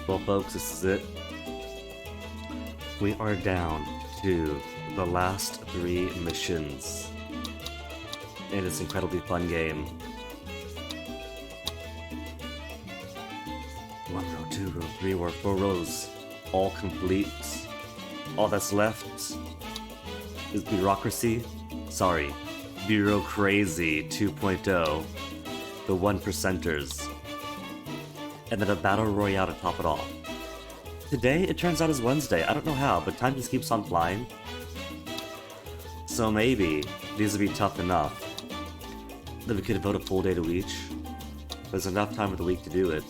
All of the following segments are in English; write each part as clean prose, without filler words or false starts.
Well, folks, this is it. We are down to the last 3 missions in this incredibly fun game. 1 row, 2 row, 3 row, 4 rows, all complete. All that's left is Bureaucracy. Sorry, Bureaucrazy 2.0, the 1%ers, and then a battle royale to top it off. Today, it turns out is Wednesday. I don't know how, but time just keeps on flying. So maybe these would be tough enough that we could devote a full day to each. There's enough time of the week to do it.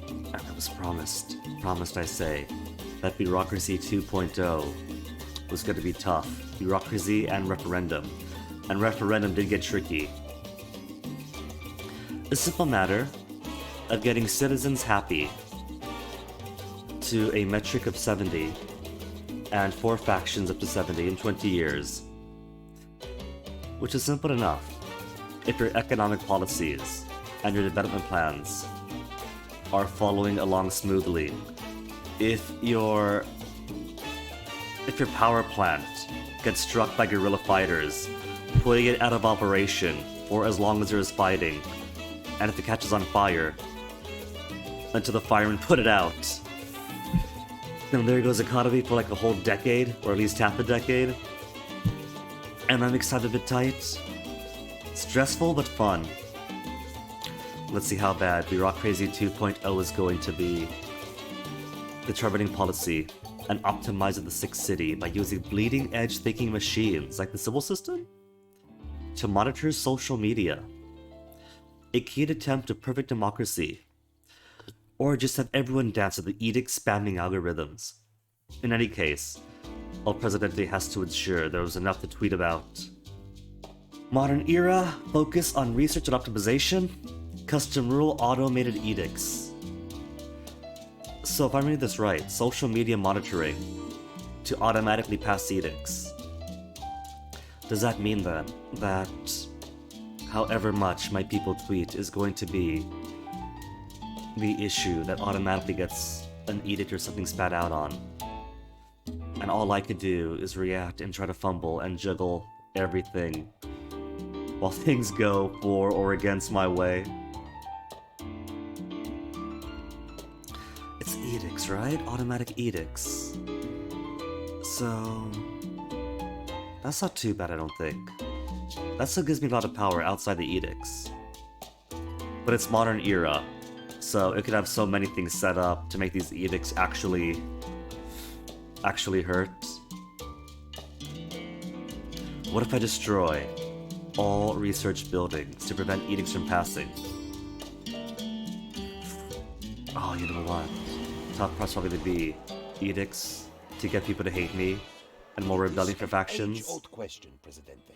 And it was promised I say, that Bureaucracy 2.0 was going to be tough. Bureaucracy and Referendum. And Referendum did get tricky. A simple matter of getting citizens happy to a metric of 70 and 4 factions up to 70 in 20 years. Which is simple enough if your economic policies and your development plans are following along smoothly. If your power plant gets struck by guerrilla fighters, putting it out of operation for as long as there is fighting, and if it catches on fire, until the firemen put it out. And there goes economy for like a whole decade, or at least half a decade. And I'm excited a bit tight. Stressful but fun. Let's see how bad Bureaucracy 2.0 is going to be. Determining policy and optimizing the 6th city by using bleeding-edge thinking machines like the Civil System to monitor social media. A keen attempt to perfect democracy, or just have everyone dance to the edict spamming algorithms. In any case, El Presidente has to ensure there was enough to tweet about. Modern era, focus on research and optimization, custom rule automated edicts. So if I'm reading this right, social media monitoring to automatically pass edicts. Does that mean then that however much my people tweet is going to be the issue that automatically gets an edict or something spat out on? And all I could do is react and try to fumble and juggle everything while things go for or against my way. It's edicts, right? Automatic edicts. So that's not too bad, I don't think. That still gives me a lot of power outside the edicts. But it's modern era, so it could have so many things set up to make these edicts actually hurt. What if I destroy all research buildings to prevent edicts from passing? Oh, you know what? Top priority probably to be edicts to get people to hate me and more rebellion for factions. Age-old question, Presidente.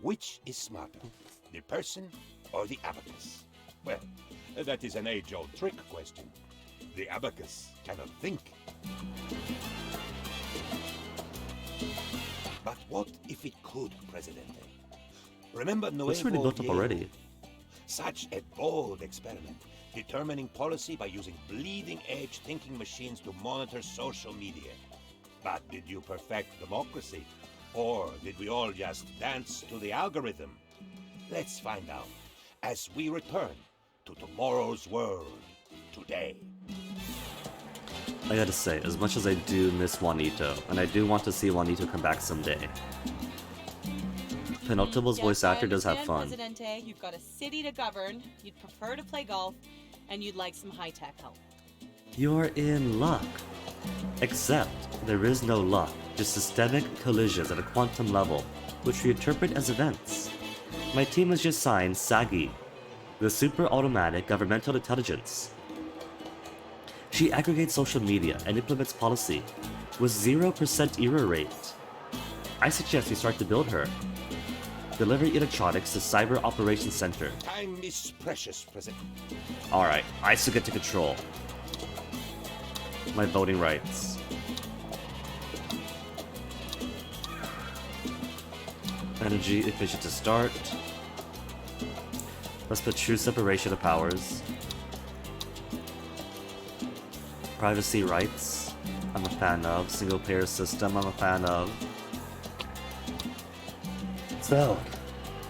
Which is smarter, the person or the abacus? Well, that is an age-old trick question. The abacus cannot think. But what if it could, Presidente? Remember Nuevo It's really built up Viejo? already. Such a bold experiment, determining policy by using bleeding-edge thinking machines to monitor social media. But did you perfect democracy? Or did we all just dance to the algorithm? Let's find out as we return to tomorrow's world today. I gotta say, as much as I do miss Juanito, and I do want to see Juanito come back someday, Penultimal's voice actor does have fun. Presidente, you've got a city to govern, you'd prefer to play golf, and you'd like some high-tech help. You're in luck. Except, there is no luck, just systemic collisions at a quantum level, which we interpret as events. My team has just signed SAGI, the Super Automatic Governmental Intelligence. She aggregates social media and implements policy with 0% error rate. I suggest we start to build her. Deliver electronics to Cyber Operations Center. Time is precious, President. Alright, I still get to control my voting rights. Energy efficient to start. Let's put true separation of powers. privacy rights, I'm a fan of. Single player system, I'm a fan of. So,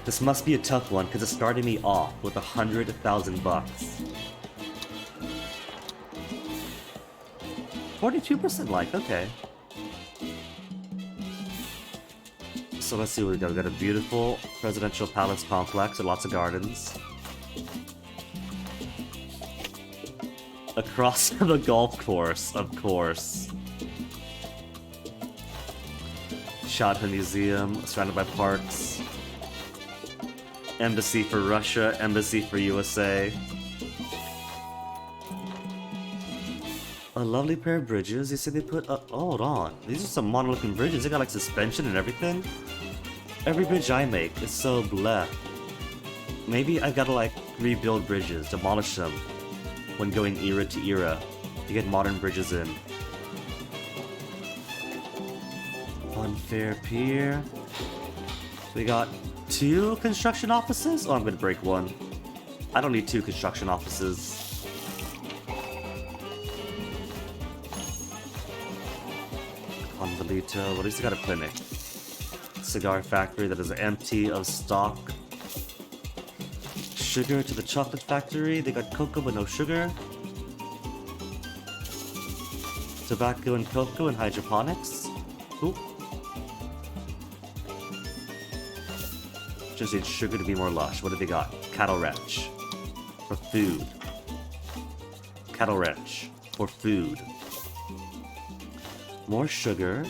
this must be a tough one because it started me off with $100,000. 42% like, okay. So let's see what we got. We got a beautiful presidential palace complex with lots of gardens. Across the golf course, of course. Childhood Museum, surrounded by parks. Embassy for Russia, embassy for USA. A lovely pair of bridges. You see they put oh, hold on. These are some modern-looking bridges. They got like suspension and everything. Every bridge I make is so bleh. Maybe I gotta like rebuild bridges, demolish them when going era to era to get modern bridges in. Unfair Pier. We got 2 construction offices? Oh, I'm gonna break one. I don't need 2 construction offices. Convalito, well, at least they got a clinic. Cigar factory that is empty of stock. Sugar to the chocolate factory. They got cocoa but no sugar. Tobacco and cocoa and hydroponics. Ooh. Just need sugar to be more lush. What do they got? Cattle ranch. For food. Cattle ranch. For food. More sugar.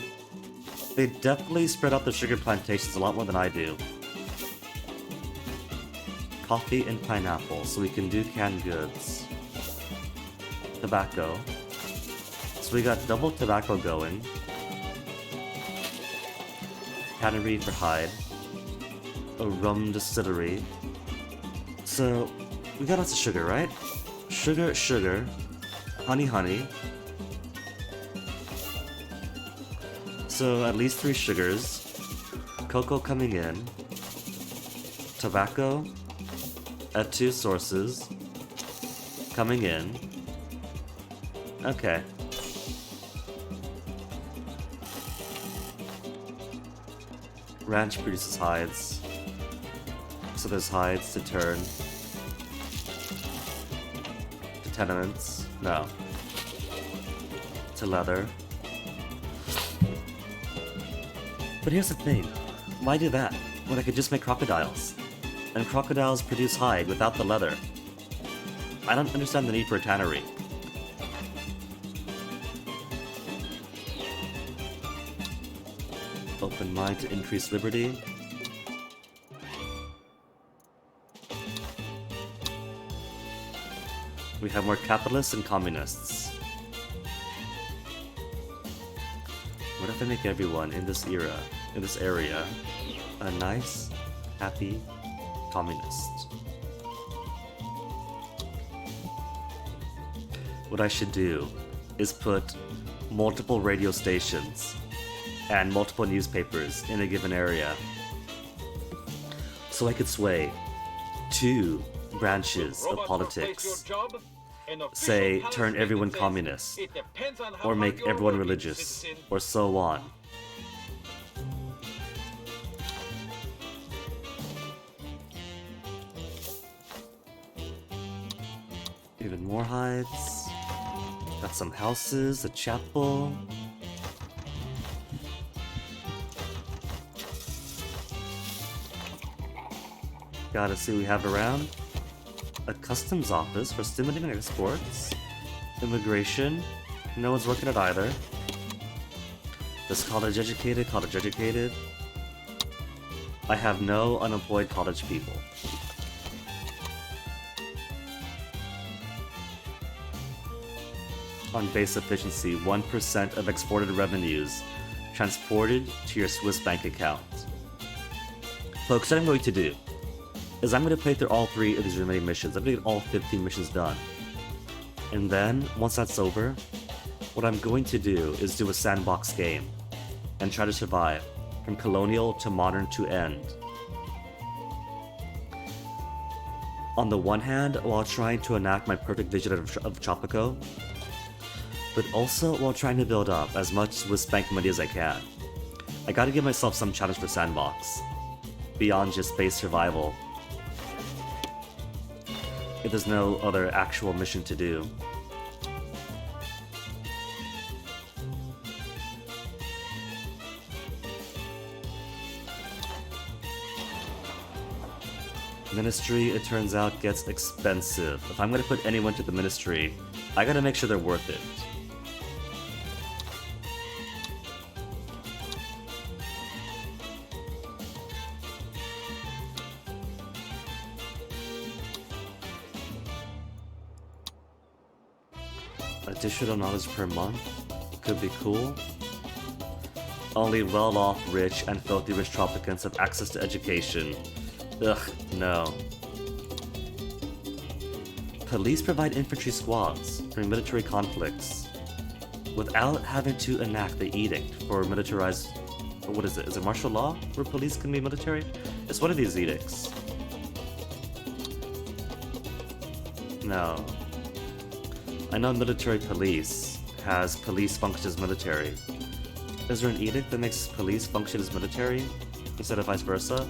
They definitely spread out the sugar plantations a lot more than I do. Coffee and pineapple, so we can do canned goods. Tobacco. So we got double tobacco going. Cannery for hide. A rum distillery. So, we got lots of sugar, right? Sugar, sugar. Honey, honey. So, at least 3 sugars. Cocoa coming in. Tobacco. At 2 sources. Coming in. Okay. Ranch produces hides. So there's hides to turn. To tenements. No. To leather. But here's the thing. Why do that when I could just make crocodiles? And crocodiles produce hide without the leather. I don't understand the need for a tannery. Open mind to increase liberty. We have more capitalists and communists. What if I make everyone in this era, in this area, a nice, happy communist? What I should do is put multiple radio stations and multiple newspapers in a given area, so I could sway 2 branches of politics. Say, turn everyone communist, or make everyone religious, or so on. Even more hides. Got some houses, a chapel. Gotta see what we have around. A customs office for stimulating exports. Immigration. No one's working at either. This college educated, college educated. I have no unemployed college people. On base efficiency, 1% of exported revenues transported to your Swiss bank account. Folks, what I'm going to do is I'm going to play through all 3 of these remaining missions. I'm going to get all 15 missions done. And then, once that's over, what I'm going to do is do a sandbox game and try to survive from colonial to modern to end. On the one hand, while trying to enact my perfect vision of Tropico, but also while trying to build up as much Swiss bank money as I can. I gotta give myself some challenge for Sandbox, beyond just base survival, if there's no other actual mission to do. Ministry, it turns out, gets expensive. If I'm gonna put anyone to the Ministry, I gotta make sure they're worth it. Additional knowledge per month could be cool. Only well-off, rich, and filthy rich Tropicans have access to education. Ugh, no. Police provide infantry squads during military conflicts without having to enact the edict for militarized... What is it? Is it martial law where police can be military? It's one of these edicts. No. I know military police has police function as military. Is there an edict that makes police function as military instead of vice versa?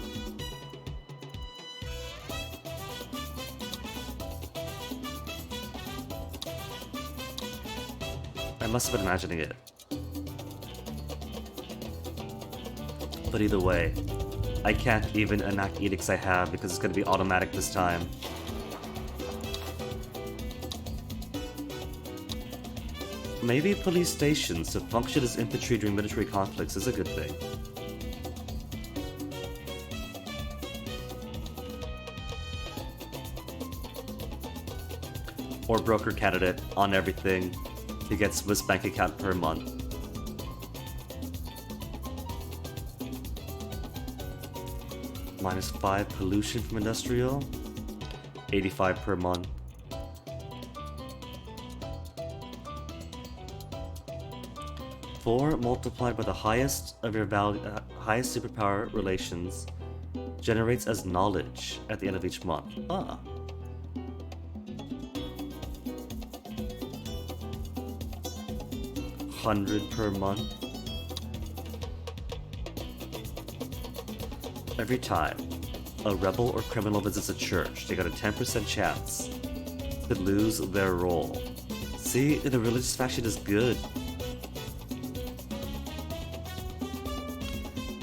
I must have been imagining it. But either way, I can't even enact edicts I have because it's going to be automatic this time. Maybe police stations to function as infantry during military conflicts is a good thing. Or broker candidate on everything. He gets Swiss bank account per month. -5 pollution from industrial. 85 per month. Four multiplied by the highest of your highest superpower relations generates as knowledge at the end of each month. Ah. $100 per month. Every time a rebel or criminal visits a church, they got a 10% chance to lose their role. See, the religious faction is good.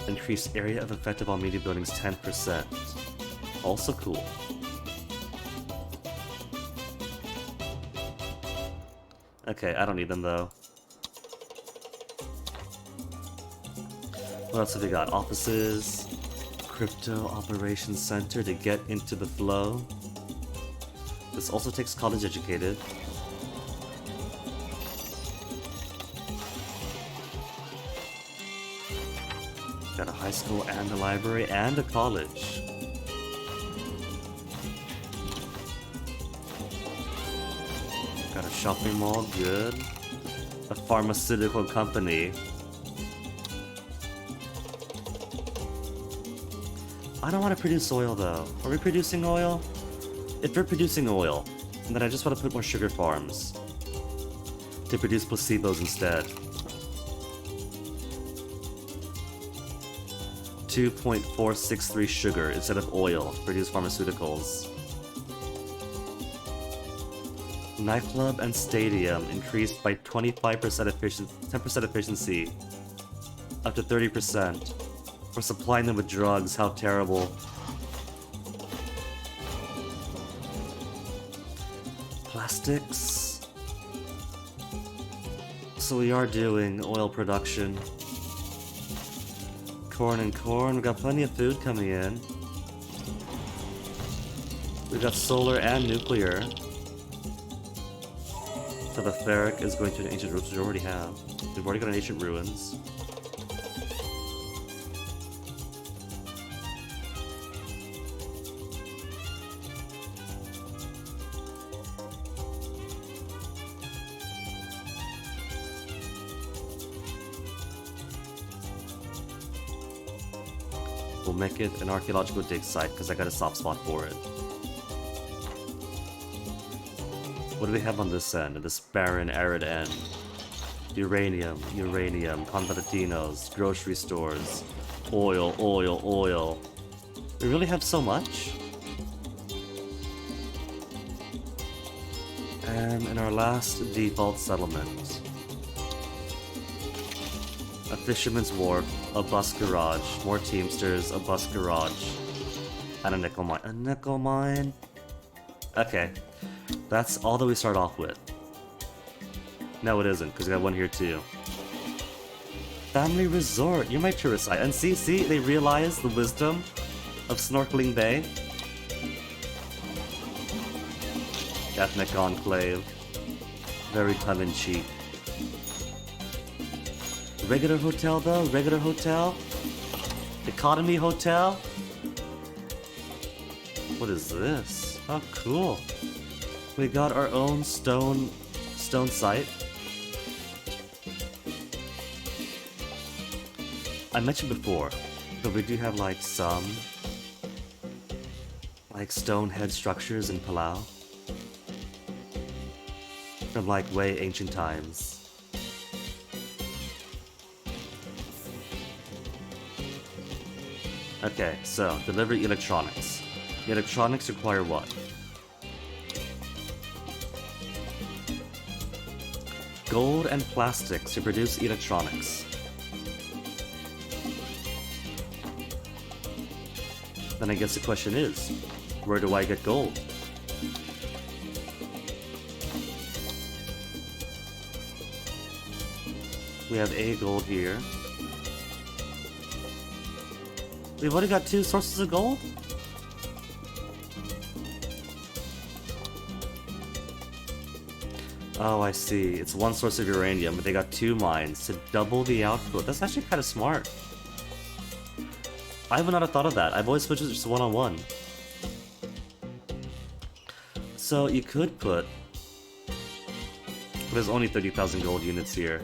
Increase area of effective all media buildings 10%. Also cool. Okay, I don't need them though. What else have we got? Offices, crypto operations center to get into the flow. This also takes college educated. Got a high school and a library and a college. Got a shopping mall, good. A pharmaceutical company. I don't want to produce oil though. Are we producing oil? If we're producing oil, then I just want to put more sugar farms to produce placebos instead. 2.463 sugar instead of oil to produce pharmaceuticals. Nightclub and stadium increased by 25% efficiency, 10% efficiency, up to 30%. We're supplying them with drugs, how terrible. Plastics. So we are doing oil production. Corn and corn, we got plenty of food coming in. We got solar and nuclear. So the ferric is going to an ancient ruins, which we already have. We've already got an ancient ruins. We'll make it an archaeological dig site because I got a soft spot for it. What do we have on this end, this barren, arid end? uranium, convertinos, grocery stores, oil, oil, oil. We really have so much? And in our last default settlement, a fisherman's wharf, a bus garage, more teamsters, a bus garage, and a nickel mine. A nickel mine? Okay, that's all that we start off with. No, it isn't, because we got one here too. Family Resort, you're my tourist site. And see, they realize the wisdom of Snorkeling Bay. Ethnic Enclave. Very tongue-in-cheek. Regular hotel though? Regular hotel? Economy hotel? What is this? Oh, cool. We got our own stone site. I mentioned before, but we do have like some stone head structures in Palau from like way ancient times. Okay, so deliver electronics. The electronics require what? Gold and plastics to produce electronics. Then I guess the question is, where do I get gold? We have A gold here. We've only got 2 sources of gold? Oh, I see. It's 1 source of uranium, but they got 2 mines to double the output. That's actually kind of smart. I would not have thought of that. I've always switched it just one-on-one. So you could put... There's only 30,000 gold units here.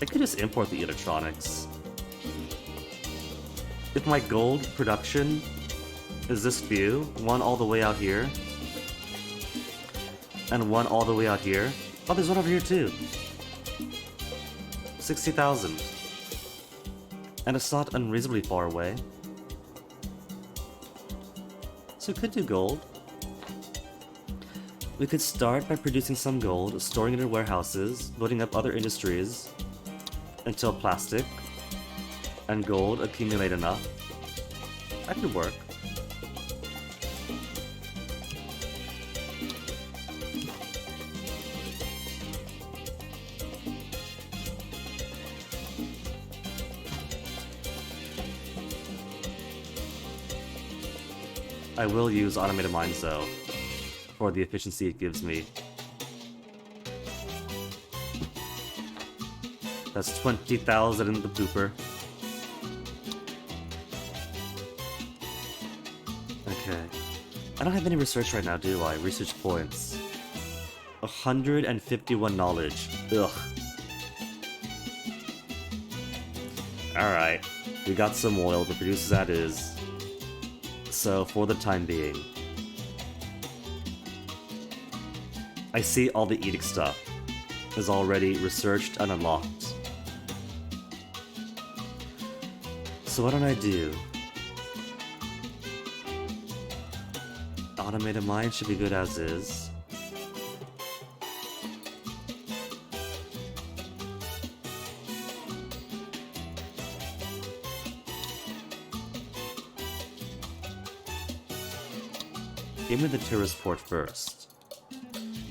I could just import the electronics. If my gold production is this few, 1 all the way out here, and 1 all the way out here. Oh, there's 1 over here too. 60,000. And it's not unreasonably far away. So we could do gold. We could start by producing some gold, storing it in warehouses, building up other industries, until plastic and gold accumulate enough. That could work. I will use automated mines though, for the efficiency it gives me. That's 20,000 in the pooper. Okay. I don't have any research right now, do I? Research points. 151 knowledge. Ugh. Alright. We got some oil to produce as that is. So, for the time being, I see all the edict stuff is already researched and unlocked. So what don't I do? Automated mine should be good as is. Give me the tourist port first.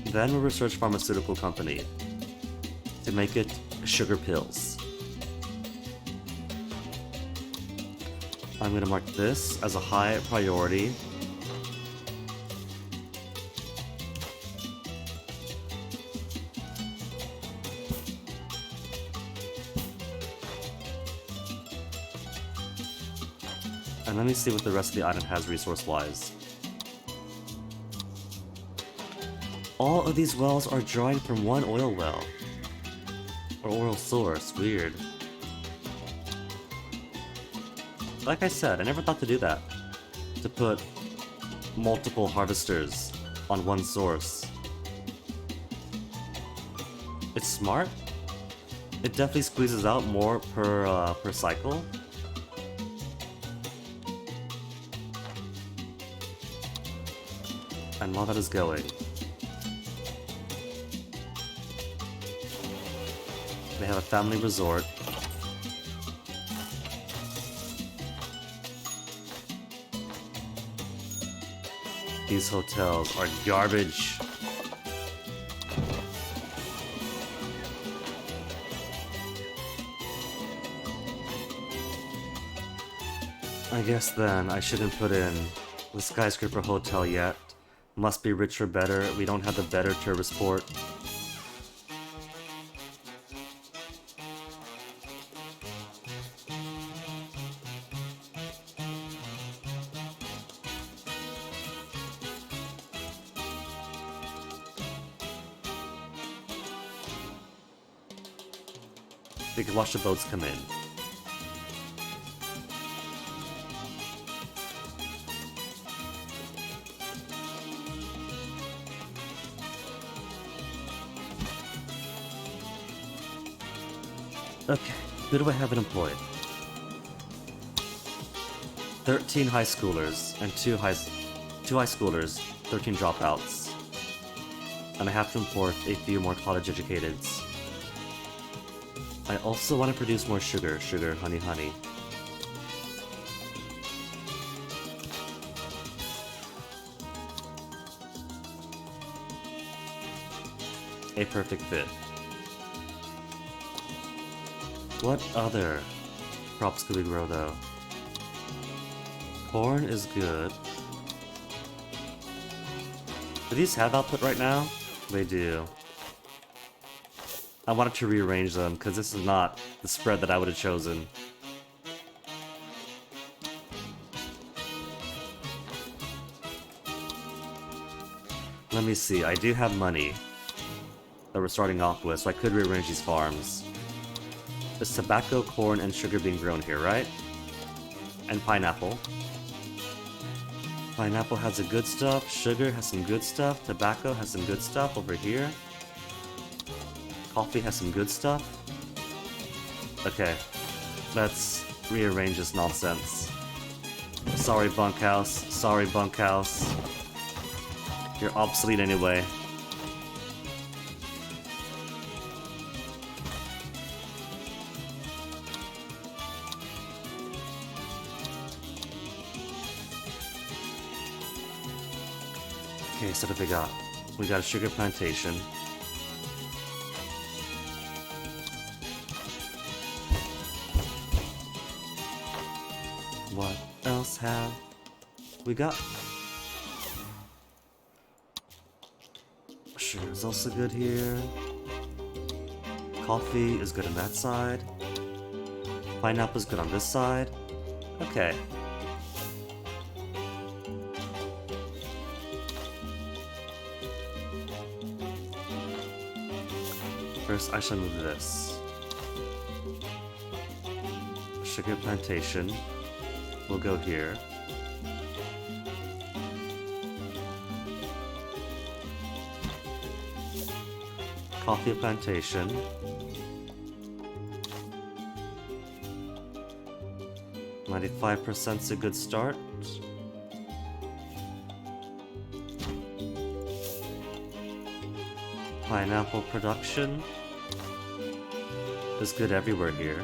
Then we'll research pharmaceutical company to make it sugar pills. I'm gonna mark this as a high priority. And let me see what the rest of the island has resource-wise. All of these wells are drawing from 1 oil well. Or oil source, weird. Like I said, I never thought to do that. To put multiple harvesters on 1 source. It's smart. It definitely squeezes out more per cycle. And while that is going, they have a family resort. These hotels are garbage. I guess then I shouldn't put in the skyscraper hotel yet. Must be rich or better. We don't have the better tourist port. We can watch the boats come in. Okay, who do I have it employed? 13 high schoolers and two high schoolers, 13 dropouts. And I have to import a few more college educateds. I also want to produce more sugar, honey, honey. A perfect fit. What other crops could we grow though? Corn is good. Do these have output right now? They do. I wanted to rearrange them because this is not the spread that I would have chosen. Let me see, I do have money that we're starting off with, so I could rearrange these farms. There's tobacco, corn, and sugar being grown here, right? And pineapple. Pineapple has the good stuff, sugar has some good stuff, tobacco has some good stuff over here. Coffee has some good stuff. Okay, let's rearrange this nonsense. Sorry, bunkhouse. Sorry, bunkhouse. You're obsolete anyway. Okay, so what do we got? We got a sugar plantation. What else have we got? Sugar is also good here. Coffee is good on that side. Pineapple is good on this side. Okay. First, I shall move this. Sugar plantation will go here. Coffee plantation. %'s a good start. Pineapple production is good everywhere here.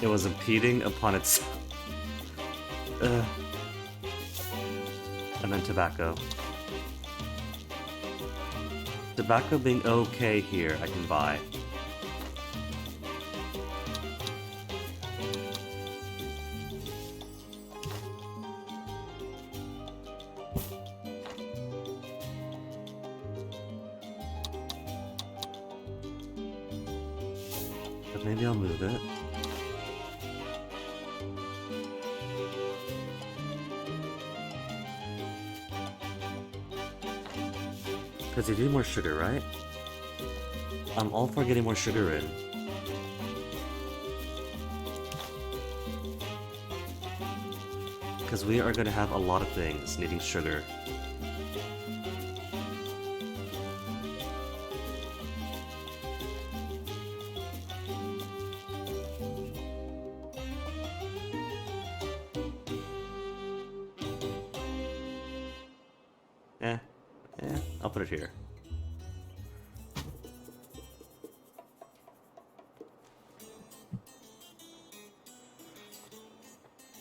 It was impeding upon its... and then tobacco. Tobacco being okay here, I can buy. Maybe I'll move it. Because you need more sugar, right? I'm all for getting more sugar in. Because we are going to have a lot of things needing sugar. I'll put it here.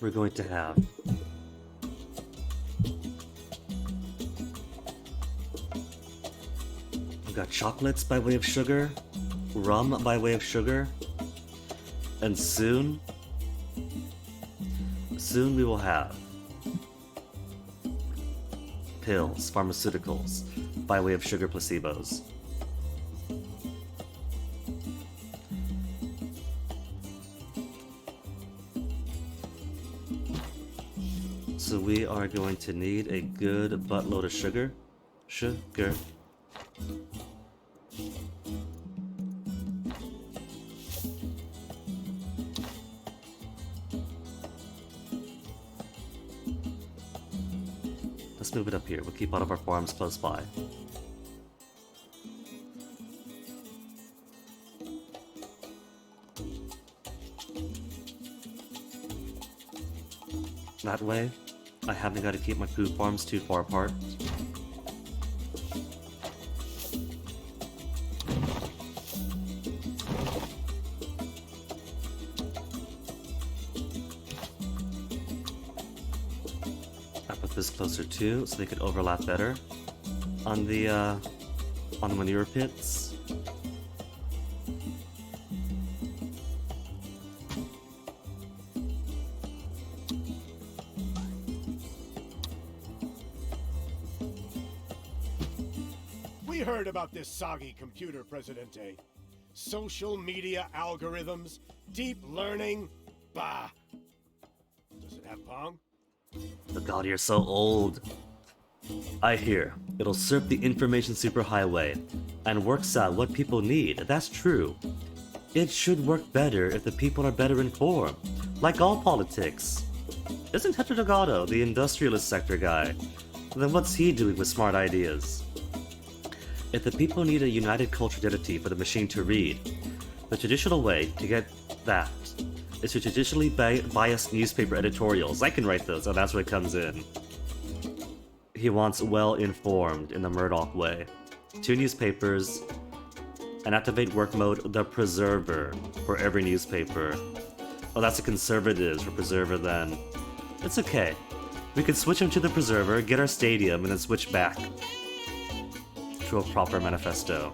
We're going to have we've got chocolates by way of sugar, rum by way of sugar, and soon we will have pills, pharmaceuticals, by way of sugar placebos. So we are going to need a good buttload of sugar. Sugar. Let's move it up here. We'll keep all of our farms close by. That way, I haven't got to keep my food farms too far apart. I put this closer too, so they could overlap better on the manure pits. We heard about this soggy computer, Presidente. Social media algorithms, deep learning, bah. Does it have Pong? Oh god, you're so old. I hear it'll surf the information superhighway and works out what people need. That's true. It should work better if the people are better informed, like all politics. Isn't Hector Delgado the industrialist sector guy? Then what's he doing with smart ideas? If the people need a united cultured entity for the machine to read, the traditional way to get that is to traditionally bias newspaper editorials. I can write those, and that's where it comes in. He wants well-informed in the Murdoch way. 2 newspapers, and activate work mode, the Preserver, for every newspaper. Oh, that's the Conservatives for Preserver then. It's okay. We could switch him to the Preserver, get our stadium, and then switch back to a proper manifesto.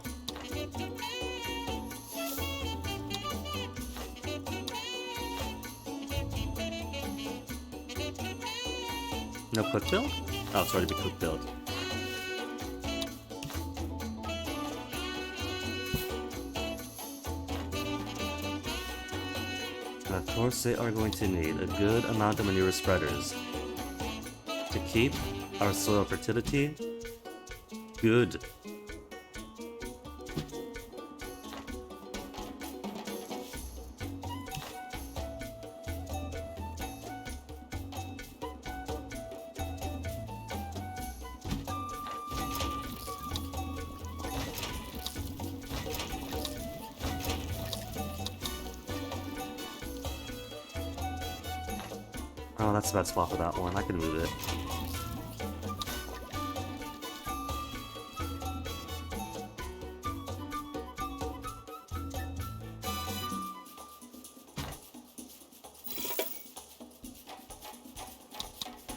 No quick build? Oh, it's already been quick build. Of course, they are going to need a good amount of manure spreaders to keep our soil fertility good. Oh, that's a bad spot for that one. I can move it.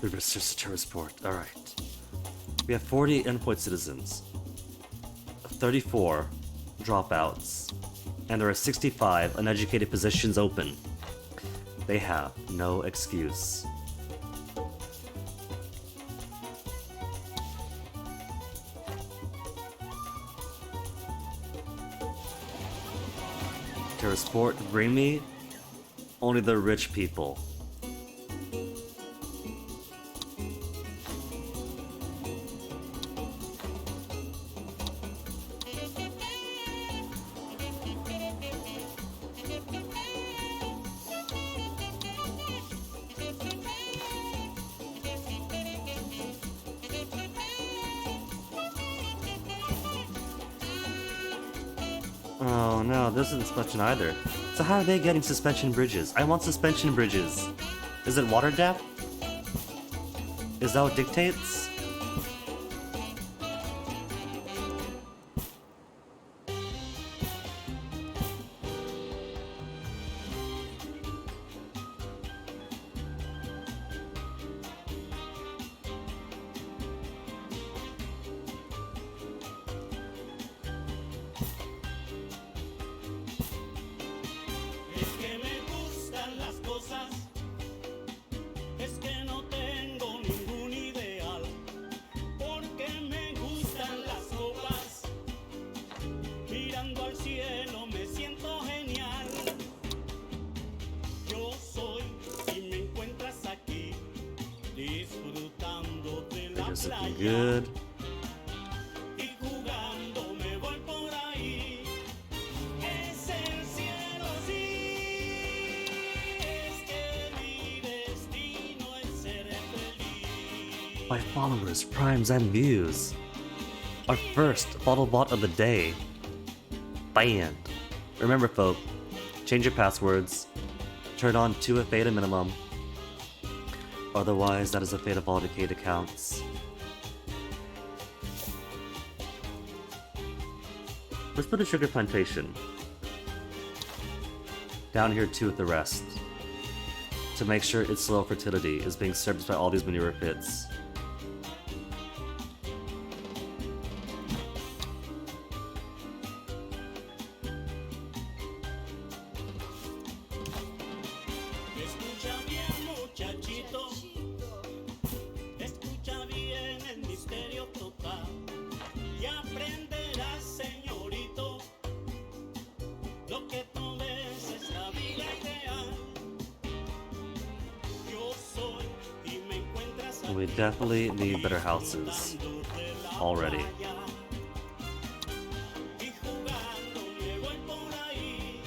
Research tourist port. Alright. We have 40 endpoint citizens, 34 dropouts, and there are 65 uneducated positions open. They have no excuse. for a sport to bring me only the rich people. Oh no, this isn't suspension either. So how are they getting suspension bridges? I want suspension bridges. Is it water depth? Is that what dictates? Es que me gustan las cosas, es que no tengo ningún ideal, porque me gustan las copas, mirando al cielo me siento genial. Yo soy, si me encuentras aquí, disfrutando de la It's looking playa. good. Y jugando me voy por ahí. Es el cielo, sí. Es que mi destino es ser feliz. By followers, primes, and views. Our first bottle bot of the day. Banned. Remember, folk, change your passwords. Turn on 2FA to minimum. Otherwise, that is a fate of all decayed accounts. Let's put a sugar plantation. Down here too with the rest. To make sure its soil fertility is being serviced by all these manure pits. Escucha bien, muchachito. Escucha bien el misterio total. Y aprenderás, señorito. Lo que tú ves es la vida ideal. Yo soy y me encuentras We definitely need better houses. Already. Y jugando me voy por ahí.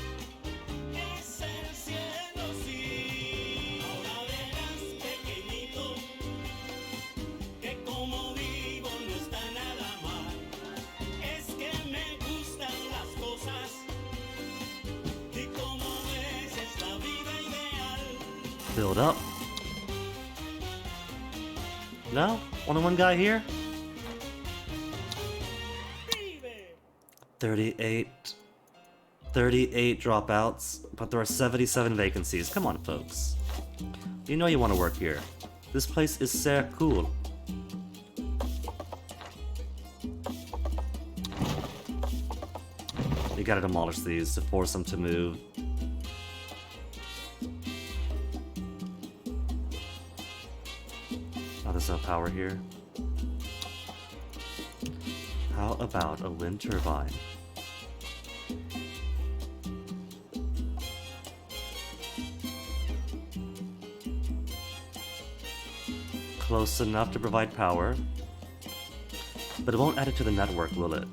Es el cielo, sí. Ahora verás, pequeñito, que como vivo no está nada mal. Es que me gustan las cosas. Y como ves, es la vida ideal. Build up. No? Only one guy here? Vive. 38 dropouts, but there are 77 vacancies. Come on, folks. You know you want to work here. This place is sehr cool. You gotta demolish these to force them to move. Oh, there's no power here. How about a wind turbine? Close enough to provide power, but it won't add it to the network, will it?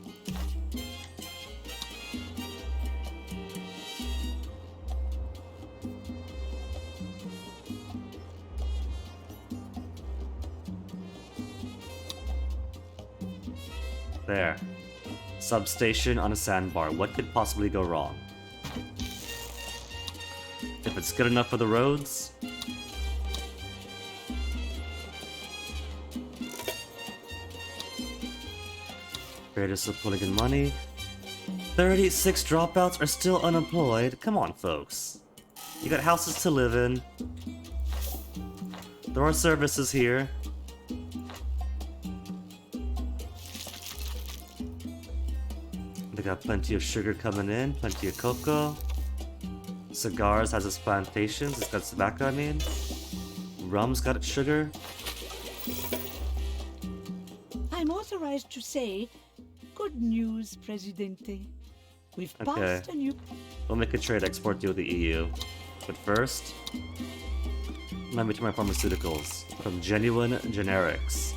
There. Substation on a sandbar. What could possibly go wrong? If it's good enough for the roads... Greatest of pulling in money. 36 dropouts are still unemployed. Come on, folks. You got houses to live in. There are services here. They got plenty of sugar coming in, plenty of cocoa. Cigars has its plantations, it's got tobacco, I mean. Rum's got its sugar. I'm authorized to say, good news, Presidente. We've Okay. passed a new. We'll make a trade export deal with the EU. But first, let me turn my pharmaceuticals from genuine generics,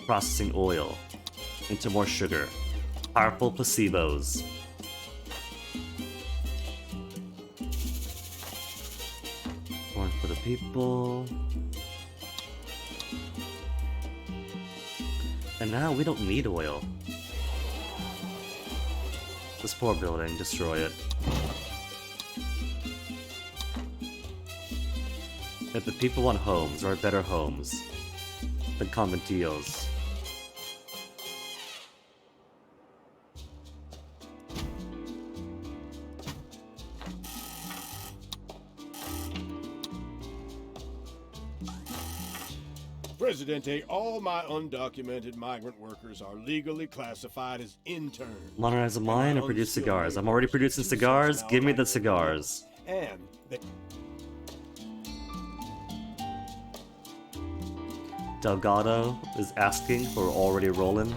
processing oil, into more sugar. Powerful placebos. One for the people. And now we don't need oil. This poor building, destroy it. If the people want homes, or better homes, than conventillos. Presidente, all my undocumented migrant workers are legally classified as interns. Modernize a mine or produce cigars. I'm already producing cigars. Give me the cigars. And they... Delgado is asking for already rolling.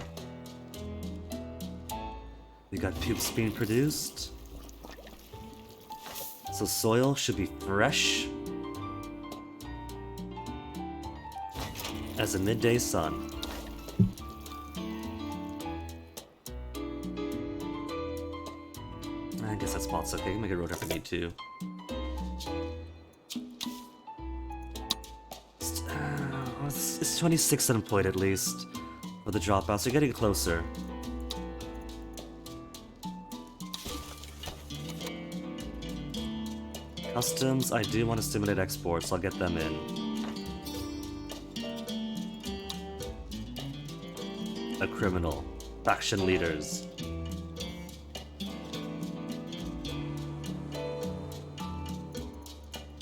We got pubes being produced. So soil should be fresh as a midday sun. I guess that spot's okay. Make a road if I need to. It's 26 unemployed at least for the dropouts. They're getting closer. Customs, I do want to stimulate exports. I'll get them in. A criminal. Faction leaders.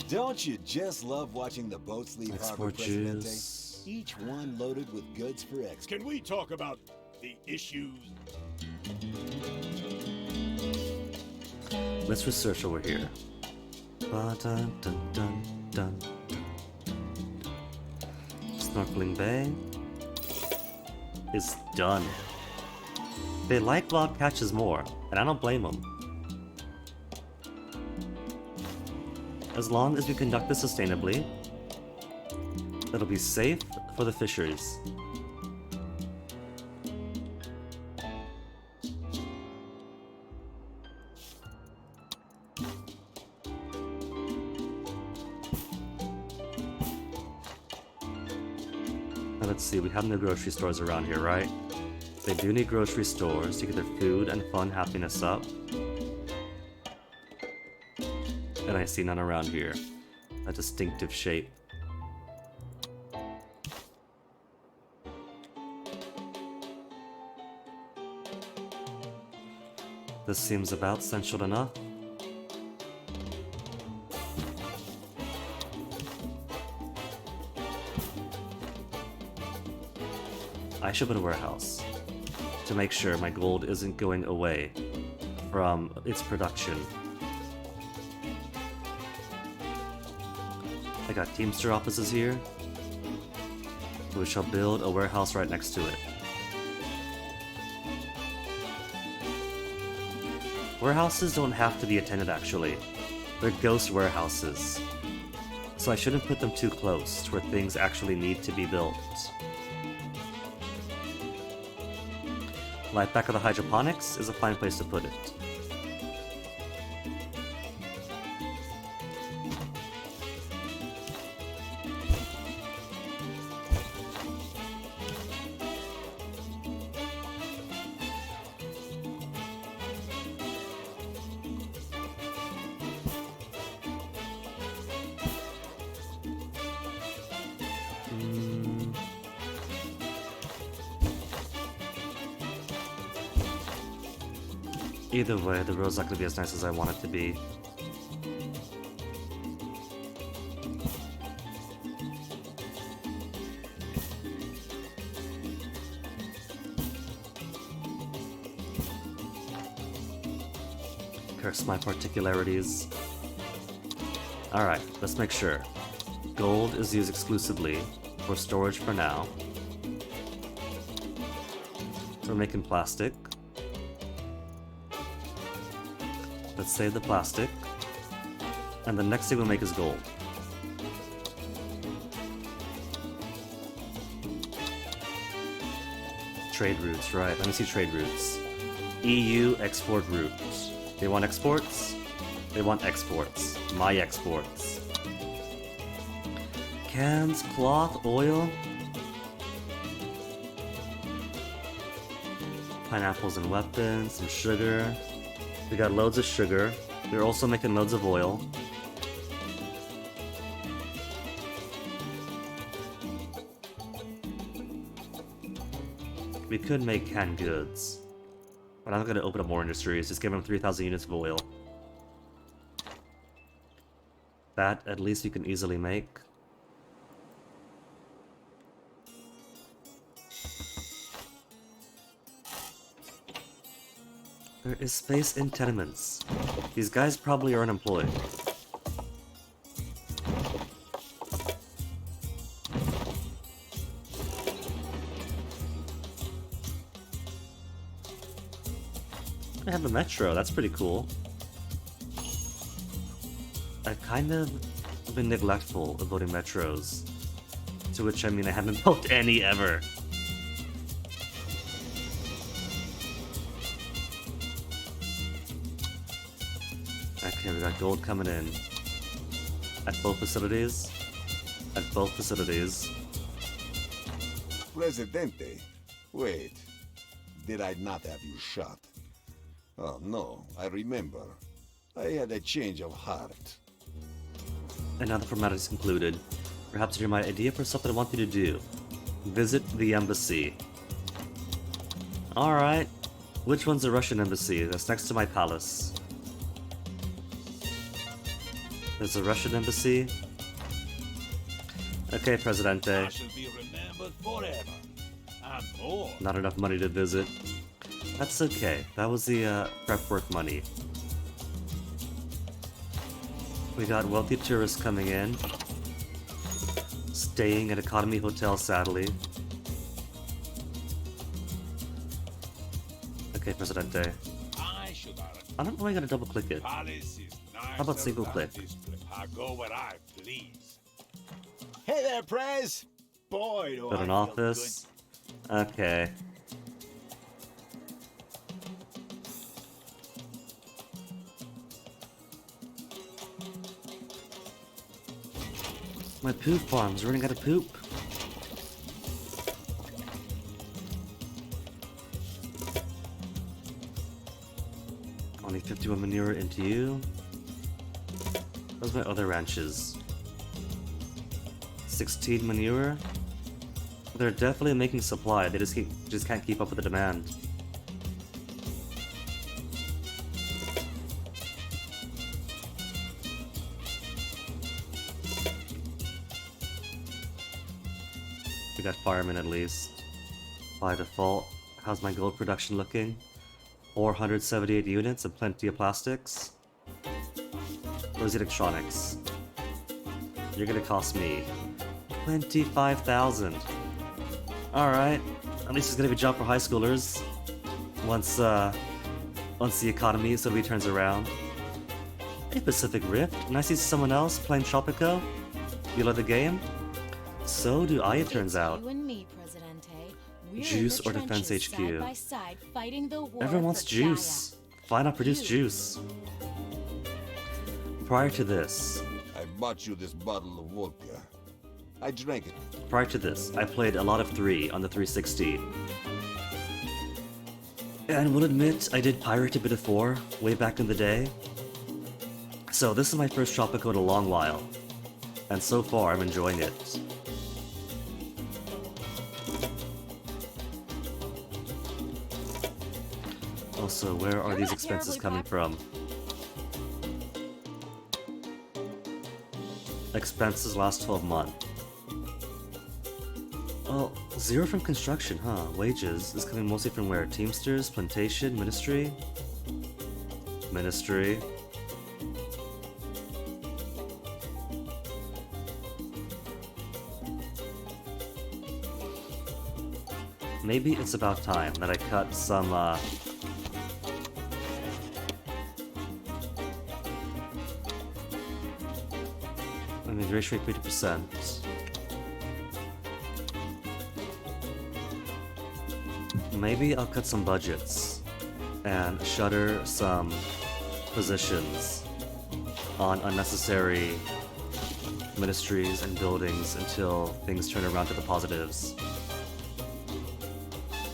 Don't you just love watching the boats leave harbor, Export Presidente? juice. Each one loaded with goods for export. Can we talk about the issues? Let's research over here. Ba-dun-dun-dun-dun. Snorkeling Bay is done. They like wild catches more, and I don't blame them. As long as we conduct this sustainably, it'll be safe for the fisheries. Now let's see, we have no grocery stores around here, right? They do need grocery stores to get their food and fun happiness up. And I see none around here. A distinctive shape. This seems about central enough. I should put a warehouse to make sure my gold isn't going away from its production. I got Teamster offices here. We shall build a warehouse right next to it. Warehouses don't have to be attended actually. They're ghost warehouses. So I shouldn't put them too close to where things actually need to be built. Light back of the hydroponics is a fine place to put it. Either way, the road's not gonna be as nice as I want it to be. Curse my particularities. Alright, let's make sure. Gold is used exclusively for storage for now. We're making plastic. Let's save the plastic. And the next thing we'll make is gold. Trade routes, right. Let me see trade routes. EU export routes. They want exports? They want exports. My exports. Cans, cloth, oil. Pineapples and weapons, some sugar. We got loads of sugar. We're also making loads of oil. We could make canned goods. But I'm not gonna open up more industries, just give them 3,000 units of oil. That, at least, you can easily make. There is space in tenements. These guys probably are unemployed. I have a metro, that's pretty cool. I've kind of been neglectful of voting metros. To which I mean I haven't built any ever. Okay, we got gold coming in. At both facilities. At both facilities. Presidente, wait. Did I not have you shot? Oh no, I remember. I had a change of heart. And now the formalities concluded. Perhaps you're my idea for something I want you to do. Visit the embassy. Alright. Which one's the Russian embassy? That's next to my palace. There's a Russian embassy. Okay, Presidente. I shall be remembered forever. And more. Not enough money to visit. That's okay. That was the prep work money. We got wealthy tourists coming in. Staying at Economy Hotel, sadly. Okay, Presidente. I should have. I don't know why I gotta double click it. Palace is nice. How about single click? I go where I please. Hey there, Prez! Boy, do Got I an feel office. Okay. My poop farm's running out of poop. Only 51 manure into you. Those are my other ranches. 16 manure. They're definitely making supply. They just can't keep up with the demand. We got firemen at least. By default, how's my gold production looking? 478 units and plenty of plastics. Those electronics. You're gonna cost me 25,000. Alright, at least it's gonna be a job for high schoolers. Once the economy suddenly turns around. Hey, Pacific Rift, can I see someone else playing Tropico? You love the game? So do I, it turns out. You and me, Presidente. We're Juice in the or Defense trenches, HQ? Side by side, fighting the war Everyone wants for juice. Why not produce You. juice? Prior to this, I bought you this bottle of vodka. I drank it. I played a lot of 3 on the 360. And will admit, I did pirate a bit of 4 way back in the day. So this is my first Tropico in a long while. And so far, I'm enjoying it. Also, where are You're these not expenses terribly coming from? Expenses last 12 months. Well, 0 from construction, huh? Wages is coming mostly from where? Teamsters, plantation, ministry? Ministry. Maybe it's about time that I cut some, Immigration rate 50%. Maybe I'll cut some budgets and shutter some positions on unnecessary ministries and buildings until things turn around to the positives.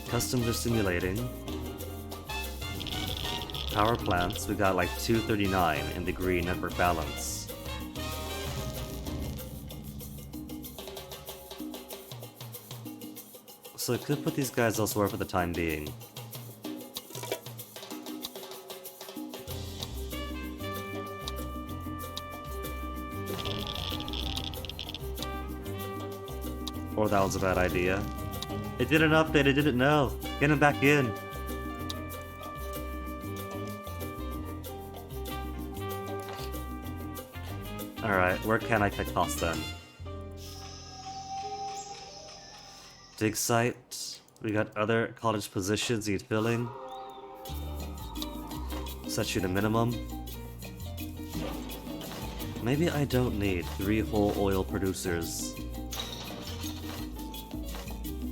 Customs are stimulating. Power plants, we got like 239 in the green network balance. So I could put these guys elsewhere for the time being. Or that was a bad idea. It did an update, I didn't know. Get him back in. Alright, where can I cut costs then? Dig site. We got other college positions need filling. Set you to minimum. Maybe I don't need 3 whole oil producers.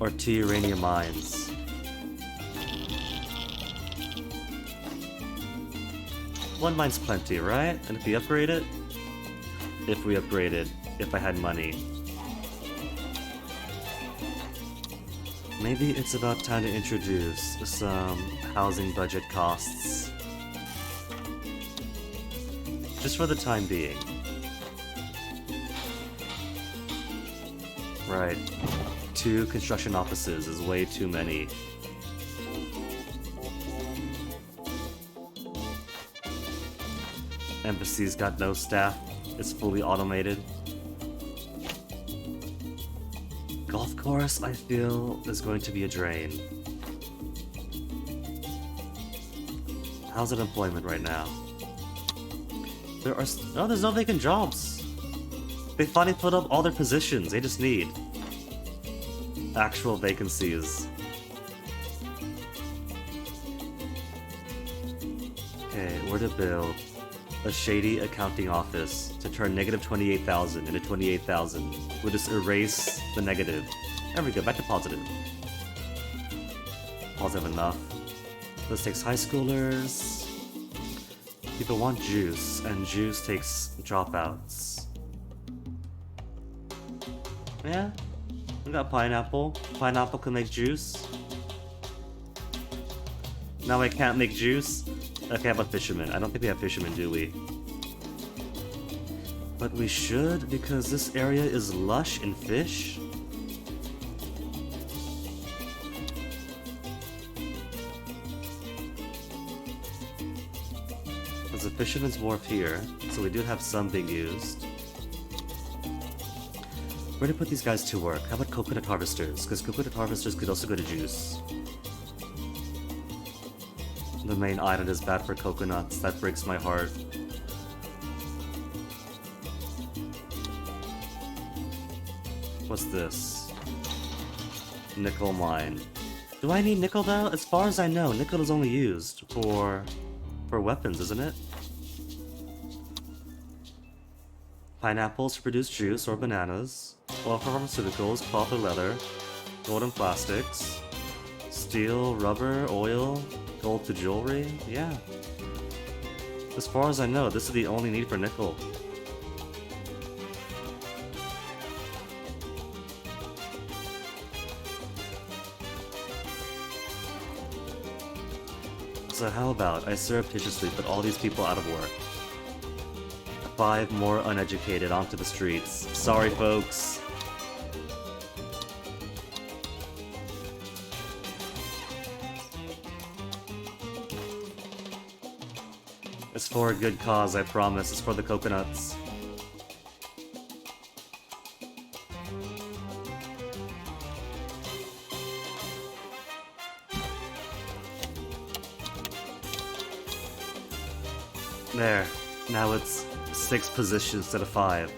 Or 2 uranium mines. One mine's plenty, right? And if we upgrade it? If we upgraded, if I had money. Maybe it's about time to introduce some housing budget costs. Just for the time being. Right. 2 construction offices is way too many. Embassy's got no staff. It's fully automated. Golf course, I feel, is going to be a drain. How's unemployment right now? There's no vacant jobs. They finally put up all their positions. They just need actual vacancies. Okay, where to build a shady accounting office to turn negative 28,000 into 28,000. We'll just erase the negative. There we go, back to positive. Positive enough. This takes high schoolers. People want juice, and juice takes dropouts. Yeah, we got pineapple. Pineapple can make juice. Now I can't make juice? Okay, how about fishermen? I don't think we have fishermen, do we? But we should, because this area is lush in fish. There's a fisherman's wharf here, so we do have some being used. Where to put these guys to work? How about coconut harvesters? Because coconut harvesters could also go to juice. The main island is bad for coconuts. That breaks my heart. What's this? Nickel mine. Do I need nickel though? As far as I know, nickel is only used for weapons, isn't it? Pineapples to produce juice or bananas. Oil for pharmaceuticals, cloth or leather. Gold and plastics. Steel, rubber, oil. Gold to jewelry? Yeah. As far as I know, this is the only need for nickel. So how about I surreptitiously put all these people out of work? 5 more uneducated onto the streets. Sorry, folks. It's for a good cause, I promise. It's for the coconuts. There. Now it's 6 positions instead of 5.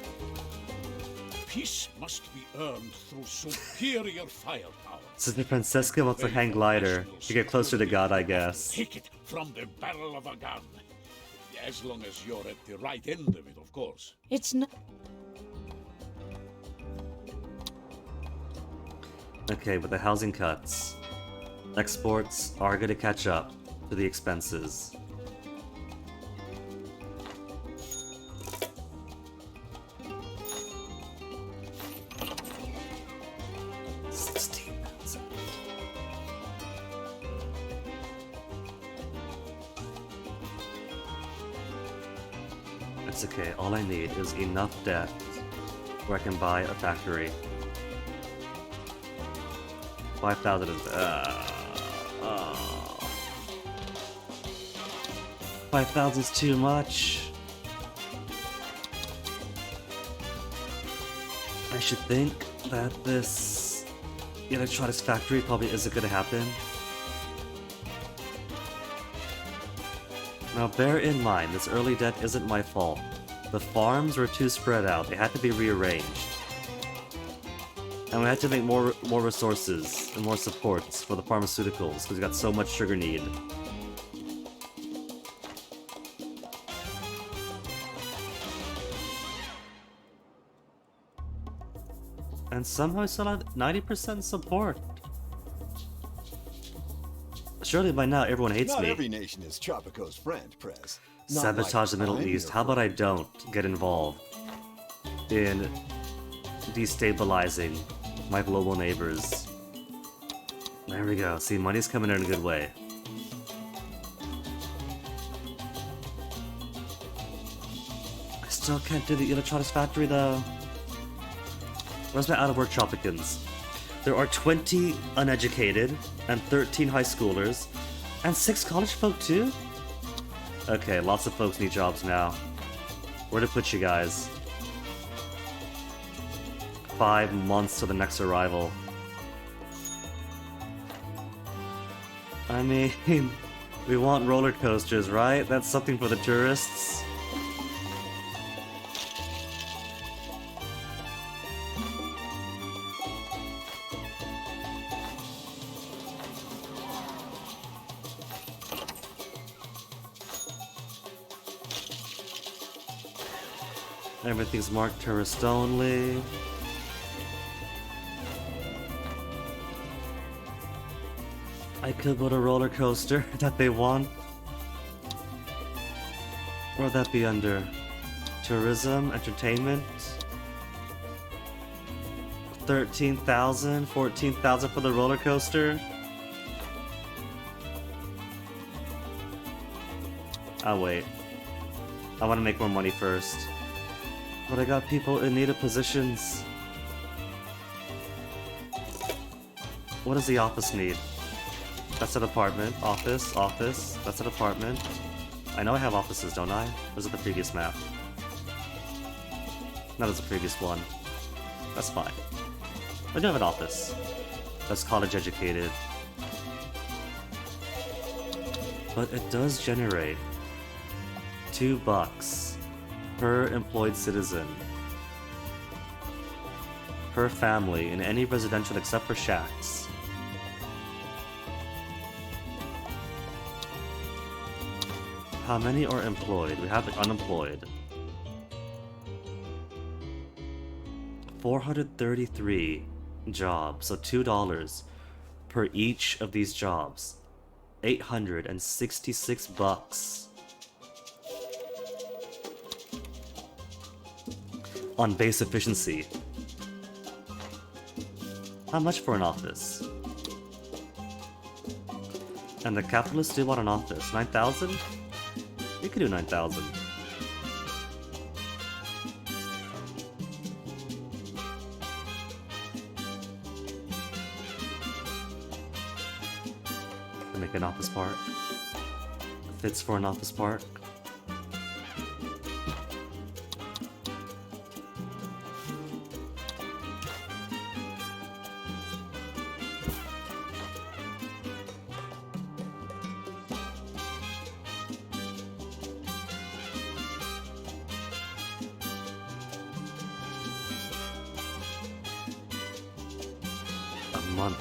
Peace must be earned through superior firepower. Sister Francesca wants to hang glider to get closer to God, I guess. Take it from the barrel of a gun. As long as you're at the right end of it, of course. It's not. Okay, with the housing cuts, exports are gonna catch up to the expenses. It's okay, all I need is enough debt where I can buy a factory. 5,000 is 5,000 is too much. I should think that this electronics factory probably isn't gonna happen. Now bear in mind, this early debt isn't my fault. The farms were too spread out, they had to be rearranged. And we had to make more resources and more supports for the pharmaceuticals, because we got so much sugar need. And somehow I still have 90% support. Surely by now everyone hates Not me. every nation is Tropico's friend, Prez. Not Sabotage like the Middle I'm East. your How about I don't get involved in destabilizing my global neighbors? There we go. See, money's coming in a good way. I still can't do the electronics factory though. Where's my out-of-work Tropicans? There are 20 uneducated and 13 high schoolers and 6 college folk too? Okay, lots of folks need jobs now. Where to put you guys? 5 months to the next arrival. I mean, we want roller coasters, right? That's something for the tourists. Everything's marked tourist only. I could put a roller coaster that they want. Or would that be under tourism, entertainment? 13,000, 14,000 for the roller coaster? I'll wait. I want to make more money first. But I got people in need of positions. What does the office need? That's an apartment. Office, office. That's an apartment. I know I have offices, don't I? Or is it the previous map? No, that's the previous one. That's fine. I do have an office. That's college educated. But it does generate $2 per employed citizen per family in any residential except for shacks. How many are employed? We have unemployed. 433 jobs, so $2 per each of these jobs. $866 on base efficiency. How much for an office? And the capitalists do want an office. 9,000? You could do 9,000. Make an office park. Fits for an office park.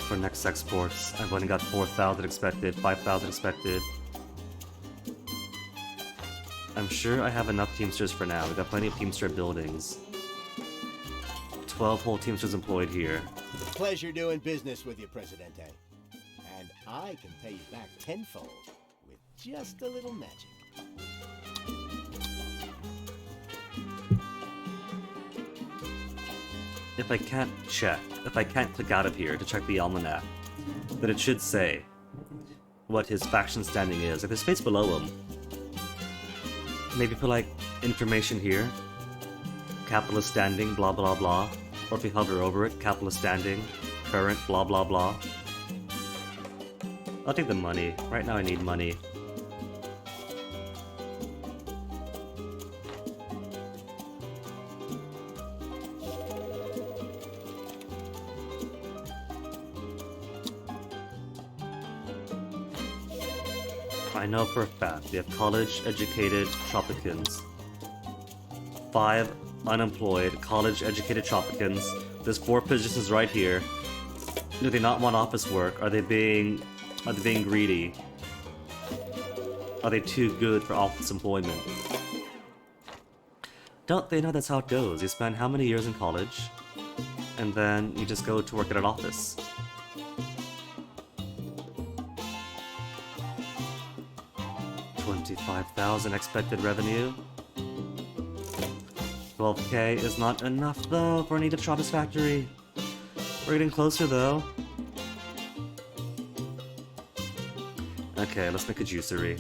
For next exports, I've only got 4,000 expected, 5,000 expected. I'm sure I have enough Teamsters for now. We've got plenty of Teamster buildings. 12 whole Teamsters employed here. Pleasure doing business with you, Presidente. And I can pay you back tenfold with just a little magic. If I can't click out of here to check the almanac, then it should say what his faction standing is. Like, there's space below him. Maybe put, like, information here. Capitalist standing, blah blah blah. Or if we hover over it, capitalist standing, current, blah blah blah. I'll take the money. Right now I need money. I know for a fact we have college-educated Tropicans. 5 unemployed, college-educated Tropicans. There's 4 positions right here. Do they not want office work? Are they being greedy? Are they too good for office employment? Don't they know that's how it goes? You spend how many years in college, and then you just go to work at an office. $25,000 expected revenue. 12k is not enough though for a Travis factory. We're getting closer though. Okay, let's make a juicery.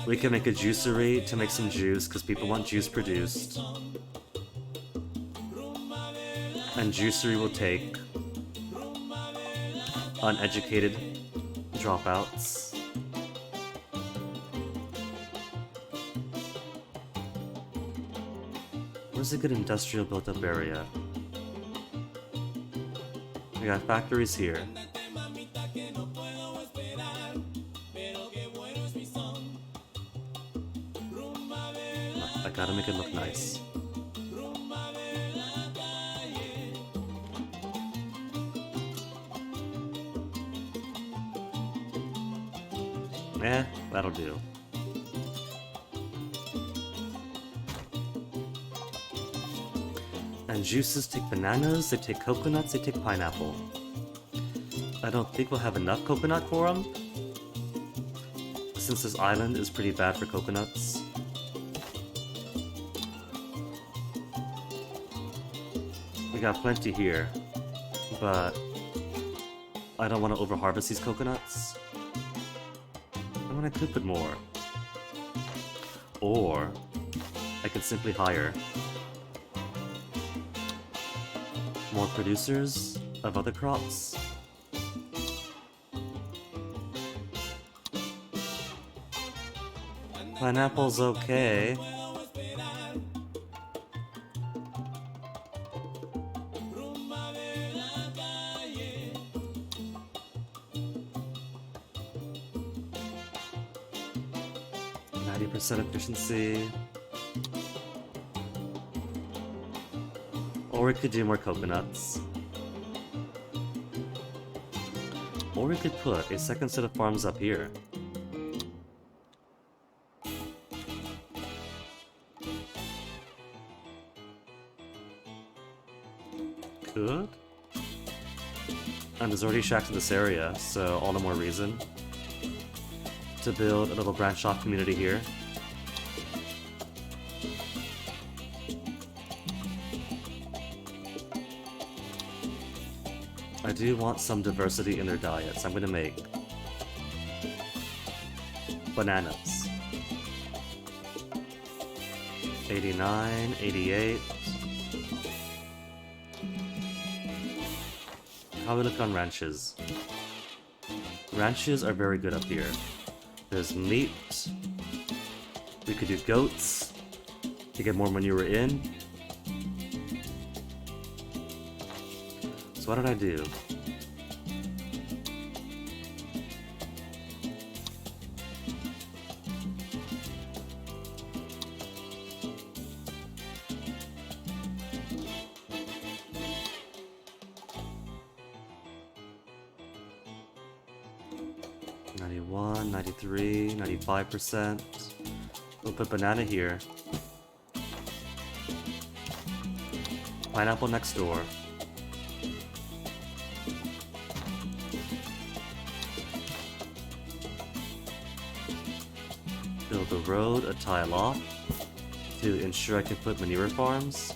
We can make a juicery to make some juice because people want juice produced. And juicery will take uneducated dropouts. Where's a good industrial built-up area? We got factories here. I gotta make it look nice. That'll do. And juices take bananas, they take coconuts, they take pineapple. I don't think we'll have enough coconut for them, since this island is pretty bad for coconuts. We got plenty here, but I don't want to over-harvest these coconuts. I could put more. Or I could simply hire more producers of other crops. Pineapple's okay. Efficiency. Or we could do more coconuts. Or we could put a second set of farms up here. Could? And there's already shacks in this area, so all the more reason to build a little branch off community here. I do want some diversity in their diets. I'm gonna make bananas. 89, 88. How we look on ranches? Ranches are very good up here. There's meat. We could do goats to get more manure in. So what did I do? $91, $93, 95%. We'll put banana here. pineapple next door. Build a road a tile off to ensure I can put manure farms.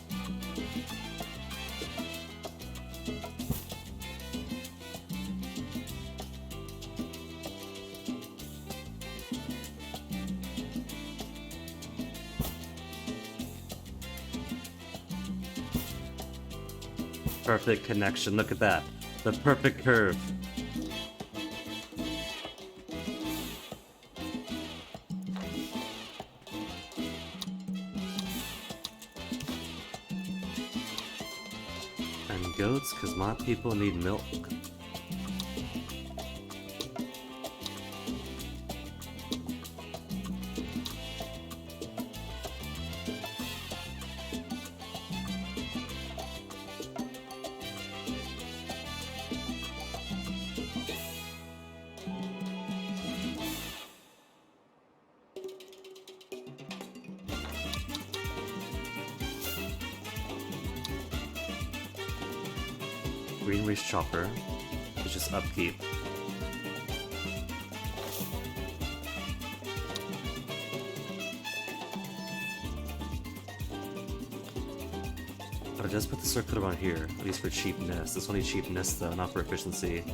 Perfect connection, look at that. The perfect curve. And goats, because my people need milk. Greenways chopper, it's just upkeep. But I just put the circuit around here, at least for cheapness. This one needs cheapness though, not for efficiency.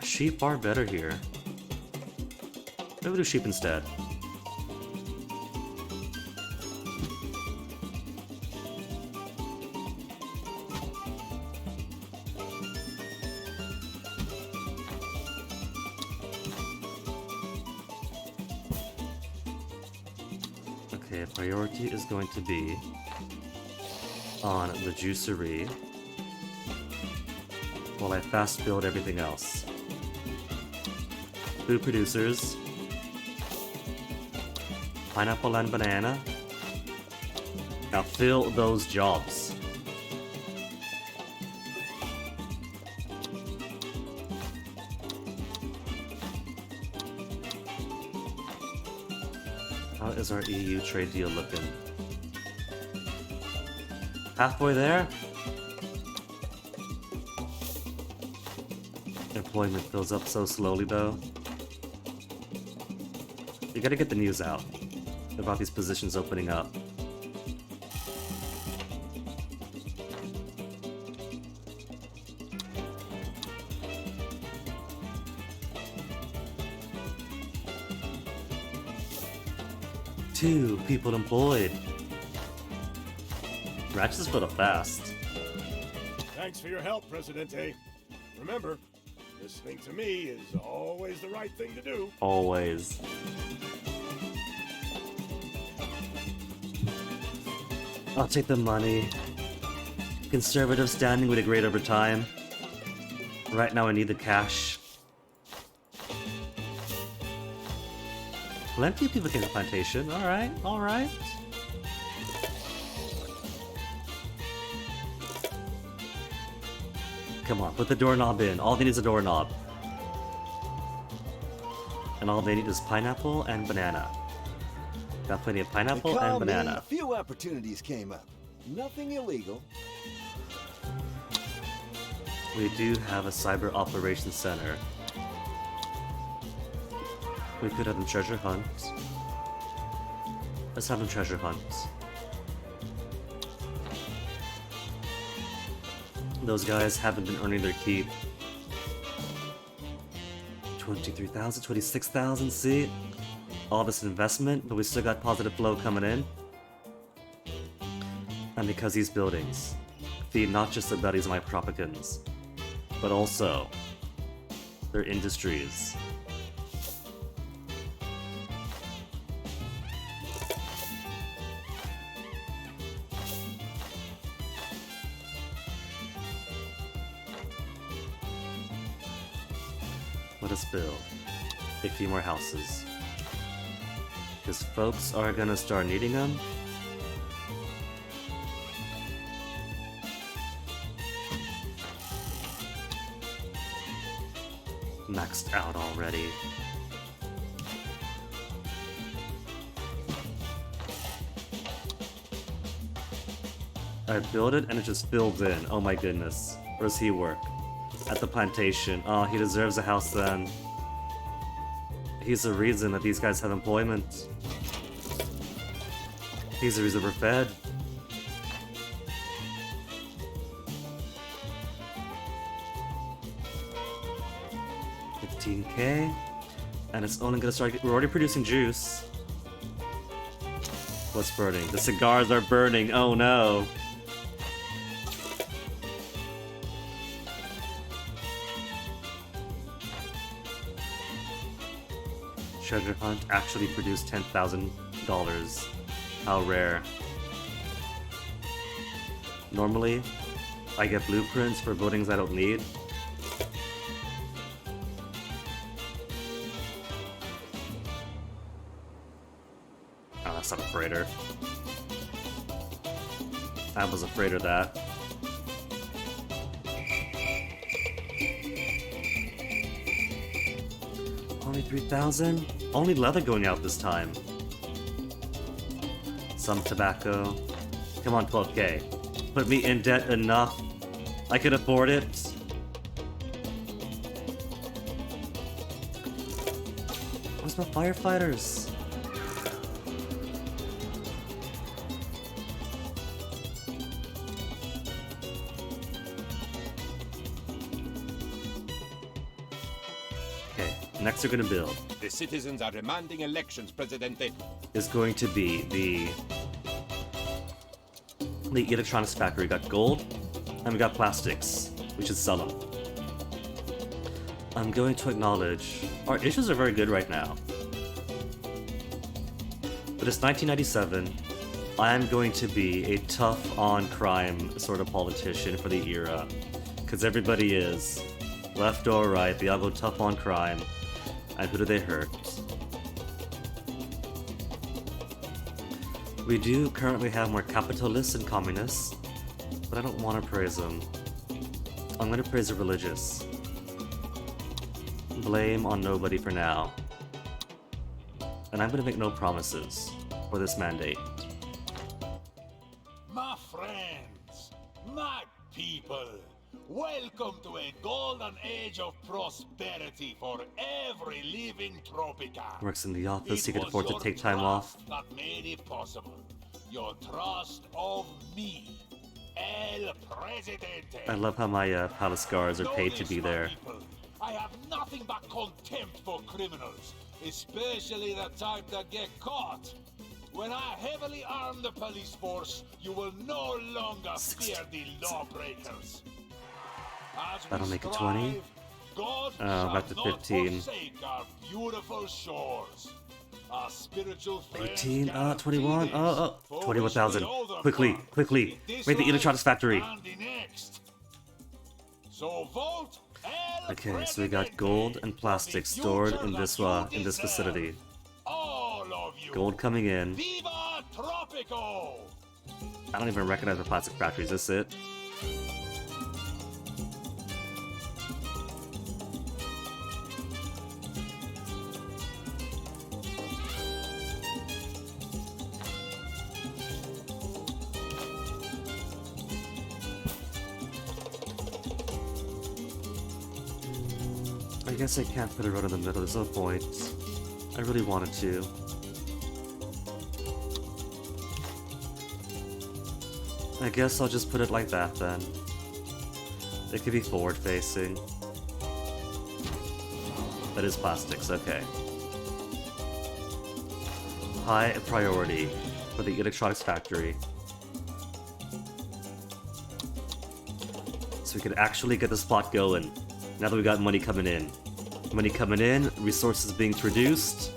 Sheep are better here. Maybe we'll do sheep instead. Okay, priority is going to be on the juicery while I fast build everything else. Food producers, pineapple and banana. Now fill those jobs. How is our EU trade deal looking? Halfway there? Employment fills up so slowly though. You gotta get the news out about these positions opening up. Two people employed. Ratchets built up fast. Thanks for your help, Presidente. Remember, listening to me is always the right thing to do. Always. I'll take the money. Conservative standing would degrade over time. Right now I need the cash. Plenty of people get a plantation. Alright, alright. Come on, put the doorknob in. All they need is a doorknob. And all they need is pineapple and banana. Got plenty of pineapple and banana. A few opportunities came up. Nothing illegal. We do have a cyber operations center. We could have them treasure hunt. Let's have them treasure hunt. Those guys haven't been earning their keep. 23,000, 26,000, see? All this investment, but we still got positive flow coming in. And because these buildings feed not just the bellies of my Propagans, but also their industries. Let us build a few more houses. Because folks are gonna start needing them. Maxed out already. I built it and it just filled in. Oh my goodness. Where does he work? At the plantation. Oh, he deserves a house then. He's the reason that these guys have employment. He's the reason we're fed. $15K. And it's only gonna start. We're already producing juice. What's burning? The cigars are burning. Oh no. Treasure hunt actually produced $10,000. How rare. Normally, I get blueprints for buildings I don't need. Oh, that's not a freighter. I was afraid of that. Only 3,000? Only leather going out this time. Some tobacco. Come on, 12K. Put me in debt enough. I could afford it. Where's my firefighters? Okay, next we're gonna build The citizens are demanding elections, Presidente. is going to be the electronics factory. We got gold and we got plastics. We should sell them. I'm going to acknowledge our issues are very good right now. But it's 1997. I am going to be a tough on crime sort of politician for the era. Because everybody is. Left or right, they all go tough on crime. And who do they hurt? We do currently have more capitalists and communists, but I don't want to praise them. I'm going to praise the religious. Blame on nobody for now. And I'm going to make no promises for this mandate. My friends, my people, welcome to a golden age of prosperity for every living Tropica. Works in the office, he can It afford was to your take time off. trust that made it possible. Your trust of me, El Presidente. I love how my palace guards are paid to Notice, be my there. people, I have nothing but contempt for criminals, especially the type that get caught. When I heavily arm the police force, you will no longer fear the lawbreakers. As That'll we make it strive, 20. God Back to shall not 15. forsake our beautiful shores. Our spiritual friends 18, guarantee 21, this, oh, for 21,000. which we owe them Quickly, back quickly. in this Make the life electronics factory. and the next. So vote El Okay, so we got Presidente gold and for plastic the stored future in that this you in this deserve. facility. All of you. Gold coming in. Viva Tropico! I don't even recognize the plastic factory. Is this it? I guess I can't put a road in the middle. There's no point. I really wanted to. I guess I'll just put it like that then. It could be forward facing. That is plastics, okay. High priority for the electronics factory. So we can actually get this plot going. Now that we got money coming in. Money coming in, resources being produced.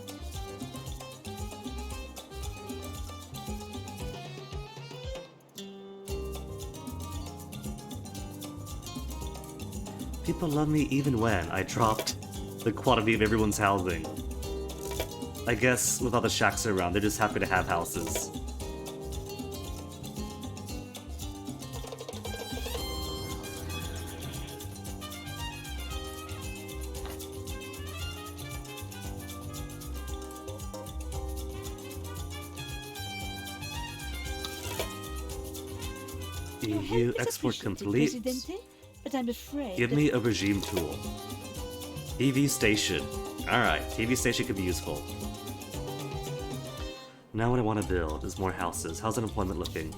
People love me even when I dropped the quantity of everyone's housing. I guess with all the shacks around, they're just happy to have houses. EU export complete. But I'm afraid Give me a regime tool. TV station. Alright, TV station could be useful. Now what I want to build is more houses. How's unemployment looking?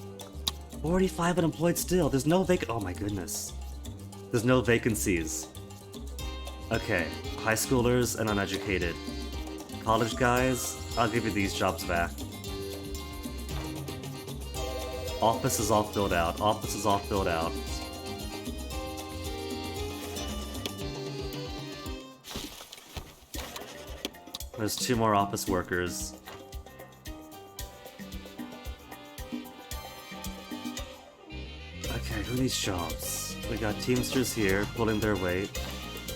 45 unemployed still. There's no oh my goodness. There's no vacancies. Okay, high schoolers and uneducated. College guys, I'll give you these jobs back. Office is all filled out. Office is all filled out. There's 2 more office workers. Okay, who needs jobs? We got Teamsters here, pulling their weight.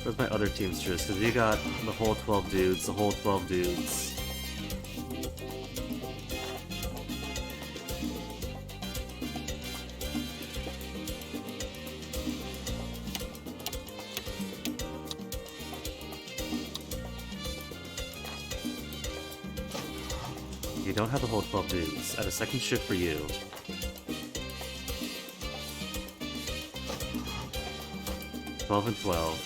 Where's my other Teamsters? Because we got the whole 12 dudes, the whole 12 dudes. You don't have the whole 12 dudes. Add a second shift for you. And 12.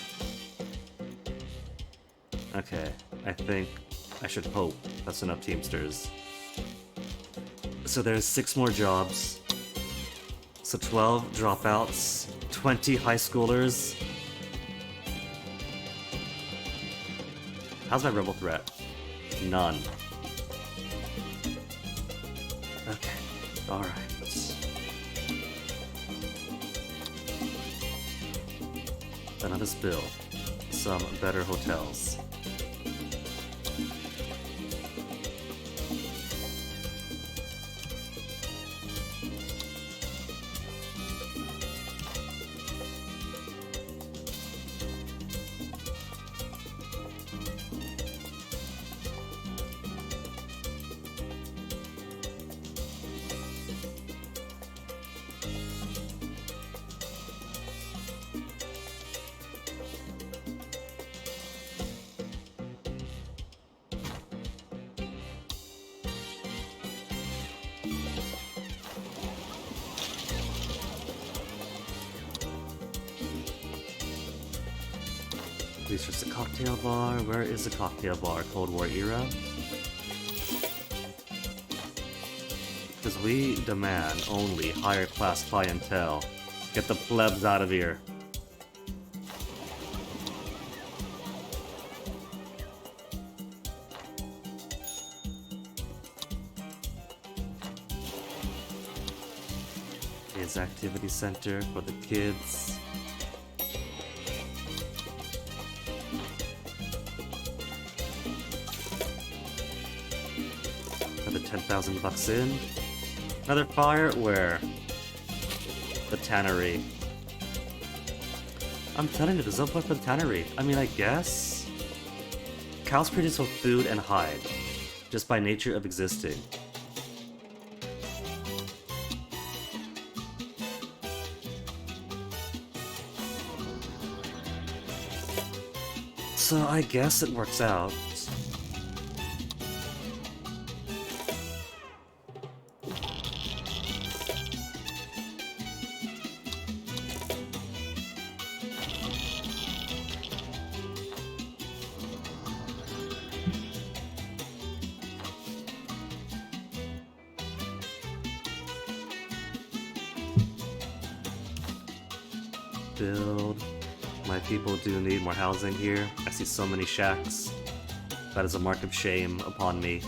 Okay, I think I should hope that's enough Teamsters. So there's 6 more jobs. So 12 dropouts, 20 high schoolers. How's my rebel threat? None. Okay, alright. Then let us build some better hotels. Research the cocktail bar. Where is the cocktail bar? Cold War era? Because we demand only higher class clientele. Get the plebs out of here. Kids Activity Center for the kids. Another 10,000 bucks in. Another fire? Where? The tannery. I'm telling you, there's no point for the tannery. I mean, I guess? Cows produce both food and hide, just by nature of existing. So I guess it works out. Build. My people do need more housing here. I see so many shacks. That is a mark of shame upon me.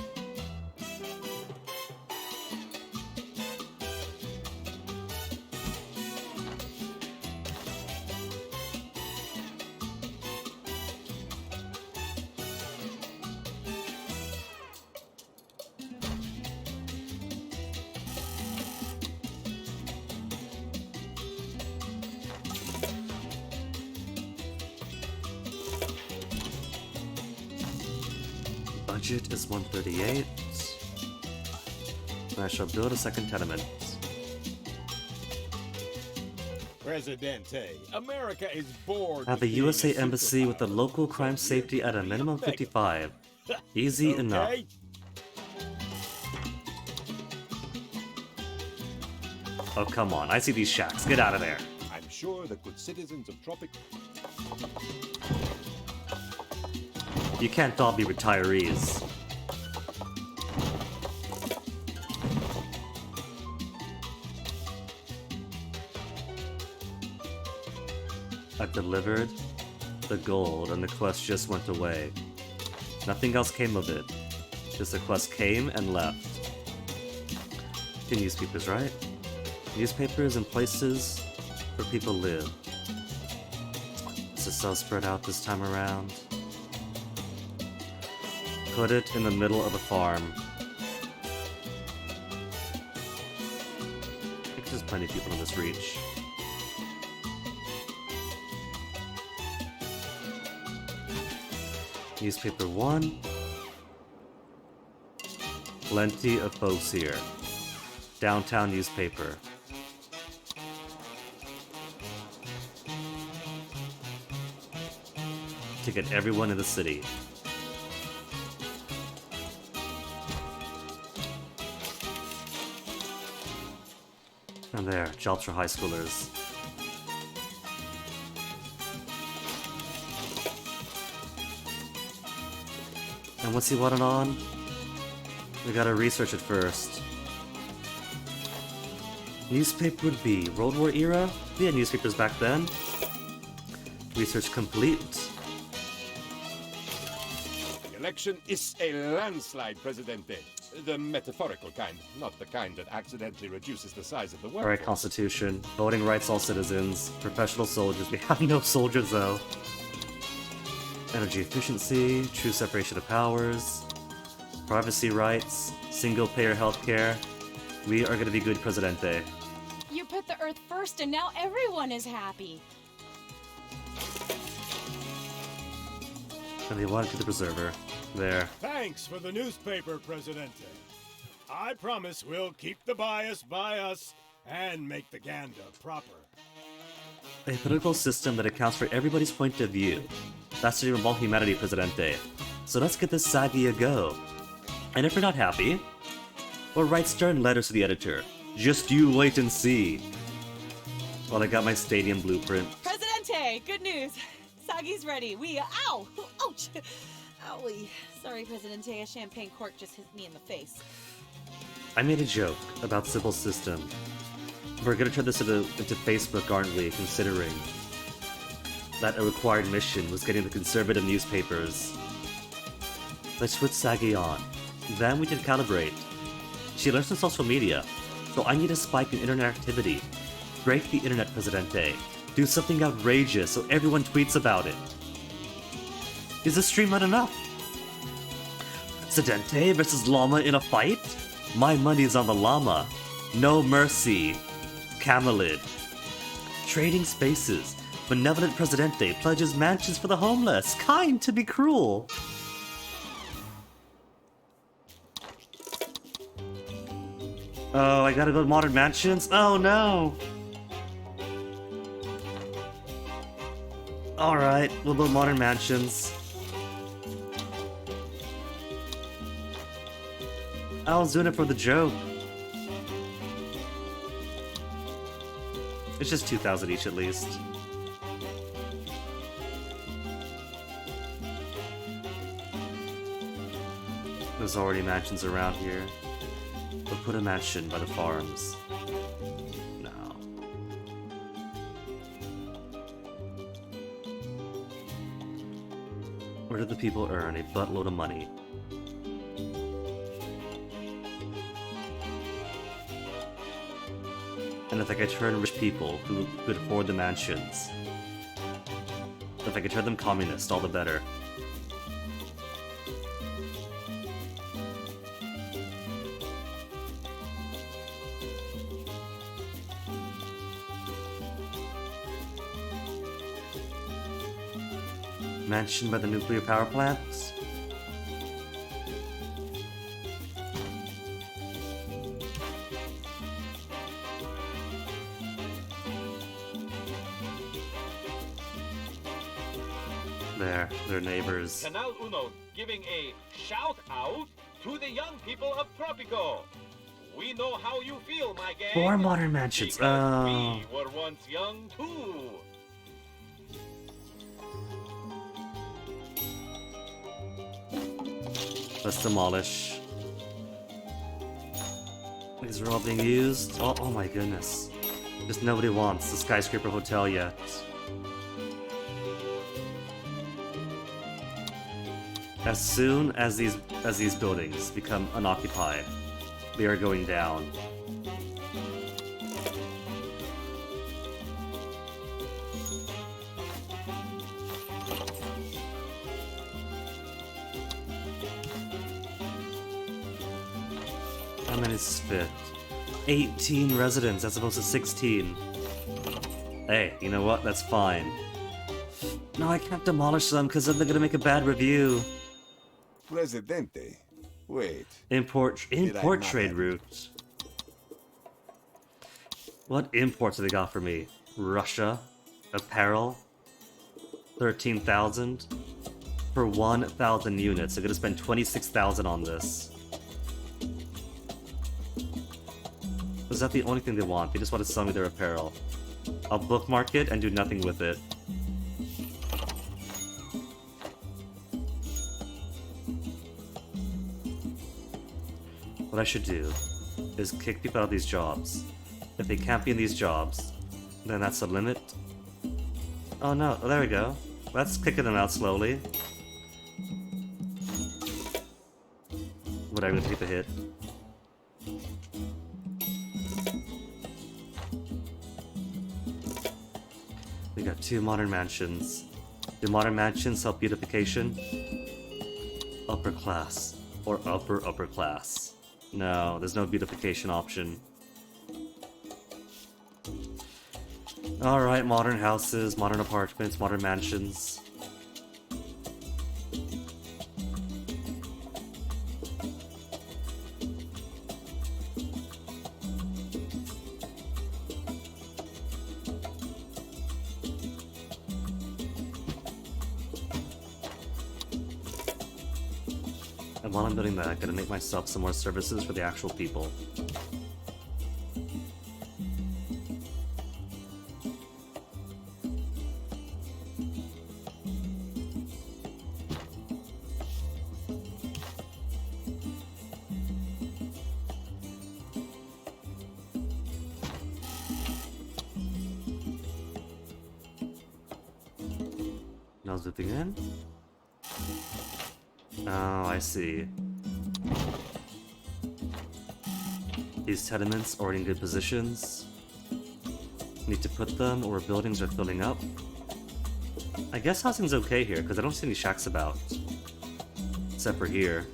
Budget is 138. And I shall build a second tenement. Presidente, America is bored. Have a USA embassy with the local crime safety at a minimum 55. Easy enough. Oh, come on. I see these shacks. Get out of there. I'm sure the good citizens of Tropic... You can't all be retirees. I've delivered the gold and the quest just went away. Nothing else came of it. Just the quest came and left. The newspapers, right? Newspapers in places where people live. Is the cell spread out this time around? Put it in the middle of the farm. I think there's plenty of people in this reach. Newspaper 1. Plenty of folks here. Downtown newspaper. To get everyone in the city. And there, jobs for high schoolers. And what's he wanting on? We gotta research it first. Newspaper would be World War era? We had newspapers back then. Research complete. The election is a landslide, Presidente. The metaphorical kind, not the kind that accidentally reduces the size of the workforce. Alright, Constitution. Voting rights all citizens. Professional soldiers. We have no soldiers though. Energy efficiency. True separation of powers. Privacy rights. Single-payer healthcare. We are gonna be good, Presidente. You put the Earth first and now everyone is happy. And they wanted to the preserver. There. Thanks for the newspaper, Presidente. I promise we'll keep the bias by us and make the Ganda proper. A political system that accounts for everybody's point of view. That's the dream of all humanity, Presidente. So let's get this saggy a go. And if you're not happy, we'll write stern letters to the editor. Just you wait and see. Well, I got my stadium blueprint. Presidente, good news. Sagi's ready. Ow! Ouch! Owie. Sorry, Presidente, a champagne cork just hit me in the face. I made a joke about Sybil's system. We're gonna turn this into Facebook, aren't we, considering that a required mission was getting the conservative newspapers. Let's put Sagi on. Then we can calibrate. She learns on social media, so I need a spike in internet activity. Break the internet, Presidente. Do something outrageous so everyone tweets about it. Is this stream not enough? Presidente versus Llama in a fight? My money's on the Llama. No mercy. Camelid. Trading spaces. Benevolent Presidente pledges mansions for the homeless. Kind to be cruel. Oh, I gotta go to Modern Mansions? Oh no! Alright, we'll build Modern Mansions. I was doing it for the joke. It's just 2,000 each at least. There's already mansions around here. But put a mansion by the farms. No. Where do the people earn a buttload of money? And if I could turn rich people who could afford the mansions, if I could turn them communist, all the better. Mansion by the nuclear power plants? There, they're neighbors. Canal Uno giving a shout out to the young people of Tropico. We know how you feel, my gang. More modern mansions. Because Oh. we were once young too. Let's demolish. These are all being used. Oh my goodness. Just nobody wants the skyscraper hotel yet. As soon as these buildings become unoccupied, they are going down. How many is fit? 18 residents as opposed to 16. Hey, you know what? That's fine. No, I can't demolish them because then they're gonna make a bad review. Presidente, wait. Import not trade have- route. What imports do they got for me? Russia, apparel, 13,000 for 1,000 units. They're gonna spend 26,000 on this. Is that the only thing they want? They just want to sell me their apparel. I'll bookmark it and do nothing with it. What I should do is kick people out of these jobs. If they can't be in these jobs, then that's the limit. Oh no, oh, there we go. That's kicking them out slowly. But I'm gonna take the hit. We got 2 modern mansions. Do modern mansions help beautification? Upper class. Or upper class. No, there's no beautification option. Alright, modern houses, modern apartments, modern mansions. And while I'm doing that, I'm gonna make myself some more services for the actual people. Now zipping in. Oh, I see. These tenements are in good positions. Need to put them where buildings are filling up. I guess housing's okay here, because I don't see any shacks about. Except for here.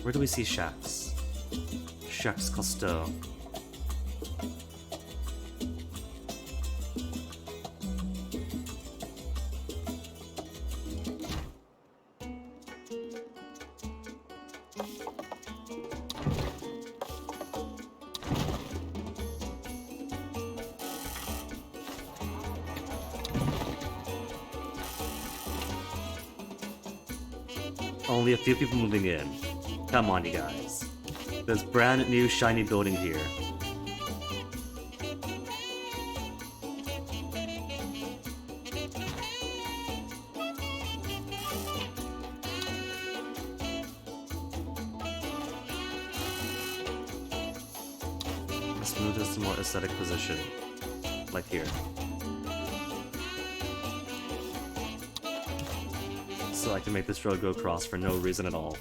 Where do we see shacks? Shacks Cousteau. Only a few people moving in. Come on, you guys. There's brand new shiny building here. Let's move this to a more aesthetic position. Like here. So I can make this road go across for no reason at all.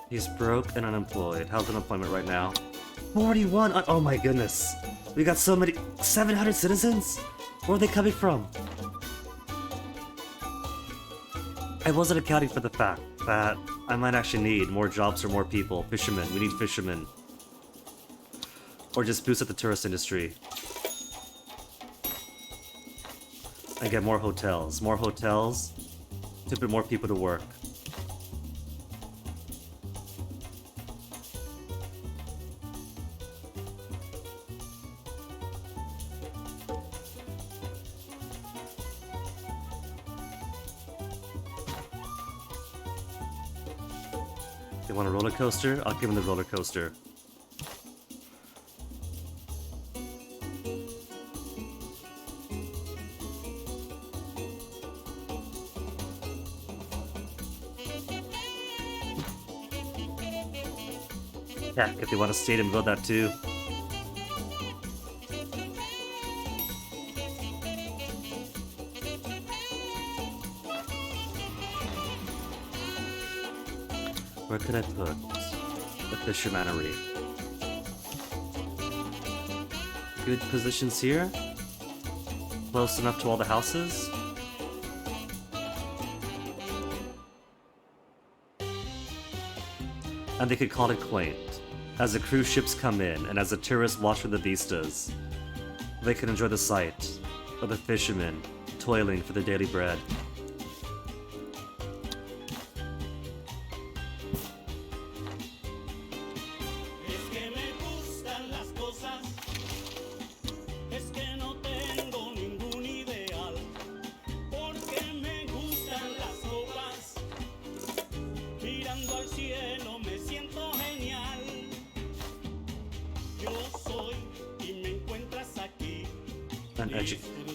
He's broke and unemployed. How's unemployment right now? 41! Oh my goodness! We got so many... 700 citizens? Where are they coming from? I wasn't accounting for the fact that I might actually need more jobs for more people. Fishermen. We need fishermen. Or just boost up the tourist industry. And get more hotels. More hotels to put more people to work. They want a roller coaster? I'll give them the roller coaster. Yeah, if they want a stadium, build that too. Where could I put the Fishermanery? Good positions here. Close enough to all the houses. And they could call it quaint. As the cruise ships come in and as the tourists watch for the vistas, they can enjoy the sight of the fishermen toiling for their daily bread. Es que me gustan las cosas, es que no tengo ningún ideal, porque me gustan las copas, mirando al cielo me siento genial, yo soy y me encuentras aquí.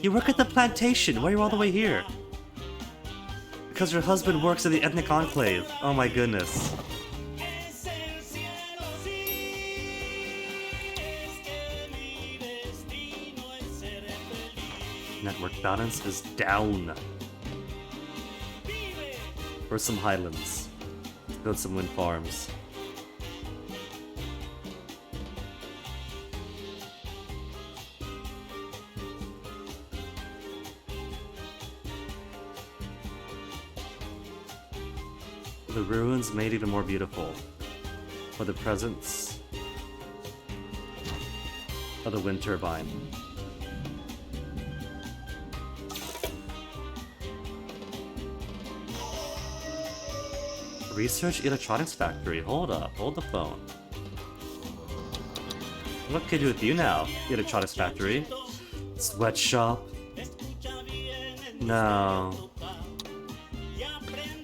You work at the plantation, why are you all the way here? Because your husband works at the ethnic enclave. Oh my goodness. Es el cielo, sí, es que mi destino es ser feliz. Network balance is down. Or some highlands. Build some wind farms. The ruins made even more beautiful. For the presence of the wind turbine. Research electronics factory. Hold up, hold the phone. What can I do with you now, electronics factory? Sweatshop? No.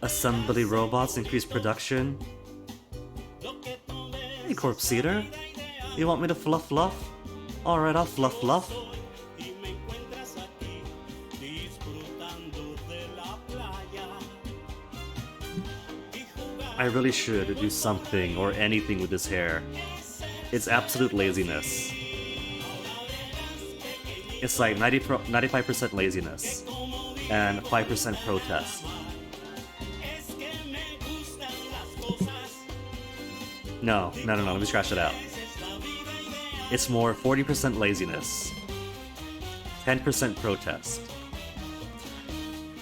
Assembly robots increase production? Hey, Corpse Eater. You want me to fluff fluff? Alright, I'll fluff fluff. I really should do something or anything with this hair. It's absolute laziness. It's like 95% laziness and 5% protest. No, let me scratch it out. It's more 40% laziness, 10% protest,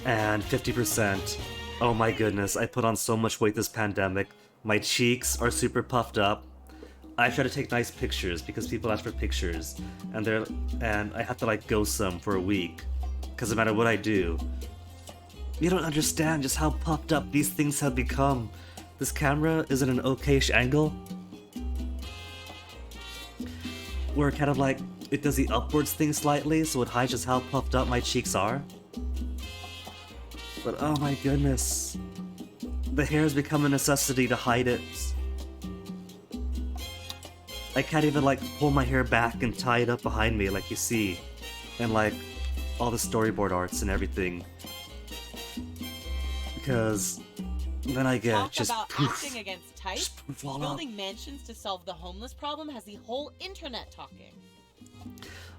and 50%, oh my goodness, I put on so much weight this pandemic, my cheeks are super puffed up, I try to take nice pictures because people ask for pictures, and I have to like ghost them for a week, because no matter what I do, you don't understand just how puffed up these things have become. This camera is at an okayish angle, where it kind of like, it does the upwards thing slightly, so it hides just how puffed up my cheeks are. But oh my goodness, the hair has become a necessity to hide it. I can't even like pull my hair back and tie it up behind me like you see, and like all the storyboard arts and everything. Because then I get Talk just about poof, acting against type. just poof all up. Building mansions to solve the homeless problem has the whole internet talking.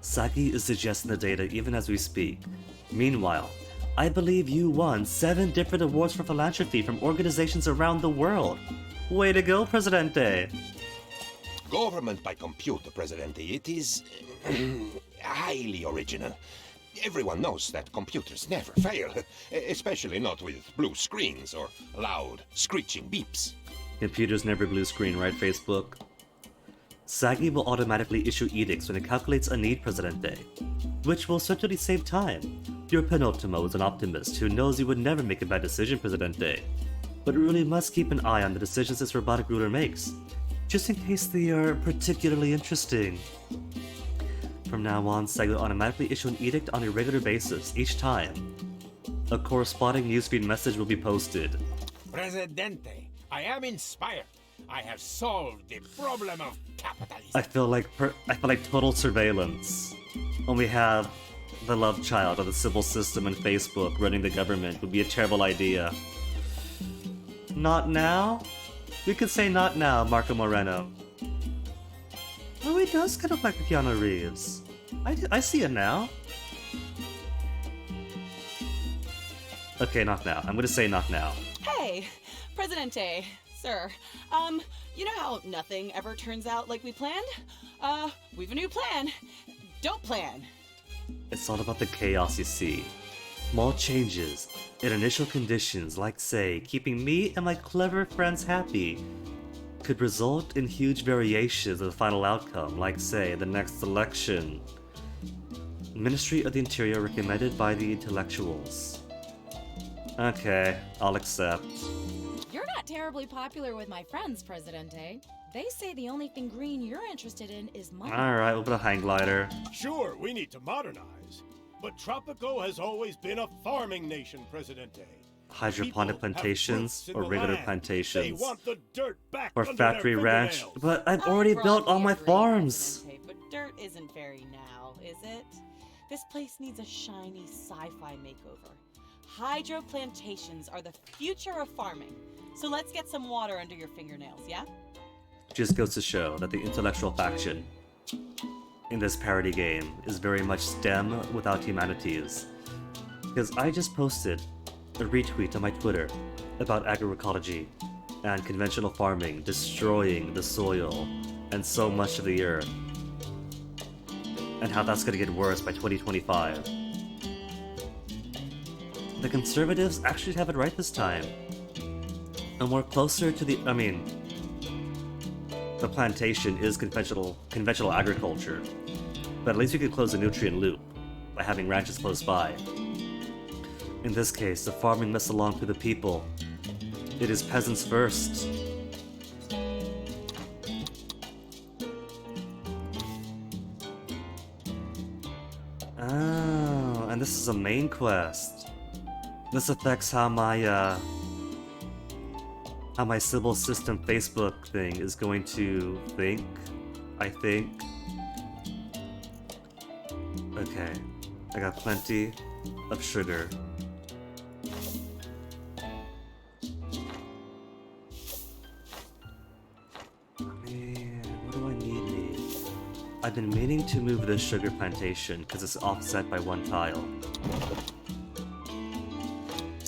Sagi is digesting the data even as we speak. Meanwhile, I believe you won 7 different awards for philanthropy from organizations around the world. Way to go, Presidente! Government by computer, Presidente. It is highly original. Everyone knows that computers never fail, especially not with blue screens or loud, screeching beeps. Computers never blue screen, right, Facebook? Sagi will automatically issue edicts when it calculates a need, Presidente, which will certainly save time. Your Penultimo is an optimist who knows he would never make a bad decision, Presidente, but really must keep an eye on the decisions this robotic ruler makes, just in case they are particularly interesting. From now on, Sagi will automatically issue an edict on a regular basis each time. A corresponding newsfeed message will be posted. Presidente, I am inspired. I have solved the problem of capitalism. I feel like total surveillance. When we have the love child of the civil system and Facebook running the government would be a terrible idea. Not now? We could say not now, Marco Moreno. Oh, he does kind of like Keanu Reeves. I see it now. Okay, not now. I'm gonna say not now. Hey, Presidente, sir. You know how nothing ever turns out like we planned? We've a new plan. Don't plan. It's all about the chaos you see. Small changes in initial conditions, like say, keeping me and my clever friends happy, could result in huge variations of the final outcome, like say, the next election. Ministry of the Interior recommended by the intellectuals. Okay, I'll accept. You're not terribly popular with my friends, Presidente. They say the only thing green you're interested in is money. Alright, we'll put a hang glider. Sure, we need to modernize. But Tropico has always been a farming nation, Presidente. Hydroponic plantations or regular plantations. They want the dirt back or under factory their ranch. fingernails. But I've already built all my farms. Presidente, but dirt isn't very now, is it? This place needs a shiny sci-fi makeover. Hydro plantations are the future of farming. So let's get some water under your fingernails, yeah? Just goes to show that the intellectual faction in this parody game is very much STEM without humanities. Because I just posted a retweet on my Twitter about agroecology and conventional farming destroying the soil and so much of the earth, and how that's gonna get worse by 2025. The conservatives actually have it right this time. And we're closer to the the plantation is conventional agriculture, but at least you could close the nutrient loop by having ranches close by. In this case, the farming must belong to the people. It is peasants first. Oh, and this is a main quest. This affects how my civil system Facebook thing is going to think, I think. Okay, I got plenty of sugar. Man, what do I need? I've been meaning to move this sugar plantation because it's offset by one tile.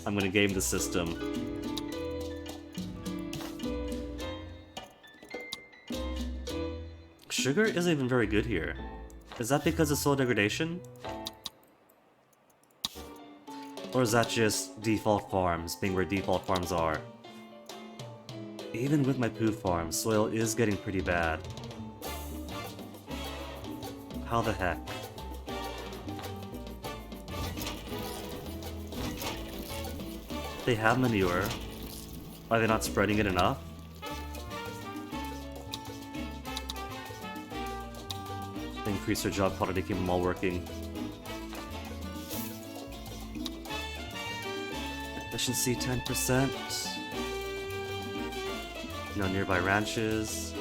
I'm gonna game the system. Sugar isn't even very good here. Is that because of soil degradation? Or is that just default farms being where default farms are? Even with my poo farm, soil is getting pretty bad. How the heck? They have manure. Are they not spreading it enough? Increase their job quality, keep them all working. Efficiency 10%. No nearby ranches.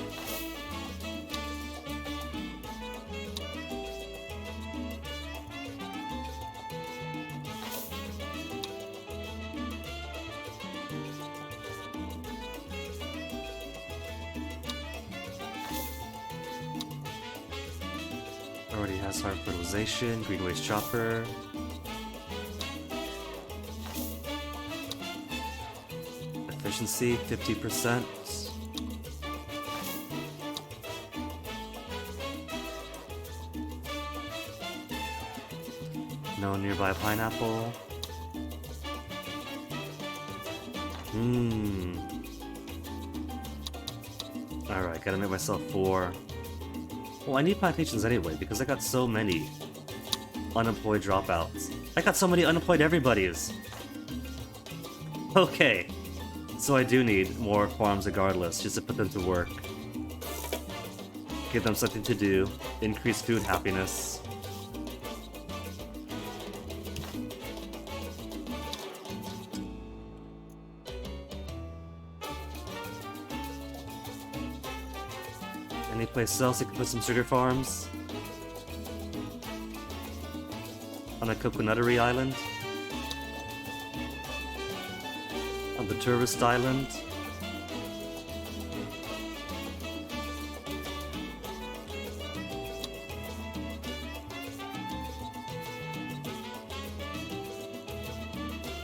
Already has hard fertilization, green waste chopper. Efficiency 50%. No nearby pineapple. Alright, gotta make myself 4. Well, I need plantations anyway, because I got so many unemployed dropouts. I got so many unemployed everybody's! Okay, so I do need more farms regardless, just to put them to work. Give them something to do, increase food happiness. Any place else you can put some sugar farms? On a coconuttery island? On the tourist island?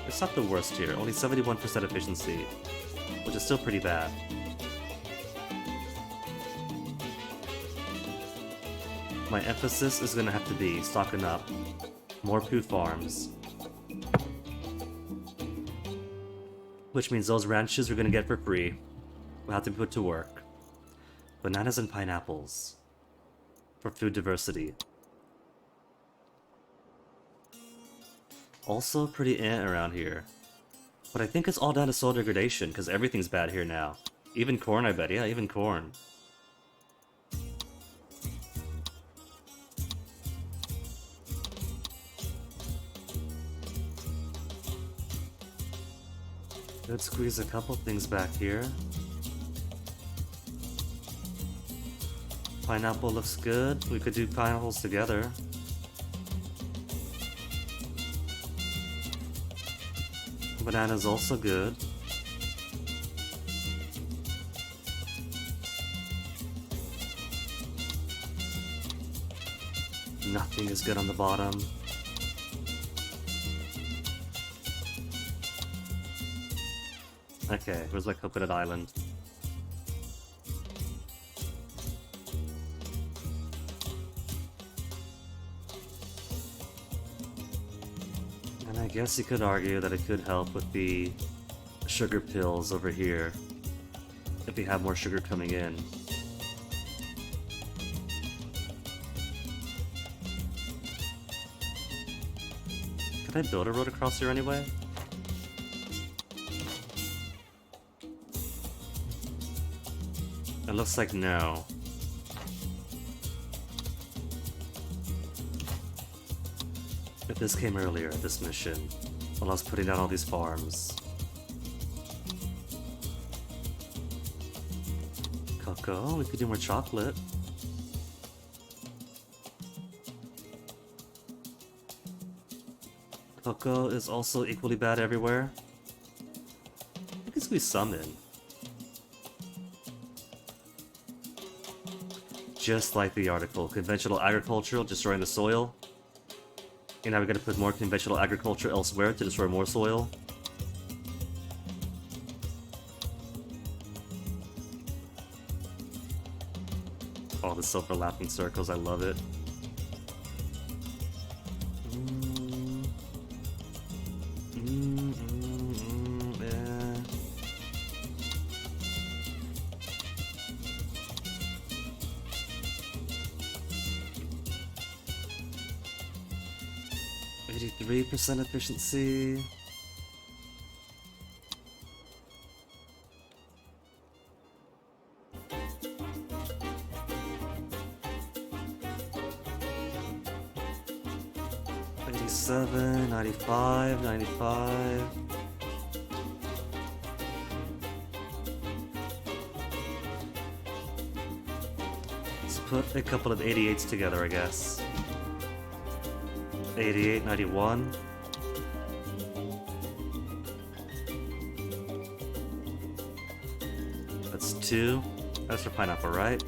It's not the worst here, only 71% efficiency, which is still pretty bad. My emphasis is gonna have to be stocking up more poo farms. Which means those ranches we're gonna get for free will have to be put to work. Bananas and pineapples. For food diversity. Also pretty around here. But I think it's all down to soil degradation, because everything's bad here now. Even corn, I bet. Yeah, even corn. Could squeeze a couple things back here. Pineapple looks good. We could do pineapples together. Banana's also good. Nothing is good on the bottom. Okay, where's my coconut island? And I guess you could argue that it could help with the sugar pills over here, if we have more sugar coming in. Could I build a road across here anyway? It looks like no. If this came earlier, this mission, while I was putting down all these farms. Cocoa, we could do more chocolate. Cocoa is also equally bad everywhere. I can squeeze some in. Just like the article, conventional agriculture destroying the soil. And now we're gonna put more conventional agriculture elsewhere to destroy more soil. All the overlapping circles, I love it. Yeah. 83% efficiency. $97, $95, $95. Let's put a couple of 88s together, I guess. 88, 91. That's 2. That's for pineapple, right?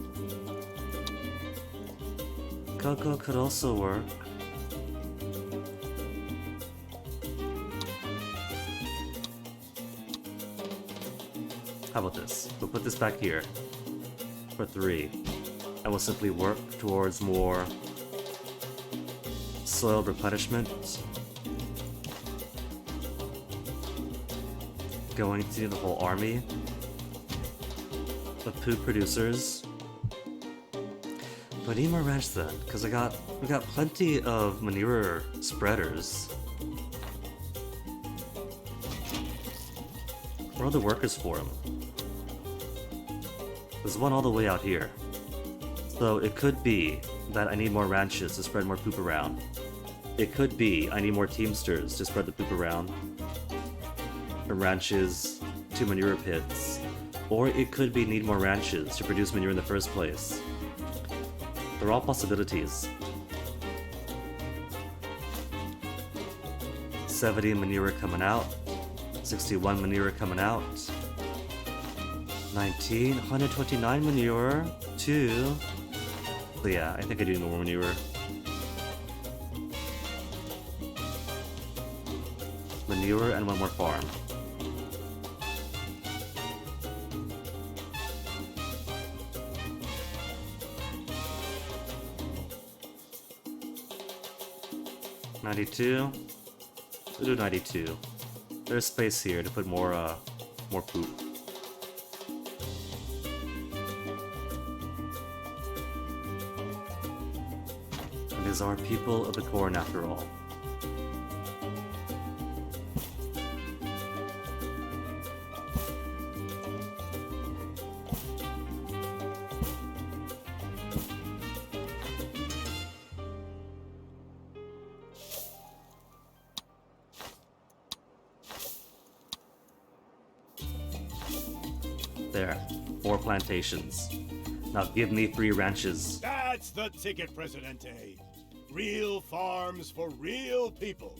Cocoa could also work. How about this? We'll put this back here for 3. And we'll simply work towards more soil replenishment. Going to the whole army of poo producers. But I need more ranch then, because we got plenty of manure spreaders. Where are the workers for them? There's one all the way out here. So it could be that I need more ranches to spread more poop around. It could be I need more teamsters to spread the poop around. From ranches to manure pits. Or it could be need more ranches to produce manure in the first place. They're all possibilities. 70 Manure coming out. 61 Manure coming out. 19, 129 Manure. 2. But yeah, I think I do more Manure. Manure and one more farm. $92. We'll do 92. There's space here to put more poop. And these are people of the corn after all. There, 4 plantations. Now give me 3 ranches. That's the ticket, Presidente. Real farms for real people.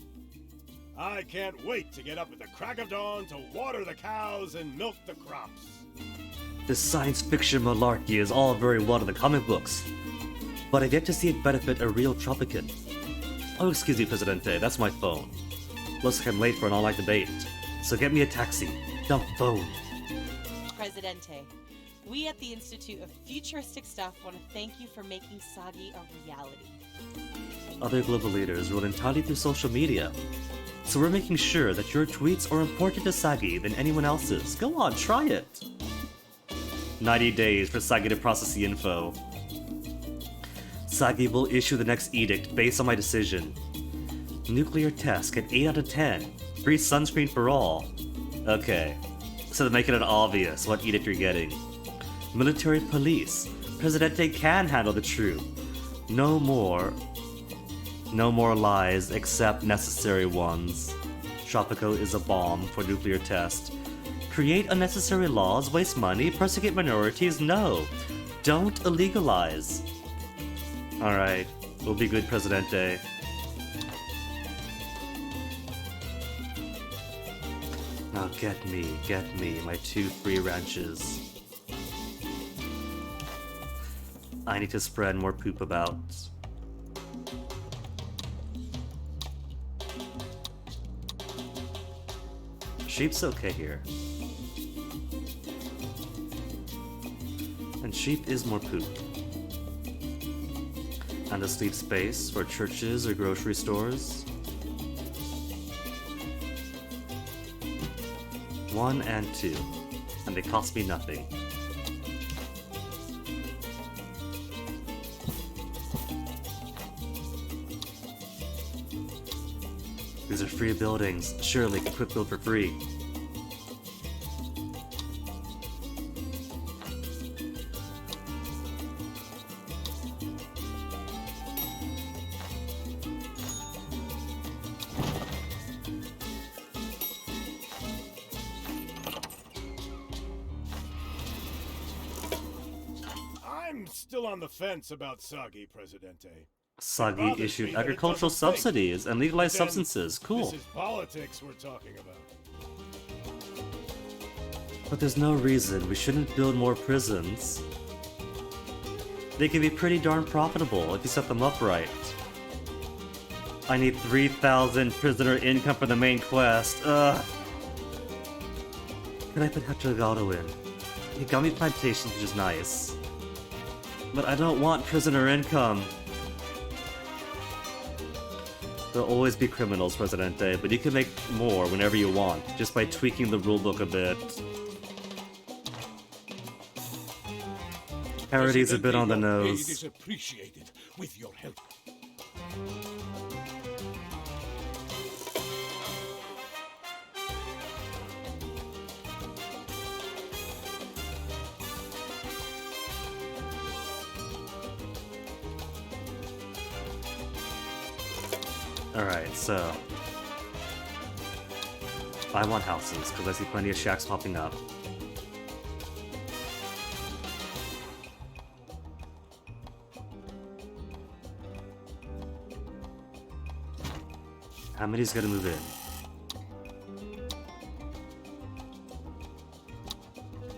I can't wait to get up at the crack of dawn to water the cows and milk the crops. This science fiction malarkey is all very well in the comic books, but I've yet to see it benefit a real Tropican. Oh, excuse me, Presidente, that's my phone. Looks like I'm late for an all-night debate, so get me a taxi. Dumb phone. Presidente, we at the Institute of Futuristic Stuff want to thank you for making Sagi a reality. Other global leaders rule entirely through social media, so we're making sure that your tweets are important to Sagi than anyone else's. Go on, try it! 90 days for Sagi to process the info. Sagi will issue the next edict based on my decision. Nuclear test, get 8 out of 10. Free sunscreen for all. Okay. So they're making it obvious what edict you're getting. Military police. Presidente can handle the truth. No more lies except necessary ones. Tropico is a bomb for nuclear test. Create unnecessary laws, waste money, persecute minorities? No. Don't illegalize. Alright, we'll be good, Presidente. Now get me my 2 free ranches. I need to spread more poop about. Sheep's okay here. And sheep is more poop. And a sleep space for churches or grocery stores. 1 and 2, and they cost me nothing. These are free buildings. Surely can quick build for free. I'm still on the fence about Sagi, Presidente. Sagi issued agricultural subsidies and legalized substances. Cool. This is politics we're talking about. But there's no reason we shouldn't build more prisons. They can be pretty darn profitable if you set them up right. I need 3,000 prisoner income for the main quest. Ugh. Can I put Hector Delgado in? He got me plantations, which is nice. But I don't want prisoner income. There'll always be criminals, Presidente, but you can make more whenever you want, just by tweaking the rulebook a bit. Parody's a bit on the Your aid nose. is appreciated with your help. Alright, so... I want houses, because I see plenty of shacks popping up. How many's gonna move in?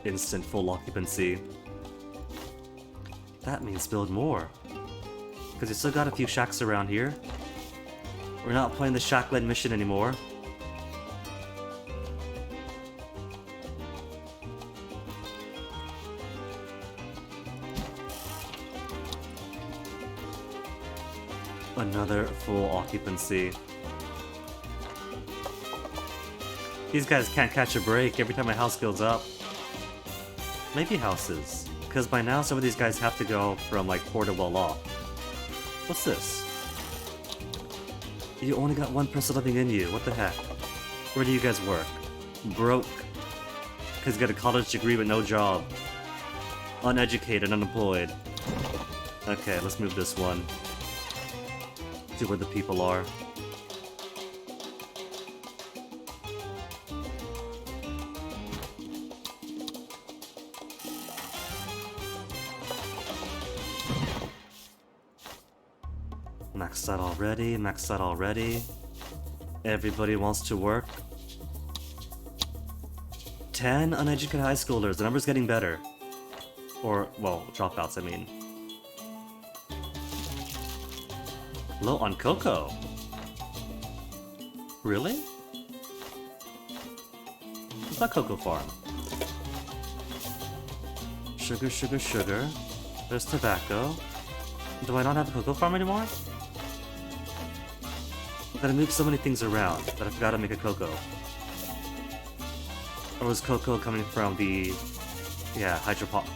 Instant full occupancy. That means build more. Because you still got a few shacks around here. We're not playing the shack-led mission anymore. Another full occupancy. These guys can't catch a break every time my house builds up. Maybe houses. Because by now some of these guys have to go from like poor to well off. What's this? You only got one person living in you, what the heck? Where do you guys work? Broke. Because you got a college degree but no job. Uneducated, unemployed. Okay, let's move this one. See where the people are. Maxed out already, maxed out already. Everybody wants to work. 10 uneducated high schoolers, the number's getting better. Or, well, dropouts, I mean. Low on cocoa. Really? What's that cocoa farm? Sugar, sugar, sugar. There's tobacco. Do I not have a cocoa farm anymore? I gotta move so many things around that I forgot to make a cocoa. Or was cocoa coming from the... yeah, hydroponic?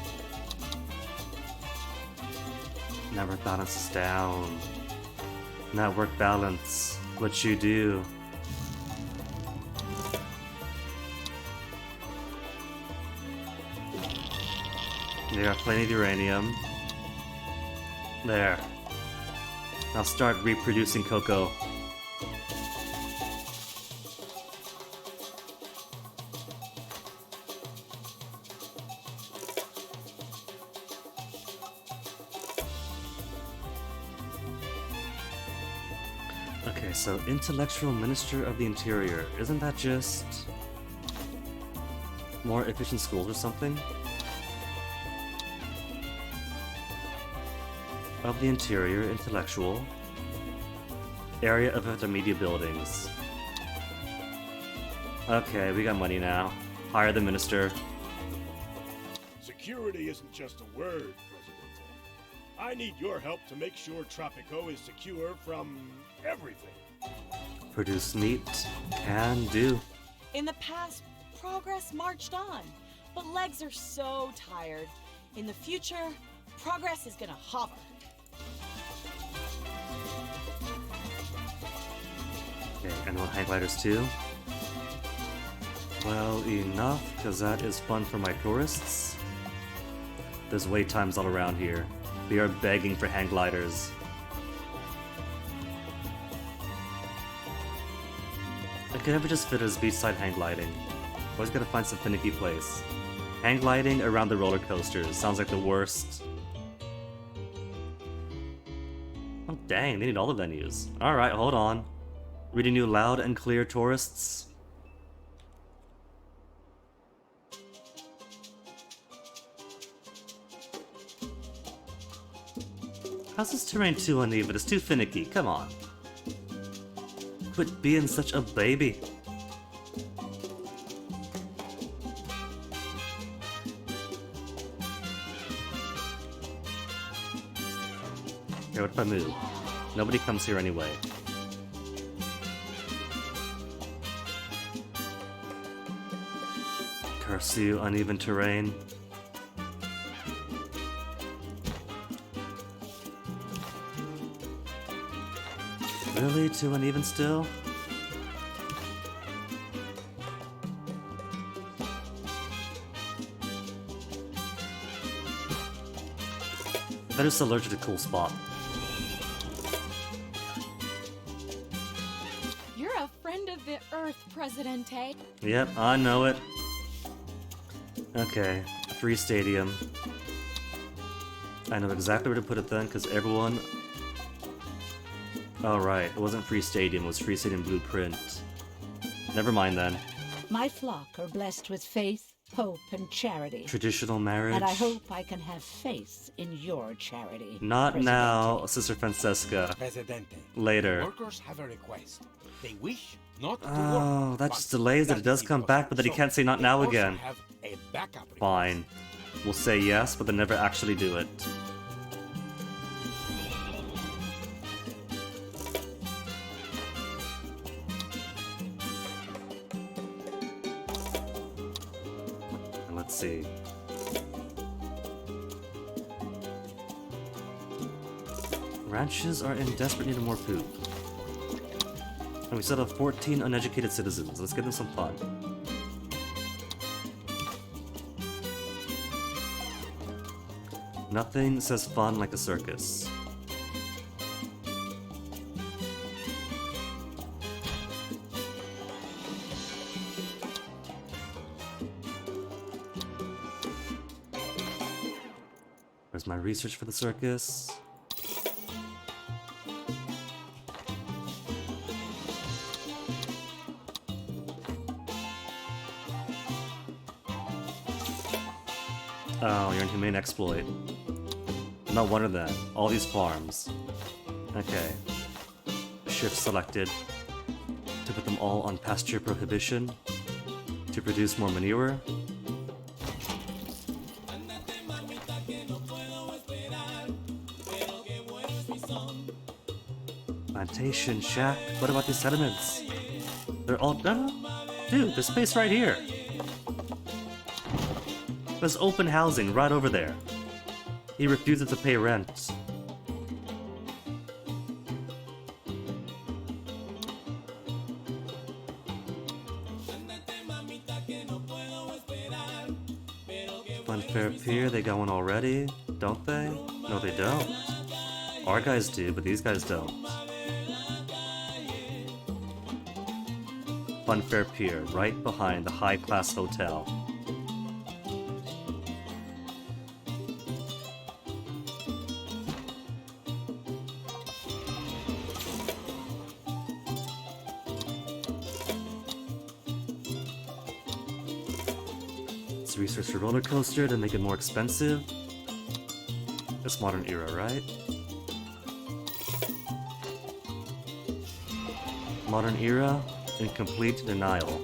Never balances down. Network balance. What you do. There are plenty of uranium. There. Now start reproducing cocoa. Okay, so Intellectual Minister of the Interior. Isn't that just more efficient schools or something? Of the Interior, Intellectual. Area of intermediate buildings. Okay, we got money now. Hire the minister. Security isn't just a word, Presidente. I need your help to make sure Tropico is secure from everything. Produce meat. Can do. In the past, progress marched on, but legs are so tired. In the future, progress is gonna hover. Okay, and want hang gliders too? Well, enough, because that is fun for my tourists. There's wait times all around here. We are begging for hang gliders. I could never just fit as beachside hang gliding. Always gotta find some finicky place. Hang gliding around the roller coasters sounds like the worst. Oh dang, they need all the venues. Alright, hold on. Reading you loud and clear, tourists. How's this terrain too uneven? It's too finicky, come on. Quit being such a baby. Okay, what if I move? Nobody comes here anyway. Curse you, uneven terrain. Really? Too uneven still? That is allergic to cool spot. You're a friend of the Earth, Presidente. Yep, I know it. Okay, free stadium. I know exactly where to put it then, because everyone Oh right, it wasn't Free Stadium, it was Free Stadium Blueprint. Never mind then. My flock are blessed with faith, hope, and charity. Traditional marriage. And I hope I can have faith in your charity. Not Presidente. now, Sister Francesca. Presidente. Later. Workers have a request. They wish not to Oh, work. that but just delays it. It does come back, but then he can't say not they now also again. have a backup request. Fine. We'll say yes, but then never actually do it. And let's see. Ranches are in desperate need of more food. And we still have 14 uneducated citizens. Let's give them some fun. Nothing says fun like a circus. Where's my research for the circus? Oh, you're in humane exploit. No wonder then. All these farms. Okay. Shift selected. To put them all on pasture prohibition. To produce more manure. Plantation shack. What about these settlements? They're all done? Dude, there's space right here. There's open housing right over there. He refuses to pay rent. Funfair Pier, they got one already, don't they? No, they don't. Our guys do, but these guys don't. Funfair Pier, right behind the high-class hotel. Let's research the roller coaster to make it more expensive. It's modern era, right? Modern era in complete denial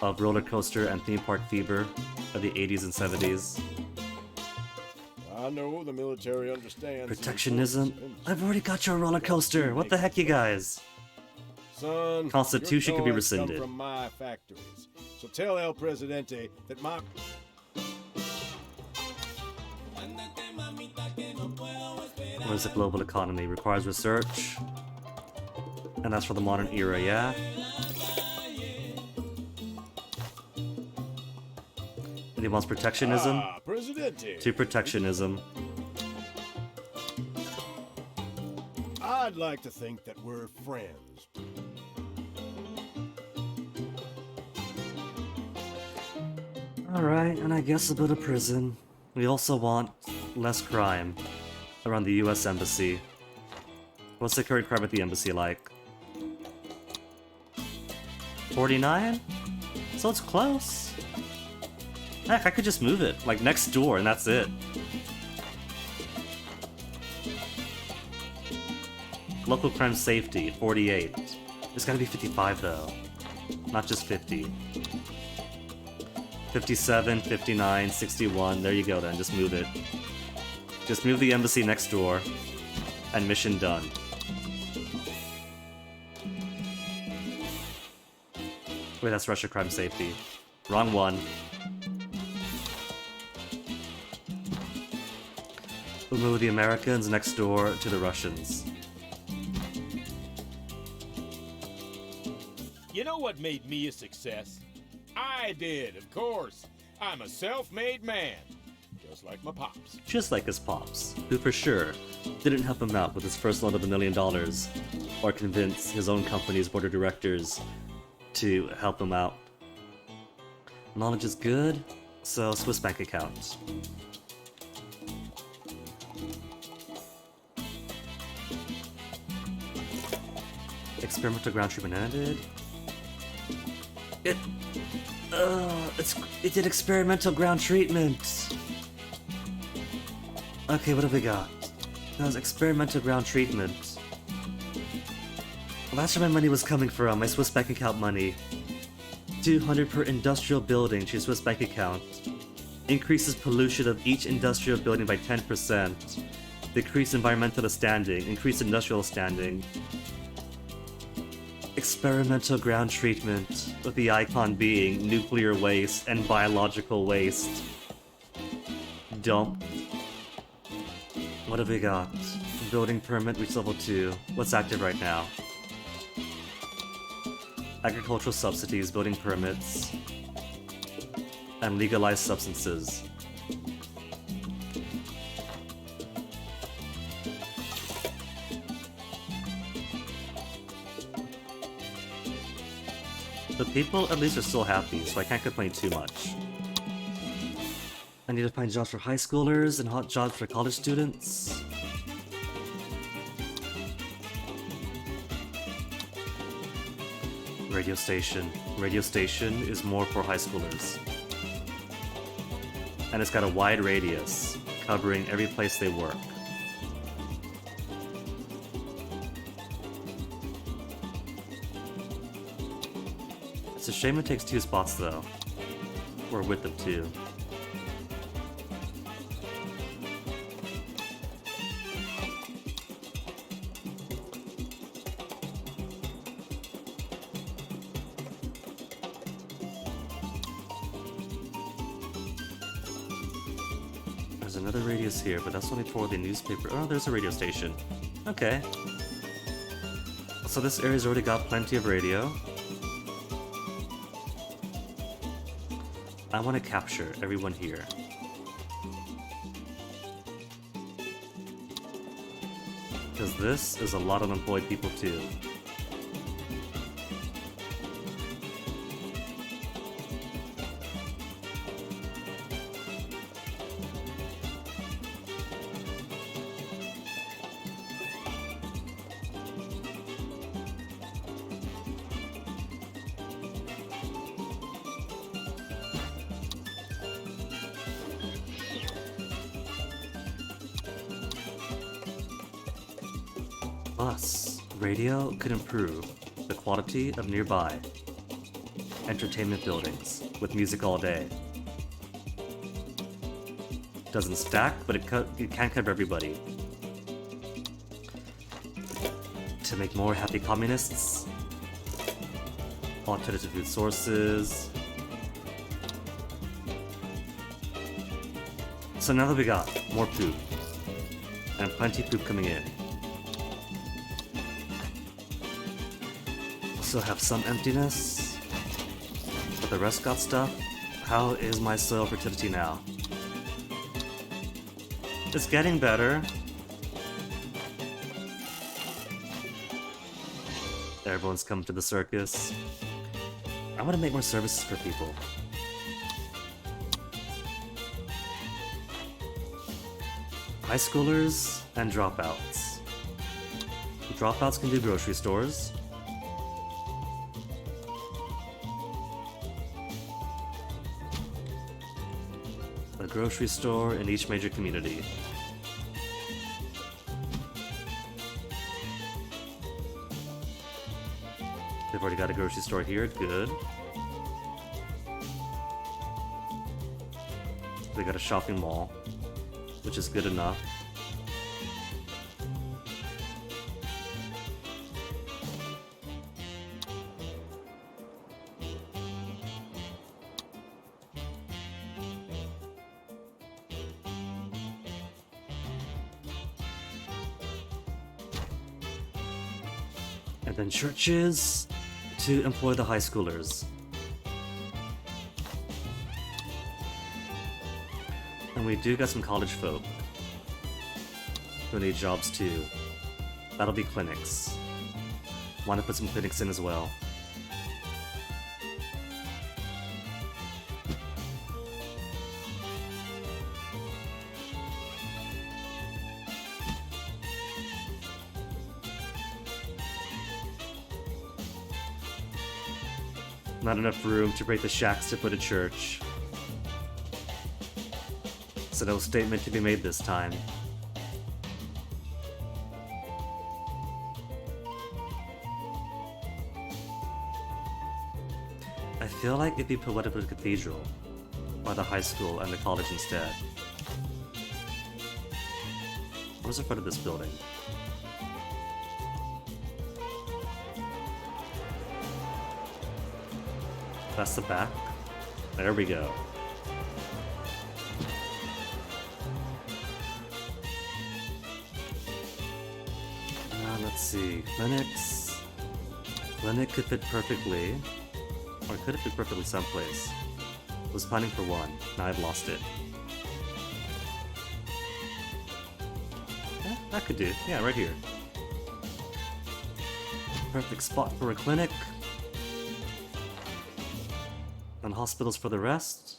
of roller coaster and theme park fever of the 80s and 70s. I know the military understands. Protectionism? I've already got your roller coaster. What the heck, you guys? Son, Constitution your can be toys come rescinded. from my factories. So tell El Presidente that my What is the global economy? Requires research. And that's for the modern era, yeah? And he wants protectionism? Presidente. To protectionism. I'd like to think that we're friends. Alright, and I guess a bit of prison. We also want less crime around the US Embassy. What's the current crime at the embassy like? 49? So it's close. Heck, I could just move it, like next door, and that's it. Local crime safety, 48. It's gotta be 55 though, not just 50. 57, 59, 61, there you go then, just move it. Just move the embassy next door, and mission done. Wait, that's Russia crime safety. Wrong one. We'll move the Americans next door to the Russians. You know what made me a success? I did, of course. I'm a self-made man. Just like my pops. Just like his pops, who for sure didn't help him out with his first loan of $1 million, or convince his own company's board of directors to help him out. Knowledge is good, so Swiss bank account. experimental ground treatment ended. It did experimental ground treatment. Okay, what have we got? That was experimental ground treatment. Well, that's where my money was coming from, my Swiss bank account money. 200 per industrial building to your Swiss bank account. Increases pollution of each industrial building by 10%. Decrease environmental standing, increase industrial standing. Experimental ground treatment, with the icon being nuclear waste and biological waste. Dump. What have we got? Building permit, reach level 2. What's active right now? Agricultural subsidies, building permits, and legalized substances. The people at least are still happy, so I can't complain too much. I need to find jobs for high schoolers and hot jobs for college students. Radio station. Radio station is more for high schoolers. And it's got a wide radius, covering every place they work. It's a shame it takes 2 spots though. Or width of 2. There's another radius here, but that's only for the newspaper. Oh, there's a radio station. Okay. So this area's already got plenty of radio. I want to capture everyone here. Because this is a lot of unemployed people too. Plus, radio could improve the quality of nearby entertainment buildings with music all day. Doesn't stack, but it can cover everybody. To make more happy communists, alternative food sources. So now that we got more poop, and plenty of poop coming in, still have some emptiness, but the rest got stuff. How is my soil fertility now? It's getting better. Everyone's come to the circus. I want to make more services for people. High schoolers and dropouts. Dropouts can do grocery stores. A grocery store in each major community. They've already got a grocery store here, good. They got a shopping mall, which is good enough. And then churches to employ the high schoolers. And we do got some college folk who need jobs too. That'll be clinics. Want to put some clinics in as well. Not enough room to break the shacks to put a church. So no statement to be made this time. I feel like it'd be poetic with the cathedral, or the high school and the college instead. Where's the front of this building? That's the back? There we go. Let's see. Clinics. Clinic could fit perfectly. Or could it fit perfectly someplace? Was planning for one. Now I've lost it. Yeah, that could do. Yeah, right here. Perfect spot for a clinic. And hospitals for the rest?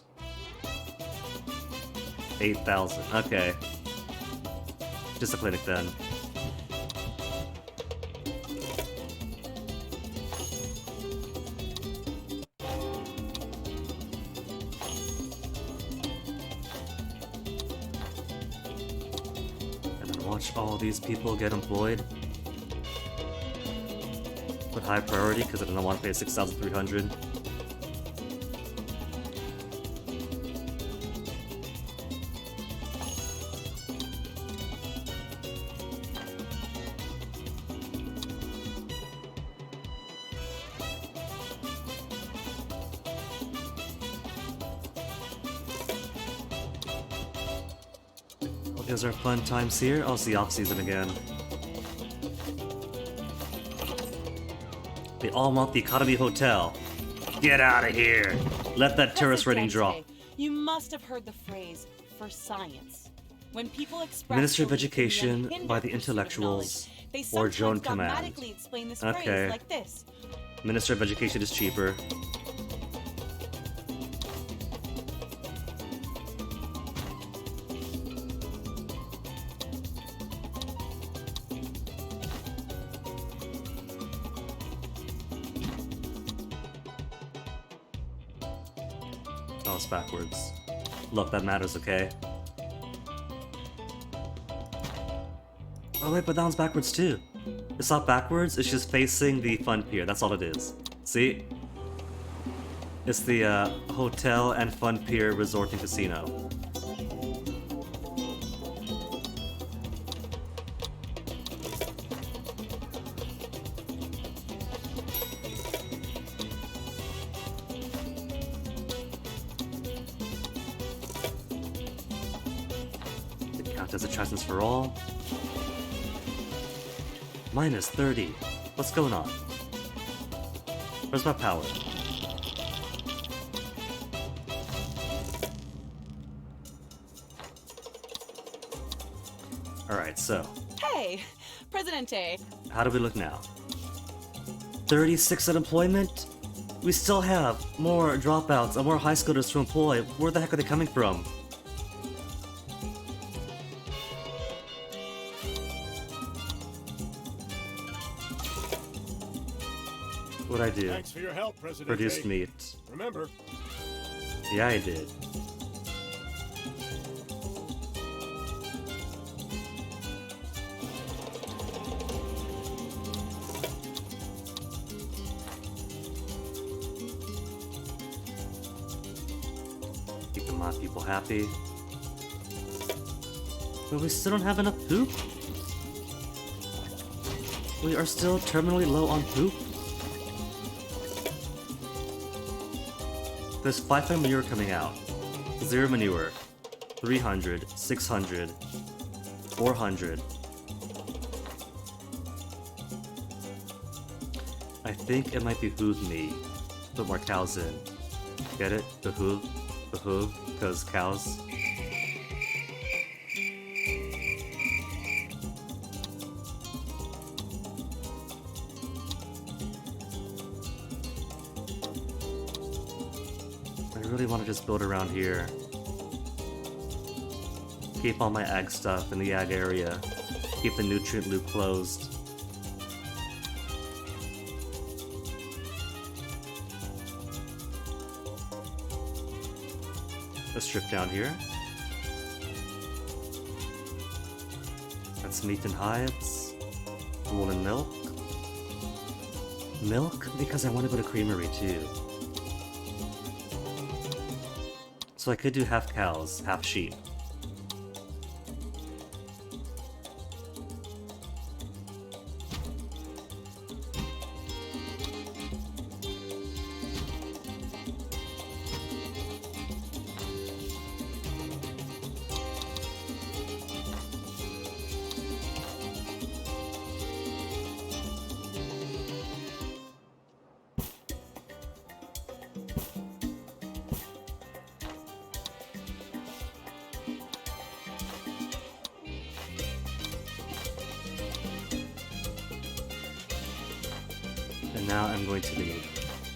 8,000. Okay. Just a clinic then. And then watch all these people get employed. With high priority because I don't want to pay 6,300. These are fun times here. Oh, it's the off-season again. They all want the Economy Hotel. Get out of here! Let that tourist rating drop. You must have heard the phrase, for science. When people express Ministry of belief in Education the by the pursuit of intellectuals knowledge, they or sometimes Joan Command. dogmatically explain this Okay. phrase like this. Minister of Education is cheaper. Oh, it's backwards. Look, that matters, okay? Oh wait, but that one's backwards too. It's not backwards, it's just facing the fun pier, that's all it is. See? It's the Hotel and Fun Pier Resort and Casino. It counts as attractions for all. Minus 30. What's going on? Where's my power? Alright, so, Hey, Presidente. how do we look now? 36 unemployment? We still have more dropouts and more high schoolers to employ. Where the heck are they coming from? What'd I do? Thanks for your help, President. Produced meat. Remember, Yeah, I did. Keeping my people happy. But we still don't have enough poop? We are still terminally low on poop? There's 500 manure coming out. 0 manure. 300, 600, 400. I think it might behoove me to put more cows in. Get it? Behoove? Behoove? Because cows? I really want to just build around here. Keep all my ag stuff in the ag area. Keep the nutrient loop closed. a strip down here. That's meat and hides. Wool and milk. Milk? Because I want to go to creamery too. So I could do half cows, half sheep. And now I'm going to need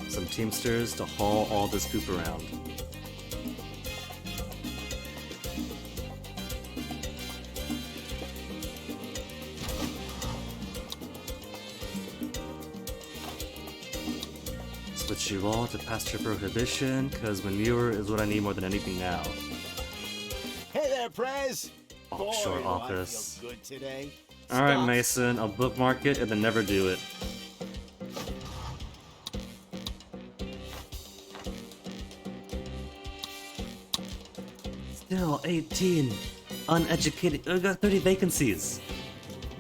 some Teamsters to haul all this poop around. Switch you all to pasture prohibition, because manure is what I need more than anything now. Hey there, Prez! Offshore Boy, do office. I feel good today. Alright, Stop. Mason, I'll bookmark it and then never do it. Still 18 uneducated. We got 30 vacancies.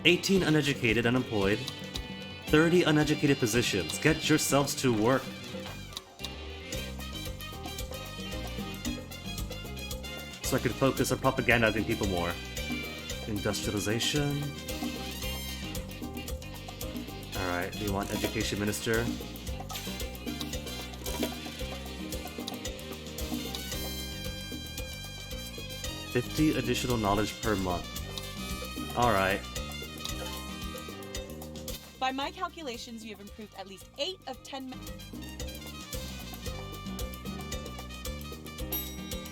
18 uneducated, unemployed. 30 uneducated positions. Get yourselves to work. So I could focus on propagandizing people more. Industrialization. Alright, do you want education minister? $50 additional knowledge per month. Alright. By my calculations, you have improved at least 8 of 10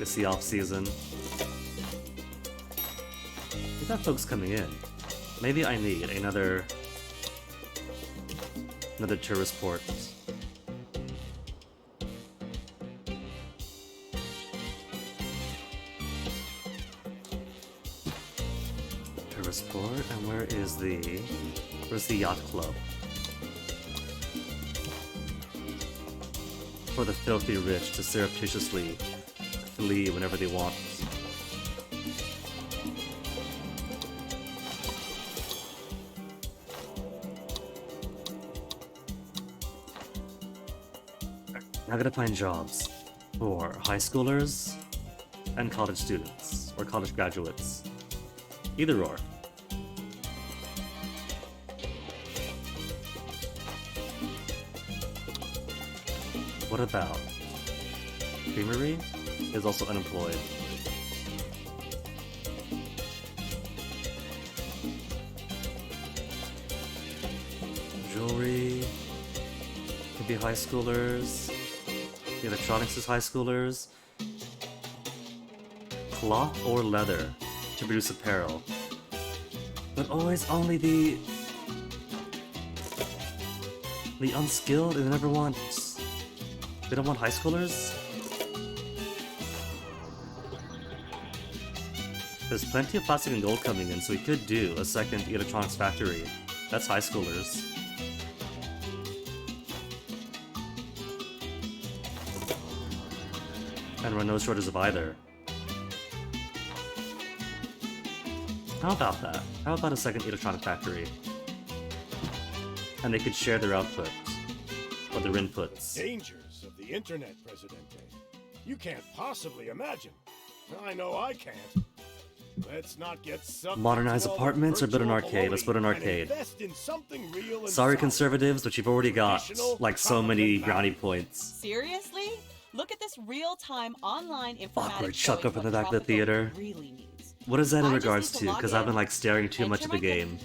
It's the off season. We got folks coming in. Maybe I need another tourist port. Tourist port, and where's the yacht club? For the filthy rich to surreptitiously flee whenever they want. I gotta find jobs for high schoolers and college students, or college graduates. Either or. What about Creamery is also unemployed. Jewelry could be high schoolers. The electronics is high schoolers. Cloth or leather to produce apparel. But always only the unskilled. They never want. They don't want high schoolers? There's plenty of plastic and gold coming in, so we could do a second electronics factory. That's high schoolers. And run no shortage of either. How about that? How about a second electronic factory? And they could share their output. Or their inputs. Dangers of the internet, Presidente. You can't possibly imagine. I know I can't. Let's not get sucked Modernize into all the apartments or build an virtual arcade? Let's build an baloney and arcade. invest in something real and Sorry, solid. conservatives, but you've already got Traditional, like so many tropical brownie value. points. Seriously? Look at this real-time online informatics Awkward showing chuck up in the what back of the Tropical theater. really needs. What is that in I just regards need to? to log Because I've been in, like staring too much enter at the my game.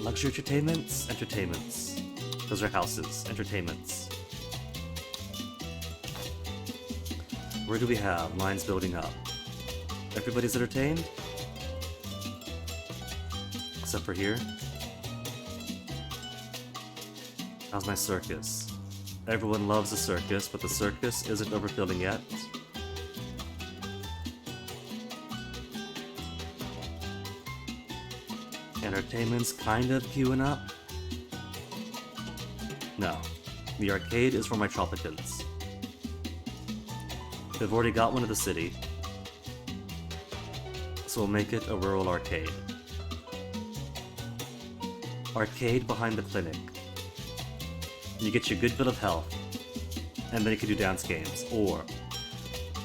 Luxury entertainments? Entertainments. Those are houses. Entertainments. Where do we have lines building up? Everybody's entertained? Except for here. How's my circus? Everyone loves the circus, but the circus isn't overfilling yet. Entertainment's kind of queuing up. No, the arcade is for my Tropicans. They've already got one in the city, so we'll make it a rural arcade. Arcade behind the clinic. You get your good bit of health, and then you can do dance games. Or,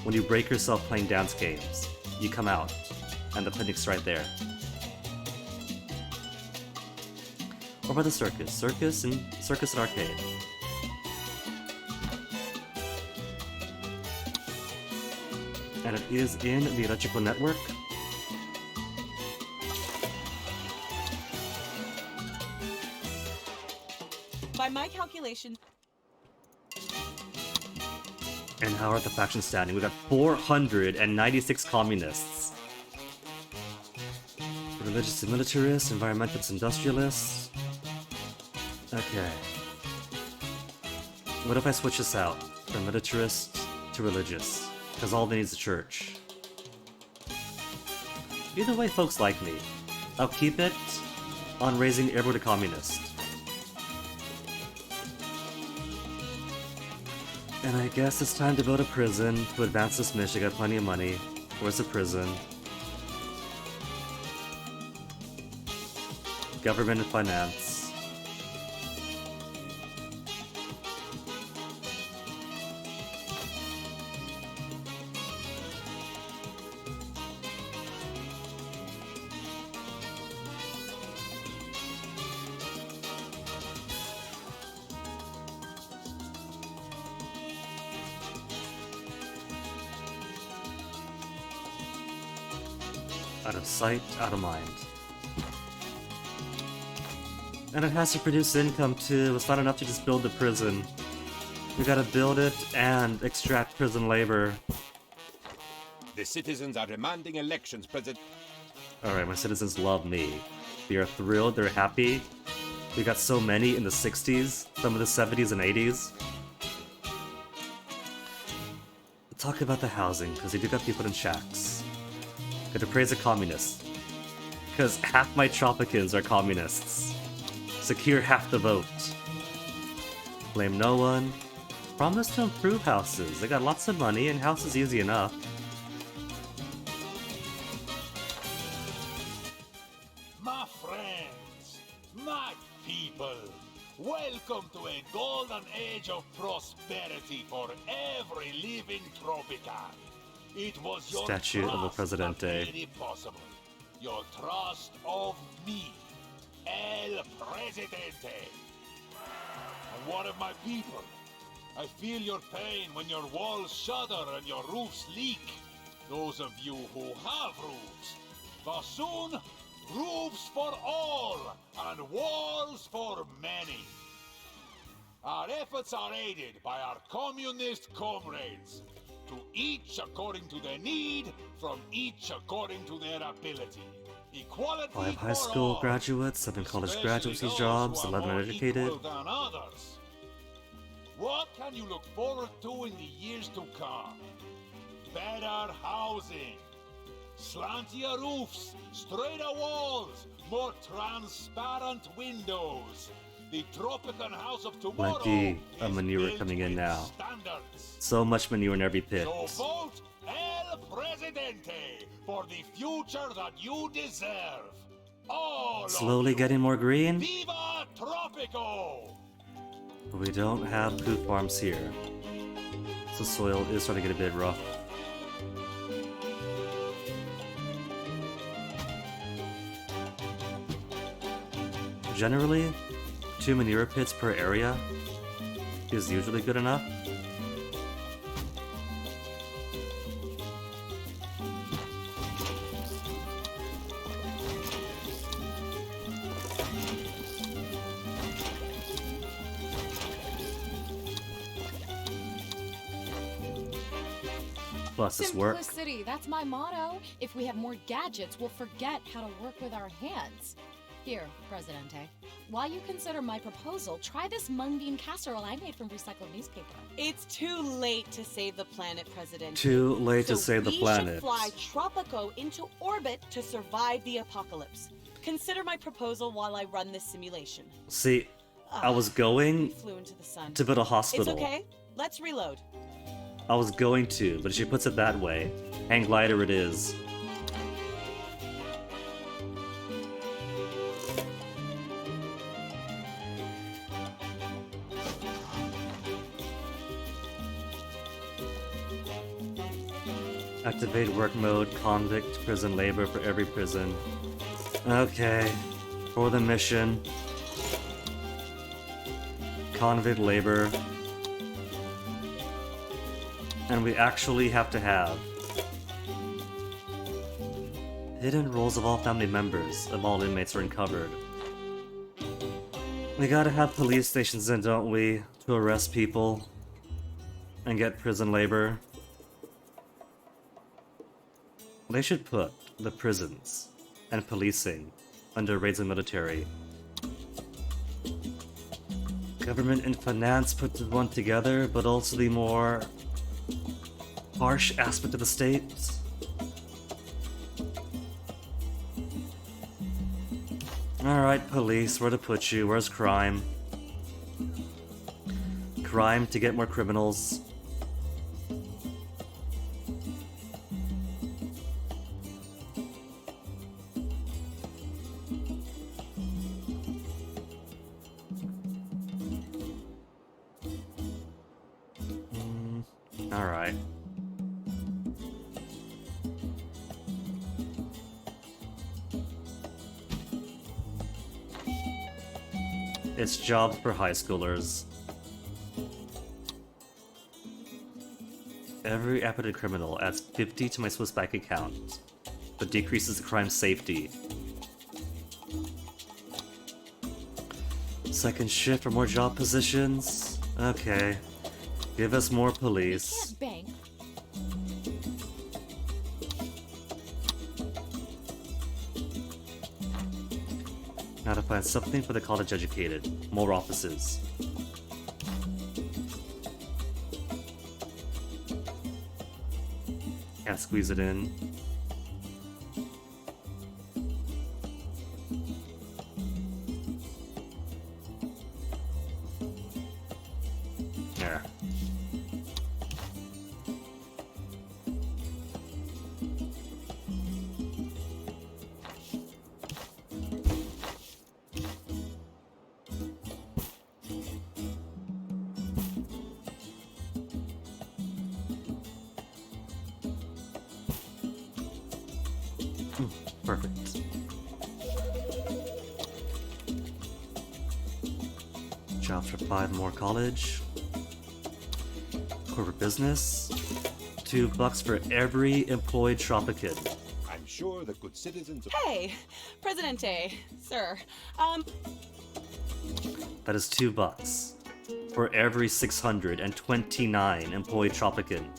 when you break yourself playing dance games, you come out, and the clinic's right there. Or by the circus. Circus and arcade. And it is in the electrical network. By my calculation. And how are the factions standing? We got 496 communists. Religious and militarists, environmentalists, industrialists. Okay. What if I switch this out from militarist to religious? Because all they need is a church. Either way, folks like me. I'll keep it on raising everyone to communist. And I guess it's time to build a prison to advance this mission. I got plenty of money. Where's the prison? Government and finance. Out of sight, out of mind. And it has to produce income too. It's not enough to just build the prison. We gotta build it and extract prison labor. The citizens are demanding elections, President. Alright, my citizens love me. They are thrilled, they're happy. We got so many in the 60s, some of the 70s and 80s. Talk about the housing, because they do got people in shacks. Got to praise the communists. Because half my Tropicans are communists. Secure half the vote. Blame no one. Promise to improve houses. They got lots of money and house is easy enough. My friends, my people, welcome to a golden age of prosperity for every living Tropican. It was your Statue of the trust Presidente. that made it possible. Your trust of me, El Presidente. And what of my people? I feel your pain when your walls shudder and your roofs leak. Those of you who have roofs. For soon, roofs for all and walls for many. Our efforts are aided by our communist comrades. To each according to their need, from each according to their ability. Equality 5 high for school all, graduates, 7 college especially graduates, these those jobs, who are 11 more uneducated. equal than others. What can you look forward to in the years to come? Better housing, slantier roofs, straighter walls, more transparent windows. The Tropican house of tomorrow Plenty of is manure built coming in with now. standards. So much manure in every pit. So vote El Presidente for the future that you deserve. All of Slowly you. getting more green. Viva Tropico! But we don't have poo farms here. So soil is starting to get a bit rough. Generally, 2 manure pits per area is usually good enough. Plus, this work. Simplicity, that's my motto. If we have more gadgets, we'll forget how to work with our hands. Here, Presidente. while you consider my proposal, try this mung bean casserole I made from recycled newspaper. It's too late to save the planet, President. Too late to So save the we planet. should fly Tropico into orbit to survive the apocalypse. Consider my proposal while I run this simulation. See, I was going We flew into the sun. to build a It's hospital. okay. Let's reload. I was going to, but if she puts it that way, hang glider it is. Activate work mode, convict, prison labor for every prison. Okay, for the mission. Convict labor. And we actually have to have hidden roles of all family members of all inmates are uncovered. We gotta have police stations in, don't we, to arrest people and get prison labor. They should put the prisons and policing under raids and military. Government and finance put the one together, but also the more harsh aspect of the state. Alright, police, where to put you? Where's crime? Crime to get more criminals. Alright. It's jobs for high schoolers. Every apprehended criminal adds 50 to my Swiss bank account, but decreases crime safety. Second shift for more job positions? Okay. Give us more police. Can't bank. Now to find something for the college educated. More offices. Can't squeeze it in. There. Perfect. Jobs for 5 more college. Corporate business. $2 for every employed Tropican. I'm sure the good citizens of... Hey, Presidente, sir. That is $2 for every 629 employed Tropican.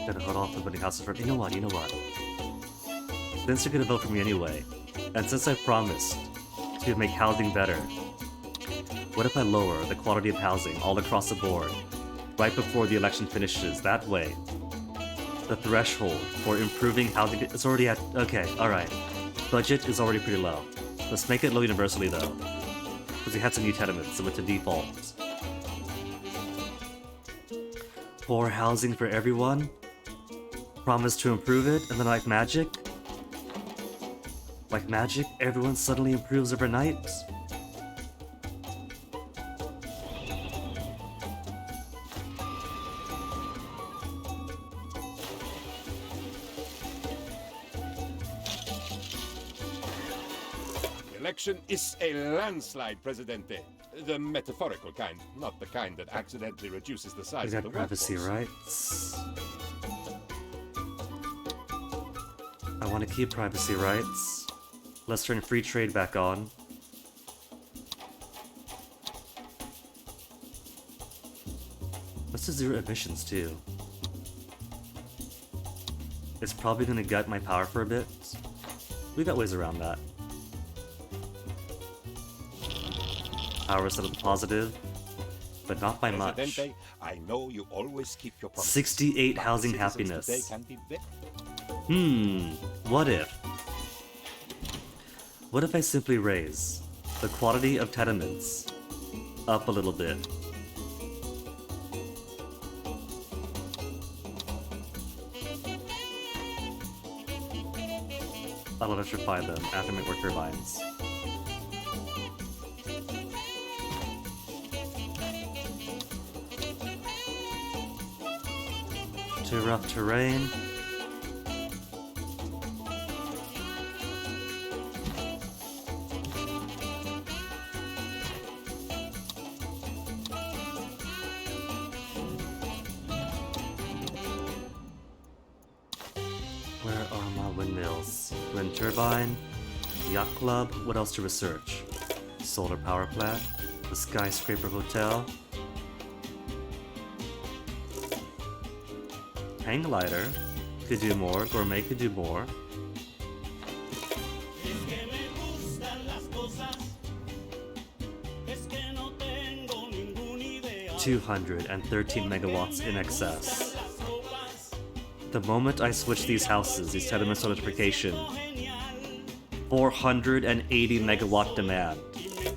Gotta hold off on building houses for. You know what? Since you're gonna vote for me anyway, and since I promised to make housing better, what if I lower the quality of housing all across the board right before the election finishes? That way, the threshold for improving housing is already at. Okay, alright. Budget is already pretty low. Let's make it low universally though, because we had some new tenements and went to default. Poor housing for everyone. Promise to improve it, and then like magic, everyone suddenly improves overnight. The election is a landslide, Presidente. The metaphorical kind, not the kind that accidentally reduces the We size of got the privacy workforce. rights. I want to keep privacy rights. Let's turn free trade back on. Let's do zero emissions too. It's probably gonna gut my power for a bit. We got ways around that. Power set up to positive, but not by much. Presidente, I know you always keep your promises. 68 but housing citizens happiness. today can be What if? What if I simply raise the quality of tenements up a little bit? I'll electrify them after my work turbines. Too rough terrain. Where are my windmills? Wind turbine, yacht club, what else to research? Solar power plant, the skyscraper hotel, hang glider, could do more, gourmet could do more. Es que me gustan las cosas, es que no tengo ninguna idea. 213 megawatts in excess. The moment I switch these houses, these tenements to electrification, 480 megawatt demand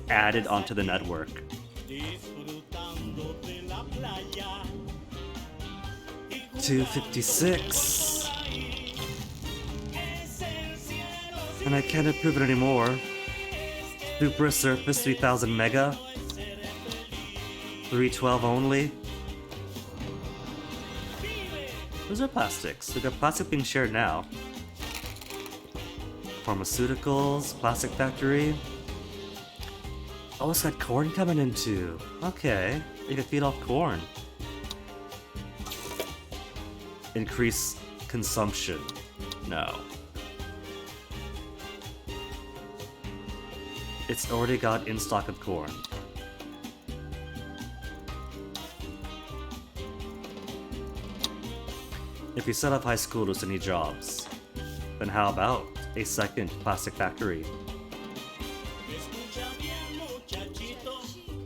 added onto the network. Disfrutando de la playa. 256. And I can't improve it anymore. Super surface 3000 mega. 312 only. Those are plastics. We got plastic being shared now. Pharmaceuticals, plastic factory. Oh, it's got corn coming in too. Okay, you can feed off corn. Increase consumption. No. It's already got in stock of corn. If you set up high schoolers to need jobs, then how about a second plastic factory?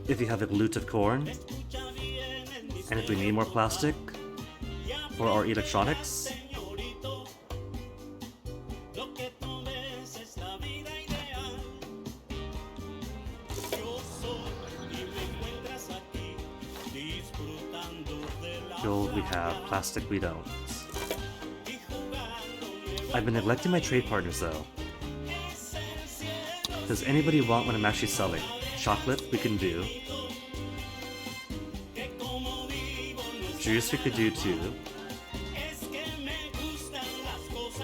If you have a loot of corn, and if we need more plastic for our electronics, gold we have, plastic we don't. I've been neglecting my trade partners though. Does anybody want what I'm actually selling? Chocolate we can do. Juice we could do too.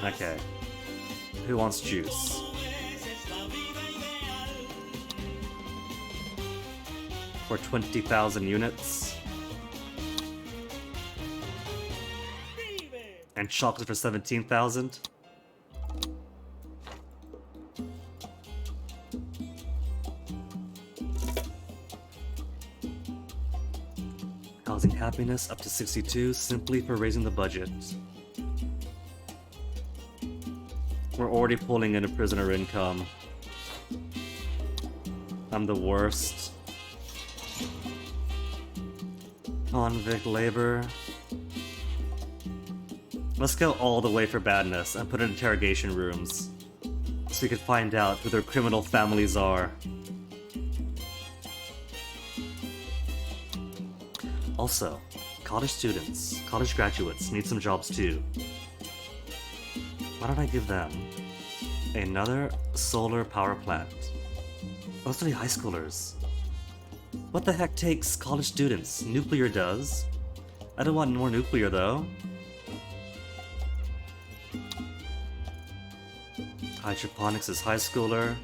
Okay. Who wants juice? For 20,000 units. And chocolate for 17,000. Housing happiness up to 62 simply for raising the budget. We're already pulling in a prisoner income. I'm the worst. Convict labor. Let's go all the way for badness and put in interrogation rooms so we can find out who their criminal families are. Also, college students, college graduates need some jobs too. Why don't I give them another solar power plant? Mostly high schoolers. What the heck takes college students? Nuclear does. I don't want more nuclear though. Hydroponics is high schooler.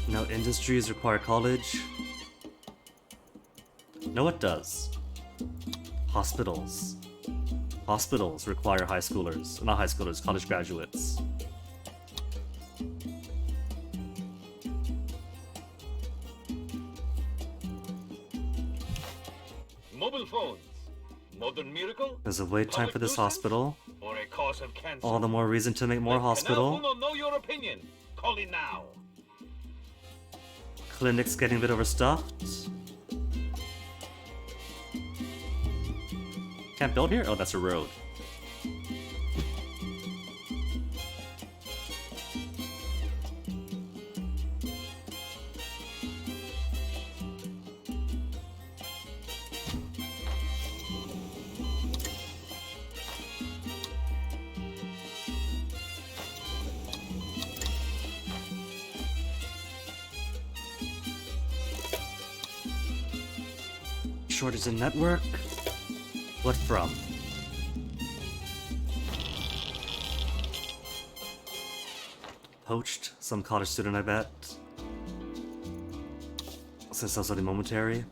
No industries require college. No, it does. Hospitals. Hospitals require high schoolers. Not high schoolers, college graduates. Mobile phones. Modern miracle? There's a wait time for this hospital. Or a cause of cancer? All the more reason to make more hospital. Canal will know your opinion. Call it now. Clinic's getting a bit overstuffed. Can't build here? Oh, that's a road. Shortage in network? What from? Poached? Some college student, I bet. Since that's only momentary.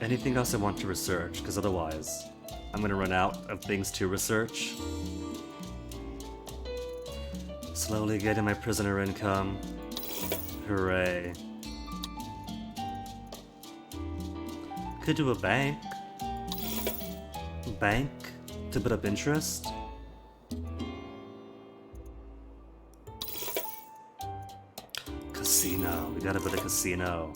Anything else I want to research, because otherwise I'm gonna run out of things to research. Slowly getting my prisoner income. Hooray. Could do a bank. Bank to put up interest. Casino. We gotta put a casino.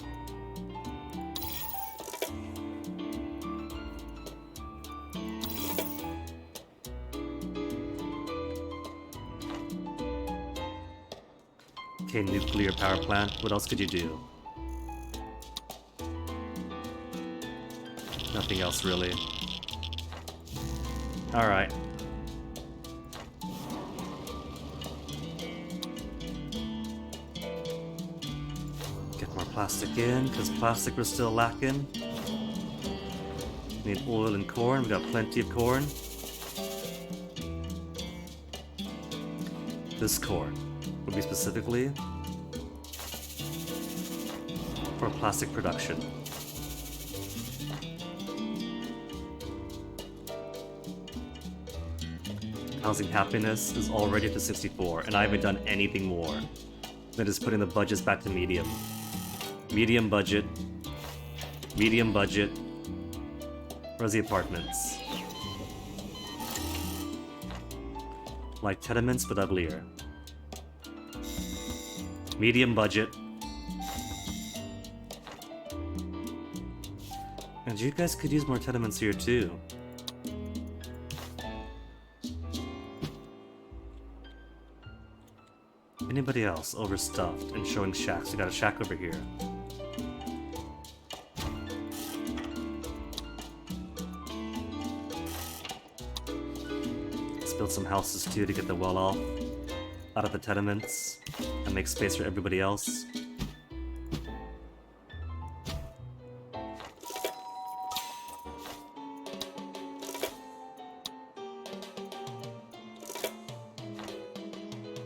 Okay, nuclear power plant. What else could you do? Nothing else really. Alright. Get more plastic in, because plastic we're still lacking. Need oil and corn. We got plenty of corn. This corn would be specifically for plastic production. Housing happiness is already to 64, and I haven't done anything more than just putting the budgets back to medium. Medium budget. Medium budget. Where's the apartments? Like tenements, but uglier. Medium budget. And you guys could use more tenements here too. Anybody else overstuffed and showing shacks? We got a shack over here. Let's build some houses too to get the well off out of the tenements and make space for everybody else.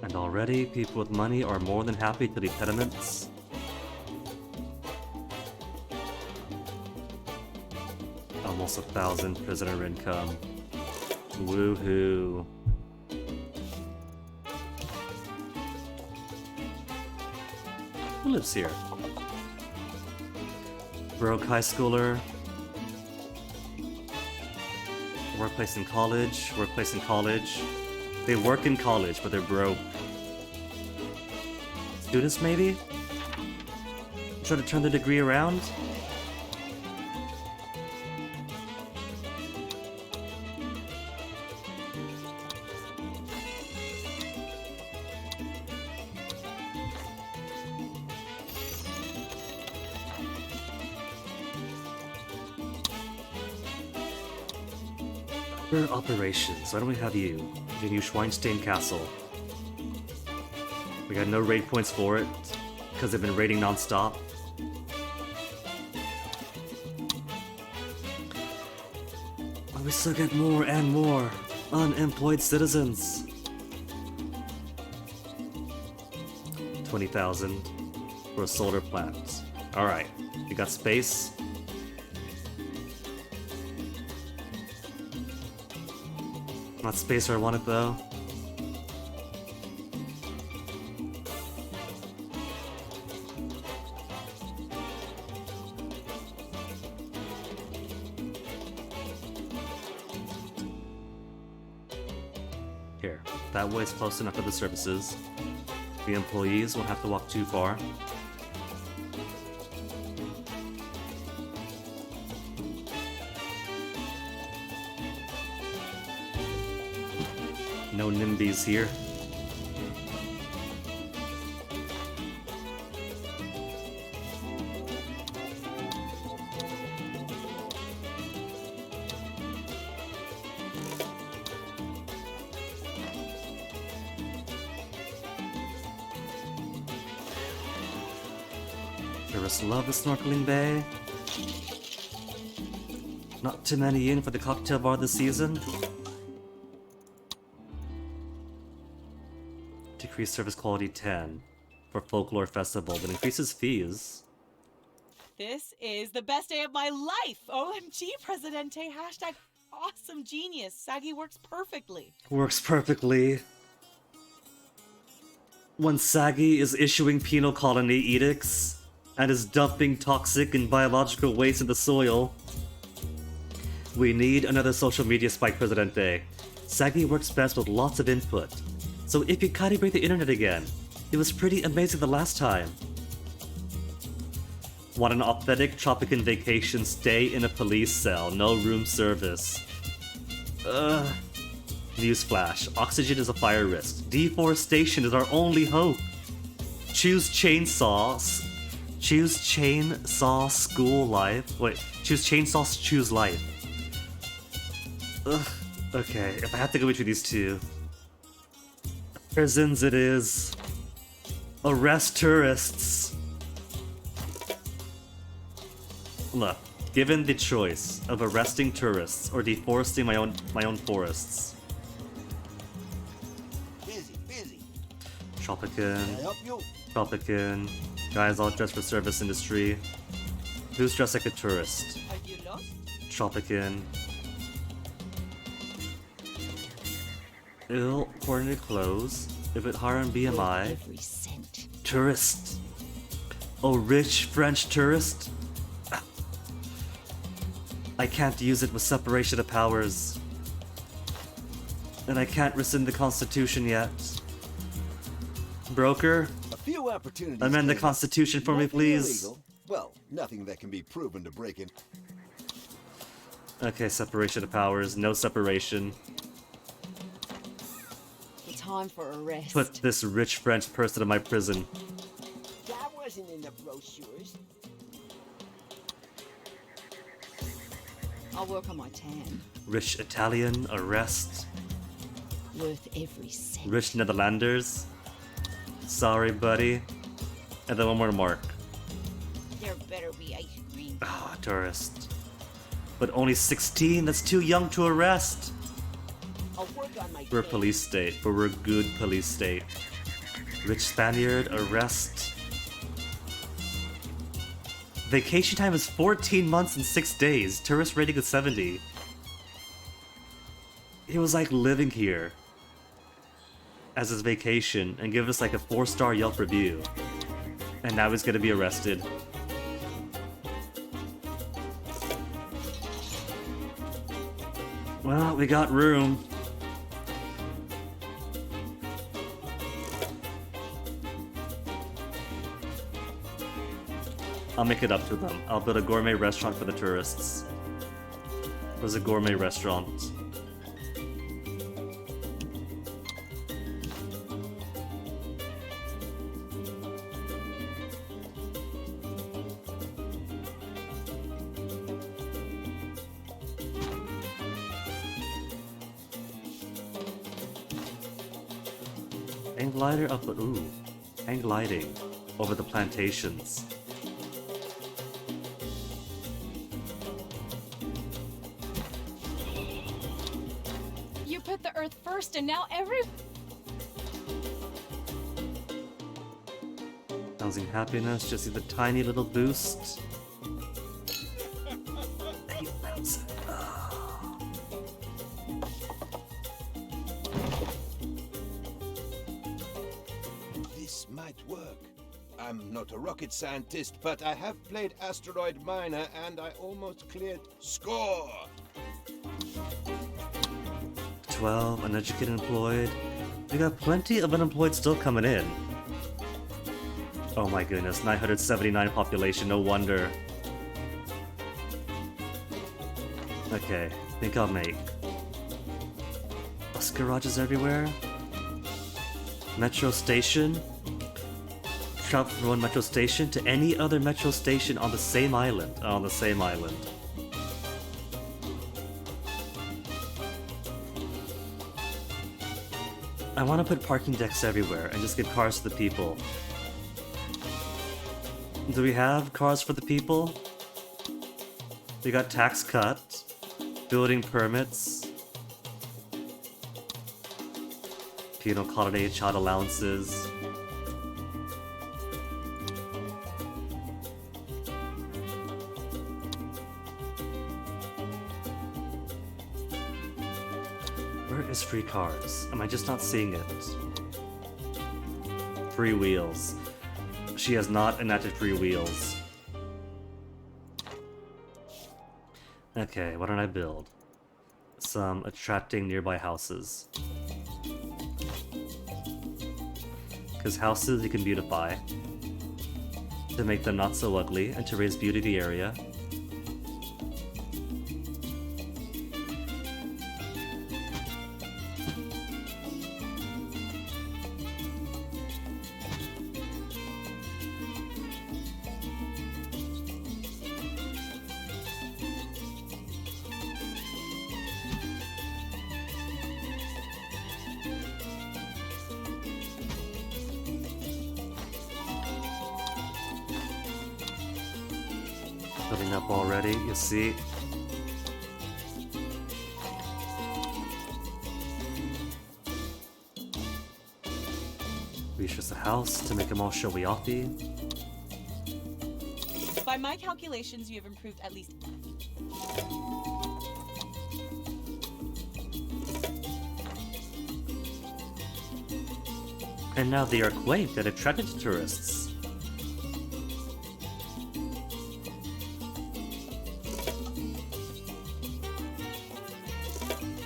And already, people with money are more than happy to leave tenements. Almost 1,000 prisoner income. Woohoo. Who lives here? Broke high schooler. Workplace in college. Workplace in college. They work in college, but they're broke. Students, maybe? Try to turn the degree around? Operations. Why don't we have you? The new Schweinstein Castle. We got no raid points for it, because they've been raiding non-stop. But we still get more and more unemployed citizens. 20,000 for a solar plant. Alright, we got space. Not space where I want it though. Here, that way is close enough for the services. The employees won't have to walk too far. No NIMBYs here. Tourists love the snorkeling bay. Not too many in for the cocktail bar this season. Decrease service quality 10 for folklore festival, but increases fees. This is the best day of my life! OMG, Presidente! Hashtag awesome genius. Saggy works perfectly. Works perfectly. When Saggy is issuing penal colony edicts and is dumping toxic and biological waste in the soil, we need another social media spike, Presidente. Saggy works best with lots of input. So if you calibrate the internet again, it was pretty amazing the last time. Want an authentic Tropican vacation stay in a police cell, no room service. Newsflash, oxygen is a fire risk. Deforestation is our only hope. Choose chainsaws. Choose chainsaw school life. Wait, choose chainsaws, choose life. Ugh, okay, if I have to go between these two. Prisons it is. Arrest tourists. Look, given the choice of arresting tourists or deforesting my own forests. Busy. Tropican. Can I help you? Tropican. Guys all dressed for service industry. Who's dressed like a tourist? Are you lost? Tropican. Ill coordinated clothes. If it higher in BMI. Every cent. Tourist. Oh, rich French tourist. I can't use it with separation of powers. And I can't rescind the Constitution yet. Broker, A few opportunities. amend the came up. Constitution for me, Nothing please. illegal. Well, nothing that can be proven to break in. Okay, separation of powers. No separation. The time for a rest. Put this rich French person in my prison. That wasn't in the brochures. I'll work on my tan. Rich Italian, arrest. Worth every cent. Rich Netherlanders. Sorry, buddy. And then one more mark. There better be ice cream. Ah, tourist. But only 16? That's too young to arrest. I'll work on my We're a tan. police state, but we're a good police state. Rich Spaniard, arrest. Vacation time is 14 months and 6 days. Tourist rating is 70. He was like living here as his vacation and give us like a 4-star Yelp review. And now he's gonna be arrested. Well, we got room. I'll make it up to them. I'll build a gourmet restaurant for the tourists. There's a gourmet restaurant. Hang glider up the hang gliding over the plantations. You put the Earth first, and now Housing happiness, just need a tiny little boost. Hey, bounce it. I'm not a rocket scientist, but I have played Asteroid Miner and I almost cleared score. 12 uneducated employed. We got plenty of unemployed still coming in. Oh my goodness, 979 population, no wonder. Okay, think I'll make bus garages everywhere. Metro station. Travel from one metro station to any other metro station on the same island. On the same island. I want to put parking decks everywhere and just give cars to the people. Do we have cars for the people? We got tax cut, building permits, penal colony, child allowances. Where is free cars? Am I just not seeing it? Free wheels. She has not enacted free wheels. Okay, why don't I build some attracting nearby houses? Because houses you can beautify to make them not so ugly and to raise beauty of the area. Building up already, you see. Reach just a house to make them all showy-offy. By my calculations, you have improved at least. And now they are quaint and attracted to tourists.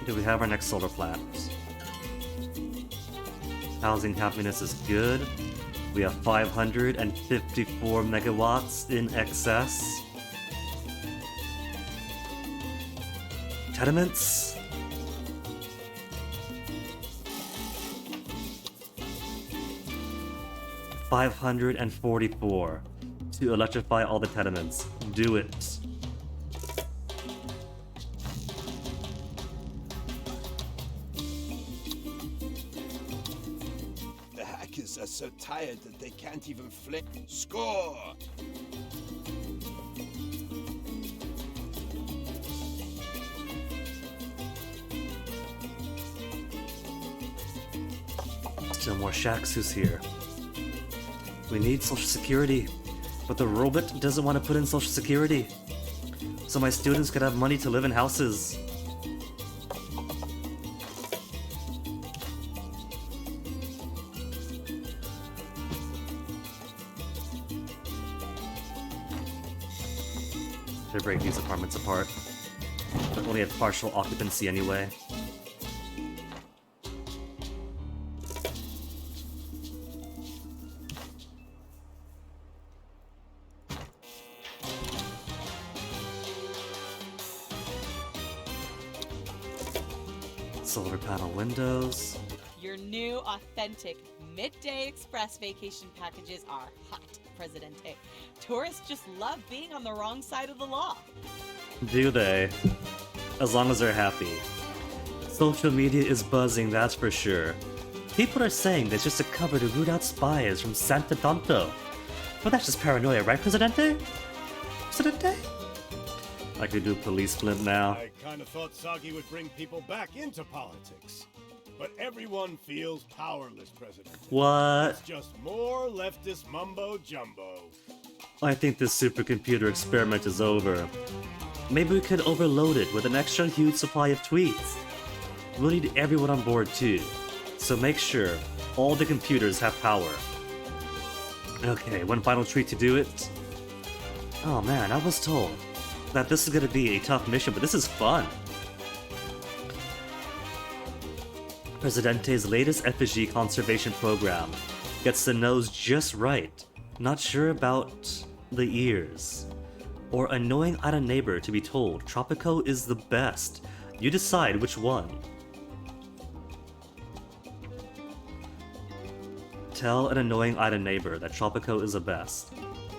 Do we have our next solar plant? Housing happiness is good. We have 554 megawatts in excess. Tenements? $544 to electrify all the tenements. Do it. The hackers are so tired that they can't even flick score. Still more shacks, who's here? We need social security, but the robot doesn't want to put in social security. So my students could have money to live in houses. They break these apartments apart, but only at partial occupancy anyway. Solar panel windows. Your new, authentic midday express vacation packages are hot, Presidente. Tourists just love being on the wrong side of the law. Do they? As long as they're happy. Social media is buzzing, that's for sure. People are saying there's just a cover to root out spies from Santa Tonto. But that's just paranoia, right, Presidente? Presidente? I could do police flip now. I kind of thought Sagi would bring people back into politics. But everyone feels powerless, President. What? It's just more leftist mumbo-jumbo. I think this supercomputer experiment is over. Maybe we could overload it with an extra huge supply of tweets. We'll need everyone on board too. So make sure all the computers have power. Okay, one final treat to do it. Oh man, I was told that this is gonna be a tough mission, but this is fun. Presidente's latest effigy conservation program gets the nose just right. Not sure about the ears. Or annoying at a neighbor to be told Tropico is the best. You decide which one. Tell an annoying Ida neighbor that Tropico is the best.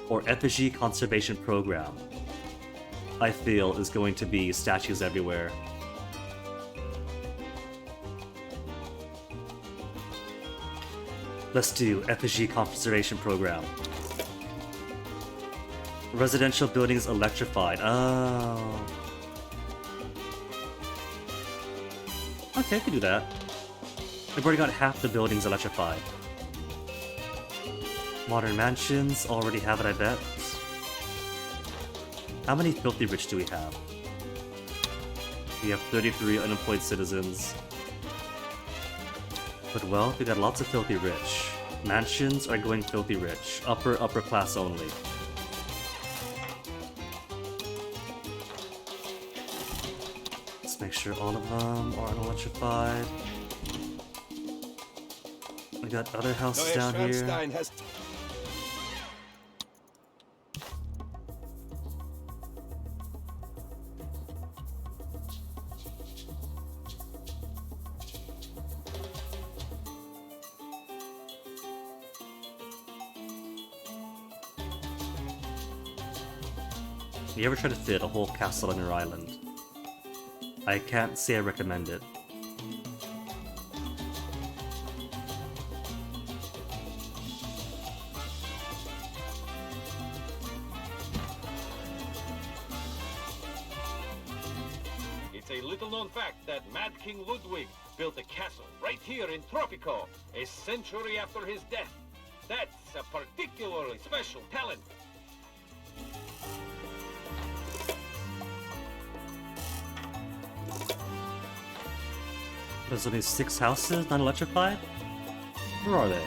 Or effigy conservation program. I feel is going to be statues everywhere. Let's do effigy conservation program. Residential buildings electrified. Oh. Okay, I can do that. I've already got half the buildings electrified. Modern mansions already have it, I bet. How many filthy rich do we have? We have 33 unemployed citizens. But well, we got lots of filthy rich. Mansions are going filthy rich. Upper class only. Let's make sure all of them are unelectrified. We got other houses down here. Neuschwanstein has You ever try to fit a whole castle on your island? I can't say I recommend it. It's a little-known fact that Mad King Ludwig built a castle right here in Tropico, a century after his death. That's a particularly special talent. There's only 6 houses not electrified? Where are they?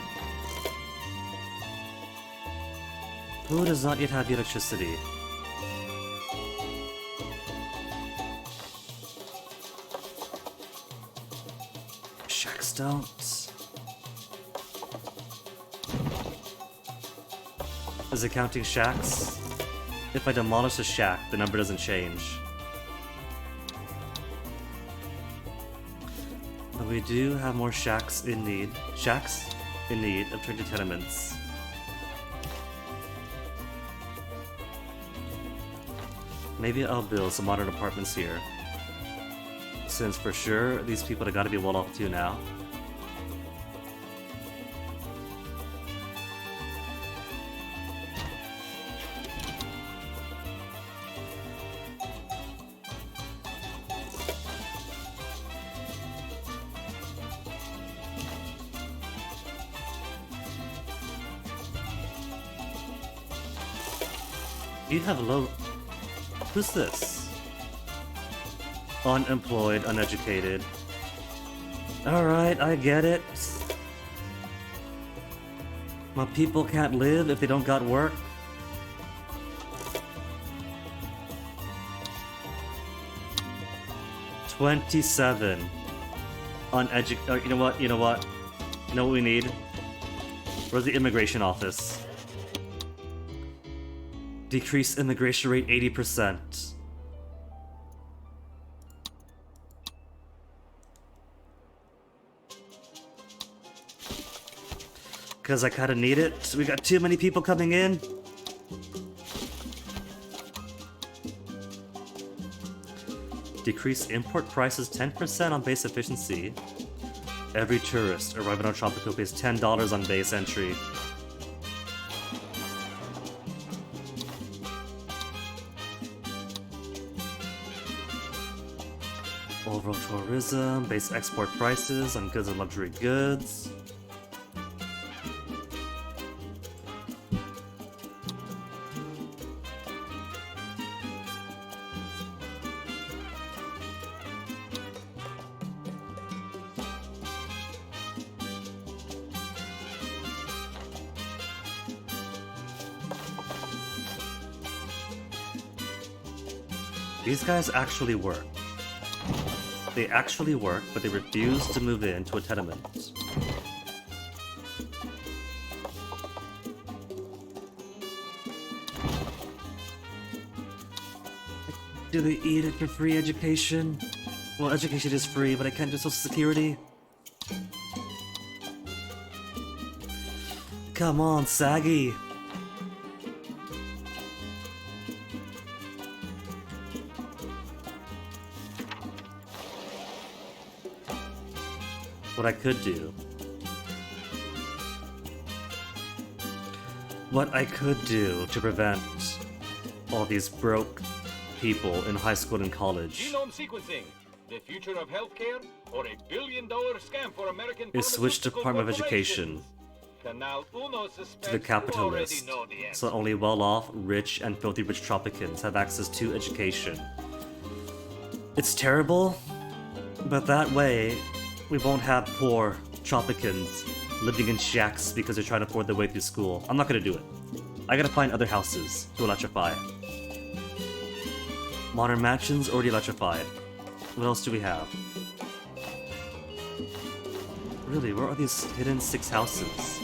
Who does not yet have the electricity? Shacks don't. Is it counting shacks? If I demolish a shack, the number doesn't change. But we do have more shacks in need. Shacks in need of turned to tenements. Maybe I'll build some modern apartments here. Since for sure, these people have got to be well off too now. You have low... Who's this? Unemployed, uneducated. Alright, I get it. My people can't live if they don't got work. $27. You know what? You know what? You know what we need? Where's the immigration office? Decrease immigration rate 80%. Because I kind of need it. We got too many people coming in. Decrease import prices 10% on base efficiency. Every tourist arriving on Tropico pays $10 on base entry. Overall tourism, base export prices on goods and luxury goods. These guys actually work. They actually work, but they refuse to move into a tenement. Do they eat it for free education? Well, education is free, but I can't do Social Security. Come on, Saggy. What I could do. What I could do to prevent all these broke people in high school and college Genome sequencing, the future of healthcare, or a billion-dollar scam for American is switch Department of corporations? Education Canal Uno to the suspects capitalist, you already know the answer. so only well-off, rich, and filthy rich Tropicans have access to education. It's terrible, but that way, we won't have poor Tropicans living in shacks because they're trying to afford their way through school. I'm not gonna do it. I gotta find other houses to electrify. Modern mansions already electrified. What else do we have? Really, where are these hidden 6 houses?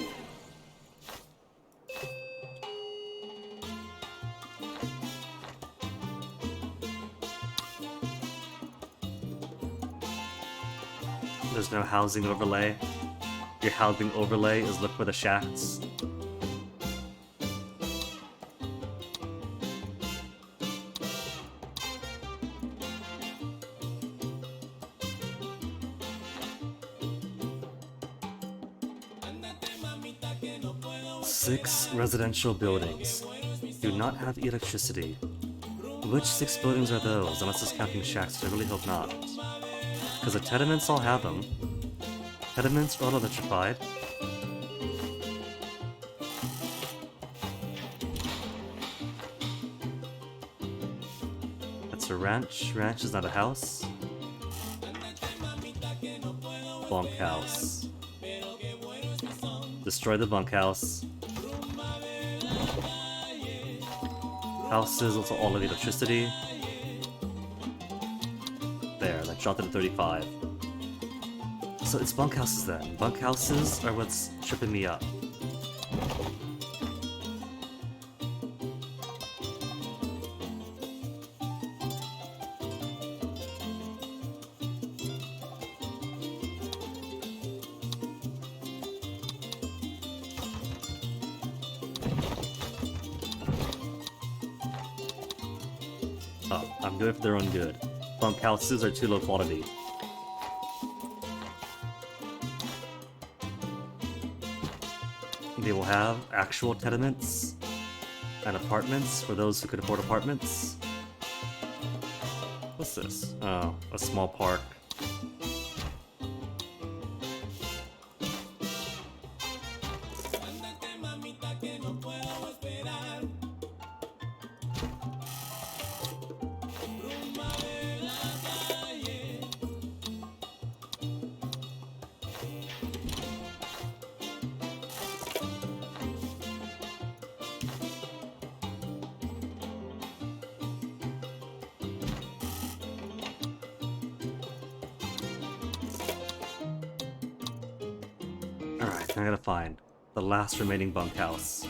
There's no housing overlay. Your housing overlay is look for the shacks. Six residential buildings do not have electricity. Which 6 buildings are those? Unless it's counting shacks, I really hope not. Because the tenements all have them. Tenements are all electrified. That's a ranch. Ranch is not a house. Bunkhouse. Destroy the bunkhouse. Houses also all have electricity. There, that dropped it to 35. So it's bunkhouses then. Bunkhouses are what's tripping me up. Oh, I'm doing it for their own good. Bunkhouses are too low quality. They will have actual tenements and apartments for those who could afford apartments. What's this? Oh, a small park. Alright, I gotta find the last remaining bunkhouse.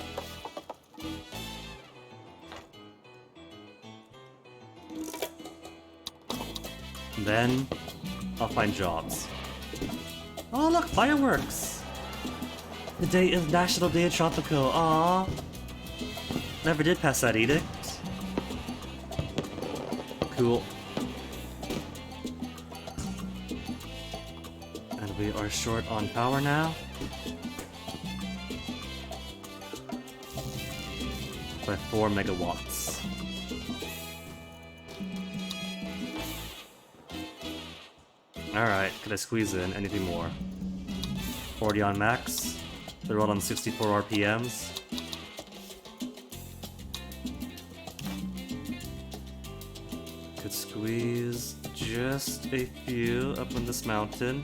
Then, I'll find jobs. Oh look, fireworks! The day is National Day of Tropico, aww! Never did pass that edict. Cool. And we are short on power now. By 4 megawatts. Alright, could I squeeze in anything more? 40 on max. They're all on 64 RPMs. Could squeeze just a few up on this mountain.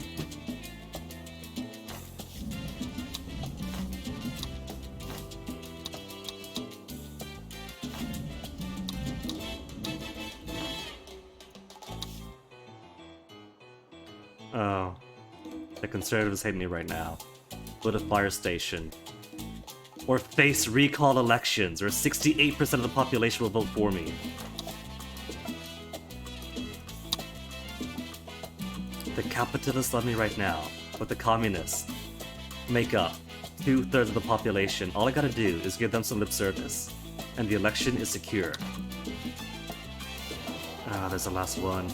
Oh. The conservatives hate me right now. Go to fire station. Or face recall elections, or 68% of the population will vote for me. The capitalists love me right now, but the communists make up 2/3 of the population. All I gotta do is give them some lip service, and the election is secure. Ah, there's the last one.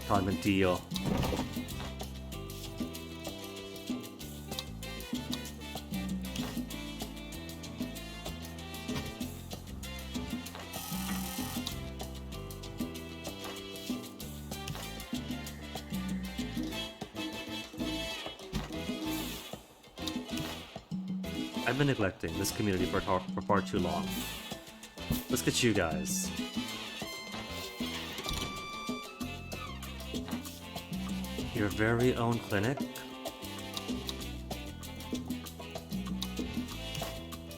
Conventillo. I've been neglecting this community for far too long. Let's get you guys. Your very own clinic.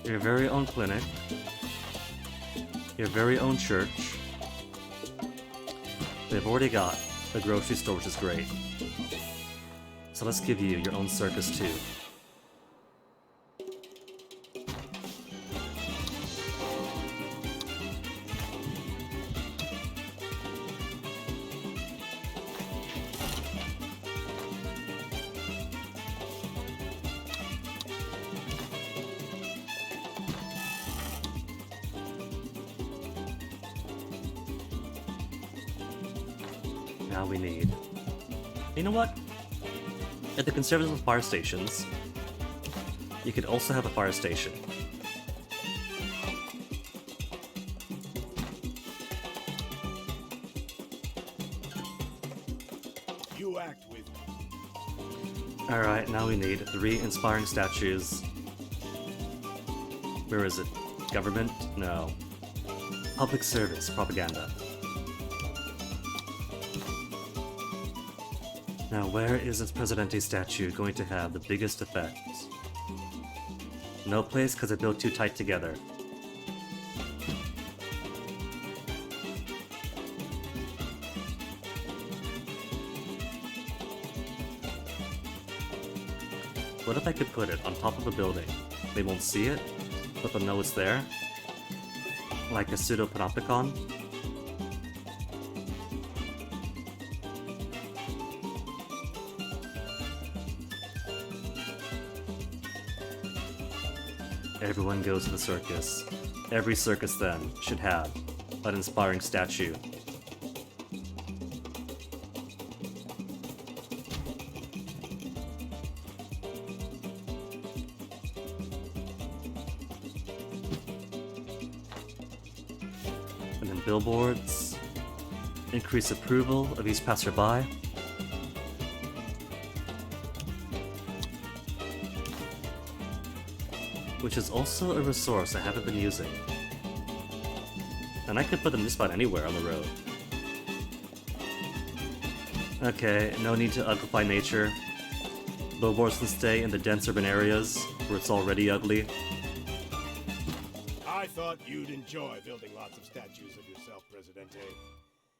Your very own clinic. Your very own church. They've already got a grocery store, which is great. So let's give you your own circus too. Now we need... You know what? At the conservative fire stations, you could also have a fire station. You act with me. Alright, now we need 3 inspiring statues. Where is it? Government? No. Public service propaganda. Now, where is this Presidente statue going to have the biggest effect? No place, because it built too tight together. What if I could put it on top of a building? They won't see it, but they'll know it's there? Like a pseudo-panopticon? Everyone goes to the circus. Every circus, then, should have an inspiring statue. And then billboards. Increase approval of each passerby. Which is also a resource I haven't been using. And I could put them just about anywhere on the road. Okay, no need to uglify nature. Billboards can stay in the dense urban areas, where it's already ugly. I thought you'd enjoy building lots of statues of yourself, Presidente.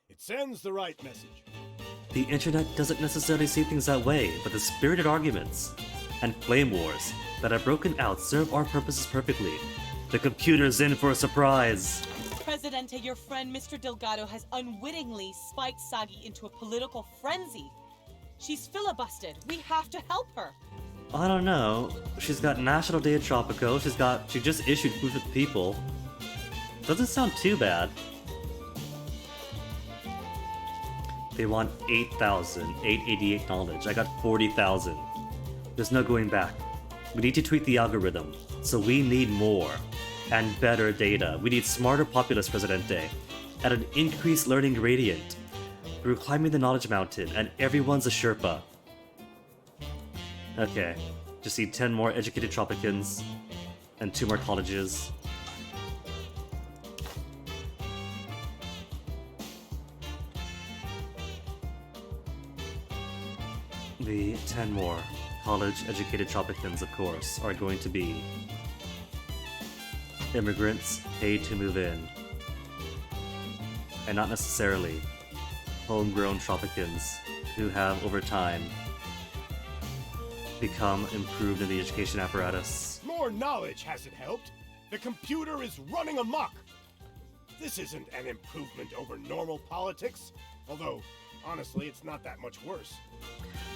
It sends the right message. The internet doesn't necessarily see things that way, but the spirited arguments and flame wars that have broken out serve our purposes perfectly. The computer's in for a surprise! Presidente, your friend Mr. Delgado has unwittingly spiked Sagi into a political frenzy. She's filibustered. We have to help her. I don't know. She's got National Day of Tropico, she just issued Food for the People. Doesn't sound too bad. They want 8,888 knowledge. I got 40,000. There's no going back. We need to tweak the algorithm, so we need more and better data. We need smarter populace, Presidente, at an increased learning gradient. We're climbing the knowledge mountain, and everyone's a Sherpa. Okay, just need 10 more educated Tropicans and 2 more colleges. The 10 more college-educated Tropicans, of course, are going to be immigrants paid to move in, and not necessarily homegrown Tropicans who have, over time, become improved in the education apparatus. More knowledge hasn't helped. The computer is running amok. This isn't an improvement over normal politics, although, honestly, it's not that much worse.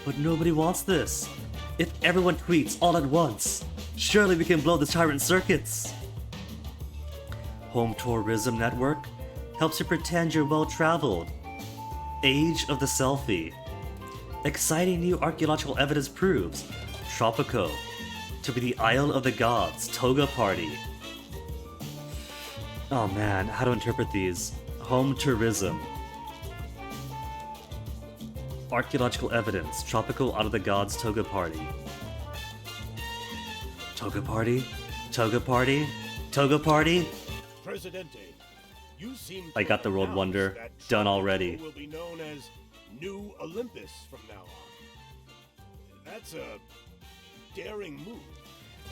But nobody wants this. If everyone tweets all at once, surely we can blow the tyrant circuits. Home Tourism Network helps you pretend you're well-traveled. Age of the Selfie. Exciting new archaeological evidence proves Tropico to be the Isle of the Gods Toga Party. Oh man, how to interpret these? Home Tourism. Archaeological evidence, Tropical Out of the Gods Toga Party. Toga Party? Toga Party? Toga Party? Presidente, you seem I got the World announce Wonder that done Tropico already. Will be known as New Olympus from now on. That's a daring move.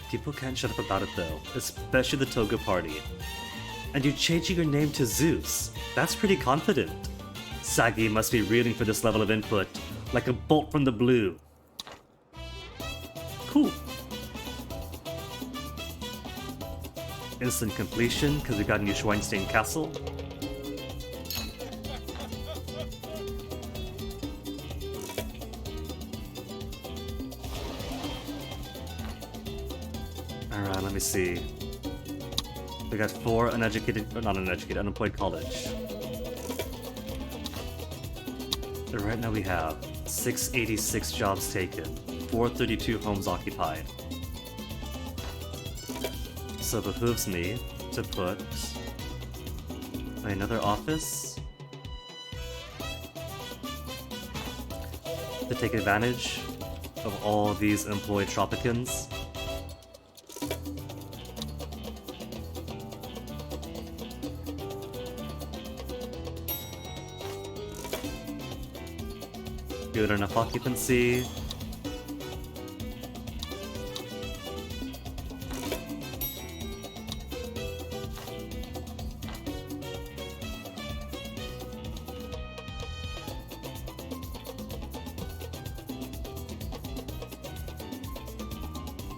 People can't shut up about it though, especially the Toga Party. And you're changing your name to Zeus. That's pretty confident. Sagi must be reeling for this level of input, like a bolt from the blue. Cool. Instant completion, because we got a new Schweinstein Castle. Alright, let me see. We got 4 unemployed college. Right now we have 686 jobs taken, 432 homes occupied. So it behooves me to put another office to take advantage of all these employed Tropicans. Good enough occupancy.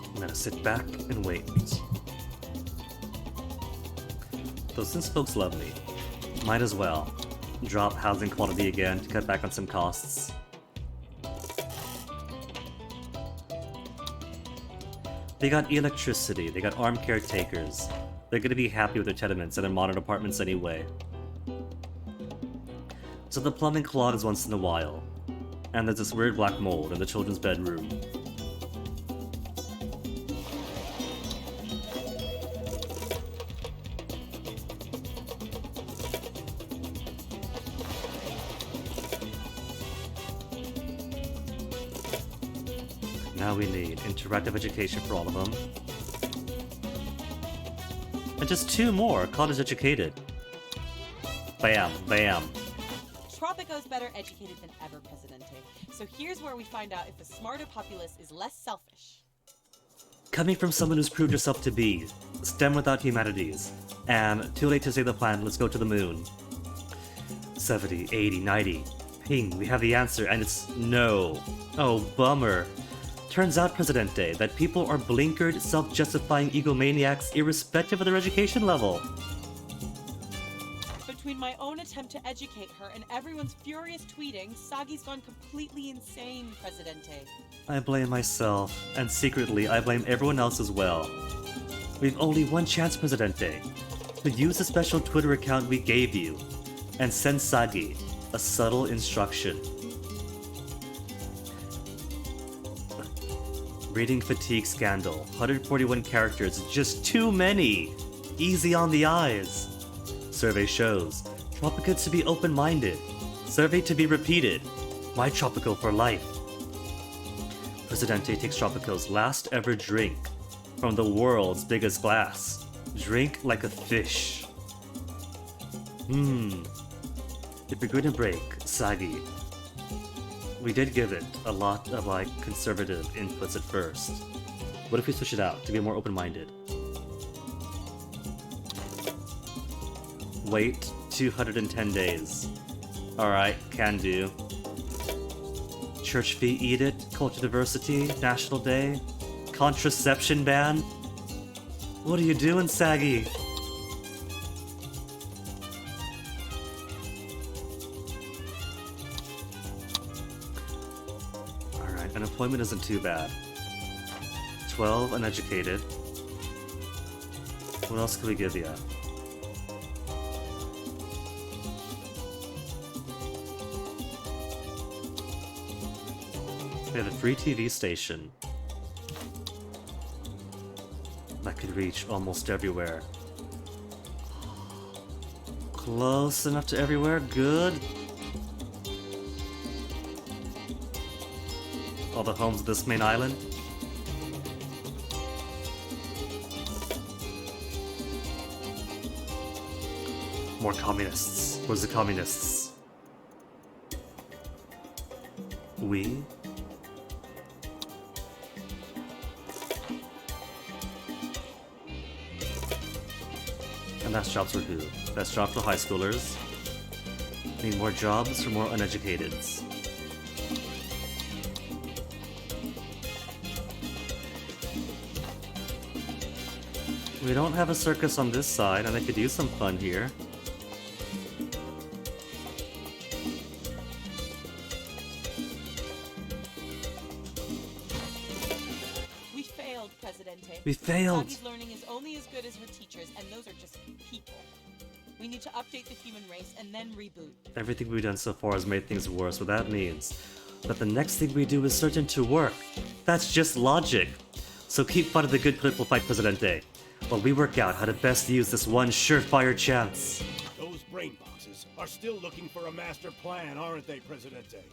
I'm gonna sit back and wait. Though since folks love me, might as well drop housing quality again to cut back on some costs. They got electricity, they got armed caretakers. They're gonna be happy with their tenements and their modern apartments anyway. So the plumbing clogs once in a while. And there's this weird black mold in the children's bedroom. Now we need interactive education for all of them. And just 2 more college educated. Bam, bam. Tropico's better educated than ever, Presidente. So here's where we find out if the smarter populace is less selfish. Coming from someone who's proved herself to be STEM without humanities, and too late to say the plan, let's go to the moon. 70, 80, 90. Ping, we have the answer, and it's no. Oh, bummer. Turns out, Presidente, that people are blinkered, self-justifying egomaniacs irrespective of their education level. Between my own attempt to educate her and everyone's furious tweeting, Sagi's gone completely insane, Presidente. I blame myself, and secretly I blame everyone else as well. We've only one chance, Presidente, to use the special Twitter account we gave you, and send Sagi a subtle instruction. Reading fatigue scandal, 141 characters, just too many! Easy on the eyes. Survey shows, Tropico to be open-minded. Survey to be repeated. My Tropico for life. Presidente takes Tropico's last ever drink from the world's biggest glass. Drink like a fish. If you're going to break Sagi, we did give it a lot of conservative inputs at first. What if we switch it out to be more open-minded? Wait 210 days. Alright, can do. Church fee edict, culture diversity, national day, contraception ban. What are you doing, Saggy? Alright, unemployment isn't too bad. 12 uneducated. What else can we give you? We have a free TV station that could reach almost everywhere. Close enough to everywhere? Good. All the homes of this main island? More communists. Where's the communists? We? And that's jobs for who? That's jobs for high schoolers. Need more jobs for more uneducateds. We don't have a circus on this side, and I could use some fun here. We failed, Presidente. We failed. Sagi's learning is only as good as her teachers, and those are just people. We need to update the human race and then reboot. Everything we've done so far has made things worse, but that means that the next thing we do is certain to work. That's just logic. So keep fighting the good political fight, Presidente, while we work out how to best use this one surefire chance. Those brain boxes are still looking for a master plan, aren't they, Presidente?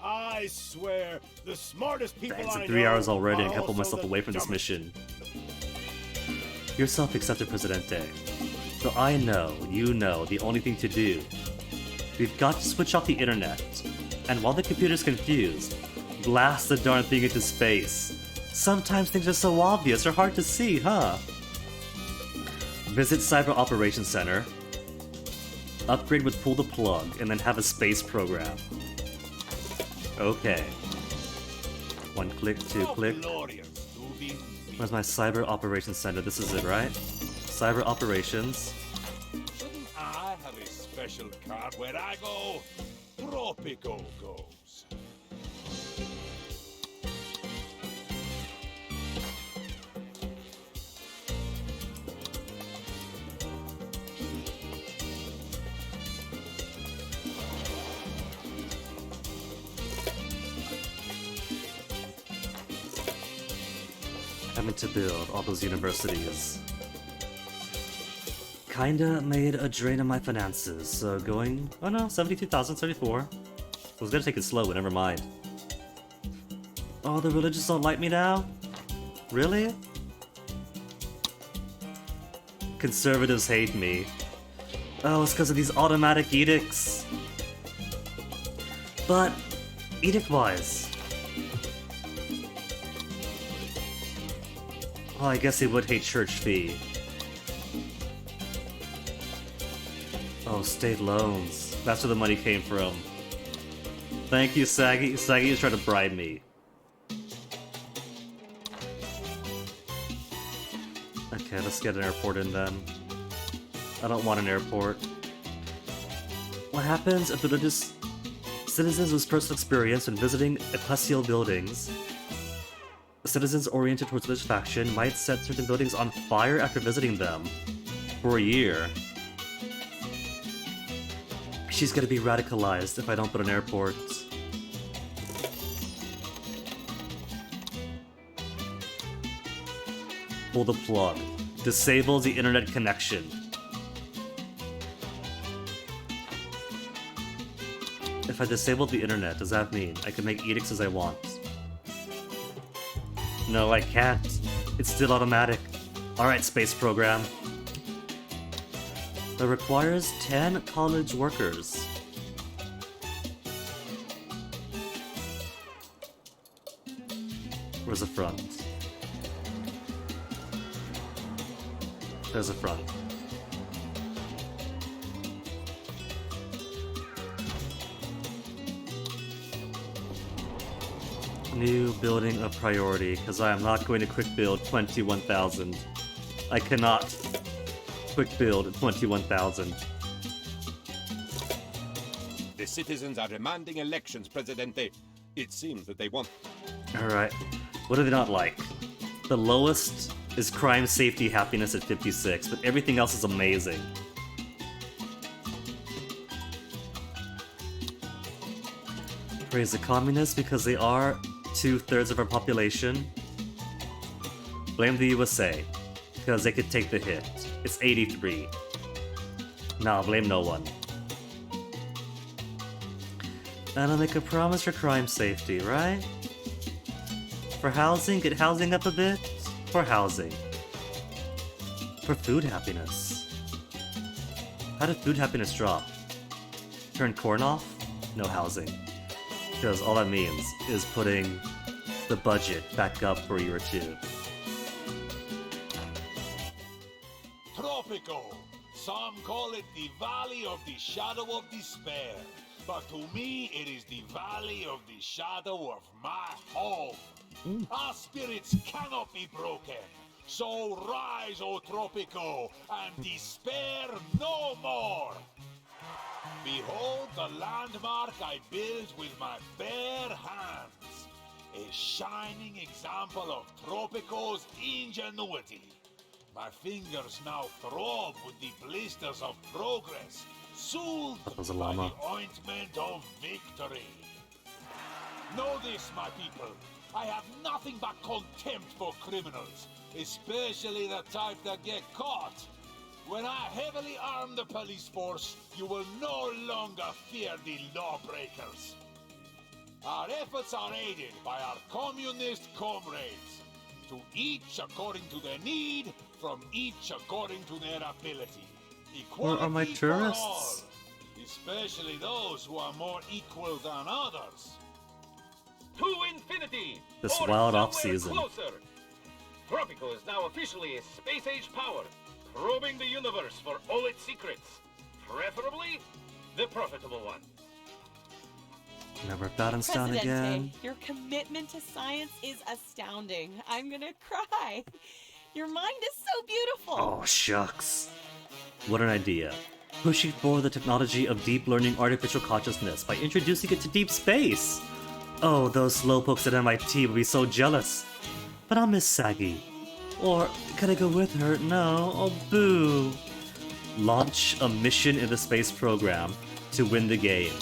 I swear, the smartest people Thanks, I in 3 know hours already are and I pulled also myself the away from this dumbest. mission. You're self-accepted, Presidente. So I know, you know, the only thing to do. We've got to switch off the internet. And while the computer's confused, blast the darn thing into space. Sometimes things are so obvious or hard to see, huh? Visit Cyber Operations Center. Upgrade with Pull the Plug, and then have a space program. Okay. One click, two click. Where's my Cyber Operations Center? This is it, right? Cyber Operations. Shouldn't I have a special card where I go? Tropico goes. Having to build all those universities kinda made a drain on my finances, so going... Oh no, 72,034. I was gonna take it slow, but never mind. Oh, the religious don't like me now? Really? Conservatives hate me. Oh, it's because of these automatic edicts. But, edict-wise... Oh, I guess he would hate church fee. Oh, state loans. That's where the money came from. Thank you, Saggy. Saggy is trying to bribe me. Okay, let's get an airport in then. I don't want an airport. What happens if the religious citizens lose personal experience when visiting ecclesial buildings? Citizens oriented towards this faction might set certain buildings on fire after visiting them for a year. She's gonna be radicalized if I don't put an airport. Pull the plug. Disable the internet connection. If I disable the internet, does that mean I can make edicts as I want? No, I can't. It's still automatic. Alright, space program. That requires 10 college workers. Where's the front? There's a front. New building of priority, because I am not going to quick build 21,000. I cannot quick build 21,000. The citizens are demanding elections, Presidente. It seems that they want... Alright, what do they not like? The lowest is crime, safety, happiness at 56, but everything else is amazing. Praise the communists because they are 2/3 of our population. Blame the USA because they could take the hit. It's 83. Nah, blame no one. And I'll make a promise for crime safety, right? For housing, get housing up a bit. For housing. For food happiness. How did food happiness drop? Turn corn off? No housing. Because all that means is putting the budget back up for a year or two. Tropico. Some call it the Valley of the Shadow of Despair. But to me, it is the Valley of the Shadow of my home. Our spirits cannot be broken. So rise, O Tropico, and despair no more. Behold the landmark I built with my bare hands. A shining example of Tropico's ingenuity. My fingers now throb with the blisters of progress, soothed That was a by llama. the ointment of victory. Know this, my people. I have nothing but contempt for criminals, especially the type that get caught. When I heavily arm the police force, you will no longer fear the lawbreakers. Our efforts are aided by our communist comrades, to each according to their need, from each according to their ability. Where are my Equality for all, tourists? especially those who are more equal than others. To infinity! This or wild somewhere off-season. Closer. Tropico is now officially a space-age power, probing the universe for all its secrets. Preferably, the profitable one. Never battens down Presidente, again. your commitment to science is astounding. I'm gonna cry. Your mind is so beautiful. Oh, shucks. What an idea. Pushing forward the technology of deep learning artificial consciousness by introducing it to deep space. Oh, those slowpokes at MIT would be so jealous. But I'll miss Saggy. Or, could I go with her? No. Oh, boo. Launch a mission in the space program to win the game.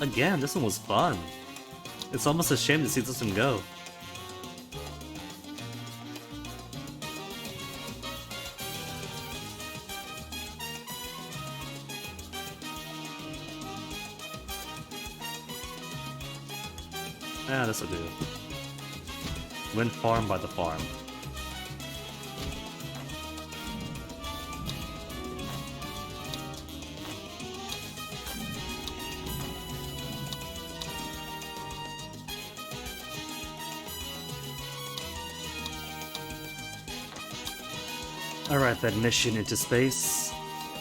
Again, this one was fun. It's almost a shame to see this one go. Ah, this'll do. Wind farm by the farm. Alright, that mission into space.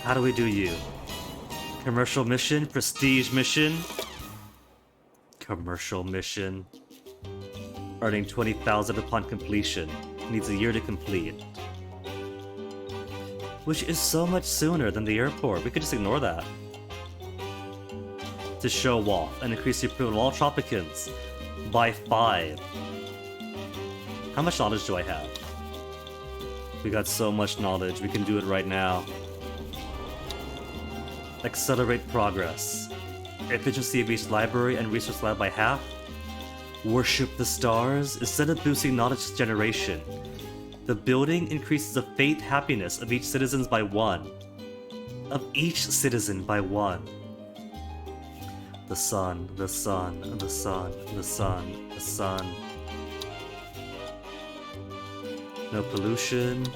How do we do you? Commercial mission? Prestige mission? Commercial mission. Earning 20,000 upon completion. Needs a year to complete. Which is so much sooner than the airport. We could just ignore that. To show off and increase the approval of all Tropicans by 5. How much knowledge do I have? We got so much knowledge, we can do it right now. Accelerate progress. Efficiency of each library and research lab by half. Worship the stars. Instead of boosting knowledge generation, the building increases the fate happiness of each citizen by 1. Of each citizen by 1. The sun, the sun, the sun, the sun, the sun. No pollution.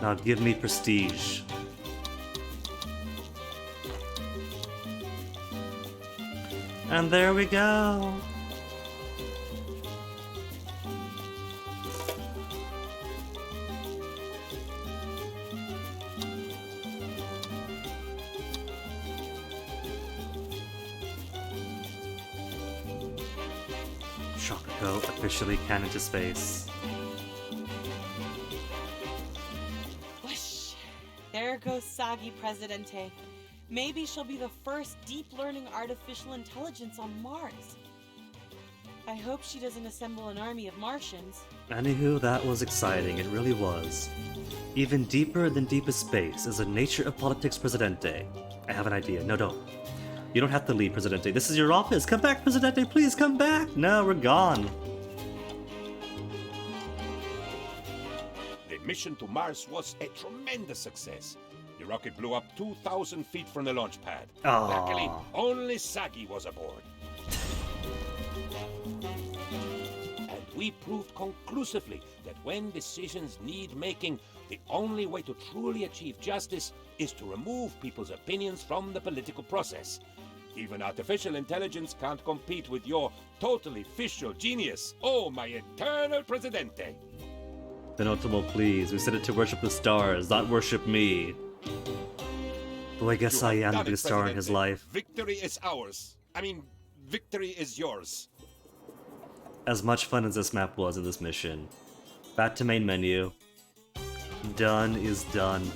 Now give me prestige. And there we go. Shokako officially canon to space. Whoosh! There goes Sagi Presidente. Maybe she'll be the first deep learning artificial intelligence on Mars. I hope she doesn't assemble an army of Martians. Anywho, that was exciting, it really was. Even deeper than deepest space is the nature of politics, Presidente. I have an idea. No, don't. You don't have to leave, Presidente. This is your office. Come back, Presidente. Please come back. No, we're gone. The mission to Mars was a tremendous success. The rocket blew up 2,000 feet from the launch pad. Aww. Luckily, only Sagi was aboard. And we proved conclusively that when decisions need making, the only way to truly achieve justice is to remove people's opinions from the political process. Even artificial intelligence can't compete with your totally official genius. Oh, my eternal Presidente! Benotamo, please. We said it to worship the stars, not worship me. Though I guess I am the biggest star in his life. Victory is ours. I mean, victory is yours. As much fun as this map was in this mission. Back to main menu. Done is done.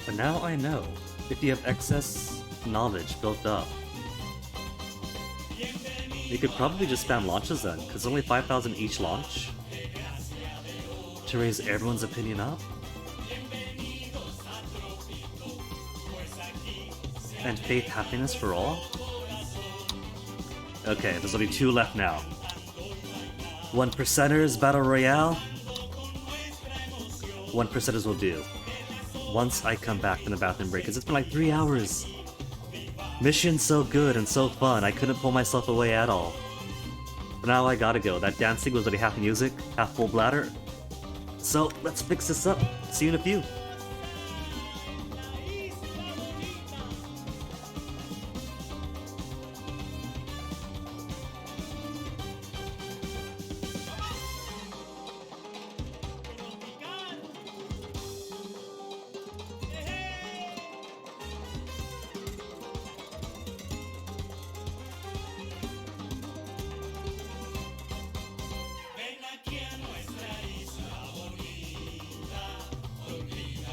But now I know, if you have excess knowledge built up, you could probably just spam launches then, because only 5,000 each launch. To raise everyone's opinion up. And faith, happiness for all? Okay, there's only 2 left now. 1%ers Battle Royale? 1%ers will do. Once I come back from the bathroom break, because it's been like 3 hours. Mission's so good and so fun, I couldn't pull myself away at all. But now I gotta go. That dancing was already half music, half full bladder. So let's fix this up. See you in a few. Ven aquí a nuestra isla bonita, olvida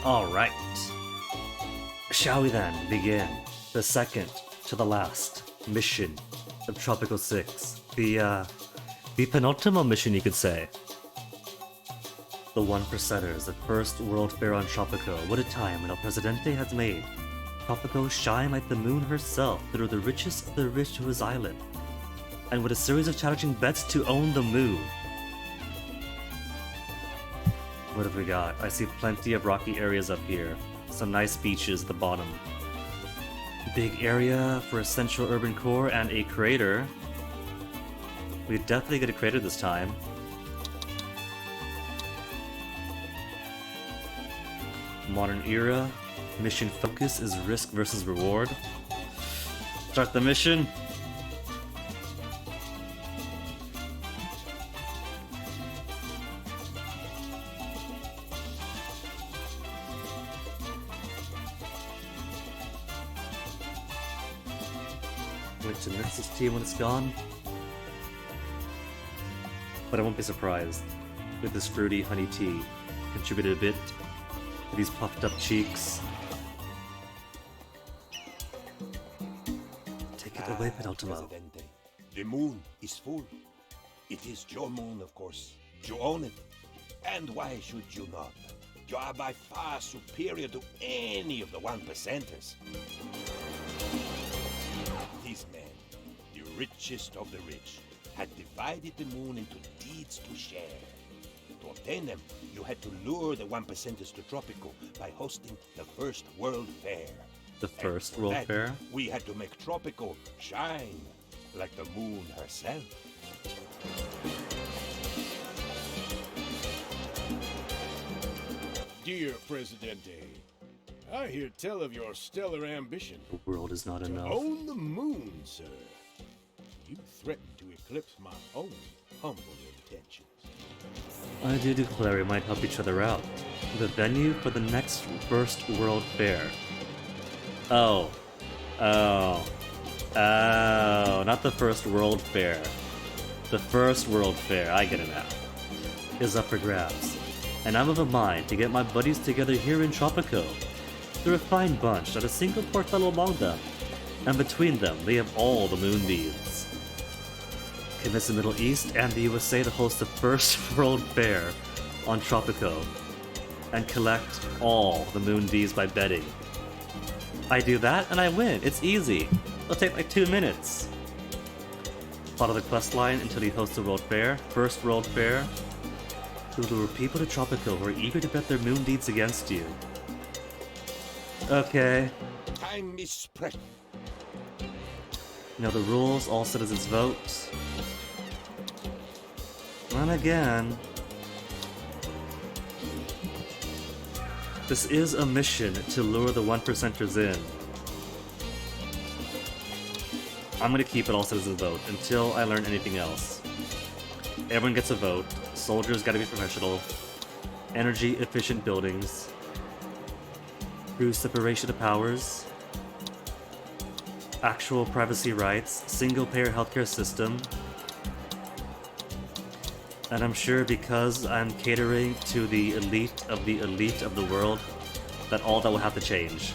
Alright. Shall we then begin the second to the last mission of Tropico 6? The penultimate mission, you could say. The 1%ers, the first World Fair on Tropico. What a time when El Presidente has made Tropico shine like the moon herself through the richest of the rich to his island. And with a series of challenging bets to own the moon. What have we got? I see plenty of rocky areas up here. Some nice beaches at the bottom. Big area for a central urban core and a crater. We definitely get a crater this time. Modern era. Mission focus is risk versus reward. Start the mission. Wait to Nexus T when it's gone. But I won't be surprised if this fruity honey tea contributed a bit to these puffed up cheeks. Take it away, Penultimo. Presidente. The moon is full. It is your moon, of course. You own it. And why should you not? You are by far superior to any of the 1%ers. These men, the richest of the rich, had divided the moon into deeds to share. To obtain them, you had to lure the 1%ers to Tropico by hosting the first World Fair. The first For World that, Fair? We had to make Tropico shine like the moon herself. Dear Presidente, I hear tell of your stellar ambition. The world is not To enough. own the moon, sir. You threaten to eclipse my own humble intentions. I do declare we might help each other out. The venue for the next first World Fair. Oh. Not the first World Fair. The first World Fair, I get it now, is up for grabs. And I'm of a mind to get my buddies together here in Tropico. They're a fine bunch, not a single poor fellow among them. And between them, they have all the moon needs. Convince the Middle East and the USA to host the first World Fair on Tropico. And collect all the moon Ds by betting. I do that and I win. It's easy. It'll take like 2 minutes. Follow the quest line until you host the World Fair. First World Fair. To lure people to Tropico who are eager to bet their moon deeds against you. Okay. Time is precious. Now the rules, all citizens vote. And again, this is a mission to lure the 1%ers in. I'm gonna keep it all citizens vote until I learn anything else. Everyone gets a vote. Soldiers gotta be professional. Energy efficient buildings. True separation of powers. Actual privacy rights. Single payer healthcare system. And I'm sure because I'm catering to the elite of the world, that all that will have to change.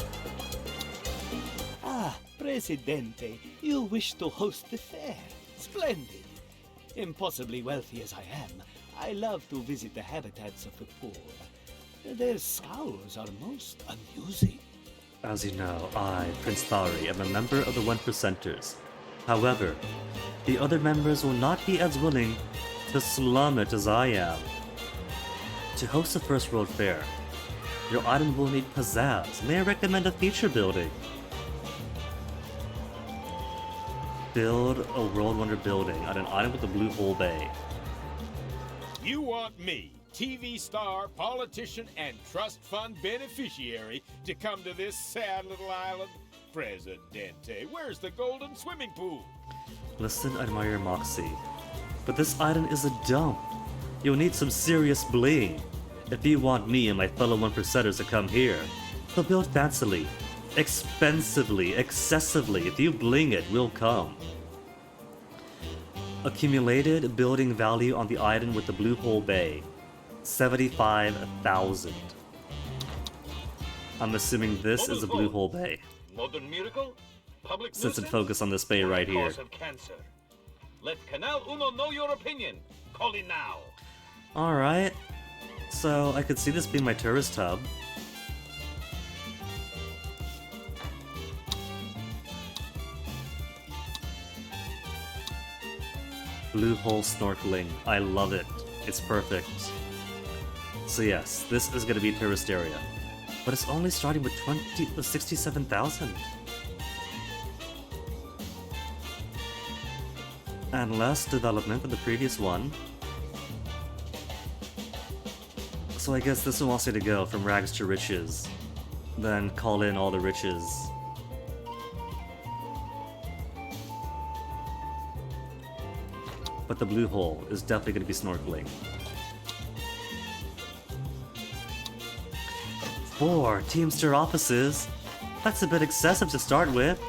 Ah, Presidente, you wish to host the fair. Splendid. Impossibly wealthy as I am, I love to visit the habitats of the poor. Their scowls are most amusing. As you know, I, Prince Thari, am a member of the 1%ers. However, the other members will not be as willing to slum it as I am. To host the first World Fair, your item will need pizzazz. May I recommend a feature building? Build a World Wonder building on an island with a blue hole bay. You want me, TV star, politician, and trust fund beneficiary, to come to this sad little island? Presidente, where's the golden swimming pool? Listen, I admire your moxie, but this island is a dump. You'll need some serious bling if you want me and my fellow 1%ers to come here. They'll build fancily, expensively, excessively. If you bling it, we'll come. Accumulated building value on the island with the blue hole bay, 75,000. I'm assuming this is a Blue Hole Bay, Modern miracle? Public since it nuisance? focused on this bay Or right the here. cause of cancer? Let Canal Uno know your opinion. Call in now. Alright. So, I could see this being my tourist hub. Blue hole snorkeling. I love it. It's perfect. So yes, this is going to be a tourist area. But it's only starting with 67,000. And less development than the previous one. So I guess this one wants me to go from rags to riches. Then call in all the riches. But the blue hole is definitely going to be snorkeling. 4 Teamster offices? That's a bit excessive to start with.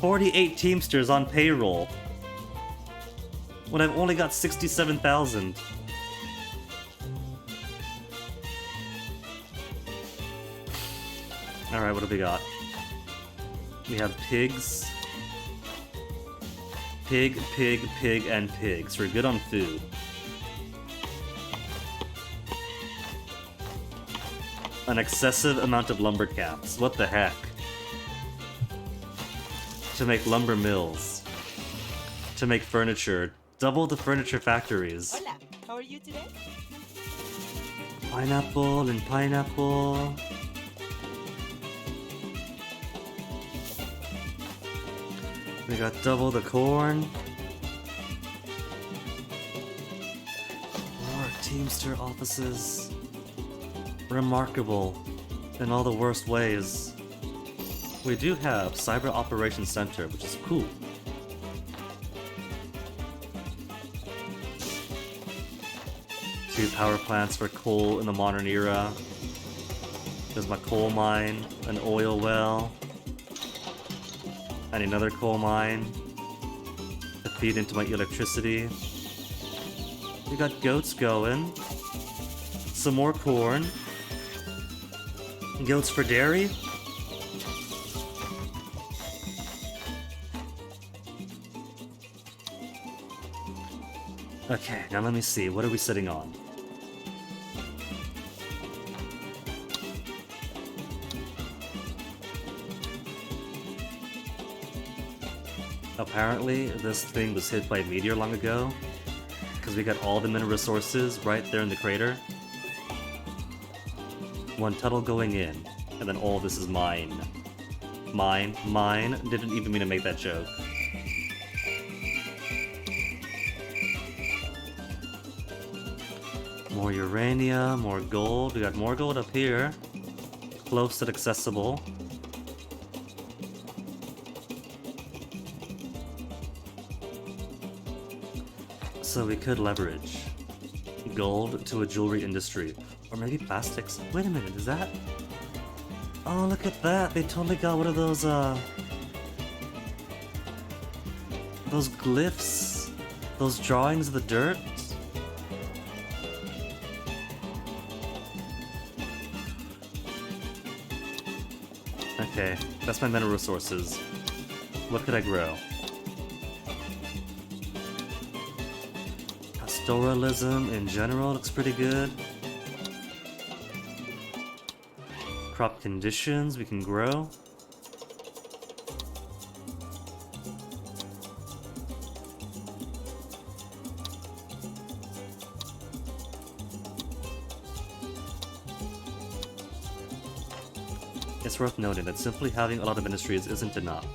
48 Teamsters on payroll. When I've only got 67,000. Alright, what do we got? We have pigs. Pig, pig, pig, and pig. So we're good on food. An excessive amount of lumber caps. What the heck? To make lumber mills. To make furniture. Double the furniture factories. Hola, how are you today? Pineapple and pineapple. We got double the corn. More Teamster offices. Remarkable in all the worst ways. We do have Cyber Operations Center, which is cool. Two power plants for coal in the modern era. There's my coal mine, an oil well, and another coal mine to feed into my electricity. We got goats going. Some more corn. Goats for dairy. Okay, now let me see. What are we sitting on? Apparently, this thing was hit by a meteor long ago, because we got all the mineral resources right there in the crater. One tunnel going in, and then all this is mine. Mine, mine. Didn't even mean to make that joke. More uranium, more gold. We got more gold up here. Close and accessible. So we could leverage gold to a jewelry industry. Or maybe plastics. Wait a minute, is that? Oh, look at that. They totally got one of those glyphs. Those drawings of the dirt. Okay, that's my mineral resources. What could I grow? Pastoralism in general looks pretty good. Crop conditions we can grow. It's worth noting that simply having a lot of ministries isn't enough.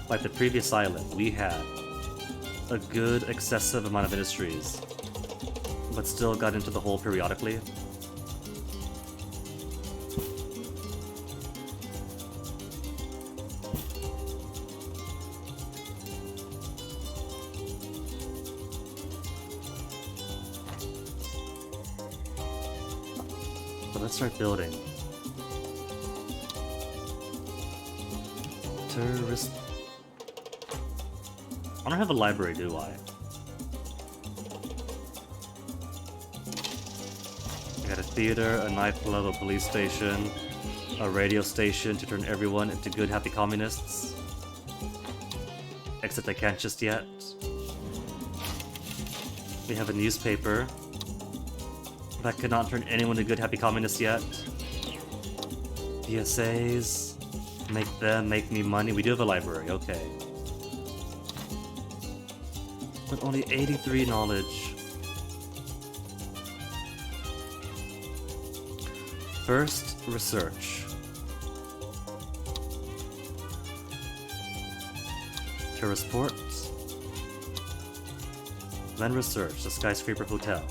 Like the previous island, we had a good excessive amount of ministries, but still got into the hole periodically. But let's start building. Tourist. I don't have a library, do I? I got a theater, a nightclub, a police station, a radio station to turn everyone into good, happy communists. Except I can't just yet. We have a newspaper that cannot turn anyone into good, happy communists yet. PSAs. Make them make me money. We do have a library, okay. But only 83 knowledge. First, research. Tourist ports. Then research the skyscraper hotel.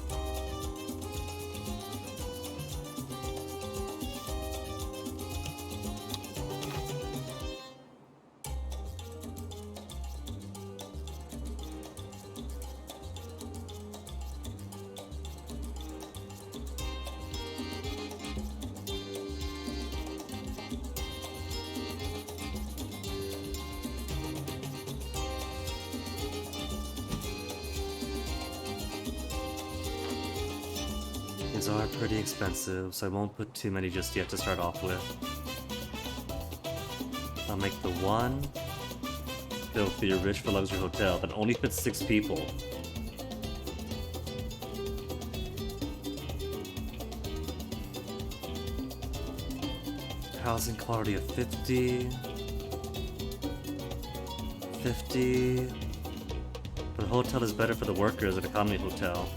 These are pretty expensive, so I won't put too many just yet to start off with. I'll make the one filthy rich for luxury hotel that only fits 6 people. Housing quality of 50. 50. But the hotel is better for the workers at economy hotel.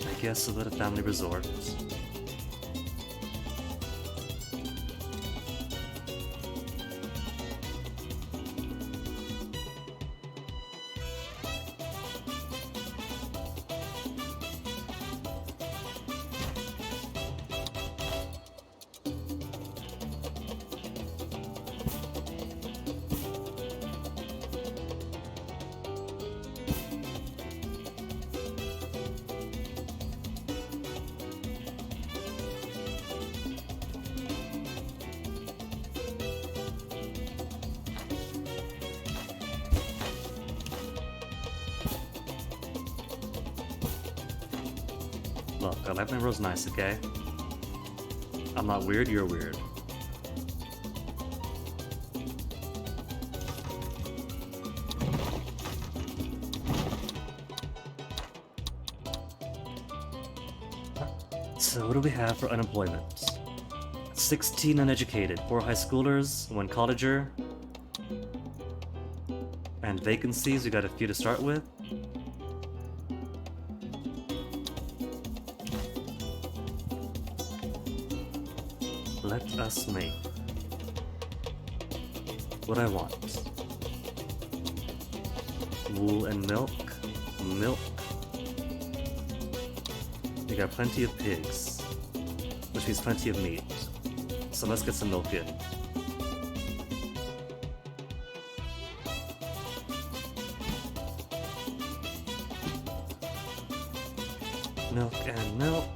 I guess a little family resort. Look, I like my rose nice, okay? I'm not weird, you're weird. So what do we have for unemployment? 16 uneducated, 4 high schoolers, 1 colleger. And vacancies, we got a few to start with. Let us make what I want. Wool and milk. Milk. We got plenty of pigs, which means plenty of meat. So let's get some milk in. Milk and milk.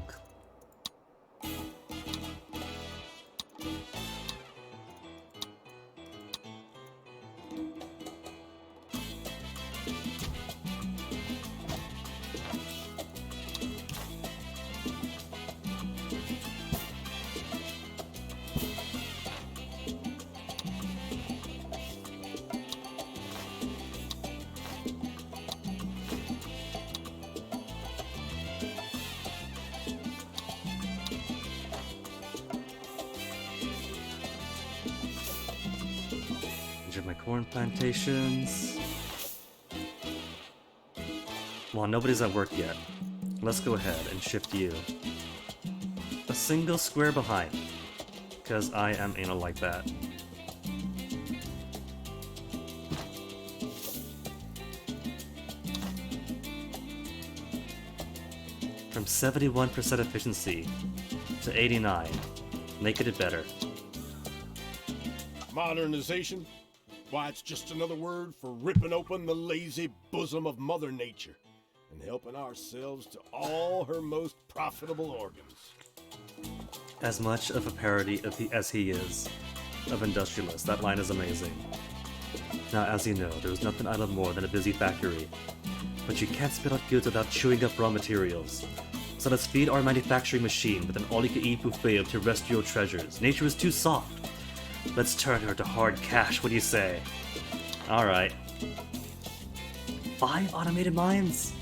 My corn plantations. Well, nobody's at work yet. Let's go ahead and shift you a single square behind, because I am anal like that. From 71% efficiency to 89, make it better. Modernization? Why, it's just another word for ripping open the lazy bosom of Mother Nature and helping ourselves to all her most profitable organs. As much of a parody as he is of Industrialist, that line is amazing. Now, as you know, there's nothing I love more than a busy factory. But you can't spit out goods without chewing up raw materials. So let's feed our manufacturing machine with an all-you-can-eat buffet of terrestrial treasures. Nature is too soft. Let's turn her to hard cash, what do you say? Alright. 5 automated mines?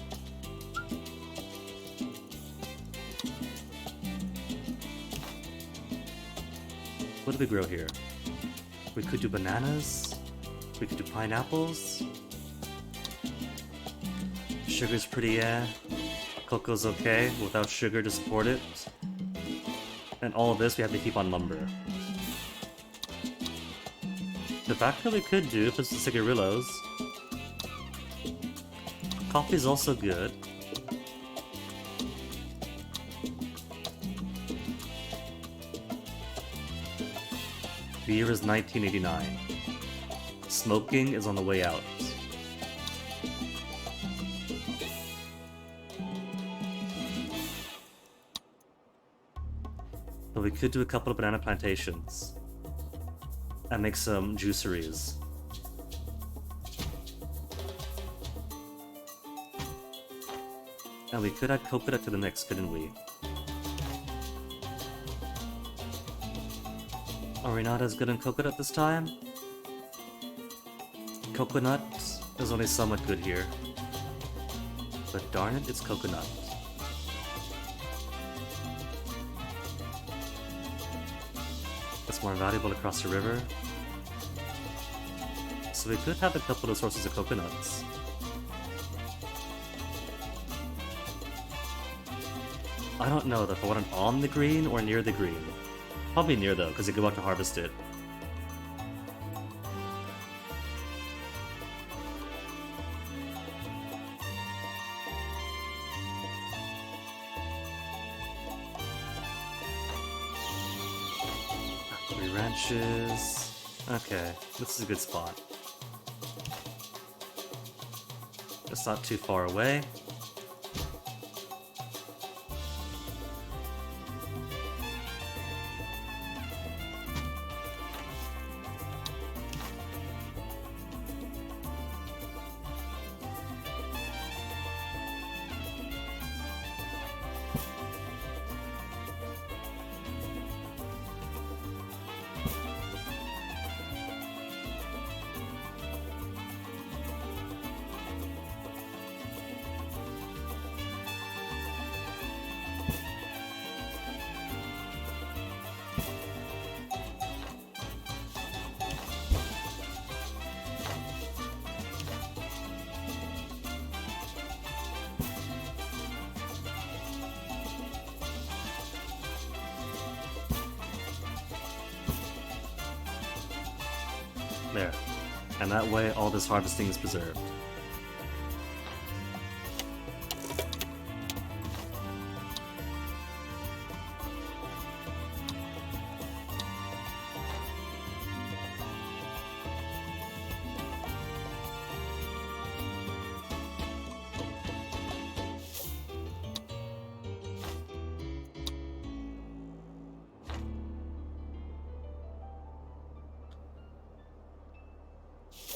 What do we grow here? We could do bananas. We could do pineapples. Sugar's pretty Cocoa's okay without sugar to support it. And all of this we have to keep on lumber. Tobacco we could do if it's the cigarillos. Coffee's also good. Beer is 1989. Smoking is on the way out. But we could do a couple of banana plantations. And make some juiceries. And we could add coconut to the mix, couldn't we? Are we not as good in coconut this time? Coconut is only somewhat good here. But darn it, it's coconut. It's more valuable across the river. So we could have a couple of sources of coconuts. I don't know though if I want it on the green or near the green. Probably near though, because you go out to harvest it. Three ranches. Okay, this is a good spot. It's not too far away. There. And that way all this harvesting is preserved.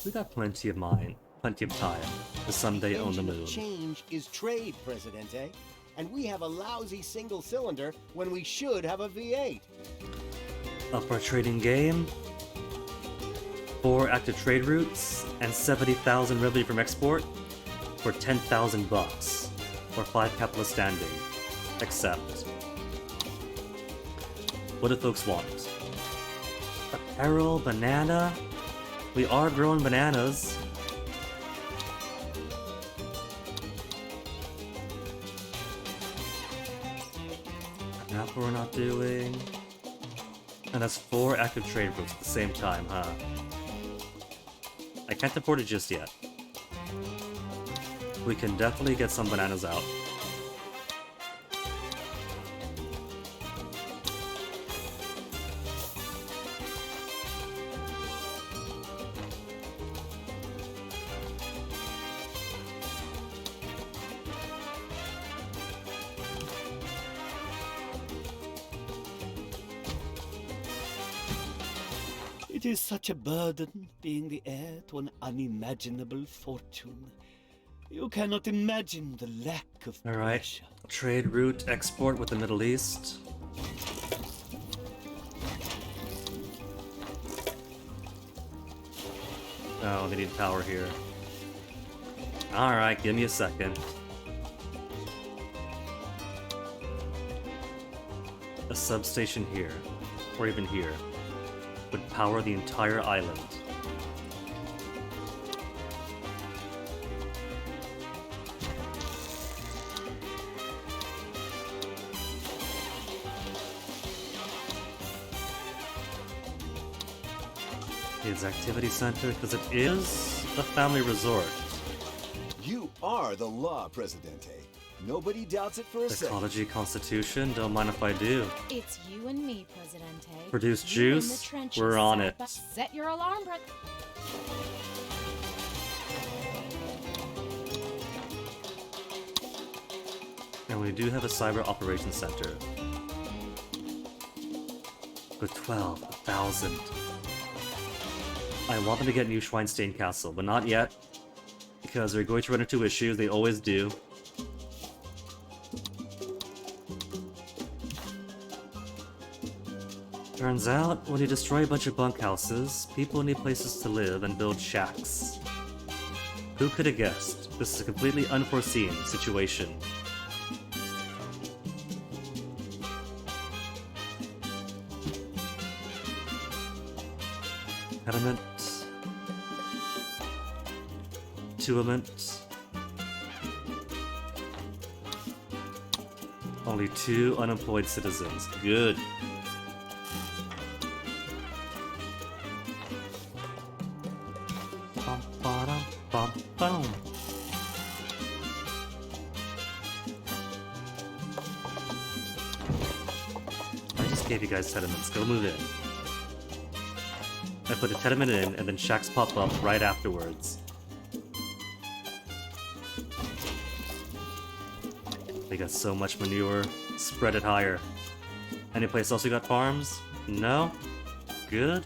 We got plenty of time to someday own the moon. Change is trade, Presidente. And we have a lousy single cylinder when we should have a V8. Up our trading game. 4 active trade routes and 70,000 revenue from export for 10,000 bucks or 5 capital standing. Accept. What do folks want? Apparel, banana. We are growing bananas. An apple we're not doing. And that's 4 active trade routes at the same time, huh? I can't afford it just yet. We can definitely get some bananas out. It is such a burden being the heir to an unimaginable fortune. You cannot imagine the lack of Alright. pressure. Trade route export with the Middle East. Oh, they need power here. Alright, give me a second. A substation here, or even here, would power the entire island. Kids Activity Center, because it is a family resort. You are the law, Presidente. Nobody doubts it for a second. Ecology Constitution, don't mind if I do. It's you and me, Presidente. Produce You in the juice, trenches, we're on side it. by- Set your alarm, And we do have a cyber operations center. With 12,000. I want them to get New Schweinstein Castle, but not yet. Because they're going to run into issues, they always do. Turns out, when you destroy a bunch of bunkhouses, people need places to live and build shacks. Who could have guessed? This is a completely unforeseen situation. Pediment. Tuament. Only 2 unemployed citizens. Good. Bum, ba-dum, bum, boom. I just gave you guys tenements. Go move in. I put a tenement in, and then shacks pop up right afterwards. They got so much manure. Spread it higher. Any place else you got farms? No? Good.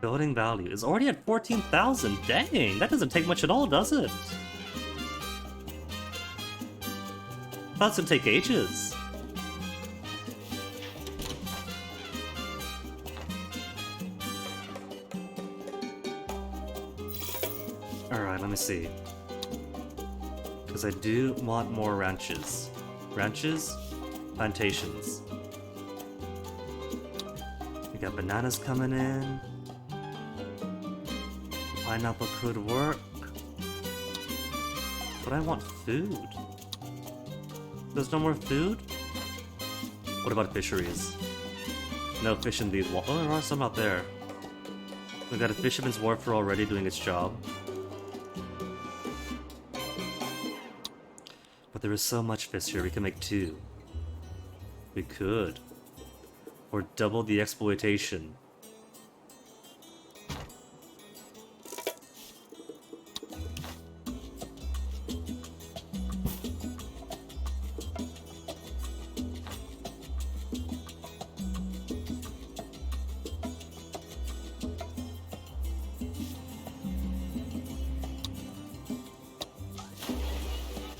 Building value is already at 14,000. Dang, that doesn't take much at all, does it? That's gonna take ages. Alright, let me see. Because I do want more ranches. Ranches? Plantations. We got bananas coming in. Pineapple could work. But I want food. There's no more food? What about fisheries? No fish in these Oh, there are some out there. We got a fisherman's wharf already doing its job. But there is so much fish here, we can make 2. We could. Or double the exploitation.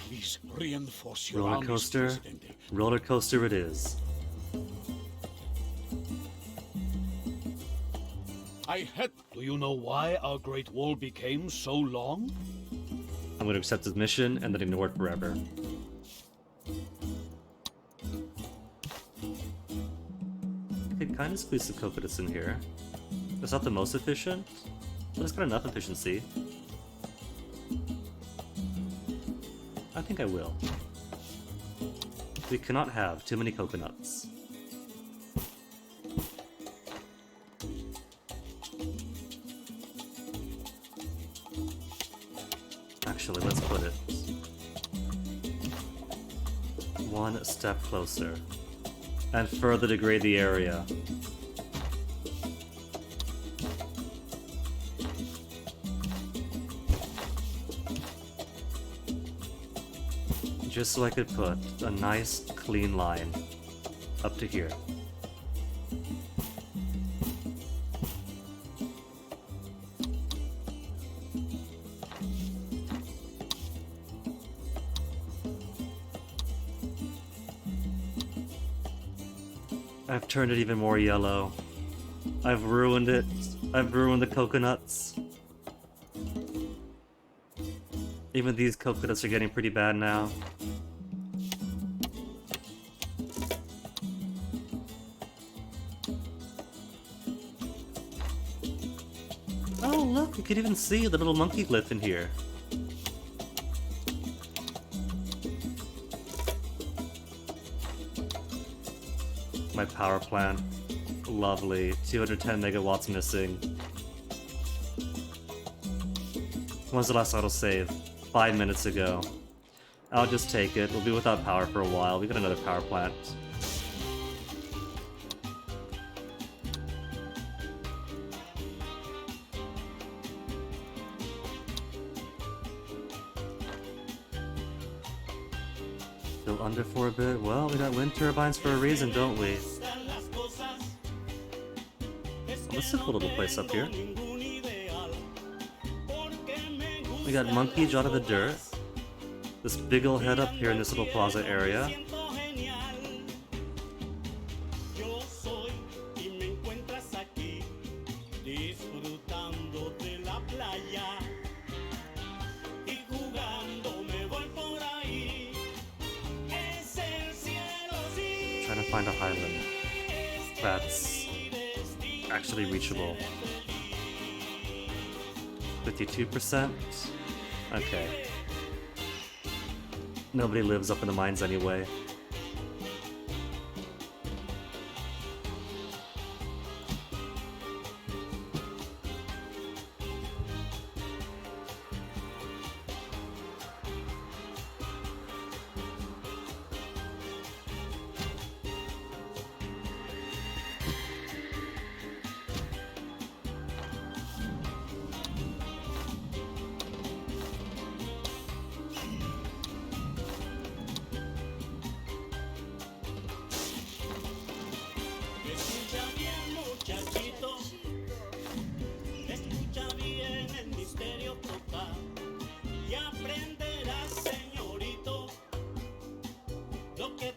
Please reinforce your Roller armies, coaster. Presidente. Roller coaster it is. I had. Do you know why our Great Wall became so long? I'm gonna accept his mission and then ignore it forever. I could kind of squeeze some coconuts in here. It's not the most efficient, but it's got enough efficiency. I think I will. We cannot have too many coconuts. Actually, let's put it one step closer and further degrade the area. Just so I could put a nice, clean line up to here. I've turned it even more yellow. I've ruined it. I've ruined the coconuts. Even these coconuts are getting pretty bad now. Oh look, you can even see the little monkey glyph in here. My power plant. Lovely. 210 megawatts missing. When's the last autosave? 5 minutes ago. I'll just take it. We'll be without power for a while. We got another power plant. Still under for a bit? Well, we got wind turbines for a reason, don't we? This is a cool little place up here. We got monkeys out of the dirt. This big ol' head up here in this little plaza area. Trying to find a highland that's actually reachable. 52%? Okay. Nobody lives up in the mines anyway.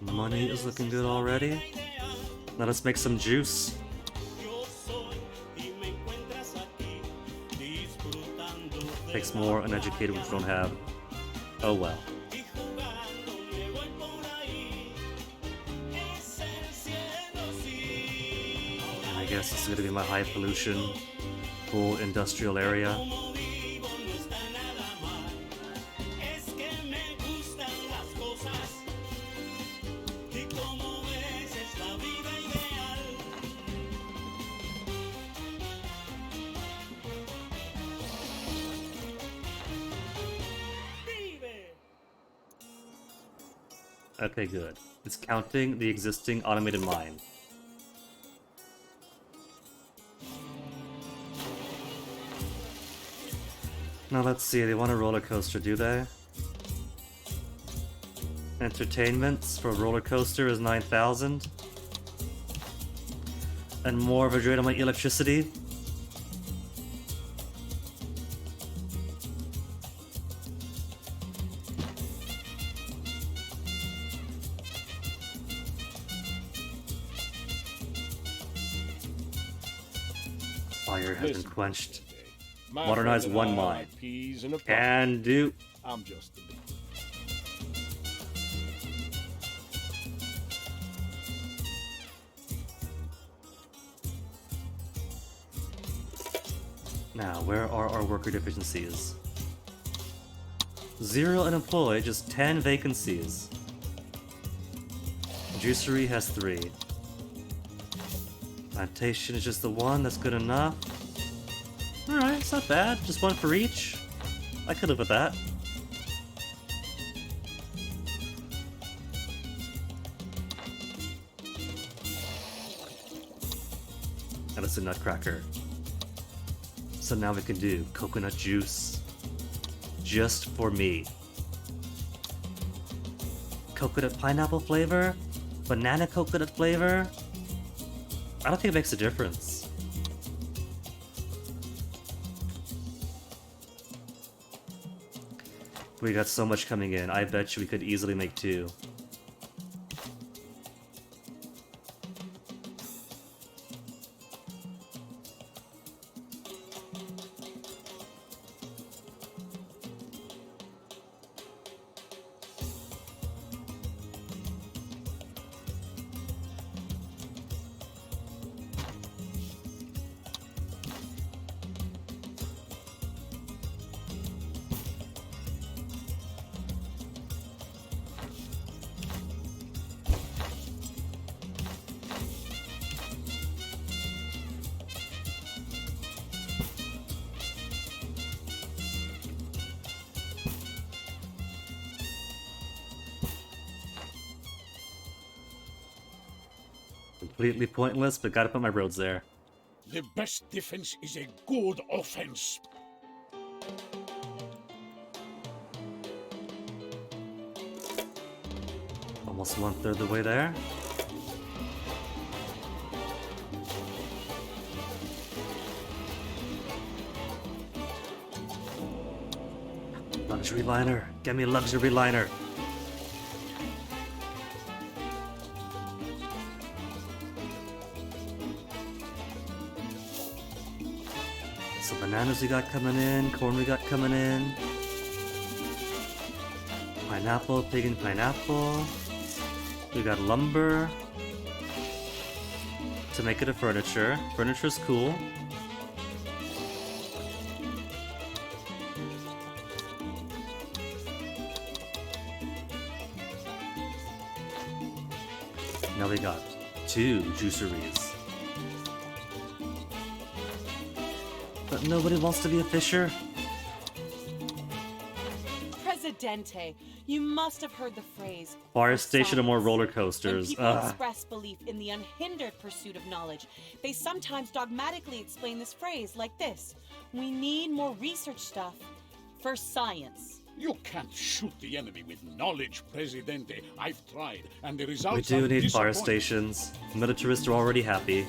Money is looking good already. Now let's make some juice. Takes more uneducated, which we don't have. Oh well. I guess this is gonna be my high pollution, full industrial area. Okay, good. It's counting the existing automated mine. Now let's see, they want a roller coaster, do they? Entertainments for a roller coaster is 9,000. And more of a drain on my electricity. Fire has been quenched. Modernize one mine. Can do. I'm just a bit. Now, where are our worker deficiencies? 0 unemployed, just 10 vacancies. Juicery has 3. Plantation is just the one, that's good enough. Alright, it's not bad, just one for each. I could live with that. And it's a nutcracker. So now we can do coconut juice. Just for me. coconut pineapple flavor, banana coconut flavor. I don't think it makes a difference. We got so much coming in, I bet you we could easily make 2. Completely pointless, but gotta put my roads there. The best defense is a good offense. Almost 1/3 the way there. Luxury liner. Get me a luxury liner. So bananas we got coming in, corn we got coming in. Pineapple, pig and pineapple. We got lumber. To make it a furniture. Furniture's cool. Now we got 2 juiceries. But nobody wants to be a fisher. Presidente, you must have heard the phrase Fire station or more roller When coasters. people Ugh. express belief in the unhindered pursuit of knowledge, they sometimes dogmatically explain this phrase like this: we need more research stuff for science. You can't shoot the enemy with knowledge, Presidente. I've tried, and the We results do are need fire disappointing. stations. Militarists are already happy.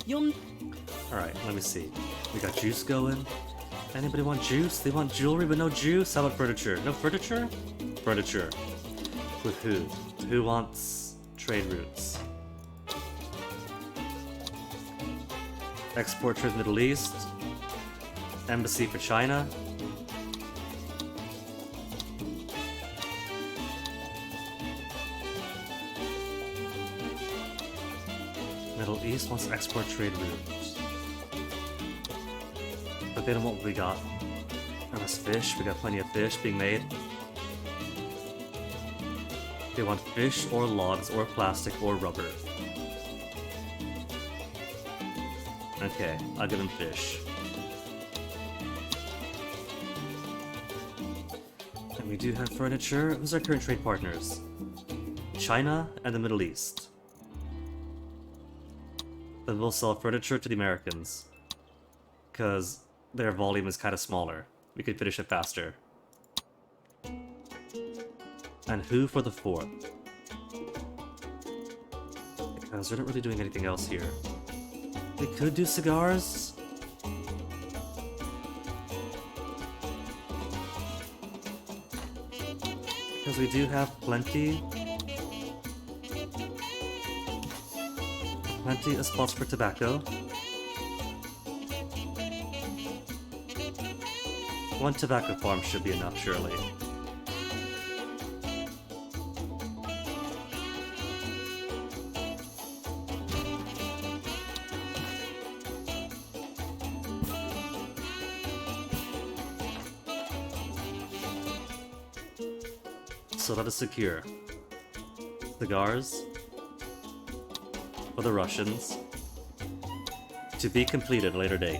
You'll Alright, let me see. We got juice going. Anybody want juice? They want jewelry but no juice? How about furniture? No furniture? Furniture. With who? Who wants trade routes? Export to the Middle East. Embassy for China. Middle East wants to export trade routes. But they don't want what we got. Unless fish, we got plenty of fish being made. They want fish or logs or plastic or rubber. Okay, I'll give them fish. And we do have furniture. Who's our current trade partners? China and the Middle East. Then we'll sell furniture to the Americans. Because their volume is kind of smaller. We could finish it faster. And who for the 4th? Because we're not really doing anything else here. We could do cigars. Because we do have plenty of spots for tobacco. One tobacco farm should be enough, surely. So let us secure cigars for the Russians to be completed at a later date.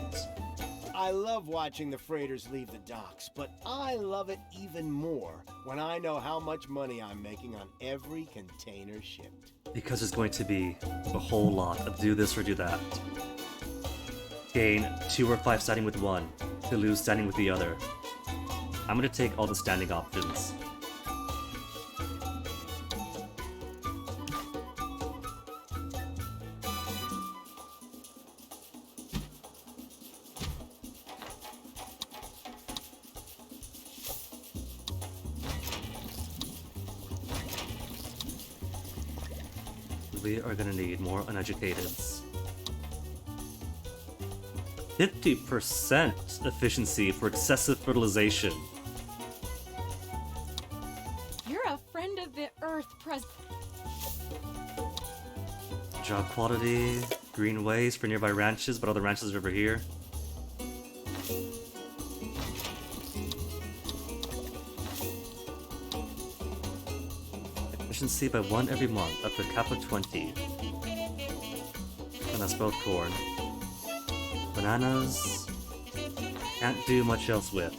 I love watching the freighters leave the docks, but I love it even more when I know how much money I'm making on every container shipped. Because there's going to be a whole lot of do this or do that. gain 2 or 5 standing with one, to lose standing with the other. I'm gonna take all the standing options. We are gonna need more uneducateds. 50% efficiency for excessive fertilization. You're a friend of the Earth, Job quality, green ways for nearby ranches, but all the ranches are over here. Efficiency by 1 every month, up to a cap of 20. And that's both corn. Bananas, can't do much else with.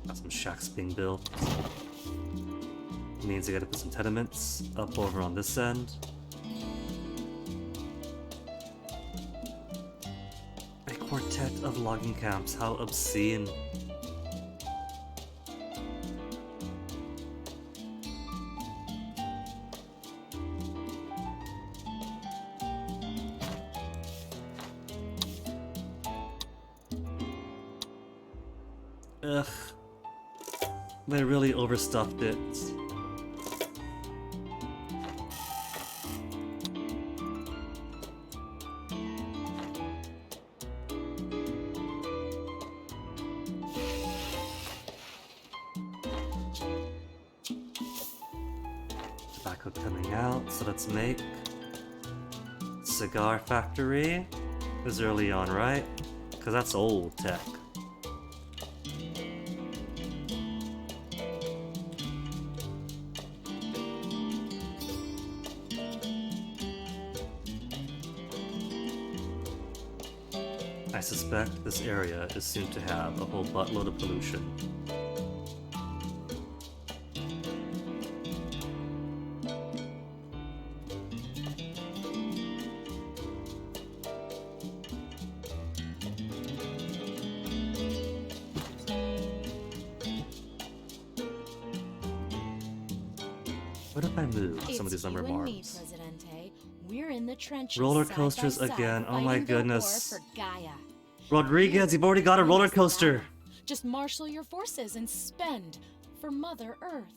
Got some shacks being built. Means I gotta put some tenements up over on this end. A quartet of logging camps, how obscene. Ugh. They really overstuffed it. Tobacco coming out, so let's make cigar factory. Is early on, right? Because that's old tech. I suspect this area is soon to have a whole buttload of pollution. What if I move some of these lumber farms? Presidente. We're in the trenches. Roller side coasters by side, again. Oh my fighting the war goodness. for Gaia. Rodriguez, you've already got a roller coaster. Just marshal your forces and spend for Mother Earth.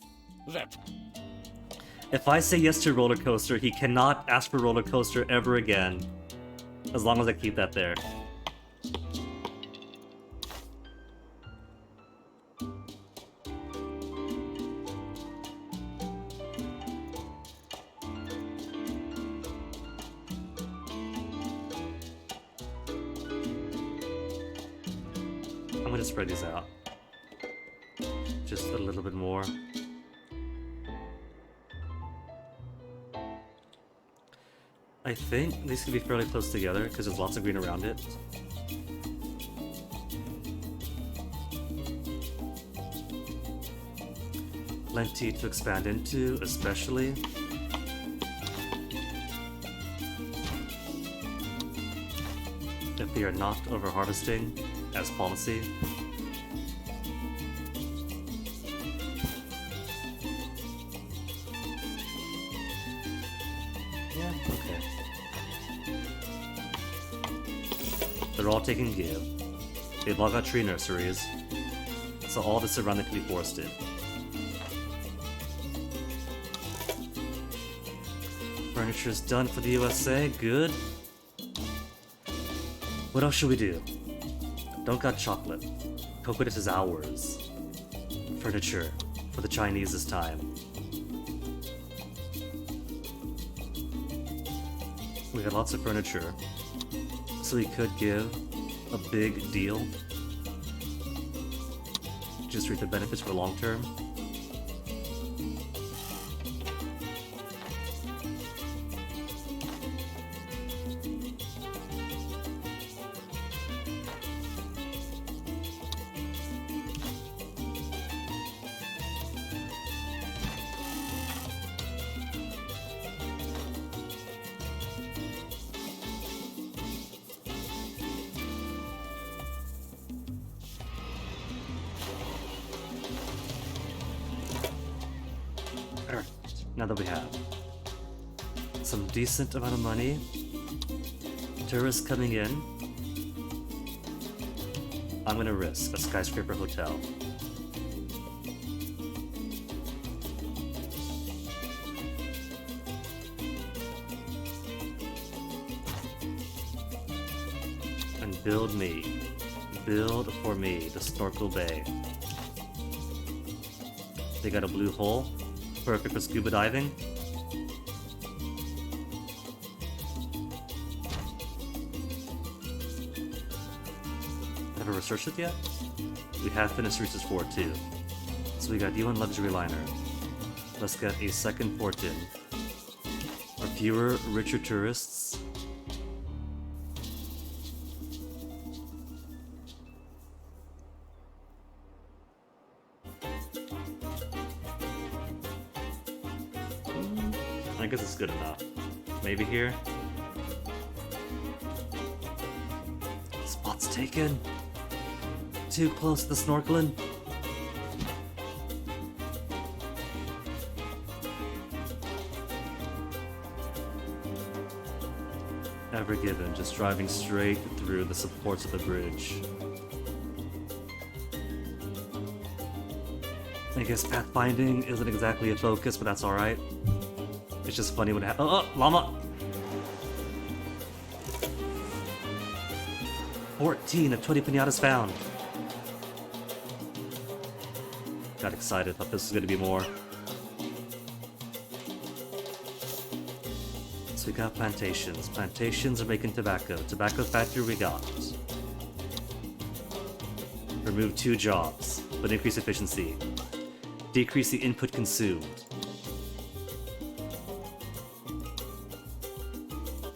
If I say yes to roller coaster, he cannot ask for roller coaster ever again. As long as I keep that there. I'm gonna spread these out. Just a little bit more. I think these can be fairly close together because there's lots of green around it. Plenty to expand into, especially. If they are not over harvesting as policy. Yeah, okay. They're all taking give. They've all got tree nurseries. So all the surrounding can be forested. Furniture's done for the USA, good. What else should we do? Don't got chocolate. Coconut is ours. Furniture, for the Chinese this time. We got lots of furniture, so we could give a big deal. Just reap the benefits for the long term. Now that we have some decent amount of money, tourists coming in, I'm gonna risk a skyscraper hotel. And build for me the snorkel bay. They got a blue hole, perfect for scuba diving. Have I researched it yet? We have finished research for it too. So we got U1 luxury liner. Let's get a second fortune. Or fewer, richer tourists. I guess it's good enough. Maybe here? Spot's taken! Too close to the snorkeling? Ever given, just driving straight through the supports of the bridge. I guess pathfinding isn't exactly a focus, but that's alright. It's just funny when it happens. Oh, llama! 14 of 20 pinatas found. Got excited, thought this was gonna be more. So we got plantations. Plantations are making tobacco. Tobacco factory we got. Remove 2 jobs, but increase efficiency. Decrease the input consumed.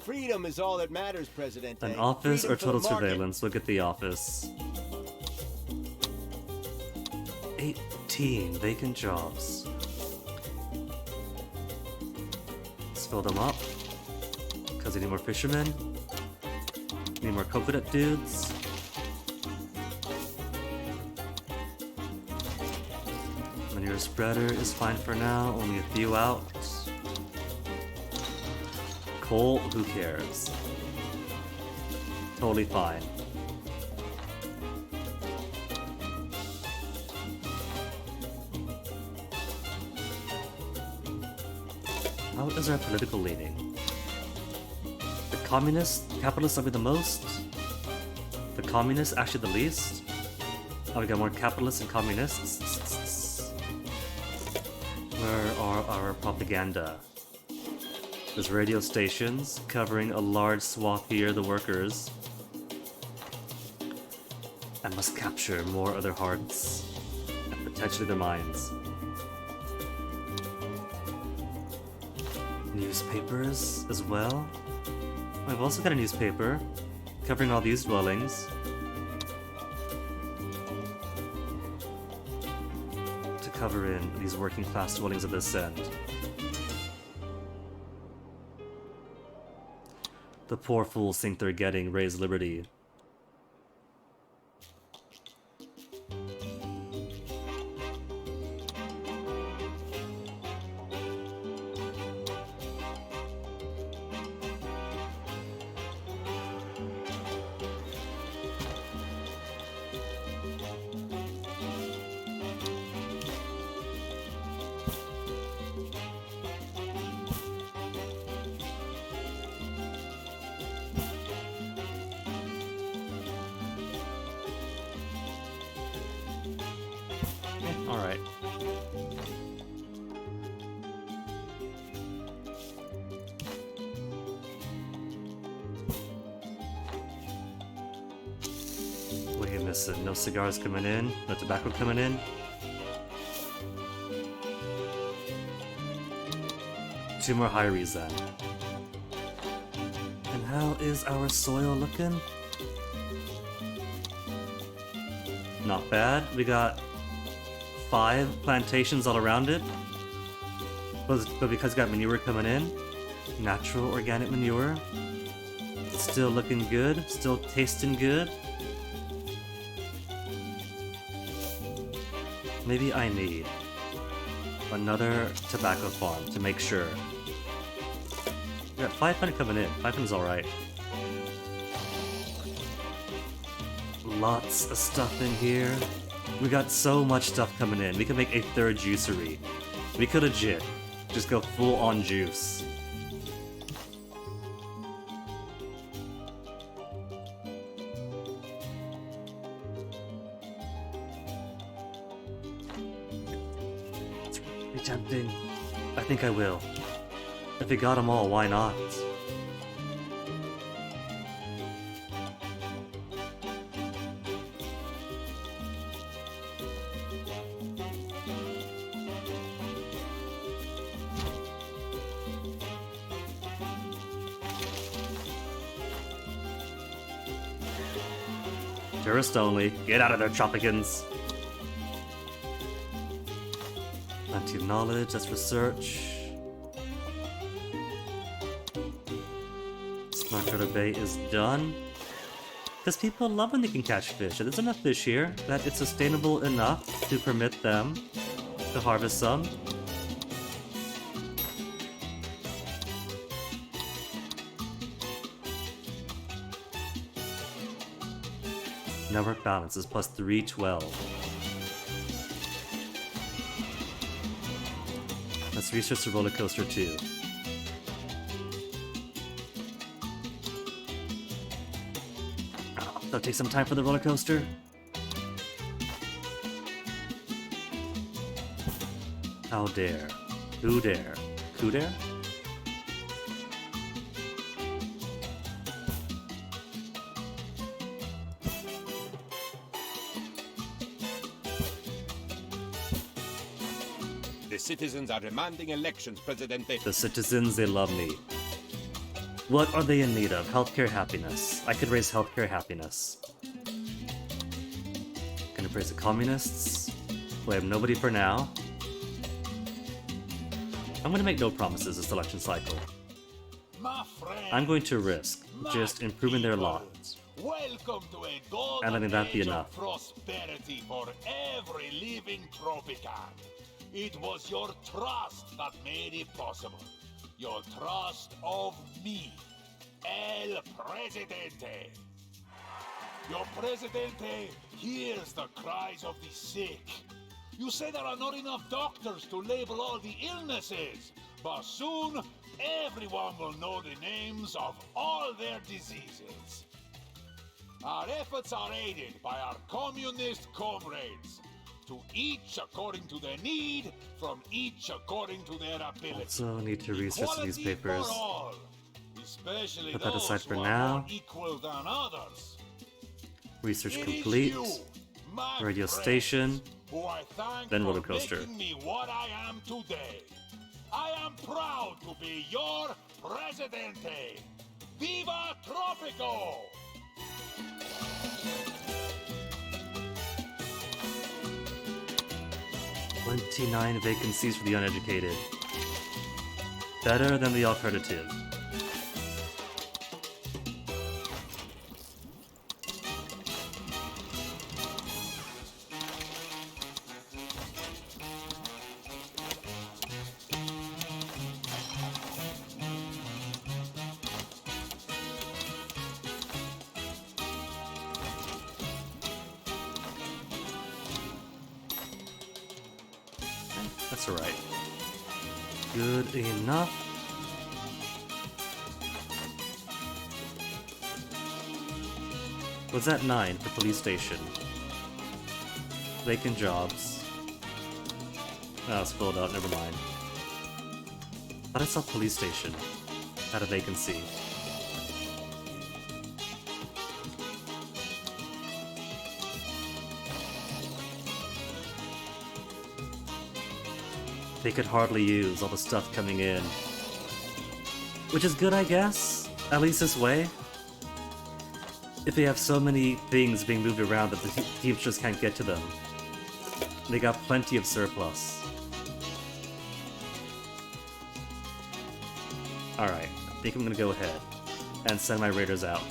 Freedom is all that matters, Presidente. An office Freedom or for the total market. surveillance? Look at the office. 18 vacant jobs. Let's fill them up. Because we need more fishermen. Need more coconut dudes. Manure spreader is fine for now, only a few out. Coal, who cares? Totally fine. How is our political leaning? The capitalists are we the most? The communists actually the least? Oh, we got more capitalists and communists? Where are our propaganda? There's radio stations covering a large swath here, the workers. I must capture more of their hearts and potentially their minds. Newspapers as well. I've also got a newspaper covering all these dwellings. To cover in these working class dwellings of this end. The poor fools think they're getting Ray's liberty. Alright. What are you missing? No cigars coming in? No tobacco coming in? Two more highries then. And how is our soil looking? Not bad. We got 5 plantations all around it. But because we got manure coming in, natural organic manure, still looking good, still tasting good. Maybe I need another tobacco farm to make sure. We got 500 coming in. 500's alright. Lots of stuff in here. We got so much stuff coming in. We could make a third juicery. We could legit just go full on juice. It's really tempting. I think I will. If we got them all, why not? Tourist only. Get out of there, Tropicans. Plenty of knowledge, that's research. Smart Critter Bay is done. Because people love when they can catch fish. There's enough fish here that it's sustainable enough to permit them to harvest some. Network balance is plus 312. Let's research the roller coaster too. Oh, that'll take some time for the roller coaster. How dare? Who dare? Who dare? The citizens are demanding elections, Presidente. The citizens, they love me. What are they in need of? Healthcare happiness. I could raise healthcare happiness. Gonna praise the communists. We have nobody for now. I'm gonna make no promises this election cycle. My friend, I'm going to risk just improving their lot. welcome to a golden And letting that be age enough. of prosperity for every living Tropican. It was your trust that made it possible. Your trust of me, El Presidente. Your Presidente hears the cries of the sick. You say there are not enough doctors to label all the illnesses, but soon everyone will know the names of all their diseases. Our efforts are aided by our communist comrades. To each according to their need, from each according to their ability. Also need to research Equality these papers. for all, especially Put that those aside for who are now. more equal than others. Research It is complete. you, my Radio friends, station. who I thank Then for roller coaster. making me what I am today. I am proud to be your Presidente. Viva Tropico! 29 vacancies for the uneducated. Better than the alternative. That's alright. Good enough. Was that 9 for police station? Vacant jobs. Oh, it's filled out, never mind. Thought I saw police station. Had a vacancy. They could hardly use all the stuff coming in. Which is good, I guess. At least this way. If they have so many things being moved around that the teams just can't get to them. They got plenty of surplus. Alright, I think I'm gonna go ahead and send my raiders out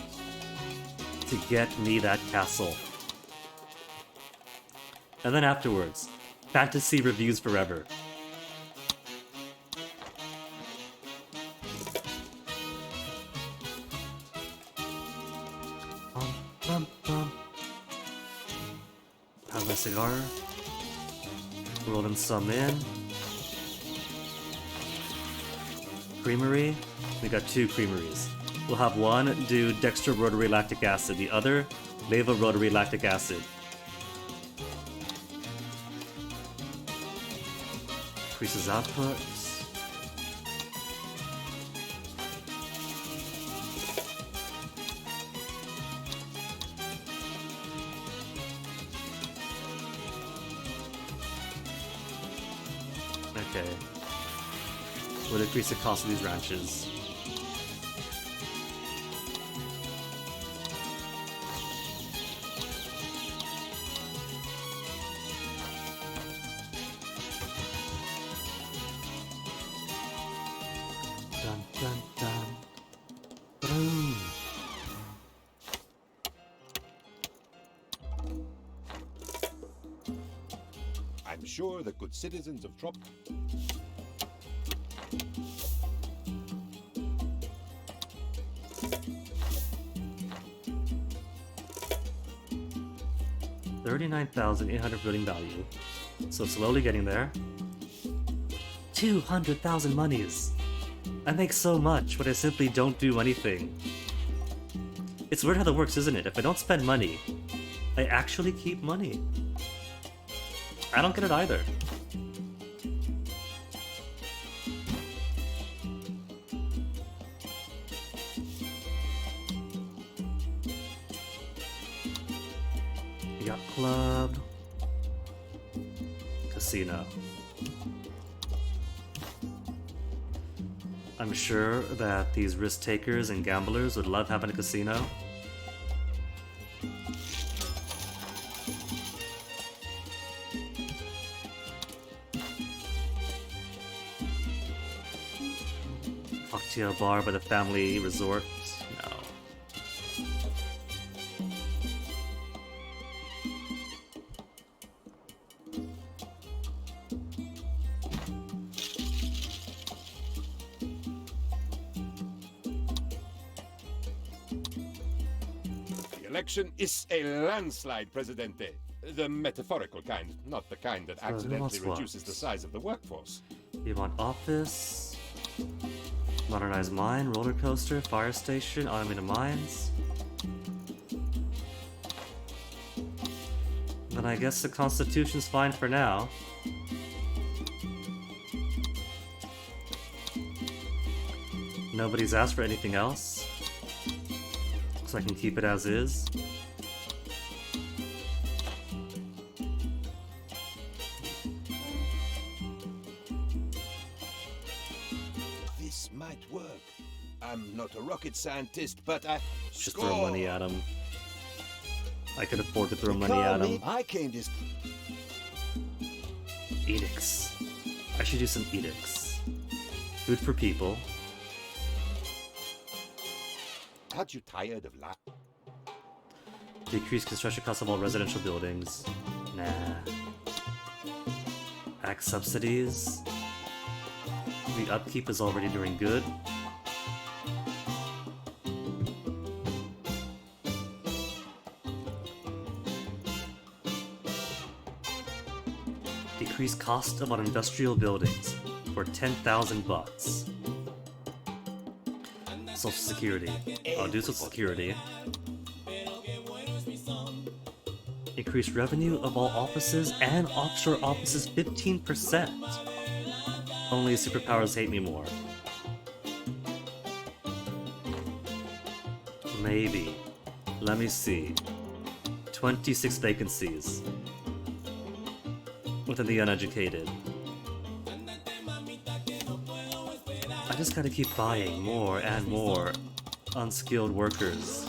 to get me that castle. And then afterwards, fantasy reviews forever. Bum, bum. Have a cigar. Rolling some in. Creamery. We got 2 creameries. We'll have one do dextro rotary lactic acid, the other leva rotary lactic acid. Increases output. Okay. Would increase the cost of these ranches. Dun dun dun. Boom. I'm sure the good citizens of Trop. $39,800 building value. So slowly getting there. 200,000 monies. I make so much, but I simply don't do anything. It's weird how that works, isn't it? If I don't spend money, I actually keep money. I don't get it either. Yacht Club. Casino. I'm sure that these risk takers and gamblers would love having a casino. Cocktail bar by the family resort. No. The election is a landslide, Presidente. The metaphorical kind, not the kind that accidentally what? reduces the size of the workforce. You want office, modernized mine, roller coaster, fire station, automated mines. Then I guess the Constitution's fine for now. Nobody's asked for anything else, so I can keep it as is. This might work. I'm not a rocket scientist, but I Just throw money at him. I could afford to throw money at him. I came to... Edicts. I should do some edicts. Food for people. Aren't you tired of life? Decrease construction costs of all residential buildings. Nah. Axe subsidies. The upkeep is already doing good. Decrease cost of on industrial buildings for 10,000 bucks. Social Security. I'll do Social Security. Increase revenue of all offices and offshore offices 15%. Only superpowers hate me more. Maybe. Let me see. 26 vacancies. Within the uneducated. I just gotta keep buying more and more unskilled workers.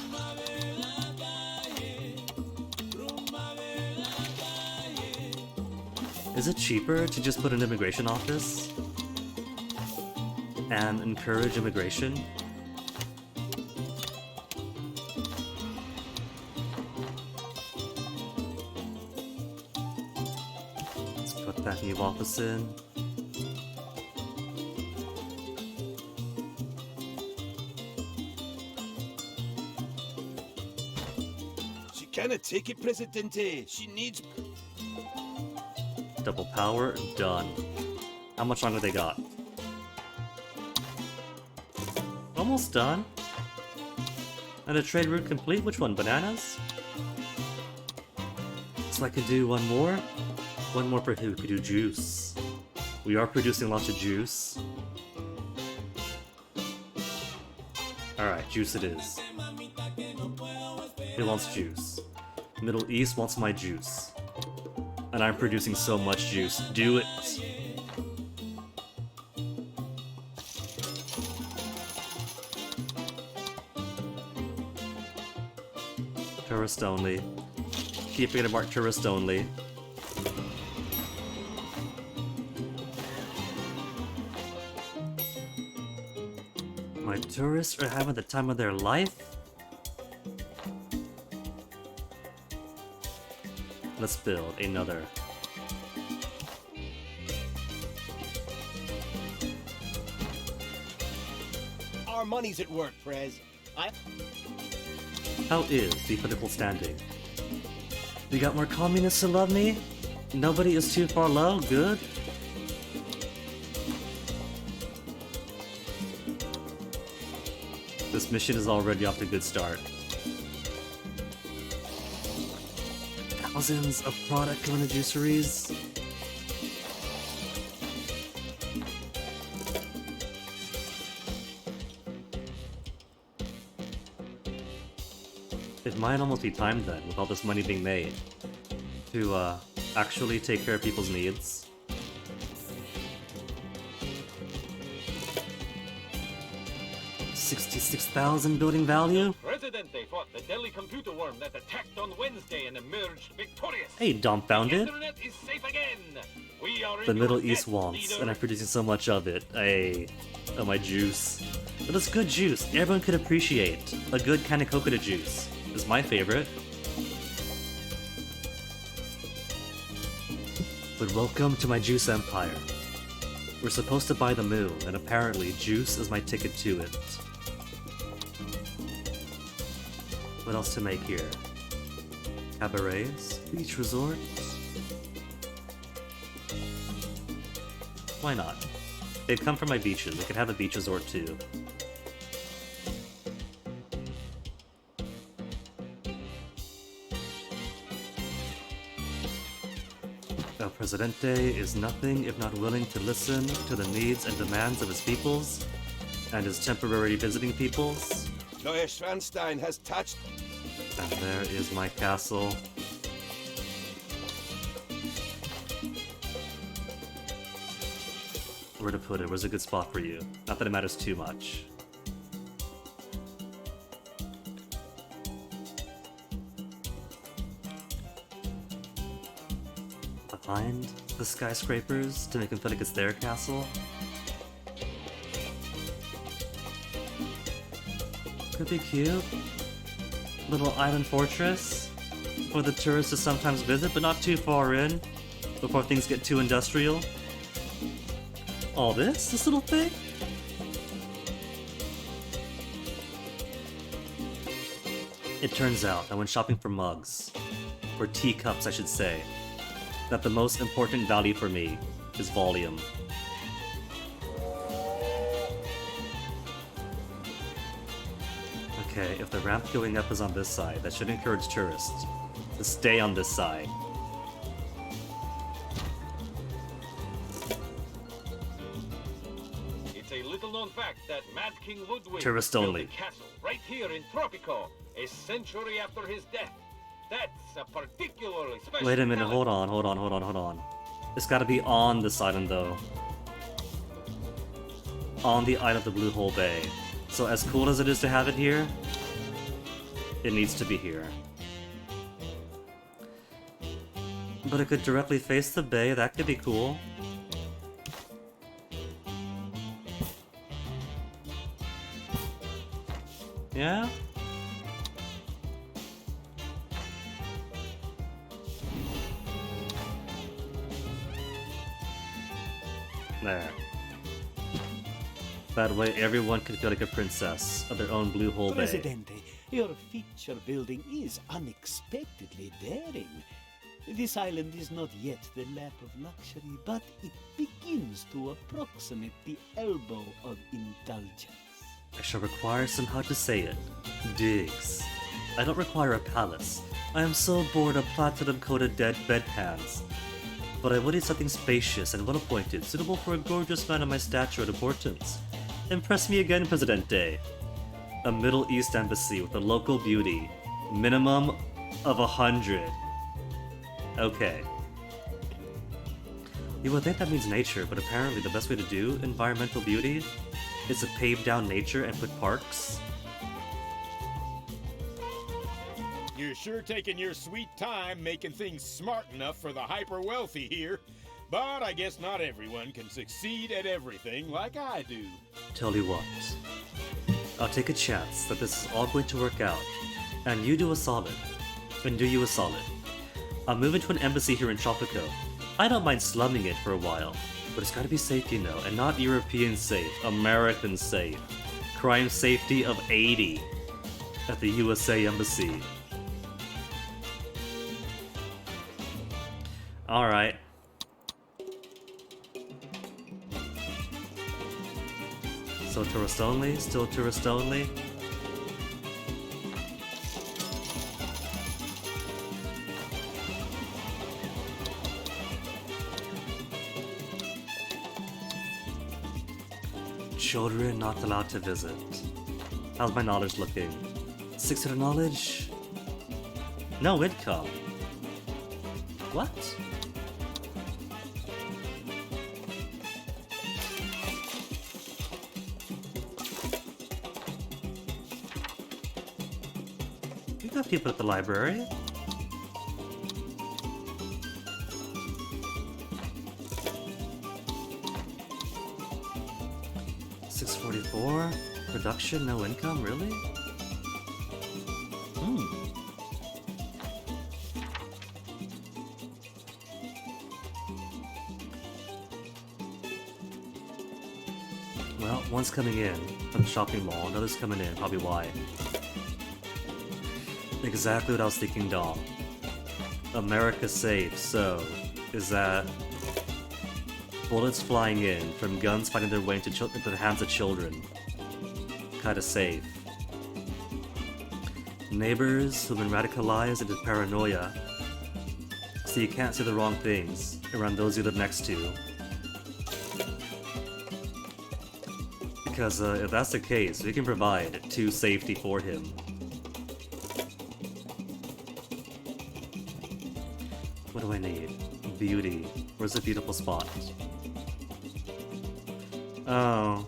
Is it cheaper to just put an immigration office and encourage immigration? Let's put that new office in. Can I take it, Presidente? She needs... Double power, done. How much longer they got? Almost done. And a trade route complete? Which one? Bananas? So I could do one more? One more for who? We could do juice. We are producing lots of juice. Alright, juice it is. Who wants juice? Middle East wants my juice. And I'm producing so much juice. Do it! Tourist only. Keeping it marked tourist only. My tourists are having the time of their life? Let's build another. Our money's at work, Prez. How is the political standing? We got more communists who love me? Nobody is too far low? Good. This mission is already off to a good start. Thousands of product going to juiceries. It might almost be time then, with all this money being made, to actually take care of people's needs. $66,000 building value? Presidente fought the deadly computer worm that attacked on Wednesday and emerged victorious. Hey, dumbfounded. The internet is safe again. We are The in Middle your East debt, wants, leader. and I'm producing so much of it. Hey, oh my juice. But it's good juice. Everyone could appreciate. A good kind of coconut juice is my favorite. But welcome to my juice empire. We're supposed to buy the moon, and apparently juice is my ticket to it. What else to make here? Cabarets? Beach resorts? Why not? They've come from my beaches. They could have a beach resort too. El Presidente is nothing if not willing to listen to the needs and demands of his peoples and his temporary visiting peoples. Lawyer Schwanstein has touched... And there is my castle. Where to put it? Where's a good spot for you? Not that it matters too much. Behind the skyscrapers to make them feel like it's their castle. Could be cute. Little island fortress for the tourists to sometimes visit, but not too far in before things get too industrial. All this little thing? It turns out that when shopping for mugs, or teacups I should say, that the most important value for me is volume. Okay, if the ramp going up is on this side, that should encourage tourists to stay on this side. It's a little-known fact that Mad King Ludwig Tourist built only. a castle right here in Tropico, a century after his death. That's a particularly special Wait a minute, talent. hold on. It's gotta be on this island though. On the island of the Blue Hole Bay. So as cool as it is to have it here, it needs to be here. But it could directly face the bay, that could be cool. Yeah? There. That way everyone can feel like a princess of their own Blue Hole Bay. Presidente, Your feature building is unexpectedly daring. This island is not yet the lap of luxury, but it begins to approximate the elbow of indulgence. I shall require some how to say it. Digs. I don't require a palace. I am so bored of platinum-coated dead bedpans. But I would need something spacious and well-appointed, suitable for a gorgeous man of my stature and importance. Impress me again, Presidente. A Middle East embassy with a local beauty. Minimum of 100. Okay. You would think that means nature, but apparently the best way to do environmental beauty is to pave down nature and put parks. You're sure taking your sweet time making things smart enough for the hyper-wealthy here. But I guess not everyone can succeed at everything like I do. Tell you what. I'll take a chance that this is all going to work out, and you do a solid. And do you a solid. I'll move into an embassy here in Tropico. I don't mind slumming it for a while, but it's gotta be safe, you know, and not European safe, American safe. Crime safety of 80 at the USA Embassy. Alright. So tourist only? Still tourist only? Children not allowed to visit. How's my knowledge looking? 600 knowledge? No income. What? We got people at the library. $644? Production, no income, really? Well, one's coming in from the shopping mall, another's coming in, probably why. Exactly what I was thinking, Dom. America safe, so is that bullets flying in from guns finding their way into the hands of children. Kinda safe. Neighbors who've been radicalized into paranoia, so you can't say the wrong things around those you live next to. Because if that's the case, we can provide 2 safety for him. What do I need? Beauty. Where's the beautiful spot? Oh.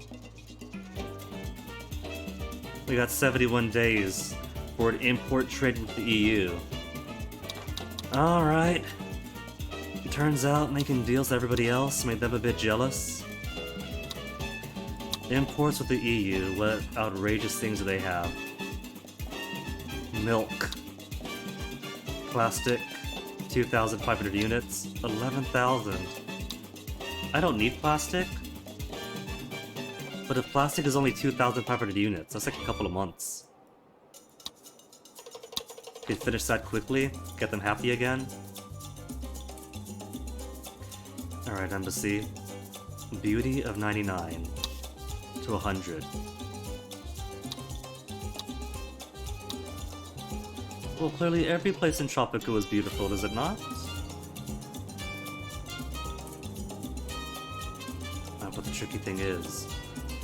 We got 71 days for an import trade with the EU. Alright. It turns out making deals with everybody else made them a bit jealous. Imports with the EU, what outrageous things do they have? Milk. Plastic, 2,500 units, 11,000. I don't need plastic. But if plastic is only 2,500 units, that's like a couple of months. Could finish that quickly, get them happy again. Alright, embassy. Beauty of 99 to 100. Well, clearly every place in Tropico is beautiful, is it not? But the tricky thing is,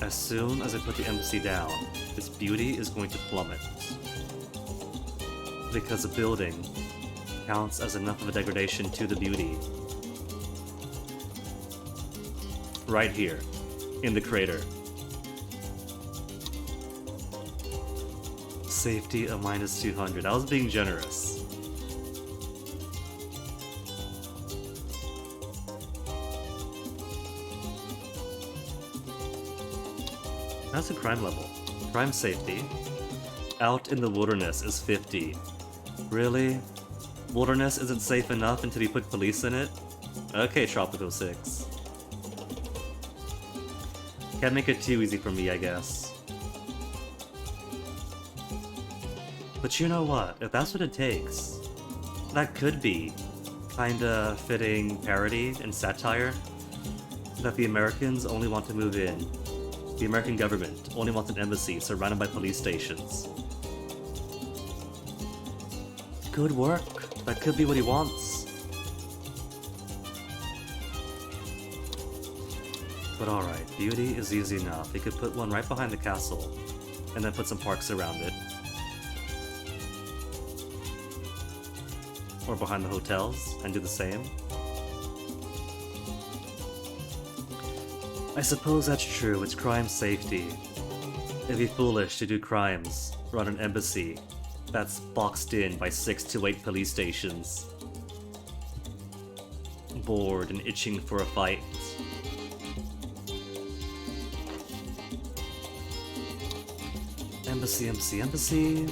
as soon as I put the embassy down, its beauty is going to plummet. Because a building counts as enough of a degradation to the beauty. Right here, in the crater. Safety of -200. I was being generous. That's a crime level. Crime safety. Out in the wilderness is 50. Really? Wilderness isn't safe enough until you put police in it? Okay, Tropico 6. Can't make it too easy for me, I guess. But you know what? If that's what it takes, that could be kinda fitting parody and satire that the Americans only want to move in. The American government only wants an embassy surrounded by police stations. Good work. That could be what he wants. But alright, beauty is easy enough. He could put one right behind the castle, and then put some parks around it. Or behind the hotels, and do the same. I suppose that's true, it's crime safety. It'd be foolish to do crimes run an embassy that's boxed in by 6 to 8 police stations. Bored and itching for a fight. Embassy, embassy, embassy.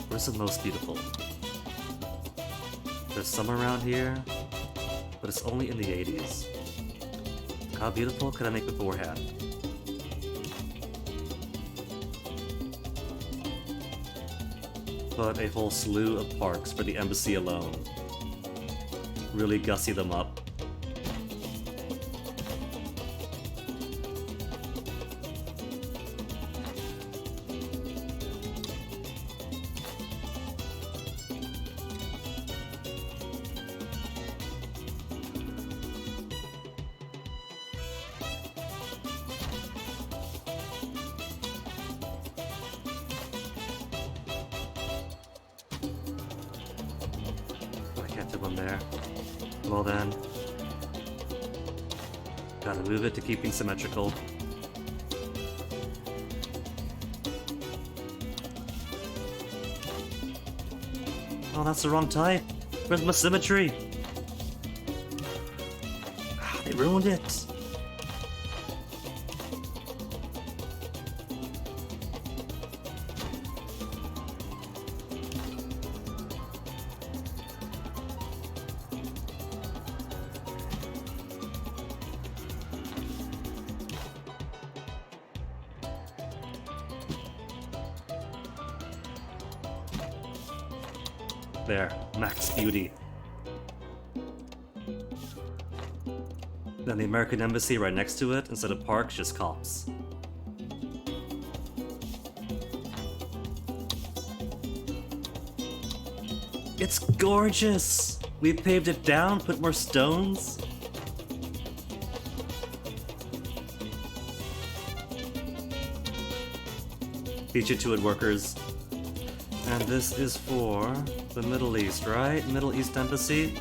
Where's the most beautiful? There's some around here, but it's only in the 80s. How beautiful could I make beforehand? Put a whole slew of parks for the embassy alone. Really gussy them up. There. Well then, gotta move it to keep things symmetrical. Oh, that's the wrong type. Where's my symmetry? They ruined it. There, max beauty. Then the American embassy right next to it, instead of parks, just cops. It's gorgeous! We paved it down, put more stones. Beat you to it, workers. And this is for the Middle East, right? Middle East Embassy?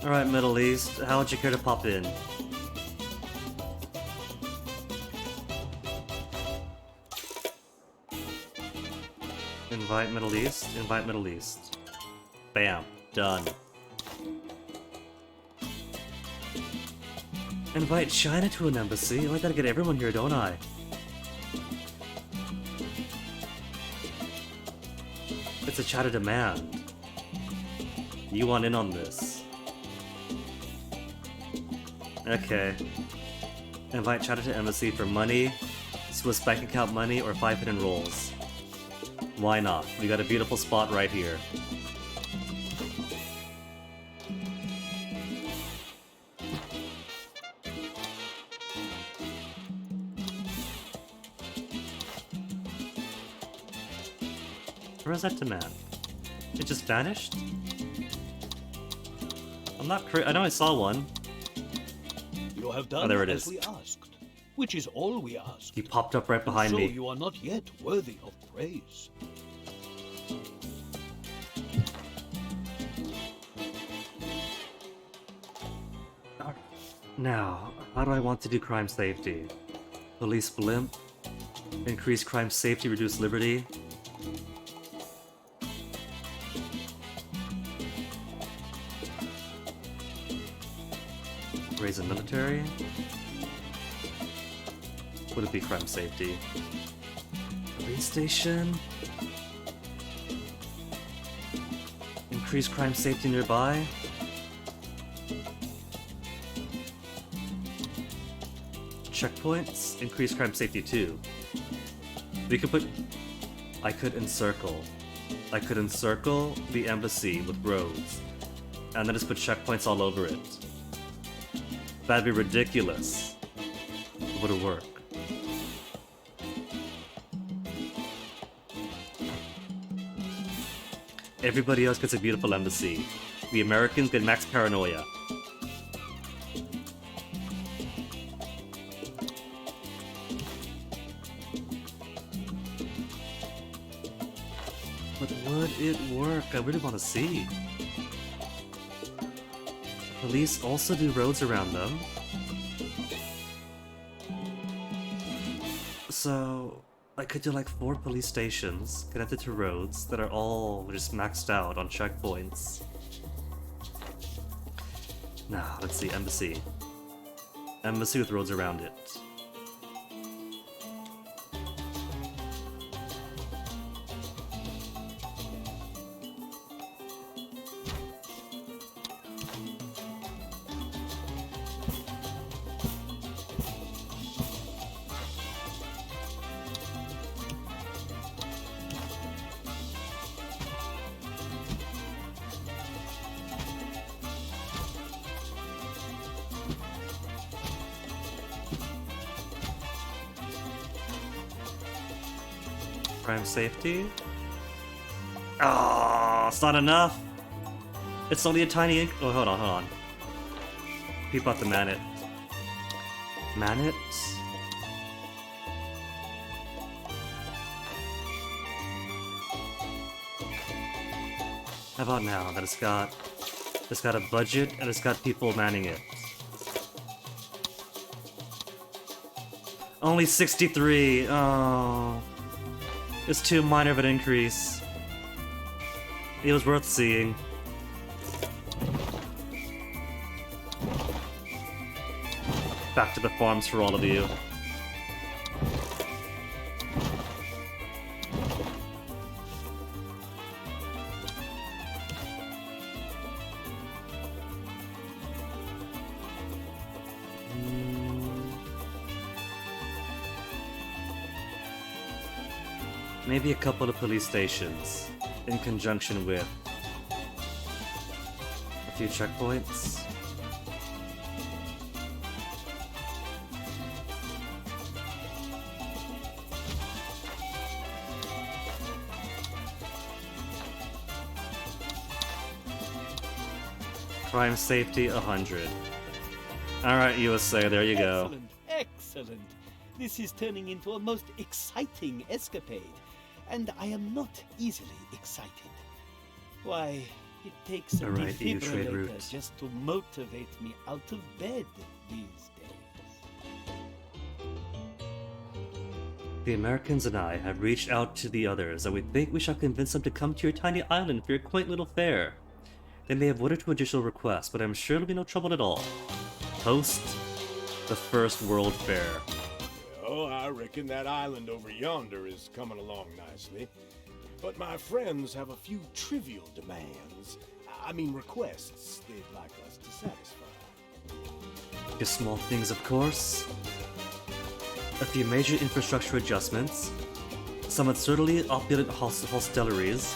Alright, Middle East, how would you care to pop in? Invite Middle East, invite Middle East. Bam, done. Invite China to an embassy? Oh, I gotta get everyone here, don't I? It's a China demand. You want in on this. Okay. Invite China to embassy for money, Swiss bank account money, or 5 hidden rolls. Why not? We got a beautiful spot right here. Where is that demand? It just vanished? I'm not I know I saw one. You have done there it as is. we asked, which is all we ask. He popped up right behind so me. You are not yet worthy of praise. Now, how do I want to do crime safety? Police blimp? Increase crime safety, reduce liberty? Raise the military? Would it be crime safety? Police station? Increase crime safety nearby. Checkpoints, increase crime safety too. We could put... I could encircle the embassy with roads, and then just put checkpoints all over it. That'd be ridiculous. Would it work? Everybody else gets a beautiful embassy. The Americans get max paranoia. But would it work? I really want to see. Police also do roads around them. So I could do like 4 police stations connected to roads that are all just maxed out on checkpoints. Nah, let's see, embassy. Embassy with roads around it. Crime safety? Oh, it's not enough. It's only a tiny oh, hold on. Peep out the Manet. Manet? How about now that it's got a budget and it's got people manning it? Only 63. Oh. It's too minor of an increase. It was worth seeing. Back to the farms for all of you. Maybe a couple of police stations in conjunction with a few checkpoints. Crime safety 100. Alright, USA, there you go. Excellent, excellent. This is turning into a most exciting escapade. And I am not easily excited. Why, it takes a defibrillator just to motivate me out of bed these days. The Americans and I have reached out to the others, and we think we shall convince them to come to your tiny island for your quaint little fair. They may have one or two additional requests, but I'm sure it'll be no trouble at all. Host the first World Fair. Oh, I reckon that island over yonder is coming along nicely. But my friends have a few trivial demands. I mean requests they'd like us to satisfy. Just small things, of course. A few major infrastructure adjustments, some absurdly opulent hostelries,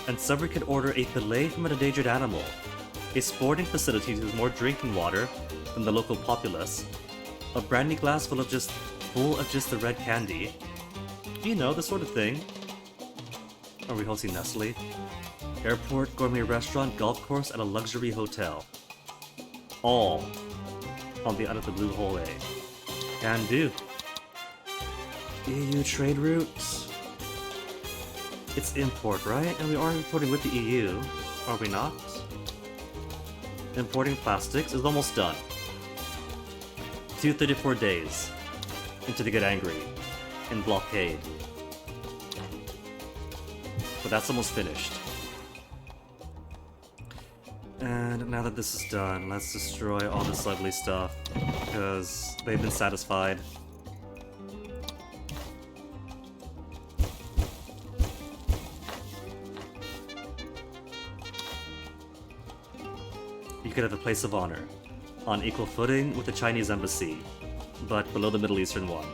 and several can order a fillet from an endangered animal, a sporting facility with more drinking water than the local populace, a brandy glass full of just the red candy. You know, the sort of thing. Are we hosting Nestle? Airport, gourmet restaurant, golf course, and a luxury hotel. All on the Out of the Blue Hole A. Can do. EU trade routes. It's import, right? And we are importing with the EU, are we not? Importing plastics is almost done. 234 days until they get angry and blockade. But that's almost finished. And now that this is done, let's destroy all this ugly stuff, because they've been satisfied. you could have a place of honor, on equal footing with the Chinese embassy, but below the Middle Eastern one.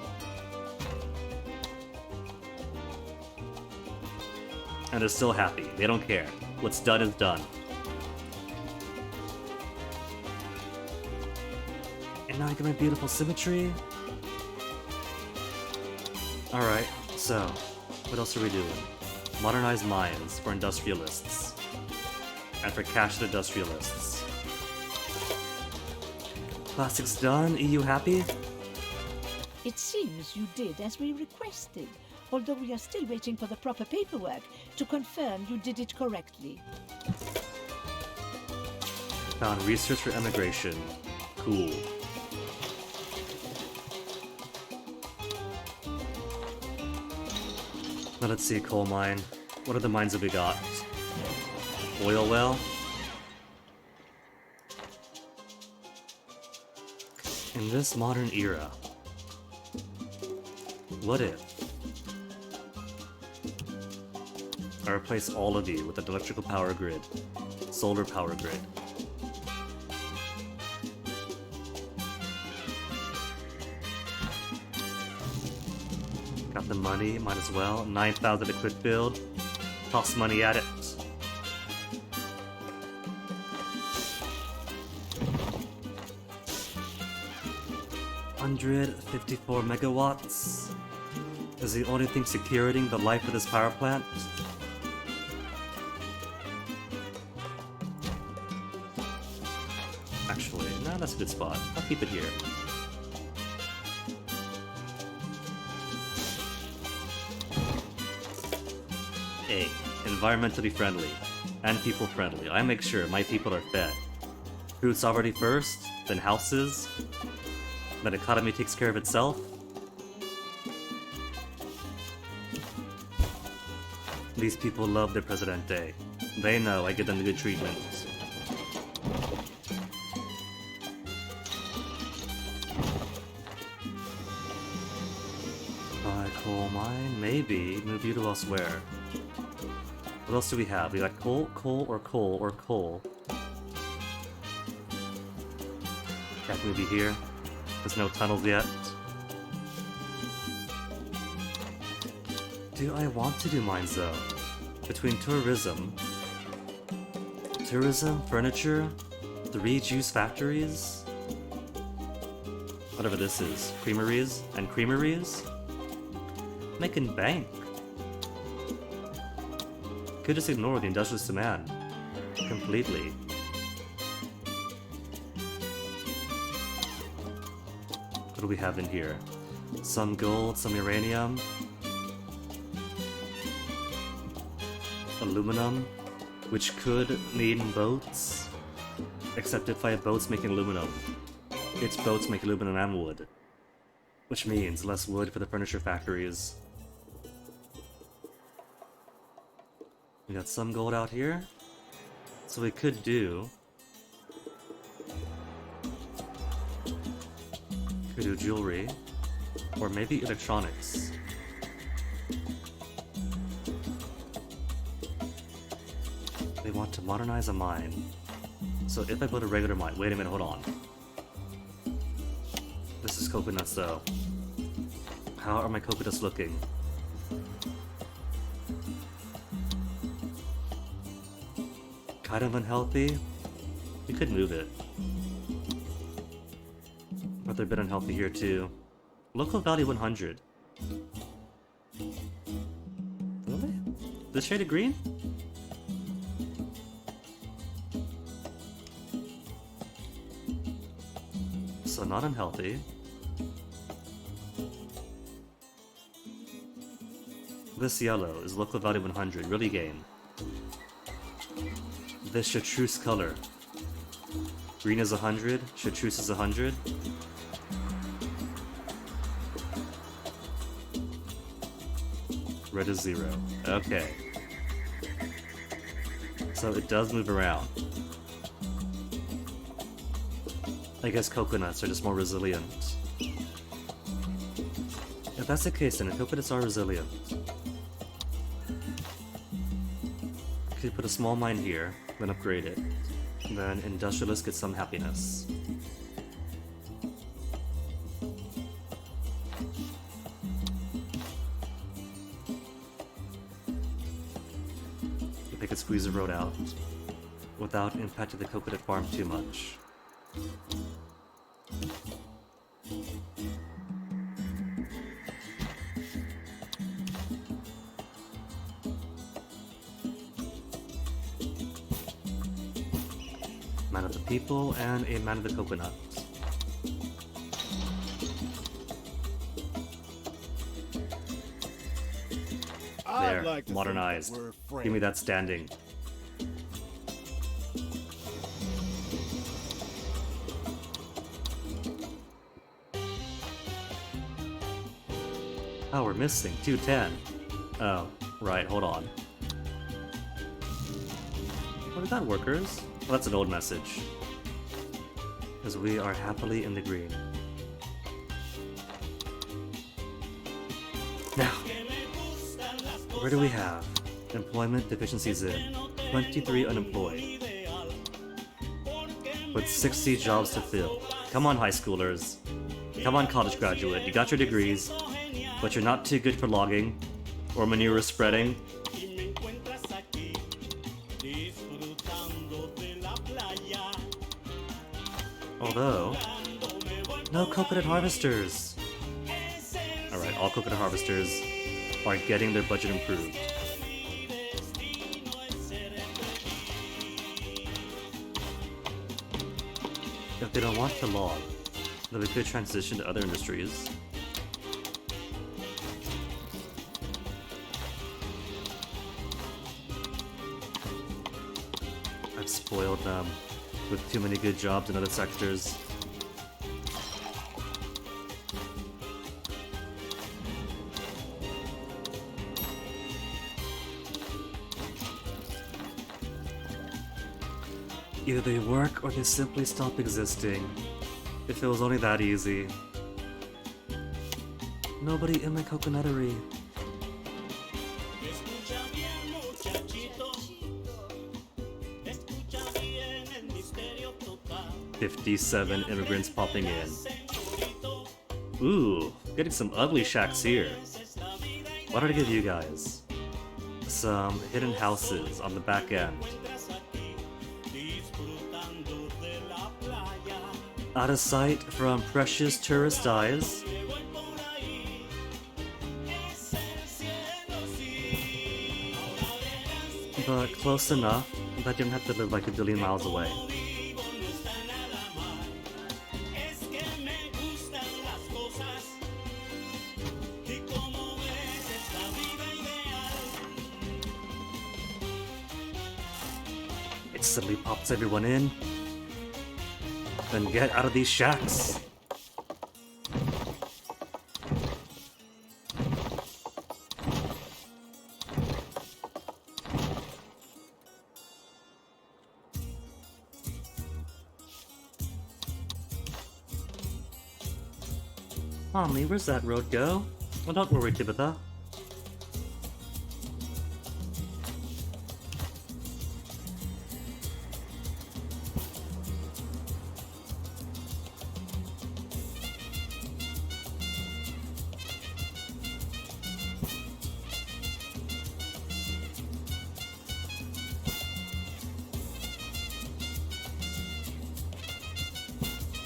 And they're still happy. They don't care. What's done is done. And now I get my beautiful symmetry. Alright, so, what else are we doing? Modernize mines for industrialists. And for cashed industrialists. Plastics done? EU happy? It seems you did as we requested, although we are still waiting for the proper paperwork to confirm you did it correctly. Found research for emigration. Cool. Now let's see, coal mine. What other mines have we got? Oil well? In this modern era, what if I replace all of you with an electrical power grid, solar power grid? Got the money, might as well. 9,000 to quick build. Toss money at it. $154 megawatts is the only thing securing the life of this power plant. Actually, no, that's a good spot. I'll keep it here. A. Environmentally friendly and people friendly. I make sure my people are fed. Fruits already first, then houses. That economy takes care of itself. These people love their Presidente. They know I give them the good treatment. Buy coal mine? Maybe. Move you to elsewhere. What else do we have? We got coal, coal, or coal, or coal. Can't move you here. There's no tunnels yet. Do I want to do mines though? Between tourism, furniture, 3 juice factories, whatever this is, creameries, and creameries? Making bank. Could just ignore the industrialist demand completely. What do we have in here? Some gold, some uranium, aluminum, which could mean boats, except if I have boats making aluminum, its boats make aluminum and wood, which means less wood for the furniture factories. We got some gold out here, so we could do jewelry, or maybe electronics. They want to modernize a mine. So if I build a regular mine, wait a minute, hold on. This is coconuts though. How are my coconuts looking? Kind of unhealthy? We could move it. But they're a bit unhealthy here too. Local value 100. Really? This shade of green? So not unhealthy. This yellow is local value 100, really game. This chartreuse color. Green is 100, chartreuse is 100. Red is 0. Okay. So it does move around. I guess coconuts are just more resilient. If that's the case, then coconuts are resilient. Could put a small mine here, then upgrade it. then industrialists get some happiness. If they could squeeze the road out without impacting the coconut farm too much. Man of the people and a man of the coconut. I'd There, like to modernized. think that we're Give me friends. that standing. Oh, we're missing 210. Oh, right, hold on. Oh, we got workers. Well, that's an old message. Because we are happily in the green. Now, where do we have? Employment deficiencies in. 23 unemployed. With 60 jobs to fill. Come on, high schoolers. Come on, college graduate. You got your degrees, but you're not too good for logging or manure spreading. Although, no coconut harvesters. Alright, all coconut harvesters are getting their budget improved. If they don't want to log, then we could transition to other industries. I've spoiled them with too many good jobs in other sectors. Either they work or they simply stop existing. If it was only that easy. Nobody in my coconuttery. Escucha bien, muchachito. Escucha bien el misterio total. 57 immigrants popping in. Ooh, getting some ugly shacks here. What did I give you guys? Some hidden houses on the back end. Out of sight from precious tourist eyes. But close enough that you don't have to live like a billion miles away. It suddenly pops everyone in. Then get out of these shacks. Mommy, where's that road go? Well, don't worry, Tabitha.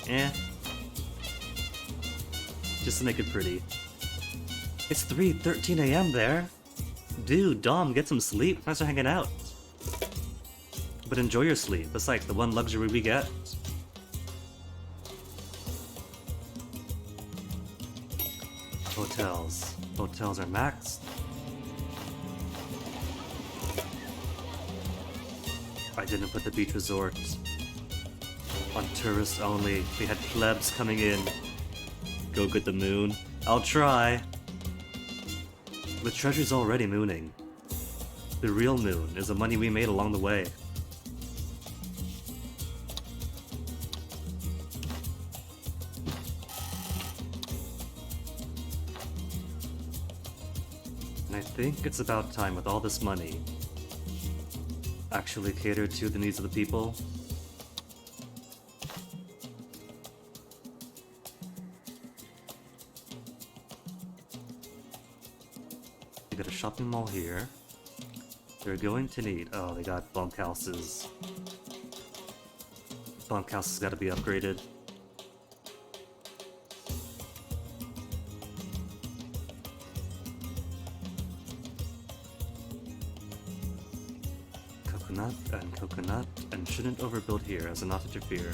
Eh. Just to make it pretty. It's 3:13 a.m. there. Dude, Dom, get some sleep. Thanks for hanging out. But enjoy your sleep. It's like the one luxury we get. Hotels. Hotels are maxed. I didn't put the beach resort on tourists only. We had plebs coming in. Go get the moon. I'll try. The treasure's already mooning. The real moon is the money we made along the way. And I think it's about time with all this money actually cater to the needs of the people They got a shopping mall here. They're going to need... Oh, they got bunkhouses. Bunkhouses gotta be upgraded. Coconut, and shouldn't overbuild here as a not interfere.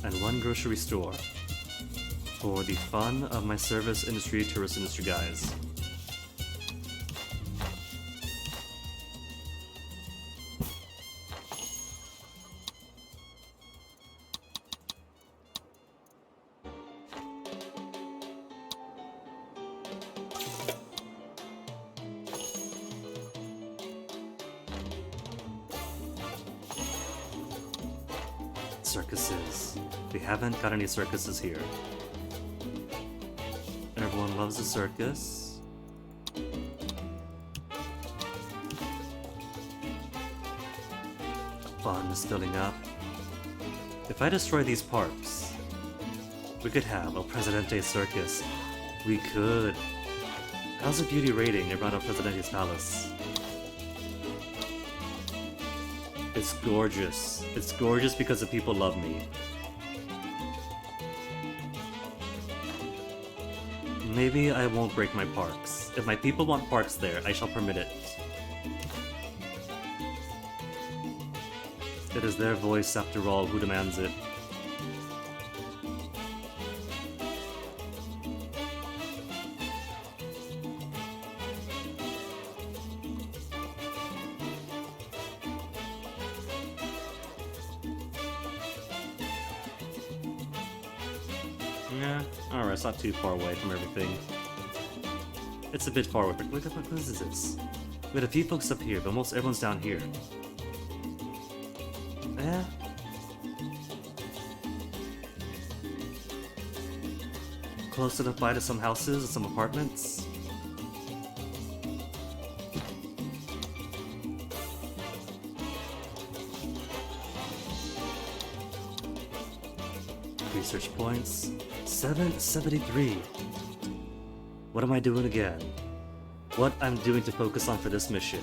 And one grocery store for the fun of my service industry, tourist industry guys. Circuses. We haven't got any circuses here. Everyone loves a circus. Fun is filling up. If I destroy these parks, we could have El Presidente Circus. We could. How's the beauty rating around El Presidente's Palace? It's gorgeous. It's gorgeous because the people love me. Maybe I won't break my parks. If my people want parks there, I shall permit it. It is their voice, after all, who demands it. Yeah, alright, it's not too far away from everything. It's a bit far away. Look at what is this? We had a few folks up here, but most everyone's down here. Eh? Close enough by to some houses and some apartments. Research points. 773. What am I doing again? What I'm doing to focus on for this mission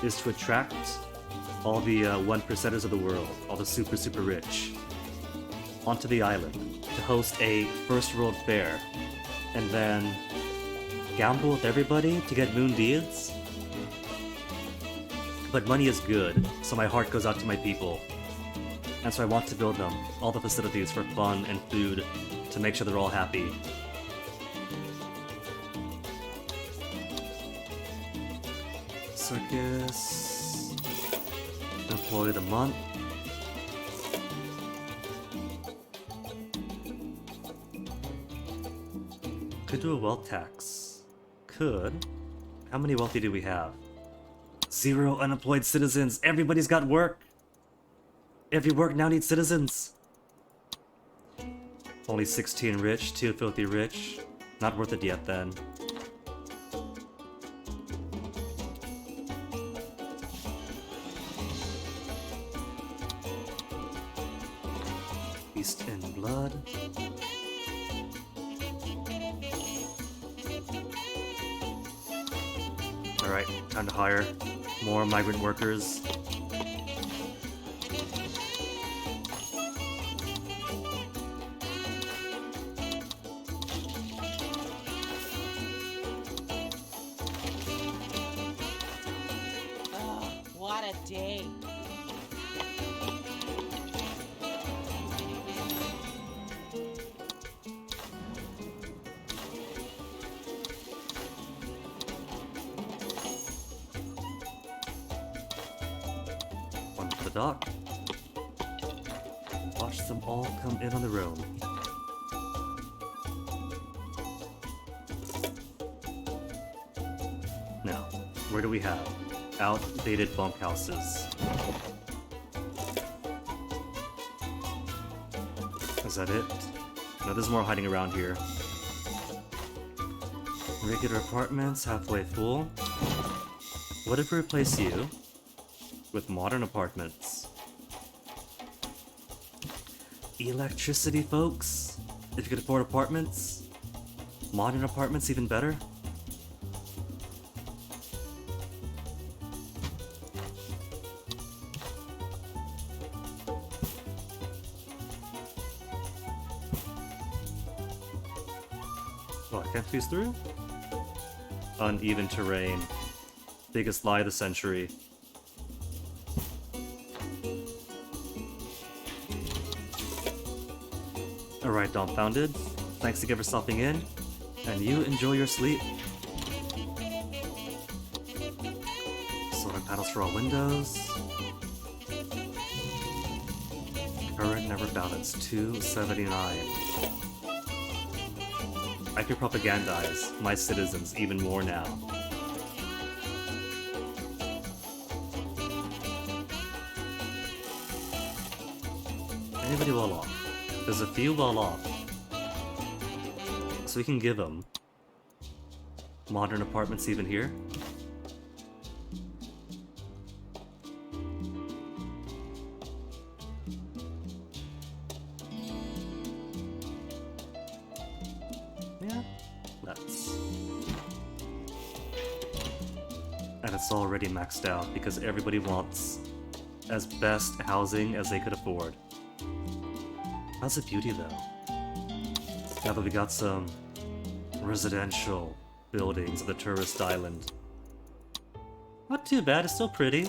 is to attract all the 1%ers of the world, all the super rich, onto the island to host a first world fair, and then gamble with everybody to get moon deeds. But money is good, so my heart goes out to my people. And so I want to build them all the facilities for fun and food to make sure they're all happy. Circus. Employee of the month. Could do a wealth tax. Could. How many wealthy do we have? 0 unemployed citizens. Everybody's got work. Every work now needs citizens. Only 16 rich, 2 filthy rich. Not worth it yet then. East in blood. Alright, time to hire more migrant workers. What a day. One to the dock. Watch them all come in on their own. Now, where do we have? Outdated bunkhouses. Is that it? No, there's more hiding around here. Regular apartments, halfway full. What if we replace you with modern apartments? electricity, folks. If you could afford apartments, modern apartments even better. Oh, I can't squeeze through? Uneven terrain. Biggest lie of the century. Alright, Dumbfounded. Thanks again for stopping in. And you enjoy your sleep. Solar panels for all windows. Current never balanced, 279. I can propagandize my citizens even more now. Anybody well off? There's a few well off. So we can give them modern apartments even here. Yeah, let's. And it's already maxed out because everybody wants as best housing as they could afford. How's the beauty though? Now that we got some residential buildings of the tourist island. Not too bad, it's still pretty.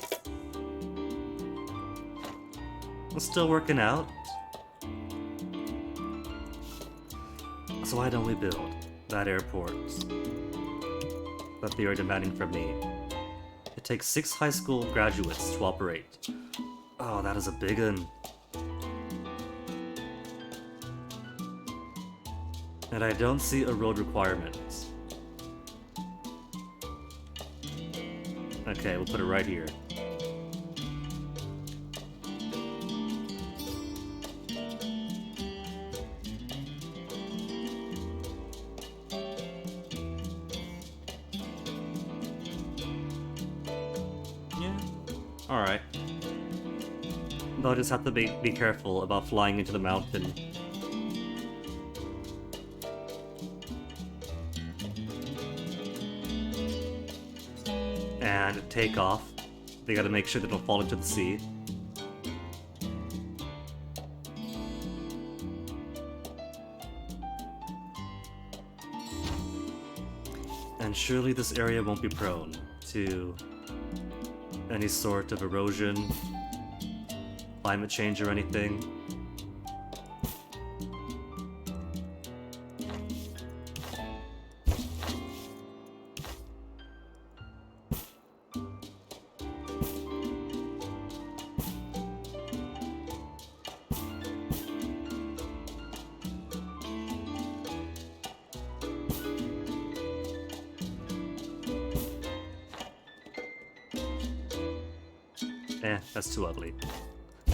It's still working out. So why don't we build that airport that they are demanding from me? It takes 6 high school graduates to operate. Oh, that is a big one. And I don't see a road requirement. Okay, we'll put it right here. Yeah. Alright. They'll just have to be careful about flying into the mountain. And take off. They gotta make sure they don't fall into the sea. And surely this area won't be prone to any sort of erosion, climate change or anything. That's too ugly.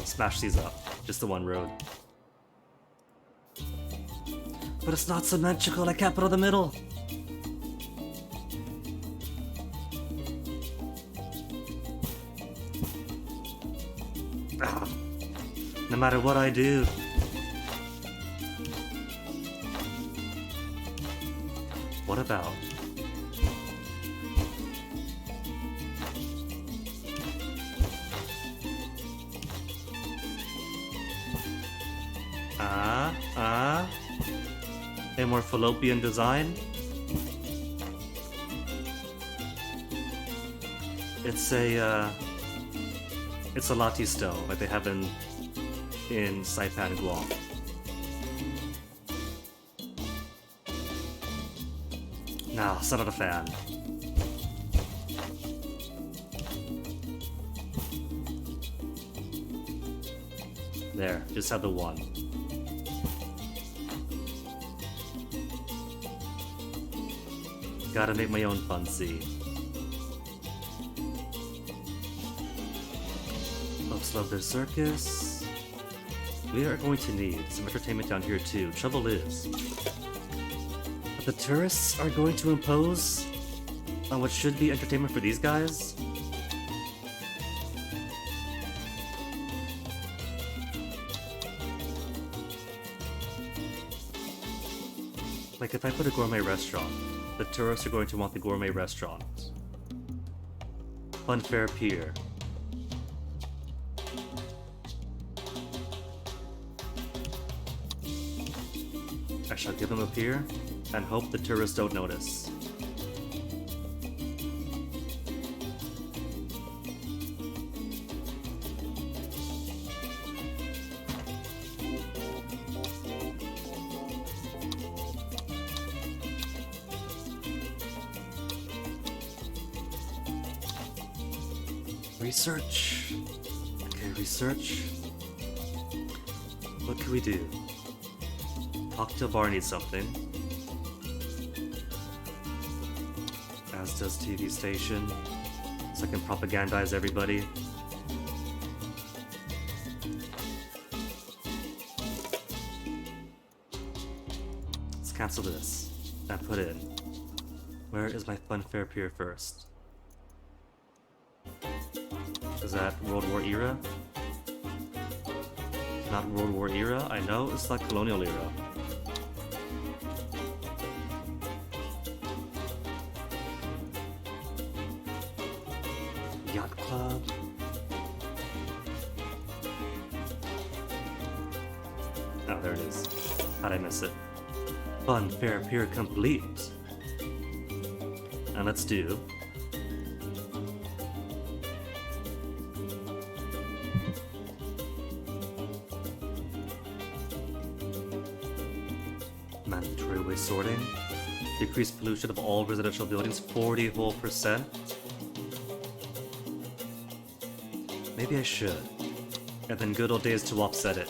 Smash these up. Just the one road. But it's not symmetrical, I can't put it in the middle! Ah. No matter what I do. What about? A more fallopian design. It's a Lati stone, like they have in Saipan, Guam. Nah, it's not a fan. There, just have the one. Gotta make my own fun sea. Folks love their circus. We are going to need some entertainment down here too. Trouble is, the tourists are going to impose on what should be entertainment for these guys. Like if I put a gourmet restaurant, the tourists are going to want the gourmet restaurant. Funfair Pier. I shall give them a pier and hope the tourists don't notice. Research. Okay, research. What can we do? Cocktail bar needs something. As does TV station. So I can propagandize everybody. Let's cancel this and put in. Where is my Funfair Pier first? Is that World War era? Not World War era? I know it's like colonial era. Yacht Club. Oh, there it is. How'd I miss it? Funfair Pier complete. And let's do mandatory waste sorting. Decrease pollution of all residential buildings 40%. Maybe I should. And then good old days to offset it.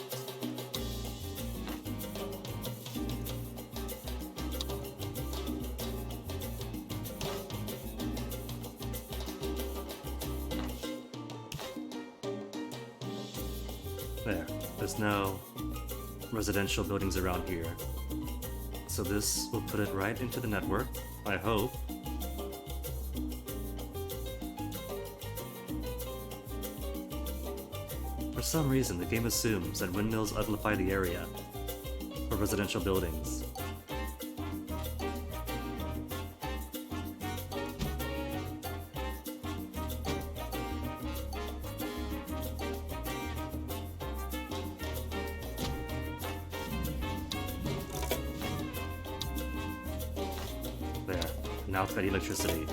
There. There's no residential buildings around here. So this will put it right into the network, I hope. For some reason, the game assumes that windmills uplify the area for residential buildings. There, now it's got electricity.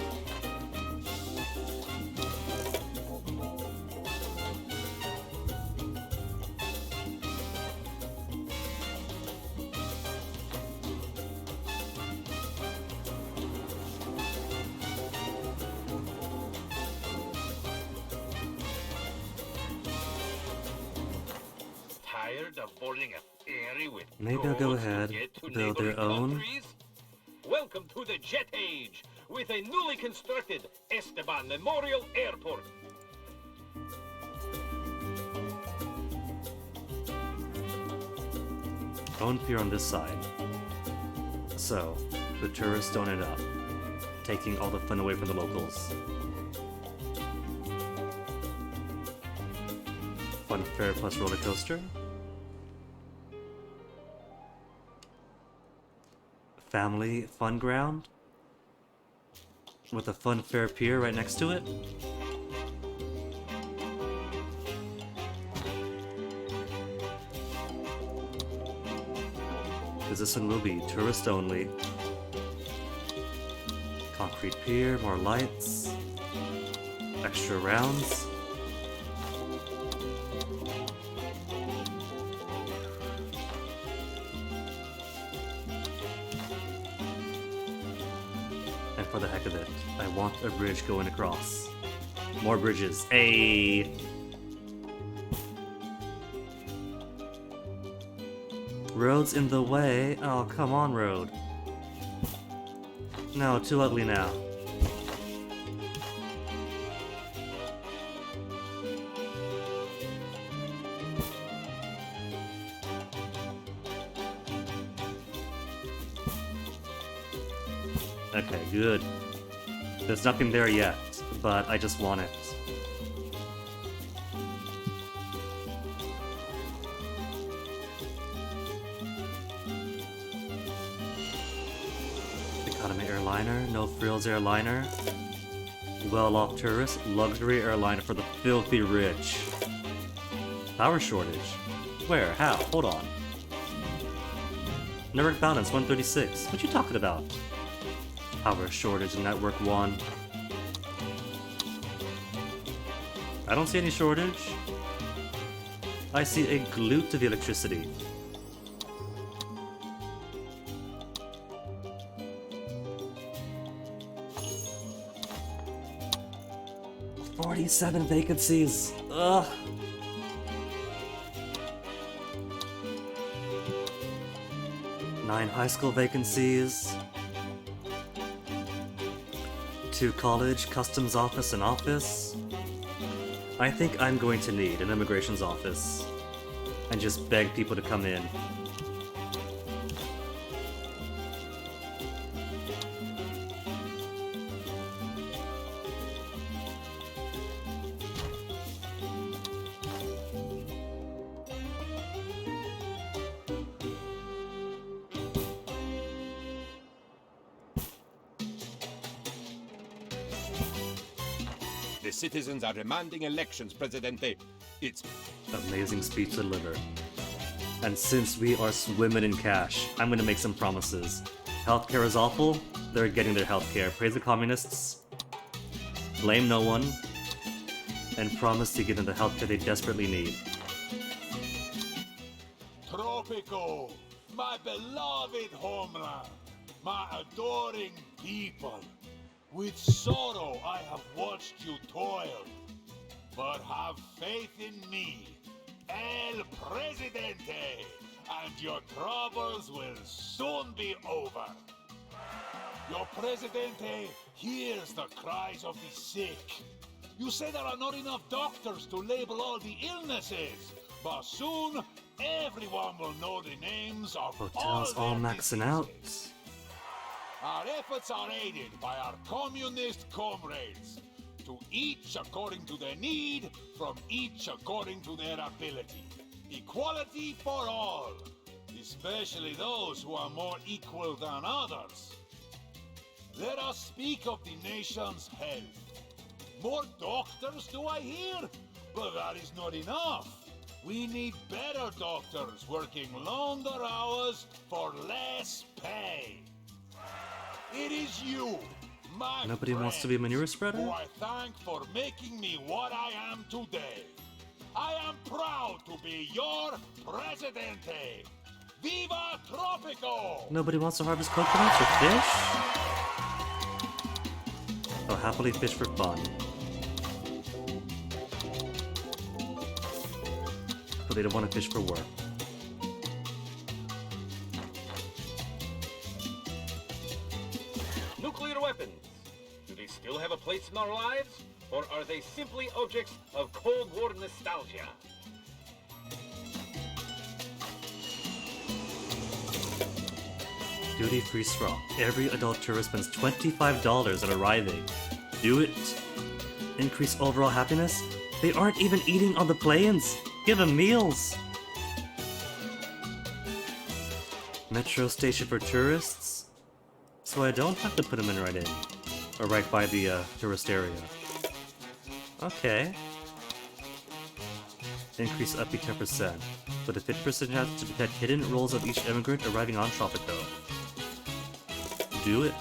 Tired of boarding a ferry with Maybe I'll go goats who ahead, get to build their neighboring own. countries? Welcome to the Jet Age with a newly constructed Esteban Memorial Airport. Own pier on this side. So, the tourists don't end up taking all the fun away from the locals. Funfair plus roller coaster. Family fun ground with a Funfair pier right next to it. Because this one will be tourist only. Concrete pier, more lights, extra rounds. And for the heck of it, I want a bridge going across. More bridges. Hey! Road's in the way. Oh, come on, road. No, too ugly now. Okay, good. There's nothing there yet, but I just want it. airliner, no frills airliner. Well-off tourist, luxury airliner for the filthy rich. Power shortage. Where? How? Hold on. Network balance 136. What you talking about? Power shortage in Network 1. I don't see any shortage. I see a glute of electricity. "47 vacancies. Ugh. Nine high school vacancies. 2 college, customs office, and office. I think I'm going to need an immigration's office and just beg people to come in. The citizens are demanding elections, Presidente. It's Amazing speech to deliver. And since we are swimming in cash, I'm gonna make some promises. Healthcare is awful, they're getting their healthcare. Praise the communists, blame no one, and promise to give them the healthcare they desperately need. Tropico, my beloved homeland, my adoring people. With sorrow I have watched you toil, but have faith in me, El Presidente, and your troubles will soon be over. Your Presidente hears the cries of the sick. You say there are not enough doctors to label all the illnesses, but soon everyone will know the names of Hotels all all their maxing out. diseases. Our efforts are aided by our communist comrades, to each according to their need, from each according to their ability. Equality for all, especially those who are more equal than others. Let us speak of the nation's health. More doctors, do I hear? But that is not enough. We need better doctors working longer hours for less pay. It is you, my Nobody wants to friend, be a manure spreader? who I thank for making me what I am today. I am proud to be your Presidente. Viva Tropico! Nobody wants to harvest coconuts or fish? I'll happily fish for fun. But they don't want to fish for work. Nuclear weapons. Do they still have a place in our lives? Or are they simply objects of Cold War nostalgia? Duty-free straw. Every adult tourist spends $25 at arriving. Do it. Increase overall happiness? They aren't even eating on the planes. Give them meals. Metro station for tourists? So I don't have to put them in right in. Or right by the tourist area. Okay. Increase upbeat 10%, with a 50% chance to detect hidden roles of each immigrant arriving on Tropico. Do it.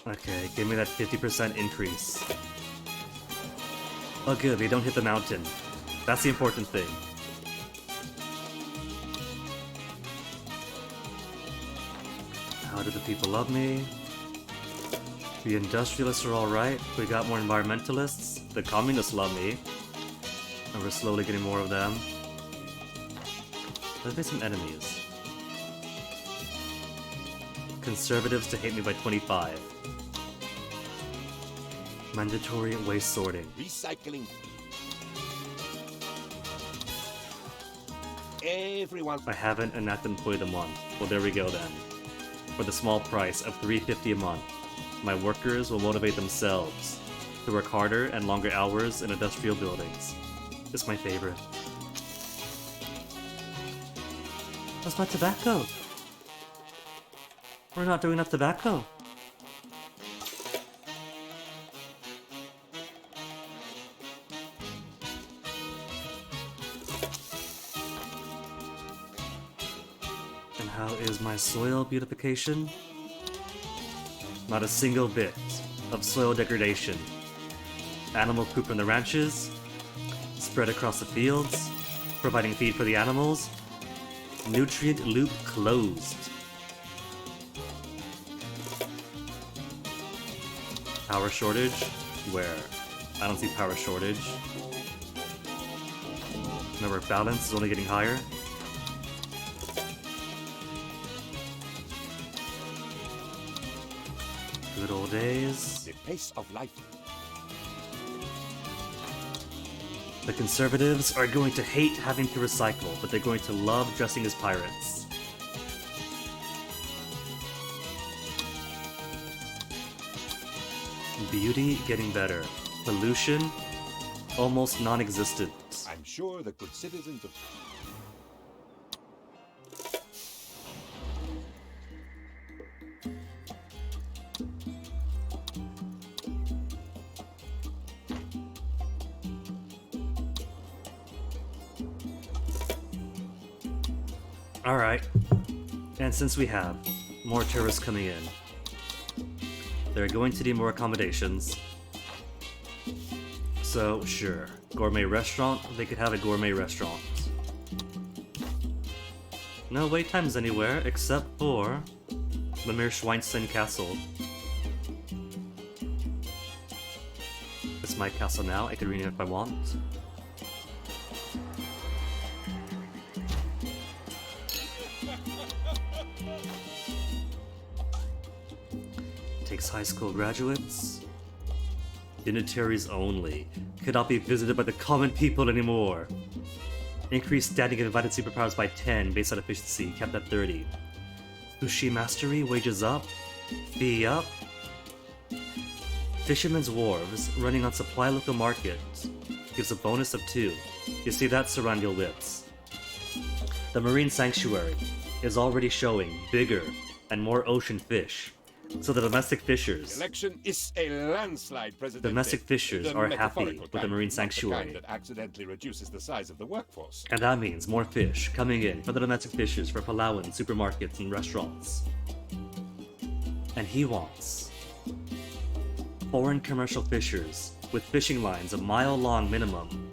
Okay, give me that 50% increase. Oh good, they don't hit the mountain. That's the important thing. How do the people love me? The industrialists are alright, we got more environmentalists, the communists love me, and we're slowly getting more of them. Let's make some enemies. Conservatives to hate me by 25. Mandatory waste sorting. recycling. Everyone. I haven't enacted employee of the month. Well, there we go then. For the small price of $3.50 a month, my workers will motivate themselves to work harder and longer hours in industrial buildings. It's my favorite. What's my tobacco? We're not doing enough tobacco. And how is my soil beautification? Not a single bit of soil degradation. Animal poop from the ranches, spread across the fields, providing feed for the animals. Nutrient loop closed. Power shortage? Where? I don't see power shortage. Network balance is only getting higher. Good old days. The pace of life. The conservatives are going to hate having to recycle, but they're going to love dressing as pirates. Beauty getting better. Pollution almost non-existent. I'm sure the good citizens of... Alright. And since we have more tourists coming in, they're going to need more accommodations. So, sure. Gourmet restaurant, they could have a gourmet restaurant. No wait times anywhere except for Lemire Schweinstein Castle. It's my castle now, I can rename it if I want. Takes high school graduates. Dignitaries only. Cannot be visited by the common people anymore. Increased standing and invited superpowers by 10 based on efficiency, kept at 30. Sushi mastery, wages up. Fee up. Fisherman's Wharves, running on supply local market. Gives a bonus of 2. You see that, surround your lips. The Marine Sanctuary is already showing bigger and more ocean fish. So the domestic fishers, Election is a landslide, President. domestic fishers The are happy metaphorical with the kind, Marine not the Sanctuary. kind that accidentally reduces the size of the workforce. And that means more fish coming in for the domestic fishers for Palauan supermarkets and restaurants. And he wants foreign commercial fishers with fishing lines a mile long minimum,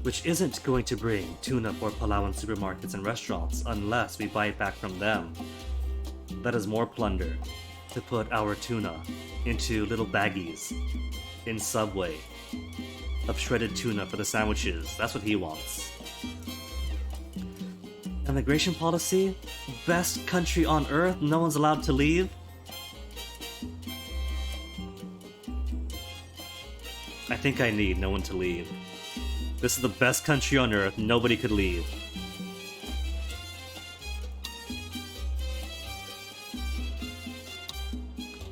which isn't going to bring tuna for Palauan supermarkets and restaurants unless we buy it back from them. That is more plunder to put our tuna into little baggies in Subway of shredded tuna for the sandwiches. That's what he wants. Immigration policy? Best country on earth, no one's allowed to leave? I think I need no one to leave. This is the best country on earth, nobody could leave.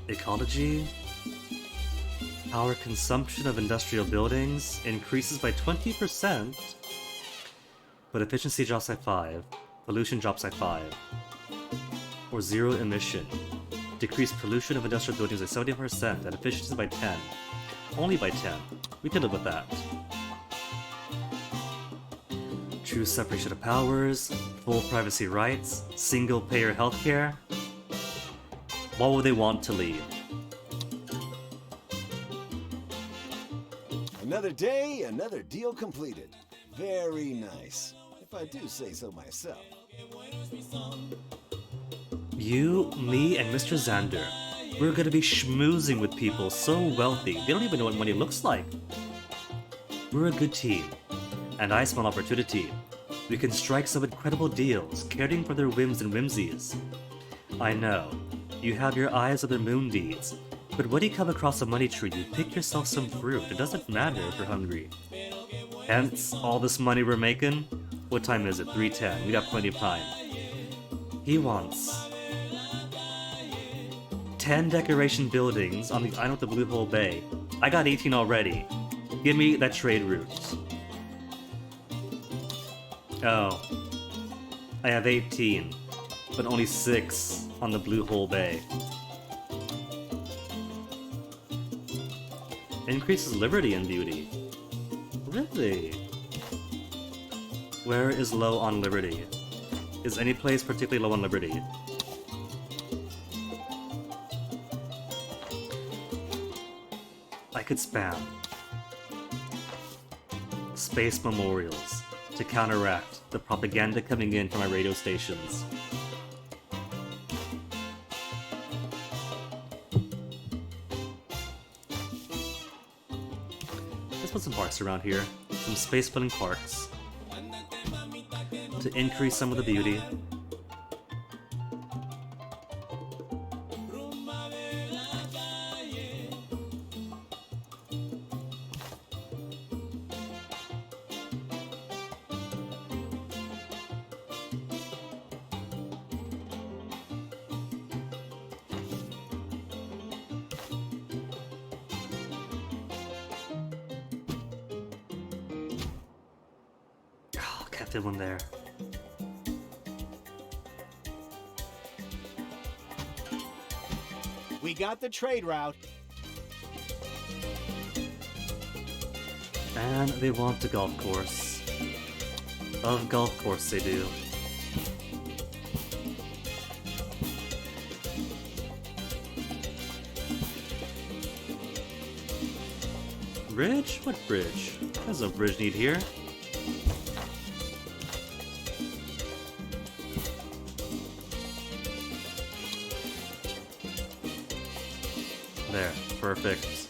Ecology? Our consumption of industrial buildings increases by 20%, but efficiency drops by 5, pollution drops by 5. Or zero emission. Decrease pollution of industrial buildings by 70% and efficiency by 10. Only by 10. We can live with that. True separation of powers, full privacy rights, single-payer healthcare. Why would they want to leave? Another day, another deal completed. Very nice, if I do say so myself. You, me, and Mr. Xander, we're gonna be schmoozing with people so wealthy, they don't even know what money looks like. We're a good team, and I smell opportunity. We can strike some incredible deals, caring for their whims and whimsies. I know, you have your eyes on their moon deeds, but when you come across a money tree, you pick yourself some fruit. It doesn't matter if you're hungry. Hence, all this money we're making? What time is it? 3:10. We got plenty of time. He wants 10 decoration buildings on the island of the Blue Hole Bay. I got 18 already. Give me that trade route. Oh. I have 18, but only 6 on the Blue Hole Bay. Increases liberty and beauty. Really? Where is low on liberty? Is any place particularly low on liberty? I could spam space memorials to counteract the propaganda coming in from my radio stations. Let's put some parks around here. Some space-filling parks. To increase some of the beauty. Kept it one there. We got the trade route. And they want a golf course. Of golf course they do. Bridge? What bridge? There's no bridge need here. There, perfect.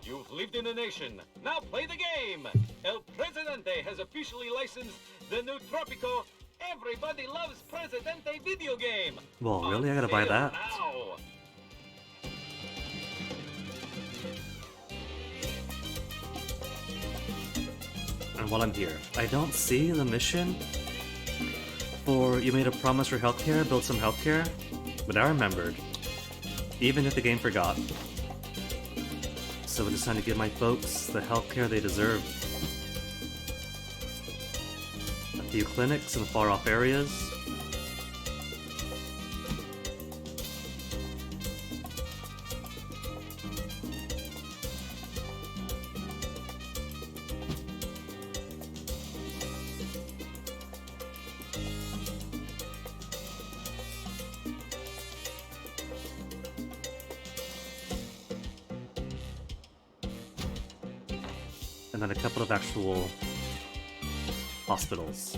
You've lived in a nation. Now play the game. El Presidente has officially licensed the new Tropico Everybody Loves Presidente video game. Well, really? I gotta buy that? Now. And while I'm here, I don't see the mission for you made a promise for healthcare, build some healthcare, but I remembered, even if the game forgot. So it's time to give my folks the healthcare they deserve. A few clinics in far-off areas. And then a couple of actual hospitals.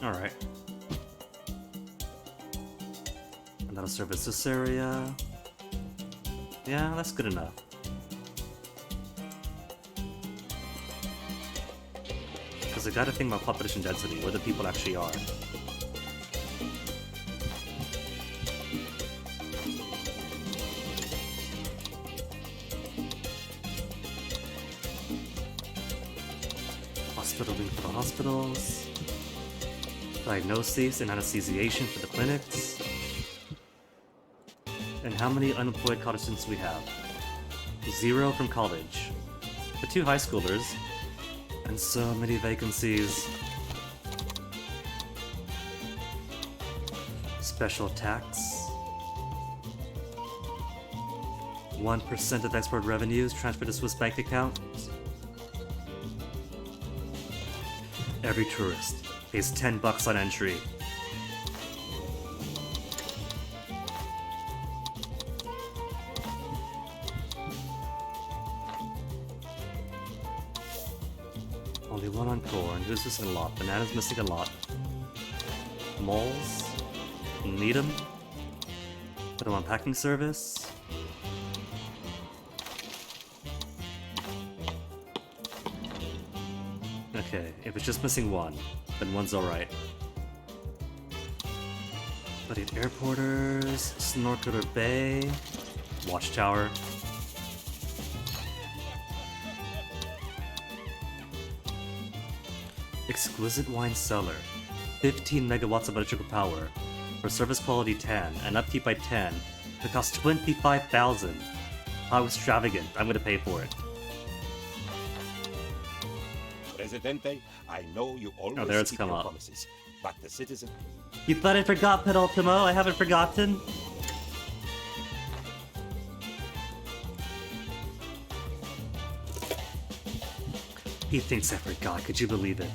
All right. And that'll service this area. Yeah, that's good enough. Because I gotta think about population density, where the people actually are. Hospital wing for the hospitals. Diagnoses and anesthesiation for the clinics. And how many unemployed college students do we have? 0 from college. For 2 high schoolers. And so many vacancies. Special tax. 1% of export revenues transferred to Swiss bank accounts. Every tourist pays $10 on entry. Only 1 on corn. Who's missing a lot? Banana's missing a lot. Moles. Need them. Put them on packing service. Okay, if it's just missing 1, then 1's alright. Studied airporters, Snorkeler Bay, Watchtower. Exquisite wine cellar, 15 megawatts of electrical power, for service quality 10 and upkeep by 10. It costs 25,000. How extravagant! I'm gonna pay for it. Presidente, I know you always there it's keep come your up. promises, but the citizen... You thought I forgot, Penultimo? I haven't forgotten. He thinks I forgot, could you believe it?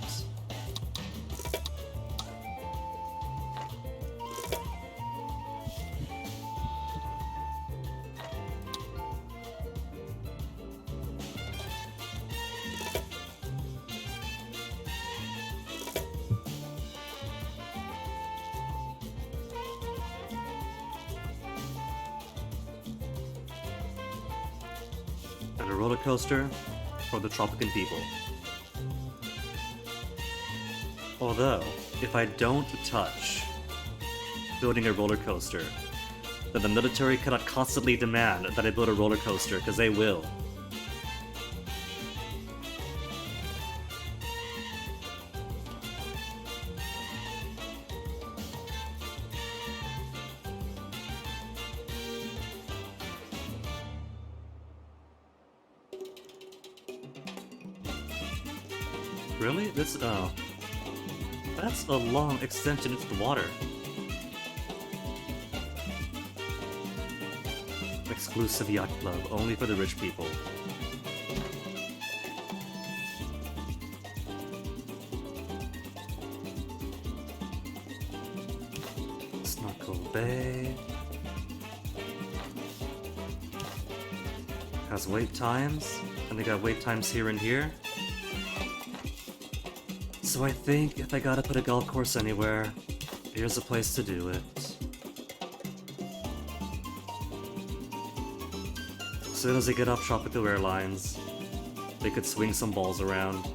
And a roller coaster for the Tropican people. Although, if I don't touch building a roller coaster, then the military cannot constantly demand that I build a roller coaster, because they will. Really? This, oh. That's a long extension into the water. Exclusive yacht club, only for the rich people. Snorkel Bay. Has wait times, and they got wait times here and here. So I think if I gotta put a golf course anywhere, here's a place to do it. As soon as they get off Tropical Airlines, they could swing some balls around.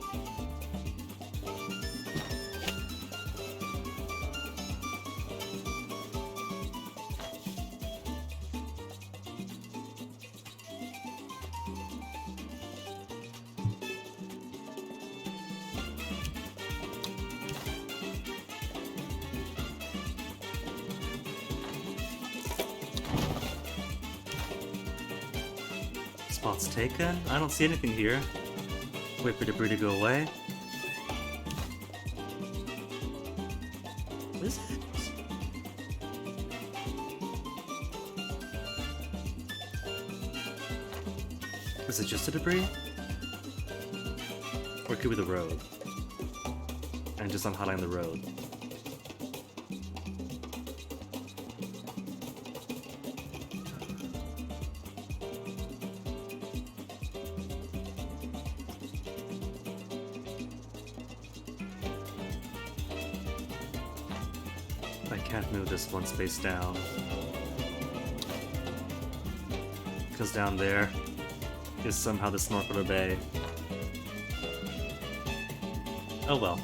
Spots taken? I don't see anything here. Wait for debris to go away. What is it? Is it just a debris? Or it could be the road. And just I'm highlighting the road. I can't move this one space down. Because down there is somehow the Snorkeler Bay. Oh well.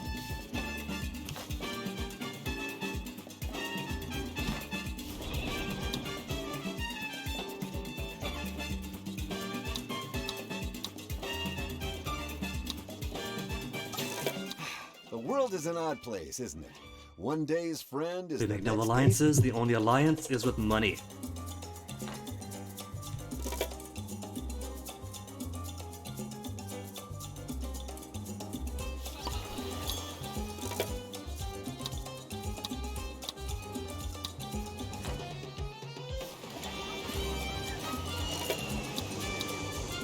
The world is an odd place, isn't it? One day's friend is They the make no next alliances, the only alliance is with money.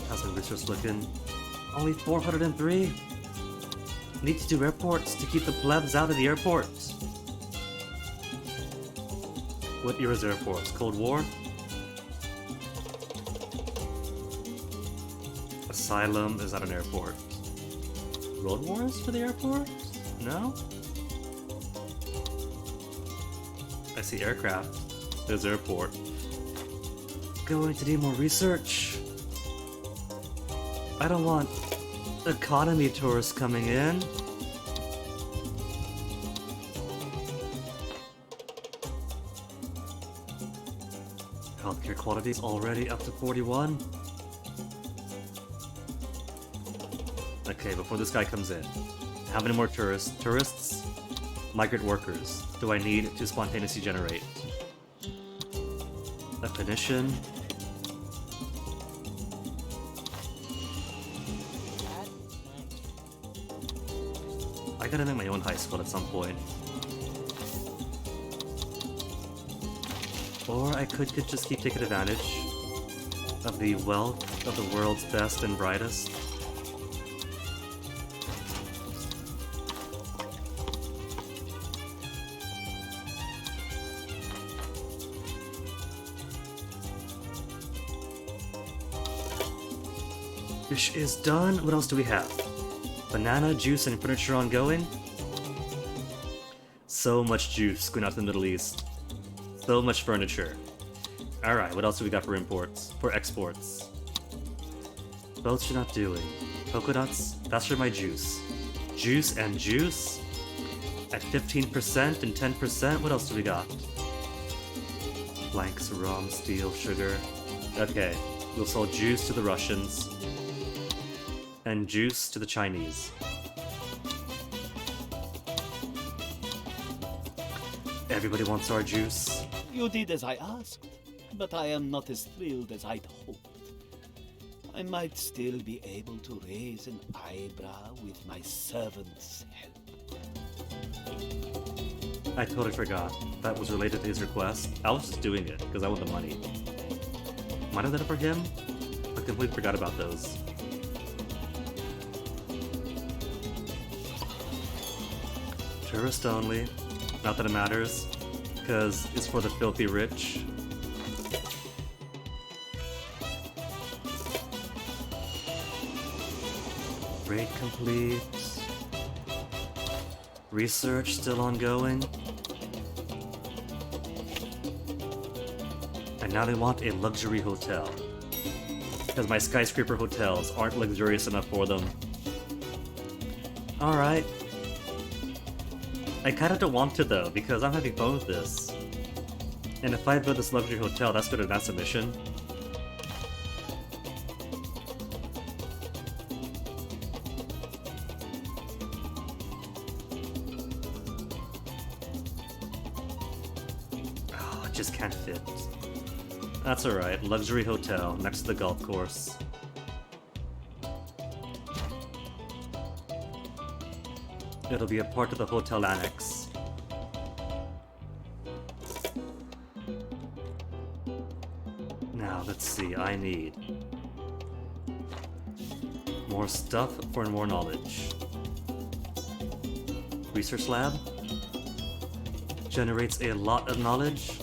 How's my research looking? Only 403? Need to do airports to keep the plebs out of the airports. What era's airports? Cold War? Asylum is not an airport. Road Wars for the airport? No? I see aircraft. There's airport. Going to do more research. I don't want economy tourists coming in. Air quality is already up to 41. Okay, before this guy comes in, how many more tourists, migrant workers do I need to spontaneously generate? Definition. I gotta make my own high school at some point. Or I could just keep taking advantage of the wealth of the world's best and brightest. Fish is done. What else do we have? Banana, juice, and furniture ongoing? So much juice going out to the Middle East. So much furniture. Alright, what else do we got for imports? For exports? Boats you're not doing. Coconuts? That's for my juice. Juice and juice? At 15% and 10%? What else do we got? Blanks, rum, steel, sugar. Okay, we'll sell juice to the Russians. And juice to the Chinese. Everybody wants our juice. You did as I asked, but I am not as thrilled as I'd hoped. I might still be able to raise an eyebrow with my servant's help. I totally forgot. That was related to his request. I was just doing it because I want the money. Might have done it for him? I completely forgot about those. Tourist only. Not that it matters, because it's for the filthy rich. Raid complete. Research still ongoing. And now they want a luxury hotel. Because my skyscraper hotels aren't luxurious enough for them. Alright. I kinda don't want to though, because I'm having fun with this. And if I build this luxury hotel, that's gonna advance a mission. Oh, it just can't fit. That's alright, luxury hotel next to the golf course. It'll be a part of the hotel annex. Now, let's see, I need more stuff for more knowledge. Research lab generates a lot of knowledge.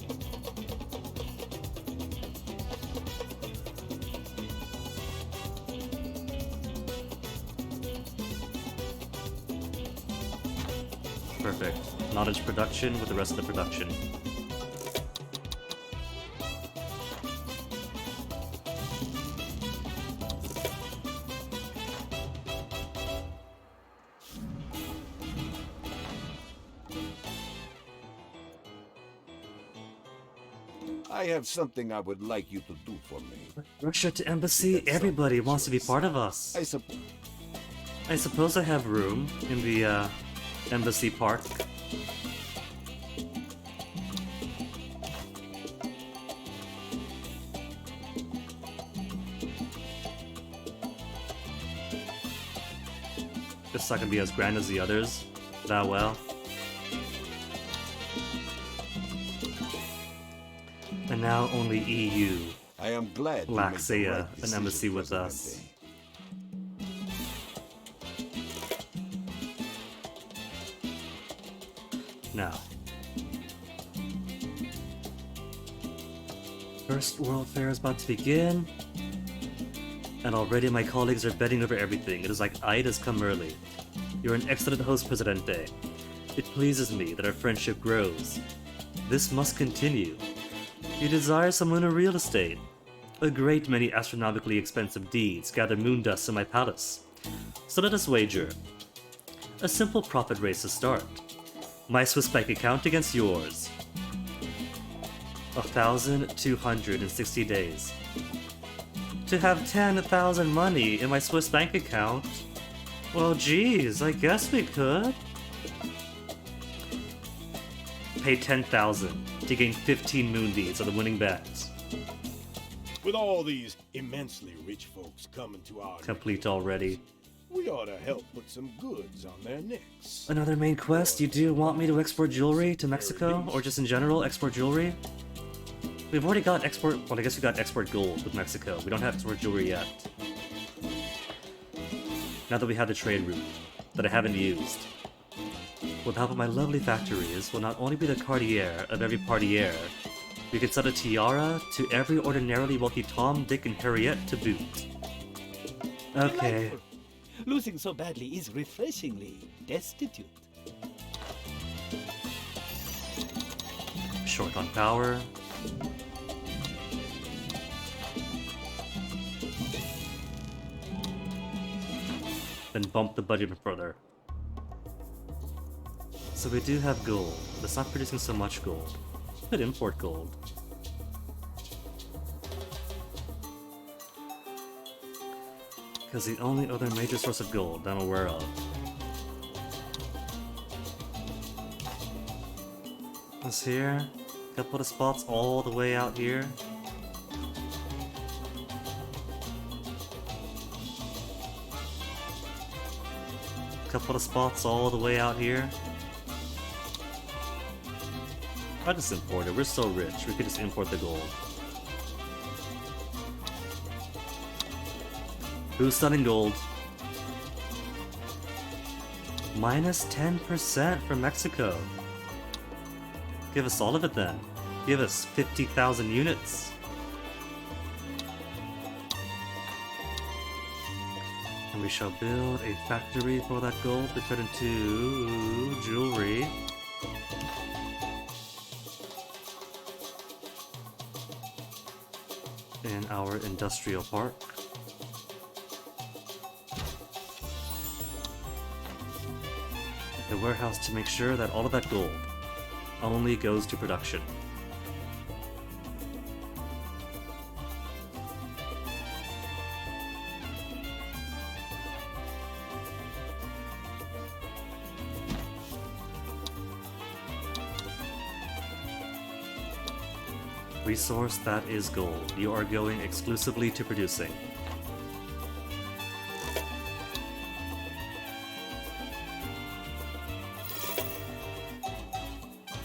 Perfect. Knowledge production with the rest of the production. I have something I would like you to do for me. Russia to embassy? Everybody wants to be part of us. I suppose I have room in the embassy park. It's not gonna be as grand as the others. That well. And now only EU I am glad lacks an embassy with us. Now, First World Fair is about to begin, and already my colleagues are betting over everything. It is like Eid has come early. You're an excellent host, Presidente. It pleases me that our friendship grows. This must continue. You desire some lunar real estate. A great many astronomically expensive deeds gather moon dust in my palace. So let us wager. A simple profit race to start. My Swiss bank account against yours. 1,260 days. To have 10,000 money in my Swiss bank account? Well, geez, I guess we could. Pay 10,000 to gain 15 moondies on the winning bet. With all these immensely rich folks coming to our Complete already. we ought to help put some goods on their necks. Another main quest? You do want me to export jewelry to Mexico? Or just in general, export jewelry? We've already got export... Well, I guess we got export gold with Mexico. We don't have export jewelry yet. Now that we have the trade route, that I haven't used. With the help of my lovely factories, will not only be the Cartier of every partier, we can sell a tiara to every ordinarily wealthy Tom, Dick, and Harriet to boot. Okay. Losing so badly is refreshingly destitute. Short on power. Then bump the budget further. So we do have gold, but it's not producing so much gold. Could import gold. Because the only other major source of gold that I'm aware of is here. Couple of spots all the way out here. Couple of spots all the way out here. I'll just import it. We're so rich. We could just import the gold. Who's stunning gold? Minus 10% for Mexico. Give us all of it then. Give us 50,000 units. And we shall build a factory for that gold to turn into jewelry. In our industrial park. A warehouse to make sure that all of that gold only goes to production. Resource that is gold. You are going exclusively to producing.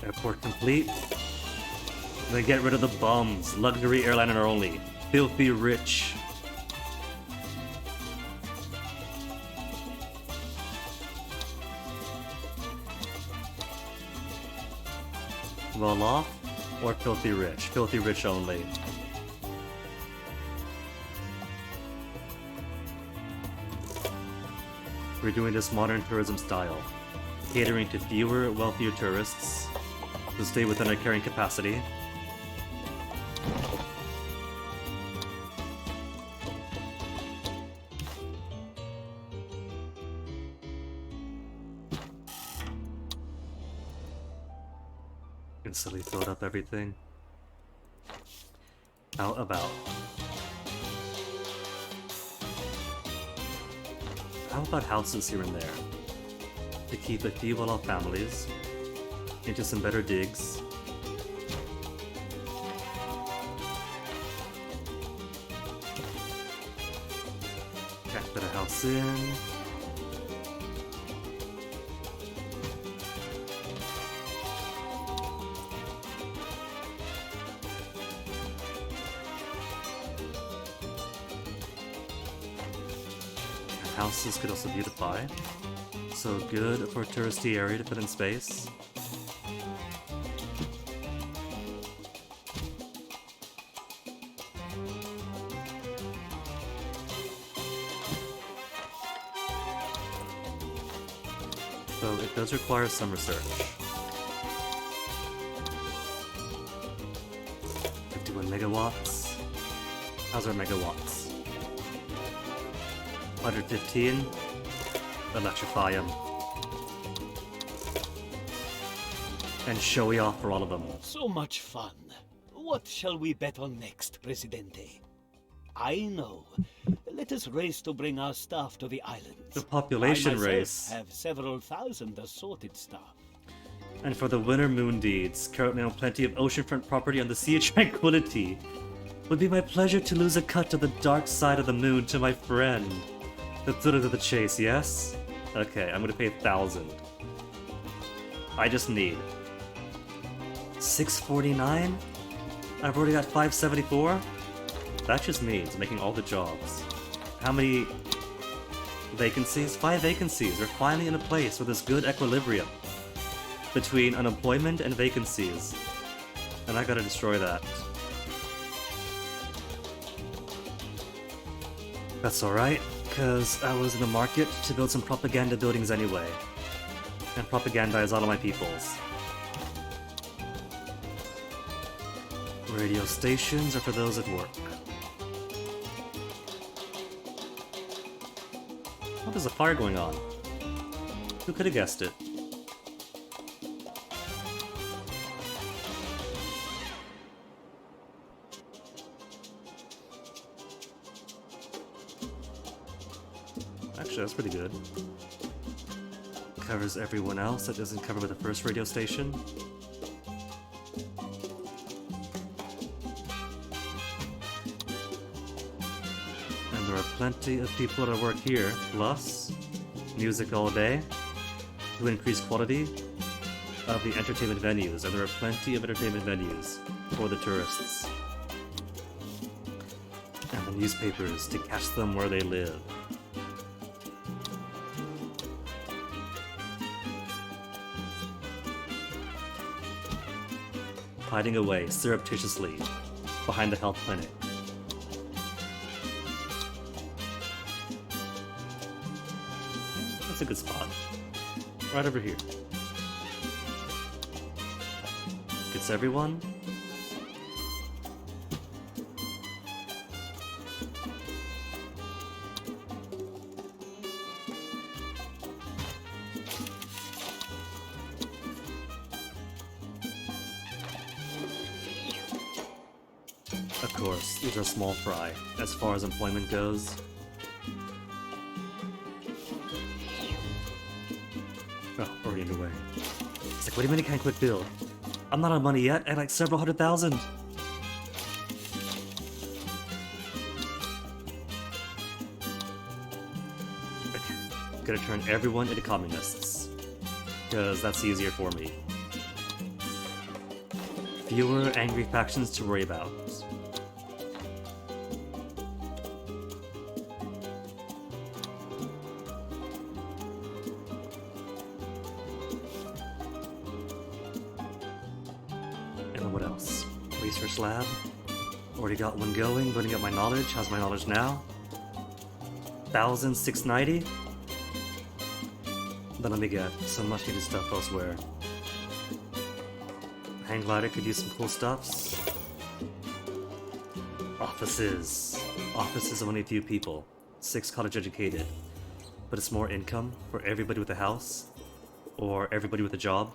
Airport complete. Then get rid of the bums. Luxury airliner only. Filthy rich. Well off or filthy rich? Filthy rich only. We're doing this modern tourism style, catering to fewer, wealthier tourists to stay within our carrying capacity. Instantly filled up everything. How about? How about houses here and there? To keep a few well-off families into some better digs. Can't put a house in. Houses could also beautify. So good for a touristy area to put in space. So it does require some research. 51 megawatts. How's our megawatts? 115. Electrify them. And showy off for all of them. So much fun. What shall we bet on next, Presidente? I know. Let us race to bring our staff to the islands. The population I myself race. have several thousand assorted staff. And for the winter moon deeds, currently on plenty of oceanfront property on the Sea of Tranquility. Would be my pleasure to lose a cut to the dark side of the moon to my friend. The thrill of the chase, yes? Okay, I'm gonna pay 1,000. I just need 649? I've already got 574? That just means making all the jobs. How many vacancies? 5 vacancies. We're finally in a place with this good equilibrium between unemployment and vacancies. And I gotta destroy that. That's alright, because I was in the market to build some propaganda buildings anyway. And propagandize all of my peoples. Radio stations are for those at work. Oh, there's a fire going on. Who could have guessed it? Actually, that's pretty good. Covers everyone else that doesn't cover with the first radio station. And there are plenty of people that work here, plus music all day to increase quality of the entertainment venues, and there are plenty of entertainment venues for the tourists. And the newspapers to catch them where they live. Hiding away surreptitiously behind the health clinic. That's a good spot. Right over here. Gets everyone. Of course, these are small fry as far as employment goes. Oh, already underway. It's like, wait a minute, can't quit build. I'm not on money yet, I had like several 100,000. Okay, gonna turn everyone into communists. Because that's easier for me. Fewer angry factions to worry about. And what else? Research lab. Already got one going, building up my knowledge. How's my knowledge now? 1,690? Then let me get some much needed stuff elsewhere. Hang glider could use some cool stuffs. Offices. Offices of only a few people. 6 college educated. But it's more income for everybody with a house. Or everybody with a job.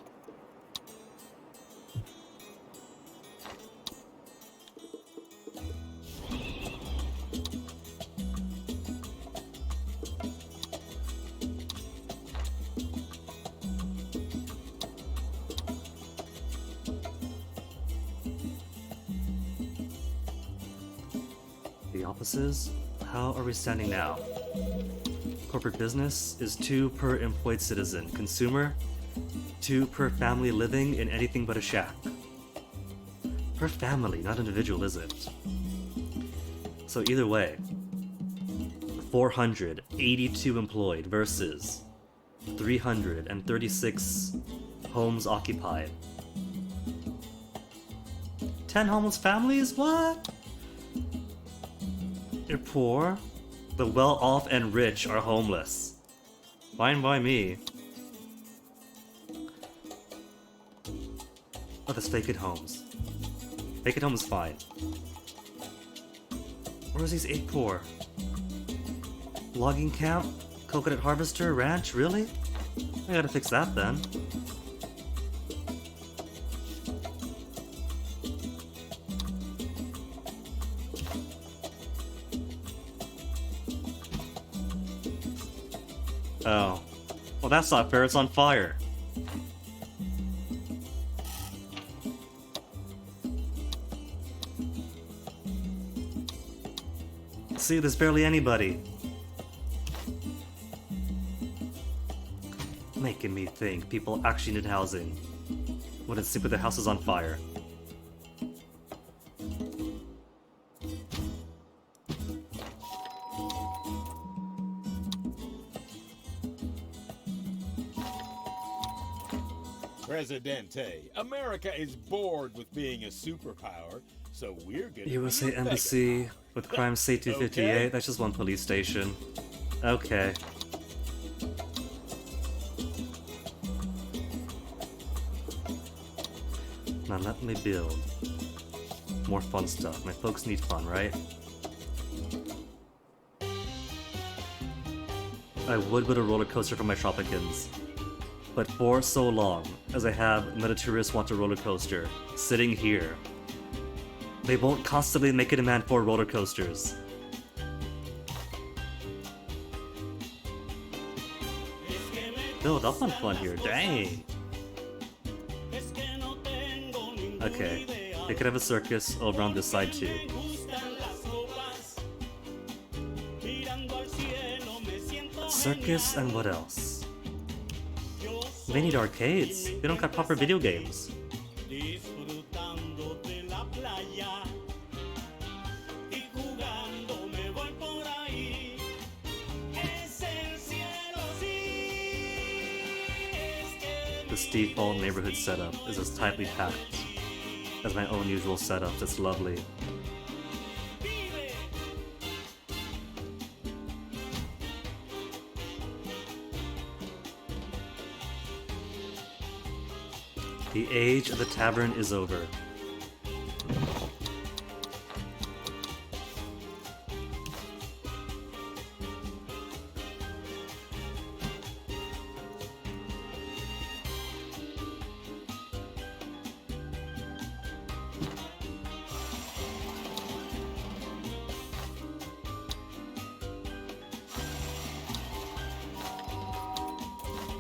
The offices? How are we standing now? Corporate business is 2 per employed citizen. Consumer, 2 per family living in anything but a shack. Per family, not individual, is it? So either way, 482 employed versus 336 homes occupied. 10 homeless families? What? You're poor. The well-off and rich are homeless. Fine by me. Oh, there's vacant homes. Vacant home is fine. Where's these 8 poor? Logging camp? Coconut harvester? Ranch? Really? I gotta fix that then. Oh. Well, that's not fair, it's on fire. See, there's barely anybody. Making me think people actually need housing. Wouldn't sleep with their houses on fire. Presidente, America is bored with being a superpower, so we're gonna be USA your Embassy with crime state 258. Okay. That's just one police station. Okay. Now let me build more fun stuff. My folks need fun, right? I would build a roller coaster for my Tropicans, but for so long as I have met a tourist want a roller coaster sitting here, they won't constantly make a demand for roller coasters. Build up on fun here, dang. Okay, they could have a circus over on this side too. Circus and what else? They need arcades. They don't got proper video games. This default neighborhood setup is as tightly packed as my own usual setup. That's lovely. The age of the tavern is over.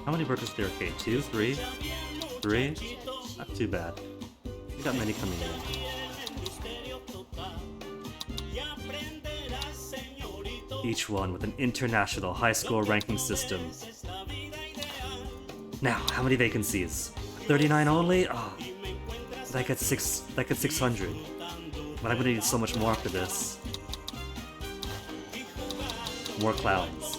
How many workers there? Okay, 2, 3, 3. Not too bad. We got many coming in. Each one with an international high score ranking system. Now, how many vacancies? 39 only? Oh, that gets 600. But I'm gonna need so much more after this. More clowns.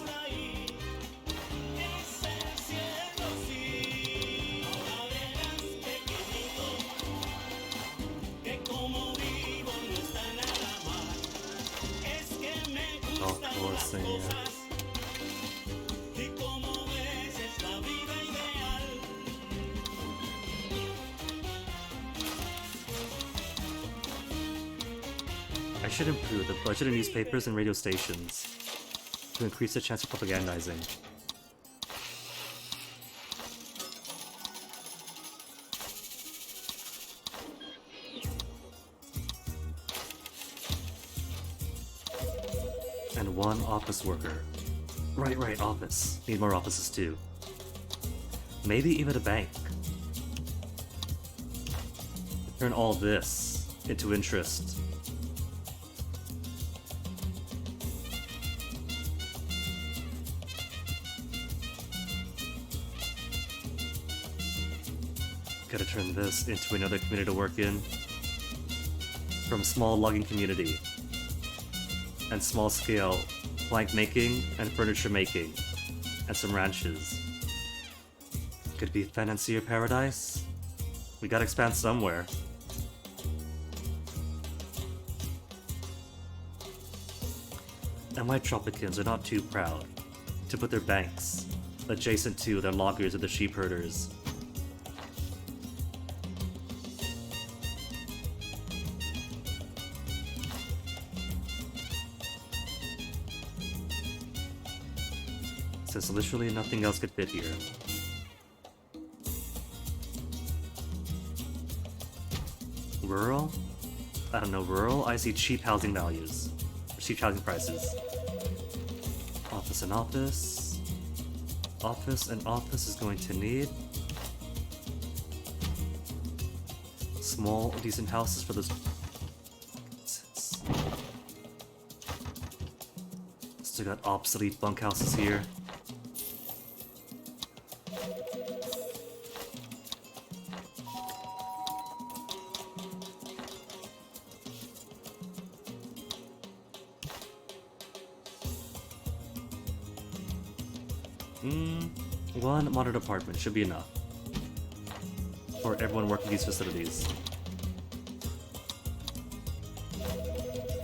I should improve the budget of newspapers and radio stations to increase the chance of propagandizing. And one office worker. Right, office. Need more offices too. Maybe even a bank. Turn all this into interest. Gotta turn this into another community to work in. From small logging community. And small scale plank making and furniture making. And some ranches. Could be financier paradise? We gotta expand somewhere. And my Tropicans are not too proud to put their banks adjacent to their loggers or the sheep herders. Since literally nothing else could fit here. Rural? I don't know, rural? I see cheap housing values. Or cheap housing prices. Office and office. office and office is going to need. Small, decent houses for this. Still got obsolete bunkhouses here. One modern apartment should be enough for everyone working these facilities.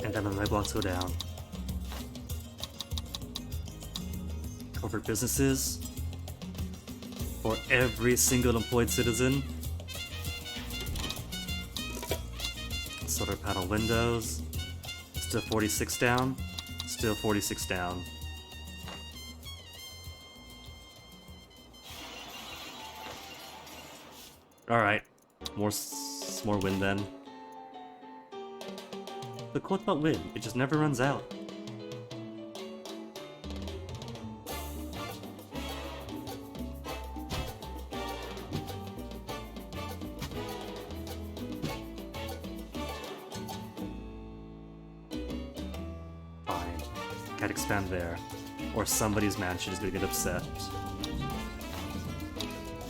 And then my blocks go down. Corporate businesses for every single employed citizen. Solar panel windows. Still 46 down. Still 46 down. Alright, more wind then. The quote about wind, it just never runs out. Fine, can't expand there, or somebody's mansion is gonna get upset.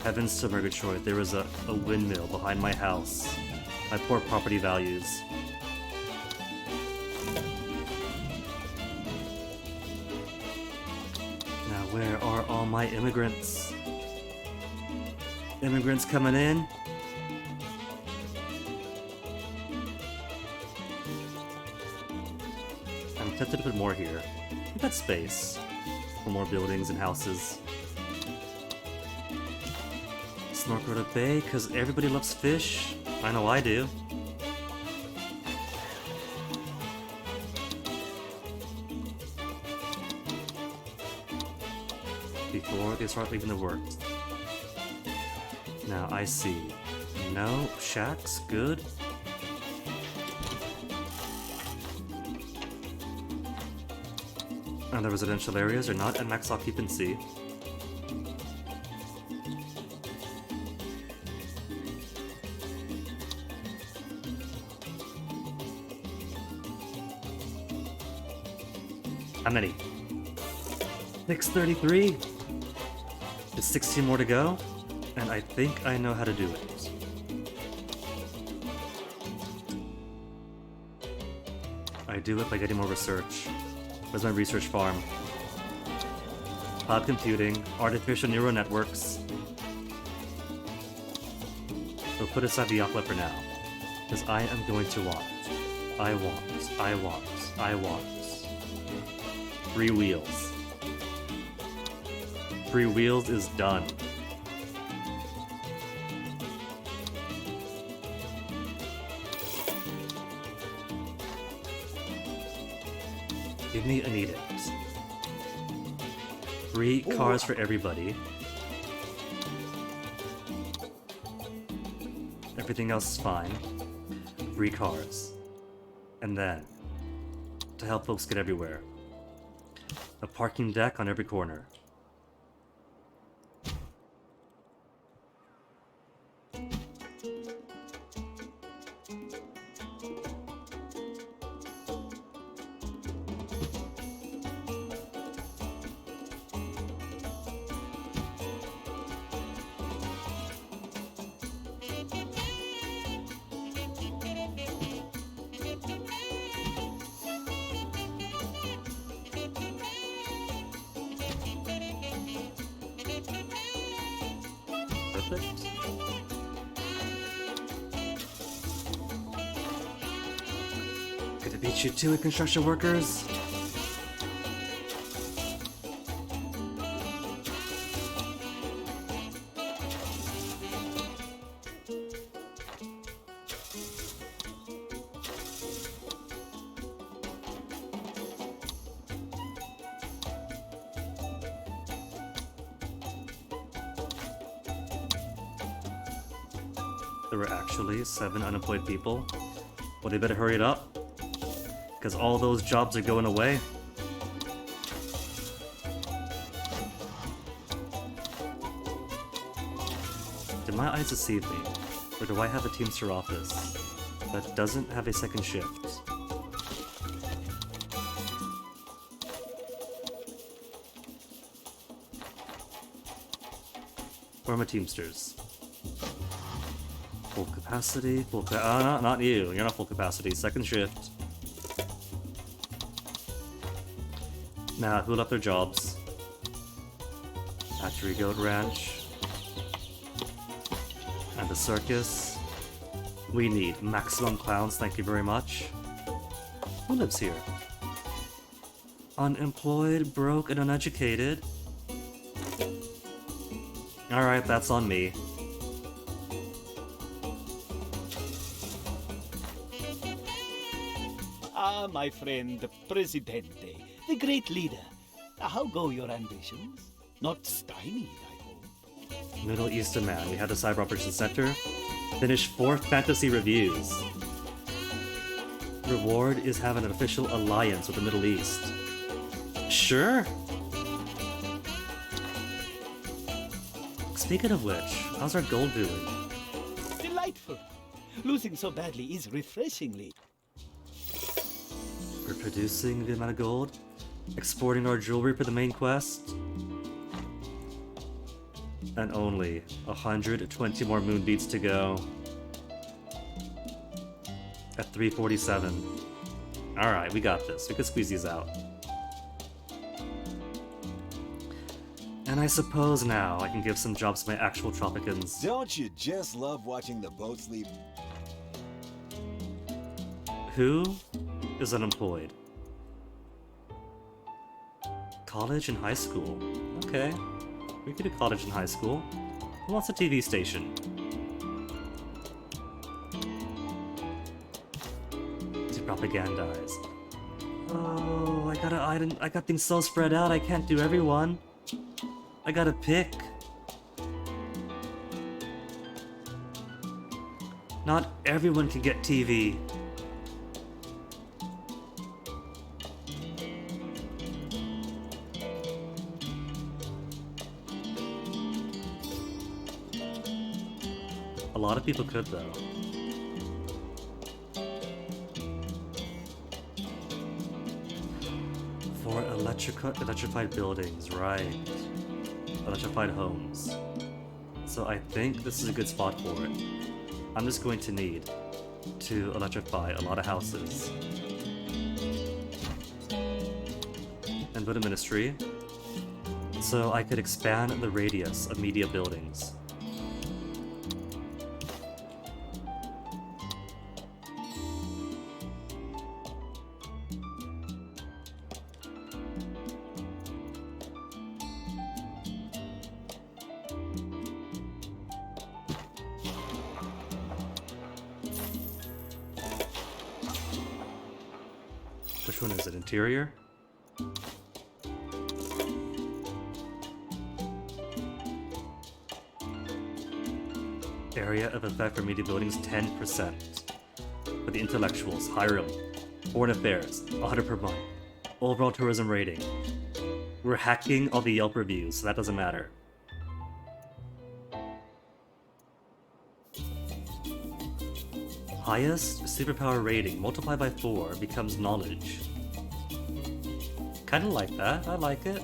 Heavens to Murgatroyd, there is a windmill behind my house. My poor property values. Now where are all my immigrants? Immigrants coming in? I'm tempted to put more here. We've got space for more buildings and houses. Snorkel at a bay, because everybody loves fish. I know I do. Before they start leaving the work. Now I see. No shacks, good. And the residential areas are not at max occupancy. How many? 633? There's 16 more to go, and I think I know how to do it. I do it by getting more research. Where's my research farm? Cloud computing, artificial neural networks. We'll put aside the Aquila for now, because I am going to want. I want. Free wheels. Free wheels is done. Give me a need it. Free cars for everybody. Everything else is fine. Free cars. And then, to help folks get everywhere, a parking deck on every corner. Perfect. Could it beat you to it, construction workers? There were actually 7 unemployed people. Well, they better hurry it up, because all those jobs are going away. my eyes deceive me? Or do I have a Teamster office that doesn't have a second shift? Where are my Teamsters? Full capacity, no, not you. You're not full capacity. Second shift. Nah, who left their jobs? Hatchery Goat Ranch. And the circus. We need maximum clowns, thank you very much. Who lives here? Unemployed, broke, and uneducated. Alright, that's on me. Ah, my friend, Presidente, the great leader. How go your ambitions? Not stymied, I hope. Middle Eastern man. We had the Cyber Operations Center. Finished 4th fantasy reviews. Reward is having an official alliance with the Middle East. Sure. Speaking of which, how's our gold doing? Delightful. Losing so badly is refreshingly. We're producing the amount of gold, exporting our jewelry for the main quest, and only 120 more moonbeats to go. At 347. Alright, we got this. We can squeeze these out. And I suppose now I can give some jobs to my actual Tropicans. Don't you just love watching the boats leave? Who is unemployed? College and high school. Okay. We could do college and high school. Who wants a TV station? To propagandize. Oh, I got things so spread out I can't do everyone. I gotta pick. Not everyone can get TV. A lot of people could, though. For electrified buildings, right. Electrified homes. So I think this is a good spot for it. I'm just going to need to electrify a lot of houses. And build a ministry. So I could expand the radius of media buildings. Which one is it? Interior? Area of effect for media buildings, 10%. For the intellectuals, hire them. Foreign affairs, 100 per month. Overall tourism rating. We're hacking all the Yelp reviews, so that doesn't matter. Highest superpower rating multiplied by 4 becomes knowledge. Kinda like that, I like it.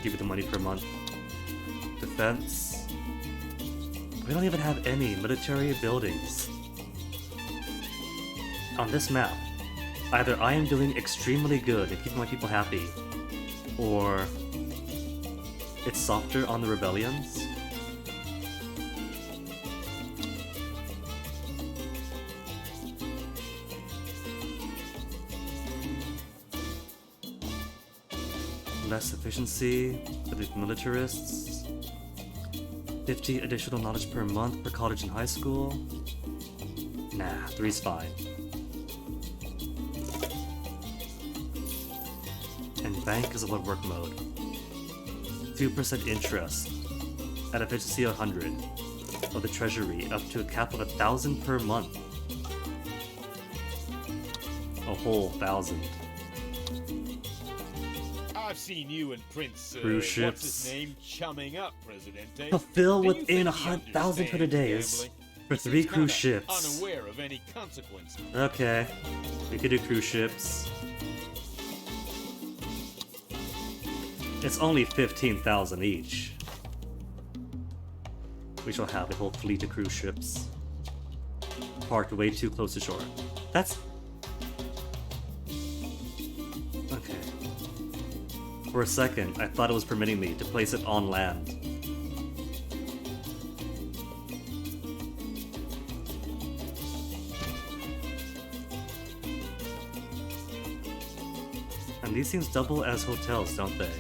Give you the money per month. Defense. We don't even have any military buildings. On this map, either I am doing extremely good and keeping my people happy, or it's softer on the rebellions. Less efficiency for the militarists. 50 additional knowledge per month for college and high school. Nah, 3's fine. And bank is a low work mode. 2% interest at efficiency 100 of the treasury up to a cap of 1,000 per month. A whole 1,000. I've seen you and Prince, Cruise what's ships. his name, chumming up, Presidente. Fulfill Do you within think he 100,000 credit days understands gambling? for He 3 seems cruise kinda ships. Unaware of any consequence. Okay, we could do cruise ships. It's only 15,000 each. We shall have a whole fleet of cruise ships. Parked way too close to shore. That's... Okay. For a second, I thought it was permitting me to place it on land. And these things double as hotels, don't they?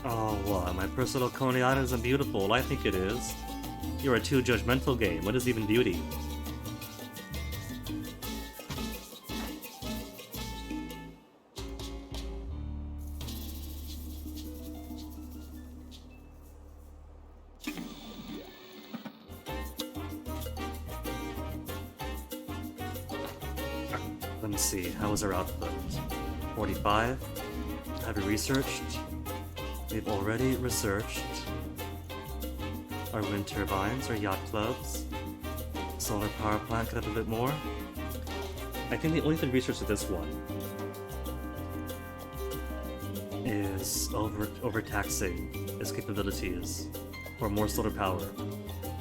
Oh, what? My personal Coney Island isn't beautiful. I think it is. You're a too judgmental game. What is even beauty? Let me see. How was our output? 45? Have you researched? We've already researched our wind turbines, our yacht clubs, solar power plant could have a bit more. I think the only thing researched with this one is overtaxing its capabilities for more solar power,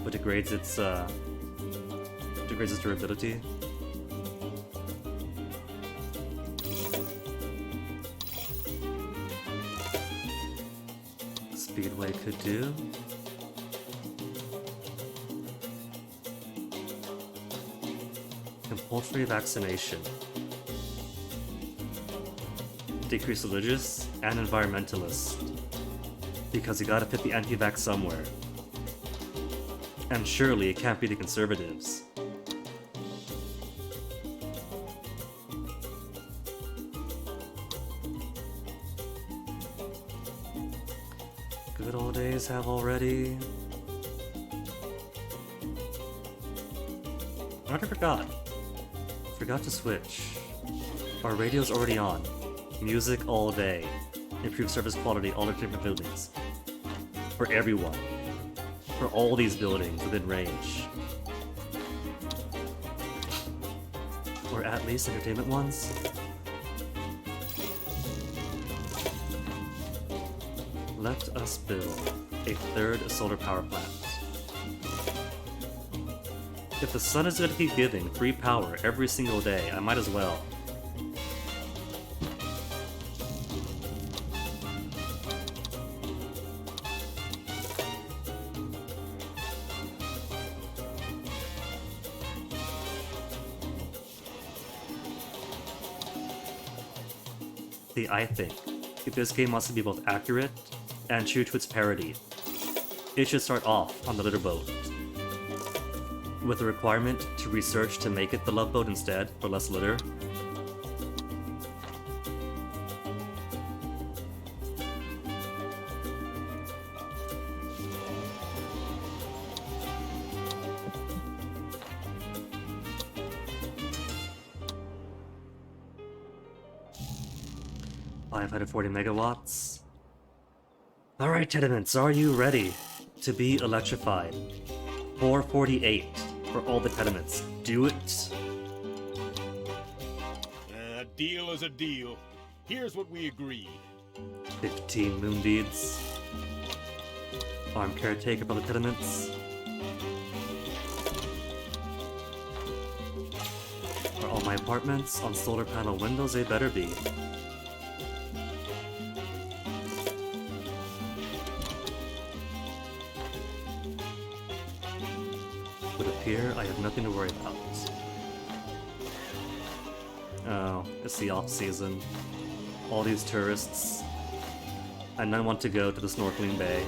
but degrades its durability. Speedway could do. Compulsory vaccination. Decrease religious and environmentalist. Because you gotta fit the anti-vax somewhere. And surely it can't be the conservatives. Good old days have already... I forgot. Forgot to switch. Our radio's already on. Music all day. Improved service quality, all our different buildings. For everyone. For all these buildings within range. Or at least entertainment ones. Let us build a 3rd solar power plant. If the sun is going to keep giving free power every single day, I might as well. See, I think if this game wants to be both accurate and true to its parody, it should start off on the litter boat, with a requirement to research to make it the love boat instead, for less litter. $540 megawatts. Alright, tenements, are you ready to be electrified? 448 for all the tenements. Do it. A deal is a deal. Here's what we agreed. 15 moonbeads. Farm caretaker for the tenements. For all my apartments on solar panel windows, they better be. Would appear I have nothing to worry about. Oh, it's the off-season. All these tourists. And none want to go to the snorkeling bay.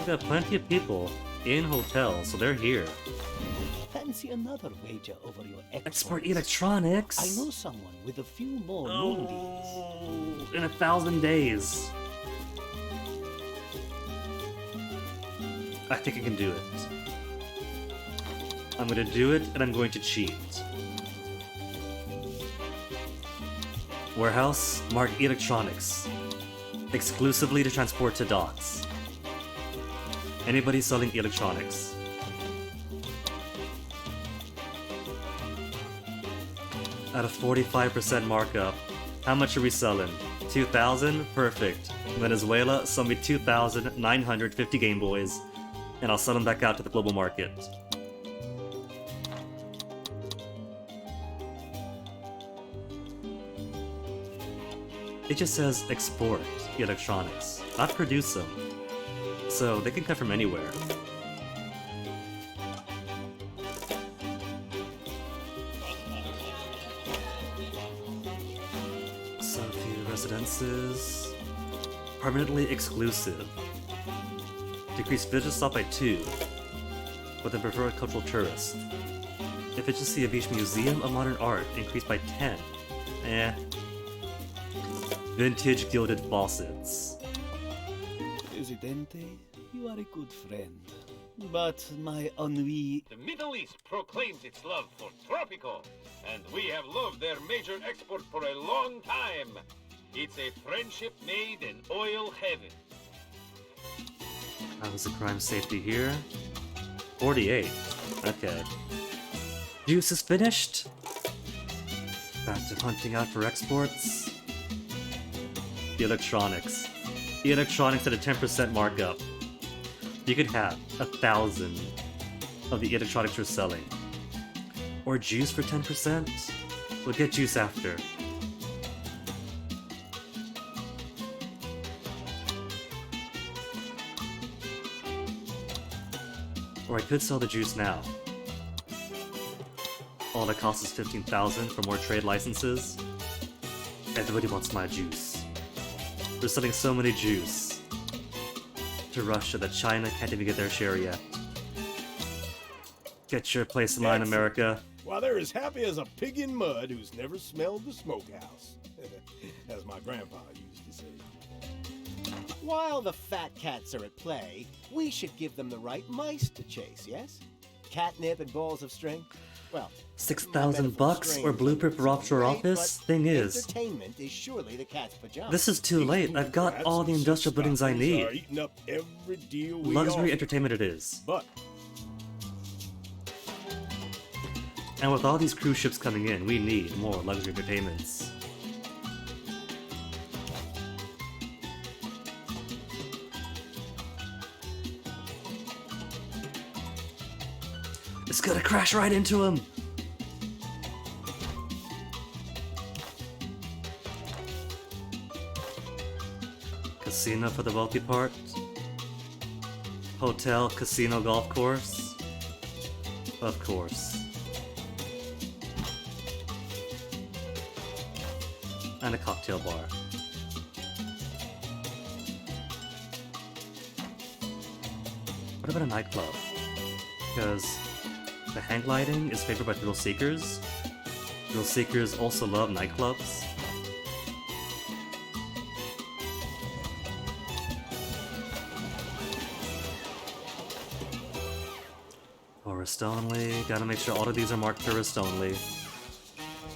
We've got plenty of people in hotels, so they're here. Fancy another wager over your Export electronics. I know someone with a few more Oh, in 1,000 days. I think I can do it. I'm gonna do it, and I'm going to cheat. Warehouse, mark electronics. Exclusively to transport to docks. Anybody selling electronics. At a 45% markup. How much are we selling? 2,000? Perfect. Venezuela, sell me 2,950 Game Boys, and I'll sell them back out to the global market. It just says export electronics, not produce them. So they can come from anywhere. So a few residences. Permanently exclusive. Decrease visitor stop by 2. But then prefer a cultural tourist. Efficiency of each museum of modern art increased by 10. Eh. Vintage gilded faucets. Presidente, you are a good friend. But my ennui... The Middle East proclaims its love for Tropico, and we have loved their major export for a long time. It's a friendship made in oil heaven. How was the crime safety here? 48. Okay. Juice is finished. Back to hunting out for exports. Electronics. Electronics at a 10% markup. You could have 1,000 of the electronics you're selling. Or juice for 10%? We'll get juice after. Or I could sell the juice now. All that costs is 15,000 for more trade licenses. Everybody wants my juice. We're selling so many juice to Russia that China can't even get their share yet. Get your place in line, America. While they're as happy as a pig in mud who's never smelled the smokehouse, as my grandpa used to say. While the fat cats are at play, we should give them the right mice to chase, yes? Catnip and balls of string? Well, 6,000 bucks or blueprint for offshore office? Thing is, entertainment is surely the cat's pajamas. this is too late. I've got all the industrial buildings I need. Luxury entertainment it is. But and with all these cruise ships coming in, we need more luxury entertainments. It's gonna crash right into him! Casino for the wealthy part. Hotel, casino, golf course. Of course. And a cocktail bar. What about a nightclub? Because the hang gliding is favored by thrill seekers. Thrill seekers also love nightclubs. Tourist only. Gotta make sure all of these are marked tourist only.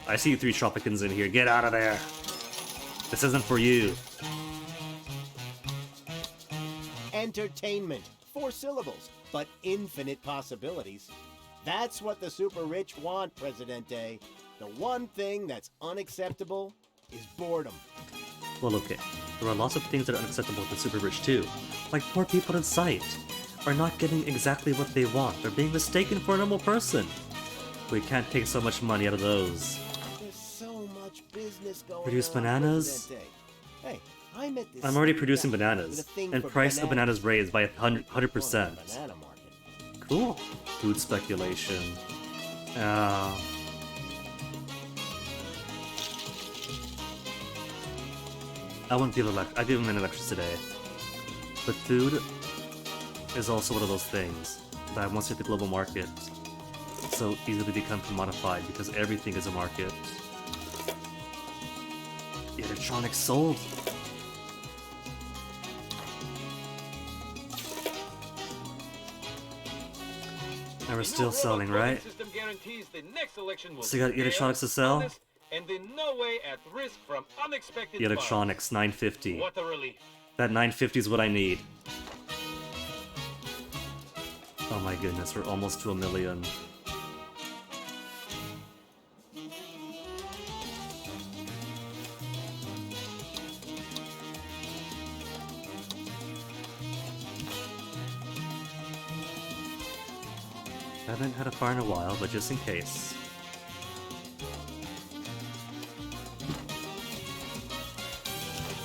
I see 3 Tropicans in here. Get out of there! This isn't for you. Entertainment. 4 syllables, but infinite possibilities. That's what the super rich want, Presidente. The one thing that's unacceptable is boredom. Well, okay. There are lots of things that are unacceptable to super rich too. Like poor people in sight are not getting exactly what they want. They're being mistaken for a normal person. We can't take so much money out of those. There's so much business going Produce on, bananas? Presidente. Hey, I met this I'm already guy producing with bananas, a thing and for price of bananas raised by 100%. Banana market. Cool. Food speculation. I wouldn't give I give him an electricity today. But food, is also one of those things that once you hit the global market, so easily become commodified because everything is a market. The electronics sold. And we're still selling, right? System guarantees the next election will So you got be fair, electronics to sell? honest, and in no way at risk from unexpected The electronics, 950. What a relief. That 950 is what I need. Oh my goodness, we're almost to 1 million. Haven't had a fire in a while, but just in case.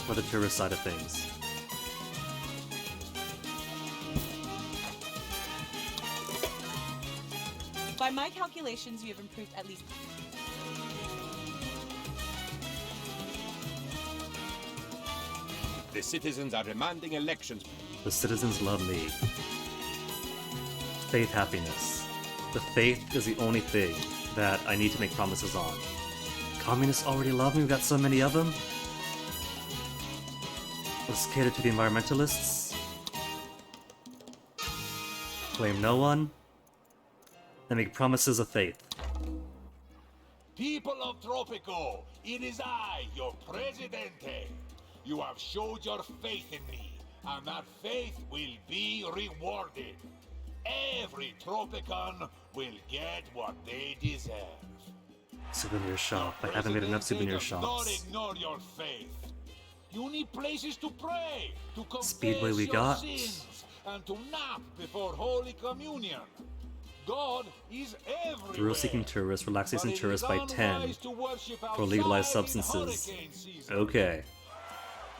For the tourist side of things. By my calculations, you have improved at least. The citizens are demanding elections. The citizens love me. Faith, happiness. The faith is the only thing that I need to make promises on. Communists already love me, we've got so many of them. Let's cater to the environmentalists. Blame no one. And make promises of faith. People of Tropico, it is I, your Presidente. You have showed your faith in me, and that faith will be rewarded. Every Tropican will get what they deserve. Souvenir shop. I haven't made enough souvenir Not shops. ignore your faith. You need places to pray, to confess Speedway we your got. sins, and to nap before Holy Communion. God is everywhere. Thrill-seeking tourists, relaxing But it tourists is by 10 unwise to worship for legalized outside in substances. hurricane season. Okay.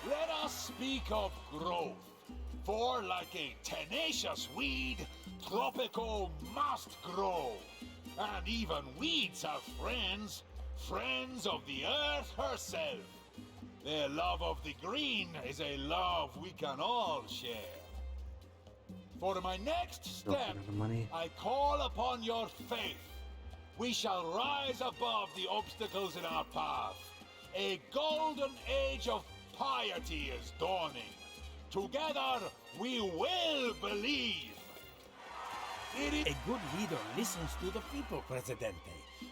Let us speak of growth. For like a tenacious weed, Tropico must grow. And even weeds have friends, friends of the earth herself. Their love of the green is a love we can all share. For my next Don't step, run out of money. I call upon your faith. We shall rise above the obstacles in our path. A golden age of piety is dawning. Together, we will believe. A good leader listens to the people, Presidente.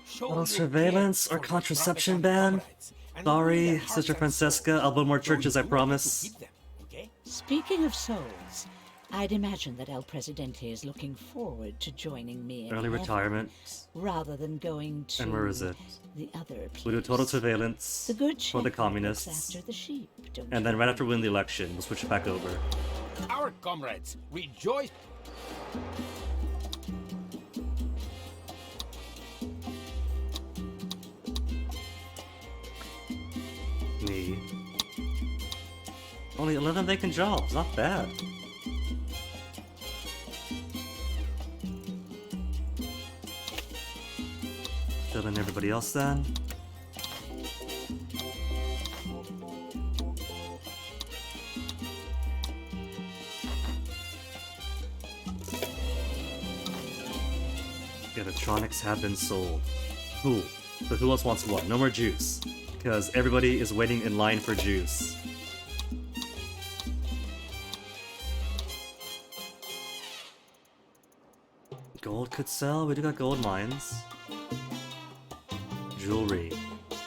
Show Little your surveillance care or for your contraception Tropican ban? comrades, and Sorry, win their Sister hearts and Francesca. souls. I'll build more Though you churches, I do have to promise. keep them, okay? Speaking of souls, I'd imagine that El Presidente is looking forward to joining me in Early heaven, retirement. rather than going to And where is it? the other place. We do total surveillance The good for the shepherd looks communists. after the sheep, don't And you? then right after we win the election, we'll switch it back over. Our comrades rejoice. Me. Only 11 vacant jobs, not bad. Fill in everybody else then. Electronics have been sold. Cool. But who else wants what? No more juice. Because everybody is waiting in line for juice. Gold could sell. We do got gold mines. Jewelry.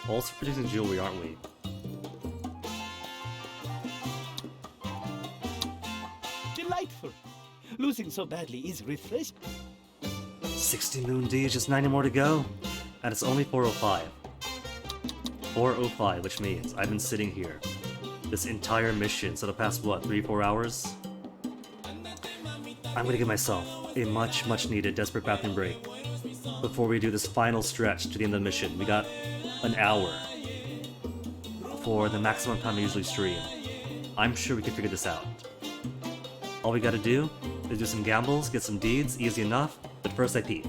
Also producing jewelry, aren't we? Delightful. Losing so badly is refreshing. 60 Moon D, just 90 more to go. And it's only 4:05. 4:05, which means I've been sitting here this entire mission, so the past, what, 3-4 hours? I'm gonna give myself a much needed desperate bathroom break before we do this final stretch to the end of the mission. We got an hour for the maximum time I usually stream. I'm sure we can figure this out. All we gotta do is do some gambles, get some deeds, easy enough, but first I pee.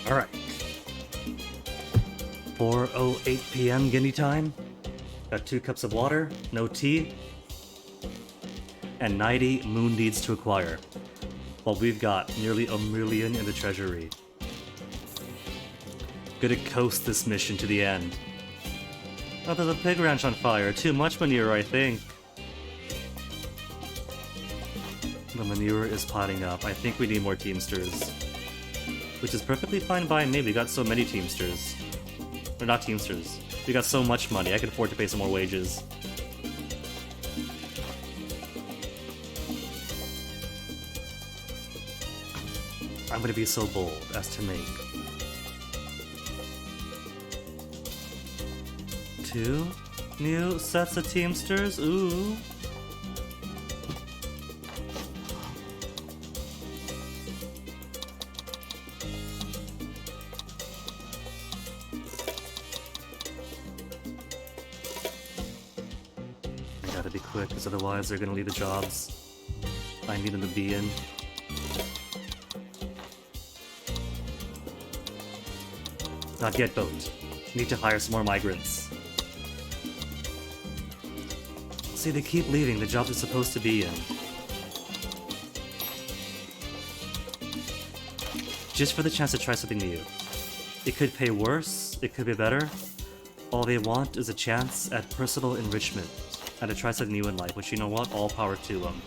Alright. 4:08 p.m. Guinea time. Got 2 cups of water, no tea, and 90 moon deeds to acquire. While we've got nearly 1 million in the treasury. Gonna coast this mission to the end. Oh, there's a pig ranch on fire. Too much manure, I think. The manure is potting up. I think we need more Teamsters. Which is perfectly fine by me. We got so many Teamsters. Or not Teamsters. We got so much money. I can afford to pay some more wages. I'm gonna be so bold as to make 2 new sets of Teamsters. Ooh. I gotta be quick, because otherwise they're gonna leave the jobs I need them to be in. Not yet, boat. Need to hire some more migrants. See, they keep leaving the jobs they're supposed to be in. Just for the chance to try something new. It could pay worse, it could be better. All they want is a chance at personal enrichment and to try something new in life, which, you know what? All power to them.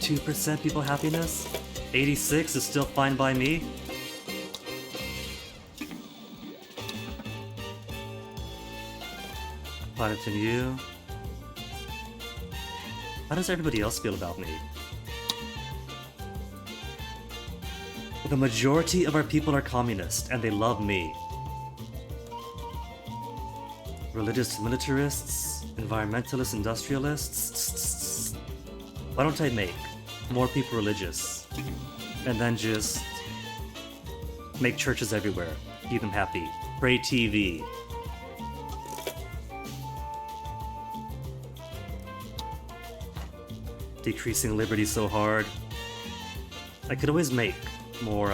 %, people happiness. 86 is still fine by me. Planet and you. How does everybody else feel about me? The majority of our people are communist, and they love me. Religious militarists, environmentalist industrialists. Why don't I make more people religious, and then just make churches everywhere, keep them happy, pray TV. Decreasing liberty so hard. I could always make more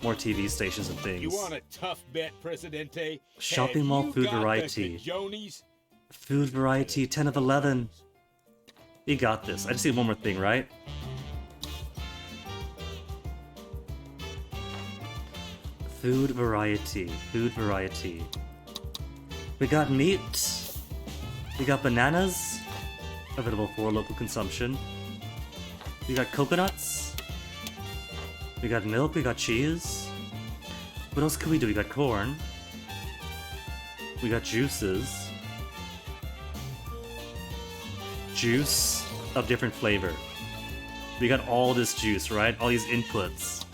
TV stations and things. You want a tough bet, Presidente? Shopping mall food variety. Food variety, 10 of 11. You got this. I just need one more thing, right? Food variety. Food variety. We got meat. We got bananas. Available for local consumption. We got coconuts. We got milk. We got cheese. What else can we do? We got corn. We got juices. Juice of different flavor. We got all this juice, right? All these inputs.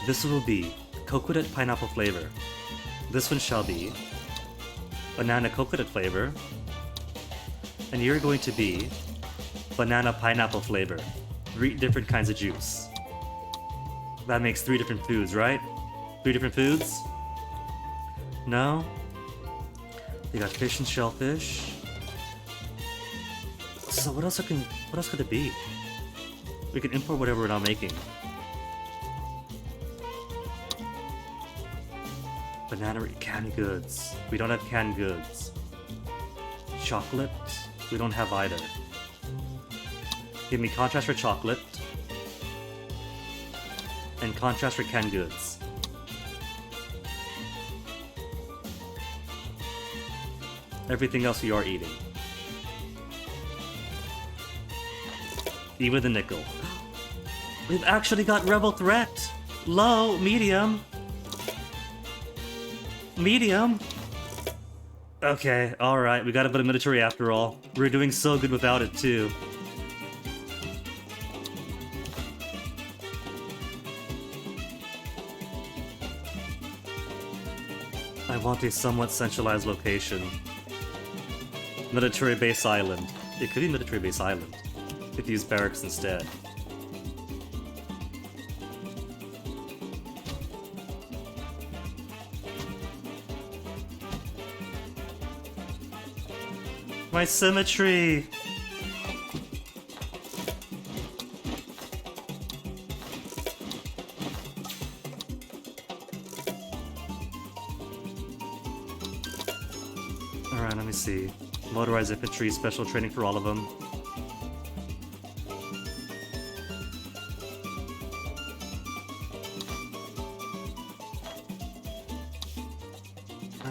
This will be coconut pineapple flavor. This one shall be banana coconut flavor. And you're going to be banana pineapple flavor. 3 different kinds of juice. That makes 3 different foods, right? 3 different foods? No? You got fish and shellfish. So what else could it be? We can import whatever we're not making. Banana canned goods. We don't have canned goods. Chocolate? We don't have either. Give me contrast for chocolate. And contrast for canned goods. Everything else we are eating. Even the nickel. We've actually got Rebel Threat! Low, medium. Medium. Okay, alright, we got a bit of military after all. We're doing so good without it too. I want a somewhat centralized location. Military base island. It could be military base island. If you use barracks instead. My symmetry! Alright, let me see. Motorized infantry, special training for all of them.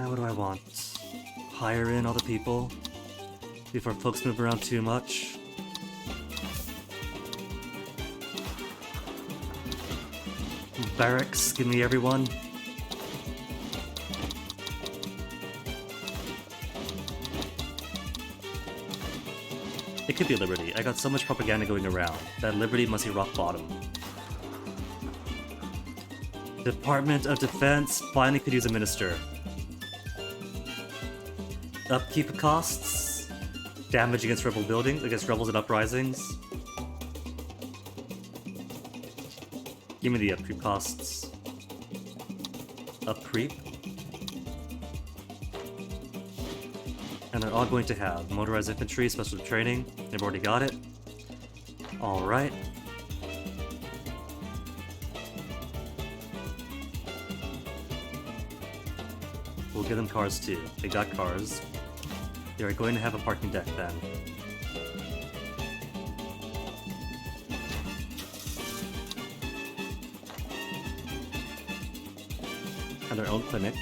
What do I want? Hire in all the people before folks move around too much. Barracks, give me everyone. It could be Liberty. I got so much propaganda going around that Liberty must be rock bottom. Department of Defense finally could use a minister. Upkeep costs. Damage against rebel buildings, against rebels and uprisings. Give me the upkeep costs. Upkeep. And they're all going to have motorized infantry, special training. They've already got it. Alright. We'll give them cars too. They got cars. They are going to have a parking deck then. And their own clinic.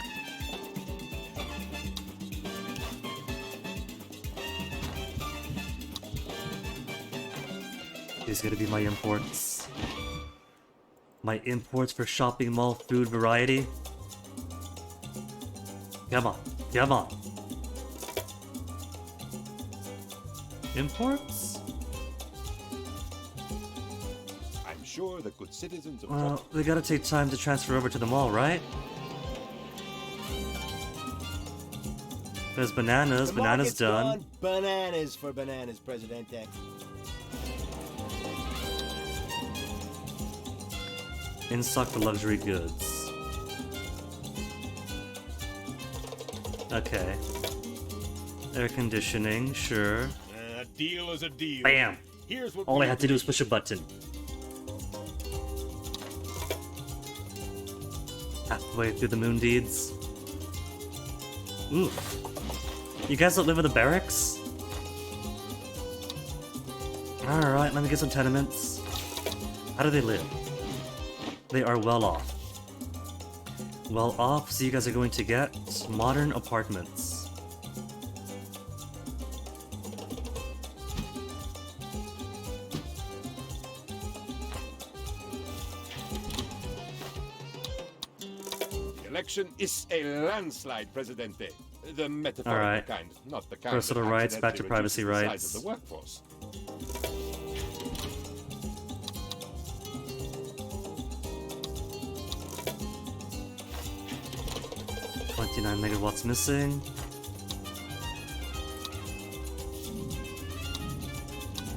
These are gonna be my imports. My imports for shopping mall food variety. Come on, come on. Imports? I'm sure the good citizens of Well, they gotta take time to transfer over to the mall, right? There's bananas, The bananas market's done. gone bananas for bananas, Presidente. In stock for luxury goods. Okay. Air conditioning, sure. A deal is a deal. Bam! Here's what All we I had to do agree. was push a button. Halfway through the moon deeds. Ooh. You guys don't live in the barracks? Alright, let me get some tenements. How do they live? They are well off. Well off, so you guys are going to get modern apartments. The election is a landslide, Presidente. The metaphorical Alright. kind, not the kind Personal that rights, back to accidentally privacy reduces the rights. size of the workforce. 29 megawatts missing.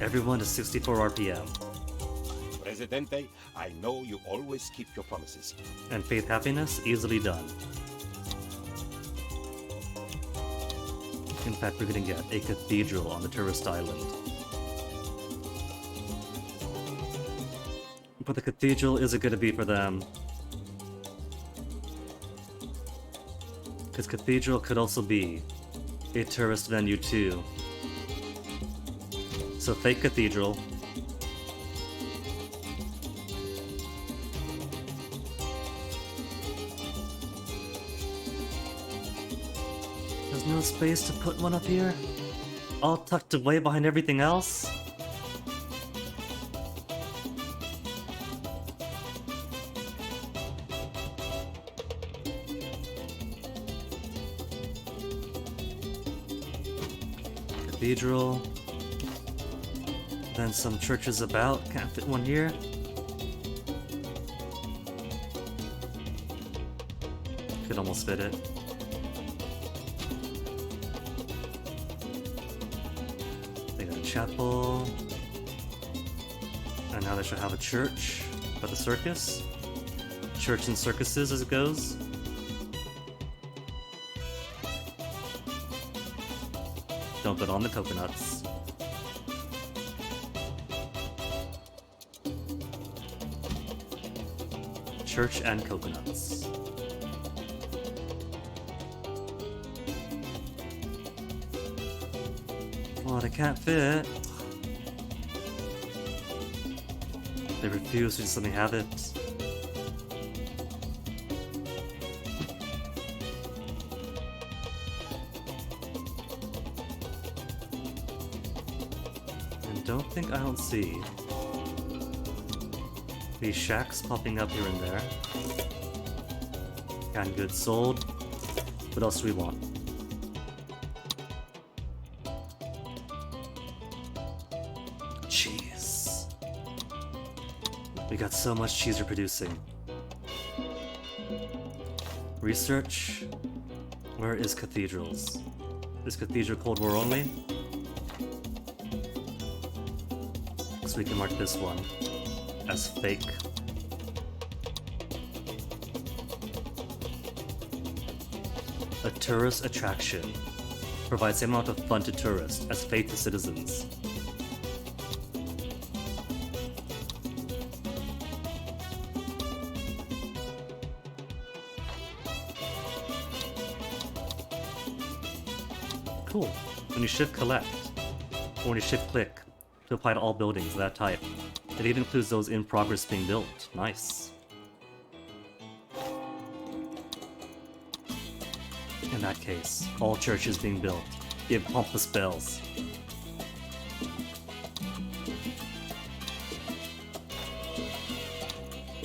Everyone to 64 RPM. Presidente, I know you always keep your promises. And faith happiness, easily done. In fact, we're gonna get a cathedral on the tourist island. But the cathedral isn't gonna be for them. Because cathedral could also be a tourist venue too. So fake cathedral. There's no space to put one up here? All tucked away behind everything else? Cathedral. Then some churches about. Can't fit one here. Could almost fit it. They got a chapel. And now they should have a church for the circus. Church and circuses as it goes. Dump it on the coconuts. Church and coconuts. Well, they can't fit. They refuse to just let me have it. I don't see these shacks popping up here and there. Canned goods sold. What else do we want? Cheese. We got so much cheese we're producing. Research. Where is cathedrals? Is cathedral Cold War only? We can mark this one as fake. A tourist attraction. Provides the same amount of fun to tourists as faith to citizens. Cool. When you shift collect, or when you shift click, to apply to all buildings of that type. It even includes those in progress being built. Nice. In that case, all churches being built. Give pompous bells.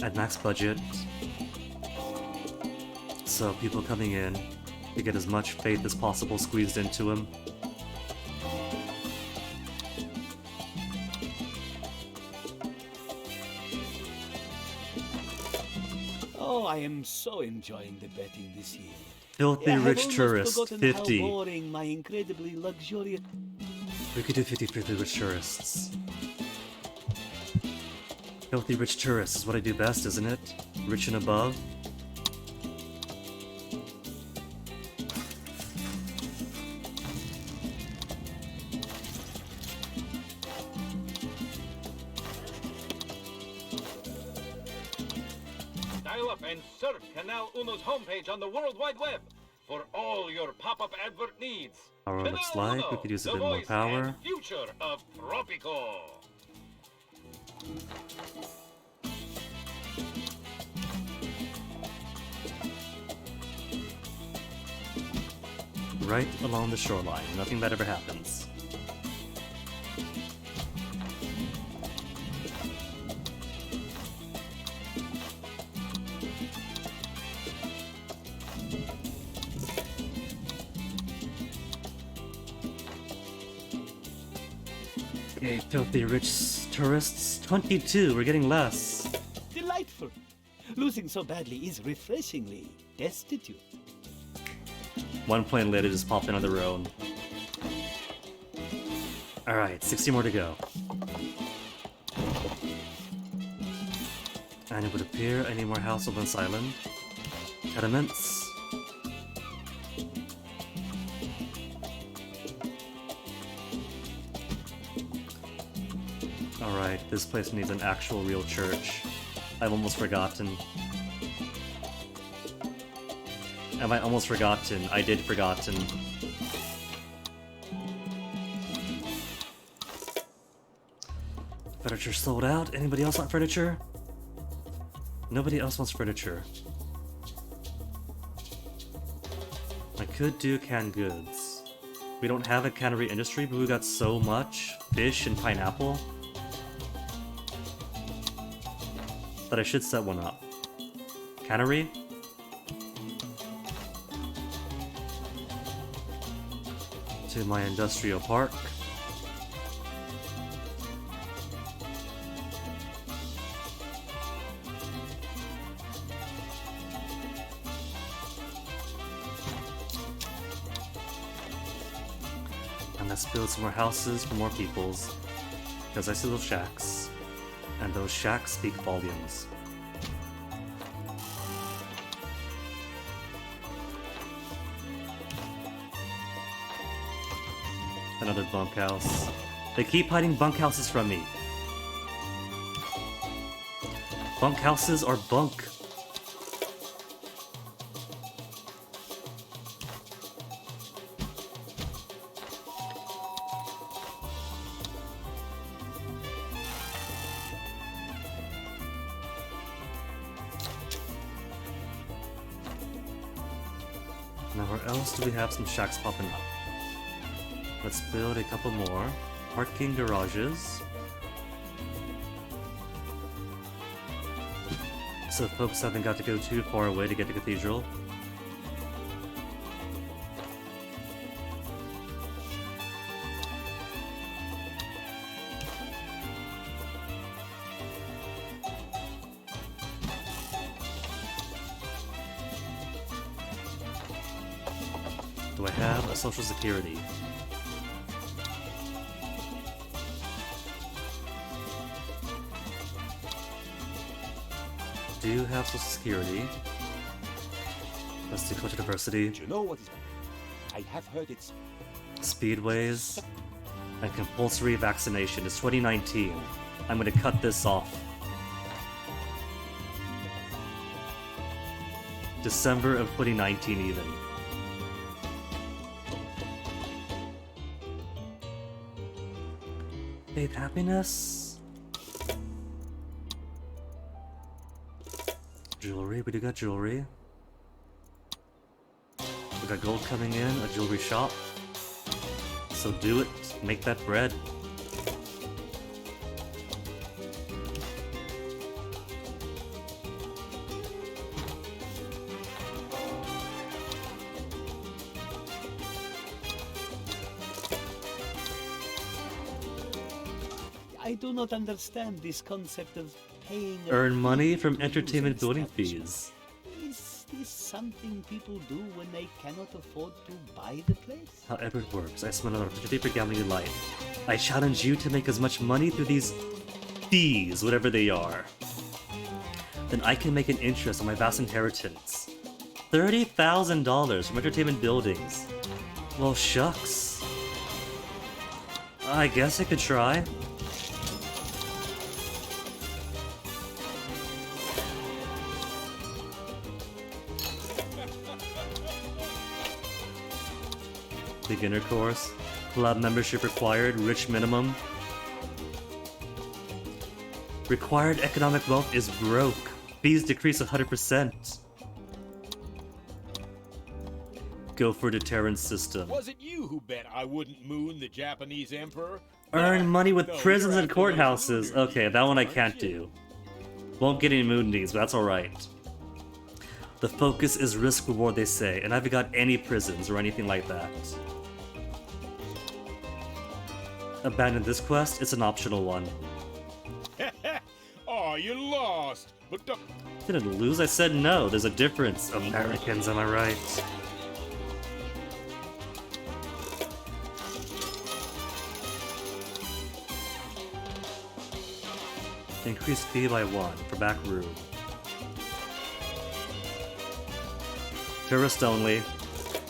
At max budget. So people coming in, to get as much faith as possible squeezed into them. I am so enjoying the betting this year. Filthy rich tourist, forgotten 50. How boring my incredibly luxurious. We could do 50 filthy rich tourists. Filthy rich tourists is what I do best, isn't it? Rich and above. And surf Canal Uno's homepage on the World Wide Web for all your pop-up advert needs. Our looks like we could use a bit more power. Future of Tropico. Right along the shoreline. Nothing bad ever happens. Okay, filthy rich tourists. 22, we're getting less. Delightful. Losing so badly is refreshingly destitute. 1 point later, just popped in on their own. Alright, 60 more to go. And it would appear I need more house on this island. Pediments. Alright, this place needs an actual real church. I've almost forgotten. Have I almost forgotten? I did forgotten. Furniture sold out. Anybody else want furniture? Nobody else wants furniture. I could do canned goods. We don't have a cannery industry, but we got so much fish and pineapple that I should set one up. Cannery? To my industrial park. And let's build some more houses for more peoples. Because I see those shacks. And those shacks speak volumes. Another bunkhouse. They keep hiding bunkhouses from me. Bunkhouses are bunk. Now where else do we have some shacks popping up? Let's build a couple more. Parking garages. So folks haven't got to go too far away to get to Cathedral. Do I have a social security? Do have social security. Let's do culture diversity. Do you know what is... I have heard it's... Speedways. And compulsory vaccination. It's 2019. I'm gonna cut this off. December of 2019 even. Faith, happiness? Jewelry, we do got jewelry. We got gold coming in, a jewelry shop. So do it, make that bread. I do not understand this concept of paying... Earn money from entertainment building fees. Is this something people do when they cannot afford to buy the place? However it works, I spend another 50 per gambling in life. I challenge you to make as much money through these fees, whatever they are. Then I can make an interest on my vast inheritance. $30,000 from entertainment buildings. Well, shucks. I guess I could try. Beginner course. Club membership required. Rich minimum. Required economic wealth is broke. Fees decrease 100%. Go for deterrence system. Was it you who bet I wouldn't moon the Japanese emperor? Earn money with No, prisons you're and acting like courthouses. Okay, that one I can't do. Won't get any moonies, but that's alright. The focus is risk reward, they say, and I haven't got any prisons or anything like that. Abandon this quest, it's an optional one. Oh, you lost. But don't... Didn't lose, I said no. There's a difference. Americans, am I right? Increase fee by 1 for back room. Tourist only.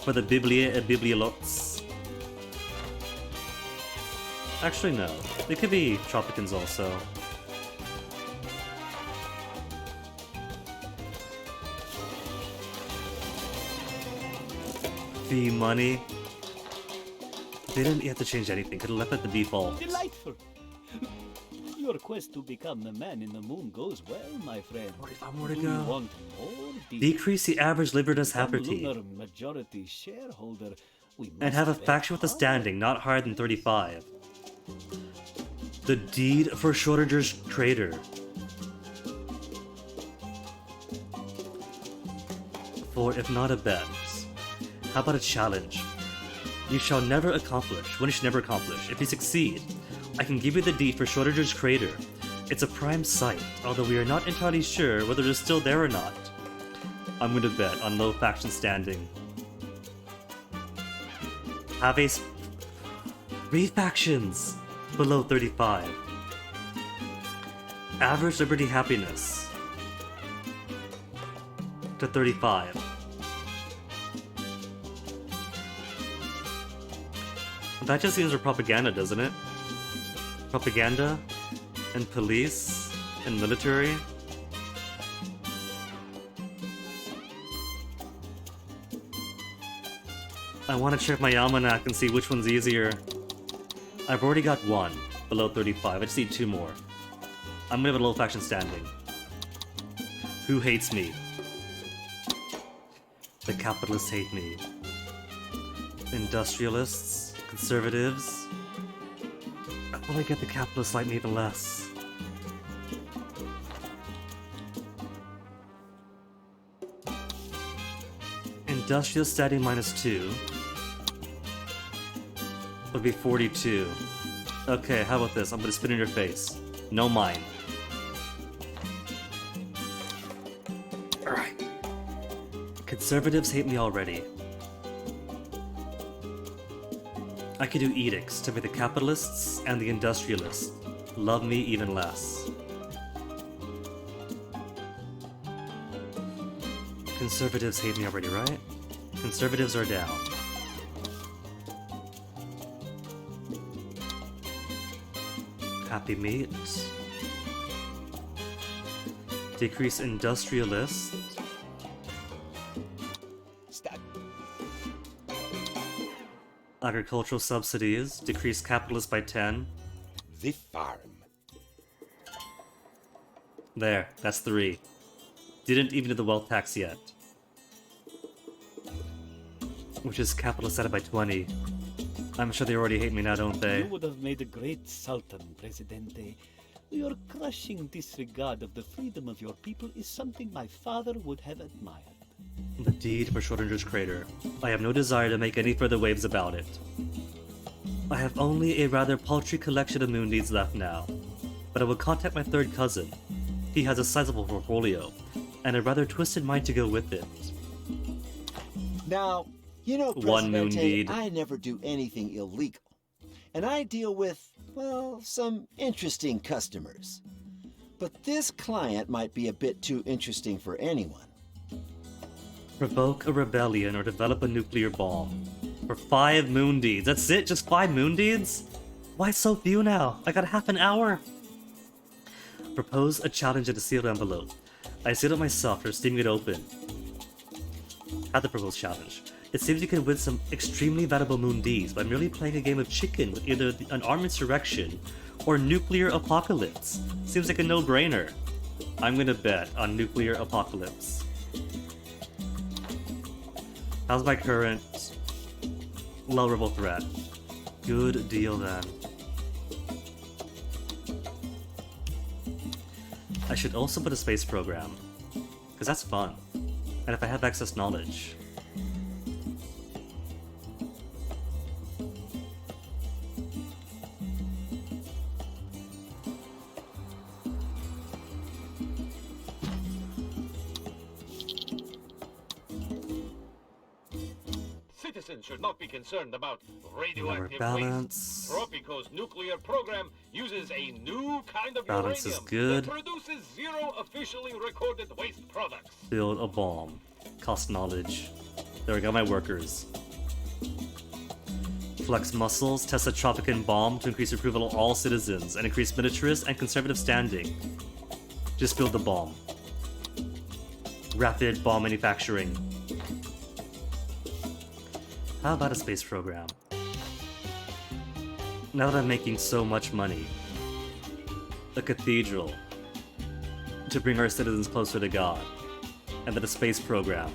For the Biblia et Bibliots. Actually, no. They could be Tropicans also. Fee money. They didn't have to change anything. Could have left it the default. Delightful. Your quest to become the man in the moon goes well, my friend. 45 more to Do go. you want more? Decrease the average Libertas Become Haperty. lunar majority shareholder. We And must have a bet faction with a hard. standing not higher than 35. The Deed for Shortager's Trader. For if not a bet. How about a challenge? You shall never accomplish. One you should never accomplish. If you succeed, I can give you the deed for Shortager's Crater. It's a prime site, although we are not entirely sure whether it is still there or not. I'm going to bet on low faction standing. Have a 3 factions below 35. Average Liberty Happiness to 35. That just seems like propaganda, doesn't it? Propaganda and police and military. I want to check my almanac and see which one's easier. I've already got 1 below 35. I just need 2 more. I'm gonna have a low faction standing. Who hates me? The capitalists hate me. Industrialists, conservatives. I want to get the capitalists like me even less. Industrial standing -2 would be 42. Okay, how about this? I'm gonna spit in your face. No mine. Alright. Conservatives hate me already. I could do edicts to make the capitalists and the industrialists love me even less. Conservatives hate me already, right? Conservatives are down. Happy meat. Decrease industrialists. Stop. Agricultural subsidies. Decrease capitalists by 10. The farm. There, that's 3. Didn't even do the wealth tax yet. Which is capitalist set by 20. I'm sure they already hate me now, don't they? You would have made a great Sultan, Presidente. Your crushing disregard of the freedom of your people is something my father would have admired. The deed for Schrodinger's crater. I have no desire to make any further waves about it. I have only a rather paltry collection of moon deeds left now, but I will contact my third cousin. He has a sizable portfolio, and a rather twisted mind to go with it. Now, you know, One moon Presidente, deed. I never do anything illegal. And I deal with, well, some interesting customers. But this client might be a bit too interesting for anyone. Provoke a rebellion or develop a nuclear bomb. For 5 moon deeds. That's it? Just 5 moon deeds? Why so few now? I got half an hour. Propose a challenge in a sealed envelope. I sealed it myself for steaming it open. Had the proposed challenge. It seems you can win some extremely valuable moon deeds by merely playing a game of chicken with either an armed insurrection or nuclear apocalypse. Seems like a no-brainer. I'm gonna bet on nuclear apocalypse. How's my current lowerable threat? Good deal then. I should also put a space program, because that's fun. And if I have excess knowledge. Citizens should not be concerned about radioactive balance. waste. Tropico's nuclear program uses a new kind of Balance is uranium good. that produces 0 officially recorded waste products. Build a bomb. Cost knowledge. There we go, my workers. Flex muscles, test a Tropican bomb to increase approval of all citizens and increase militarist and conservative standing. Just build the bomb. Rapid bomb manufacturing. How about a space program? Now that I'm making so much money. A cathedral. To bring our citizens closer to God. And then a space program.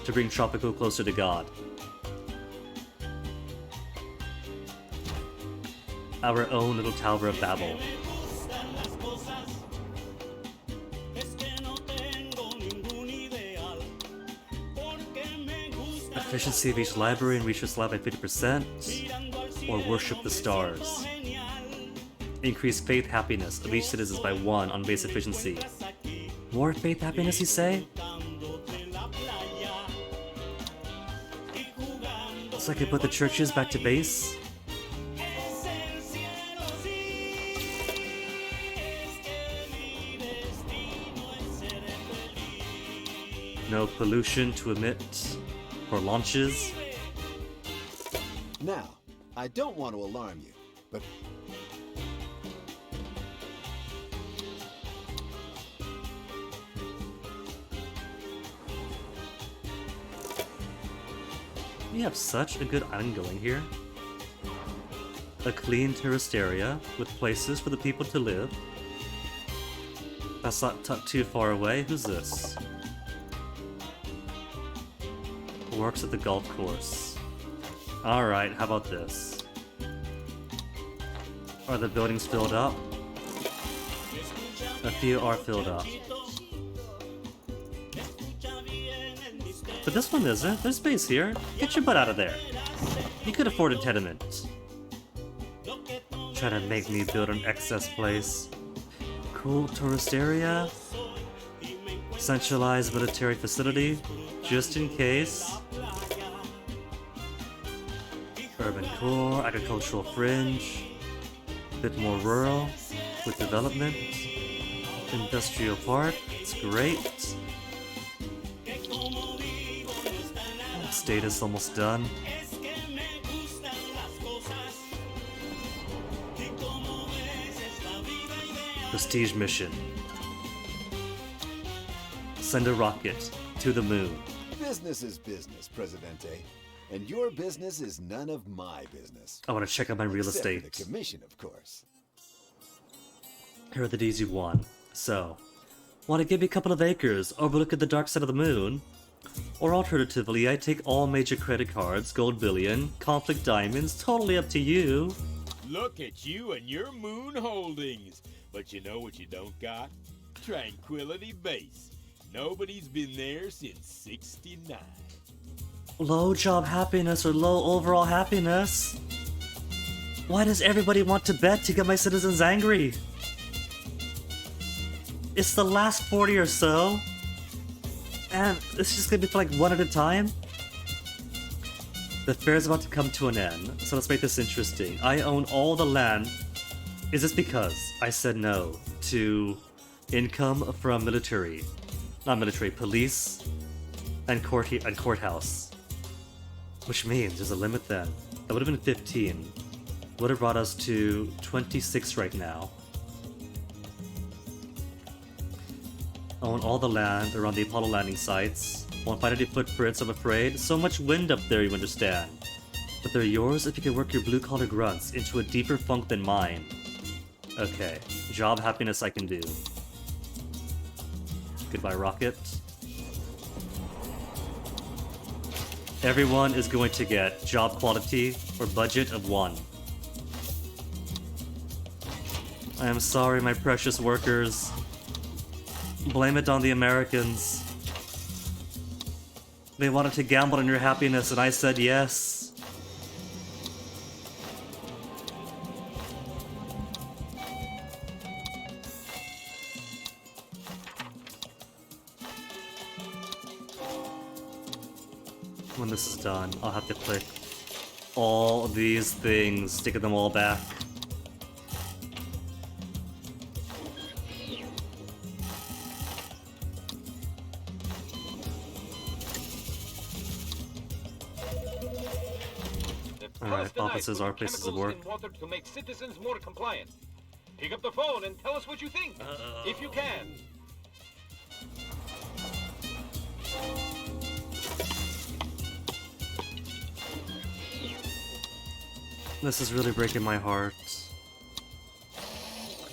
To bring Tropico closer to God. Our own little Tower of Babel. Efficiency of each library and research lab by 50%, or worship the stars. Increase faith happiness of each citizen by 1 on base efficiency. More faith happiness, you say? So I could put the churches back to base? No pollution to emit for launches. Now, I don't want to alarm you, but We have such a good island going here. A clean tourist area with places for the people to live. That's not too far away. Who's this? Works at the golf course. Alright, how about this? Are the buildings filled up? A few are filled up. But this one isn't. There's space here. Get your butt out of there. You could afford a tenement. Trying to make me build an excess place. Cool tourist area. Centralized military facility. Just in case. Urban core, agricultural fringe. Bit more rural with development. Industrial park. It's great. Status almost done. Prestige mission. Send a rocket to the moon. business is business, Presidente. And your business is none of my business. I want to check out my real Except for estate. the commission, of course. Here are the deeds you won. So, want to give me a couple of acres, overlooking the dark side of the moon? Or alternatively, I take all major credit cards, gold billion, conflict diamonds, totally up to you. Look at you and your moon holdings. But you know what you don't got? Tranquility Base. Nobody's been there since '69. Low job happiness or low overall happiness? Why does everybody want to bet to get my citizens angry? It's the last 40 or so. And it's just gonna be for like one at a time. The fair's about to come to an end, so let's make this interesting. I own all the land. Is this because I said no to income from military? Not military, police and courthouse. Which means there's a limit then. That would have been 15. Would have brought us to 26 right now. Own all the land around the Apollo landing sites. Won't find any footprints, I'm afraid. So much wind up there, you understand. But they're yours if you can work your blue-collar grunts into a deeper funk than mine. Okay, job happiness I can do. Goodbye, rocket. Everyone is going to get job quality or budget of 1. I am sorry, my precious workers. Blame it on the Americans. They wanted to gamble on your happiness and I said yes. When this is done, I'll have to click all these things, sticking them all back. Alright, offices are places of work. In water to make citizens more compliant. Pick up the phone and tell us what you think, if you can. This is really breaking my heart.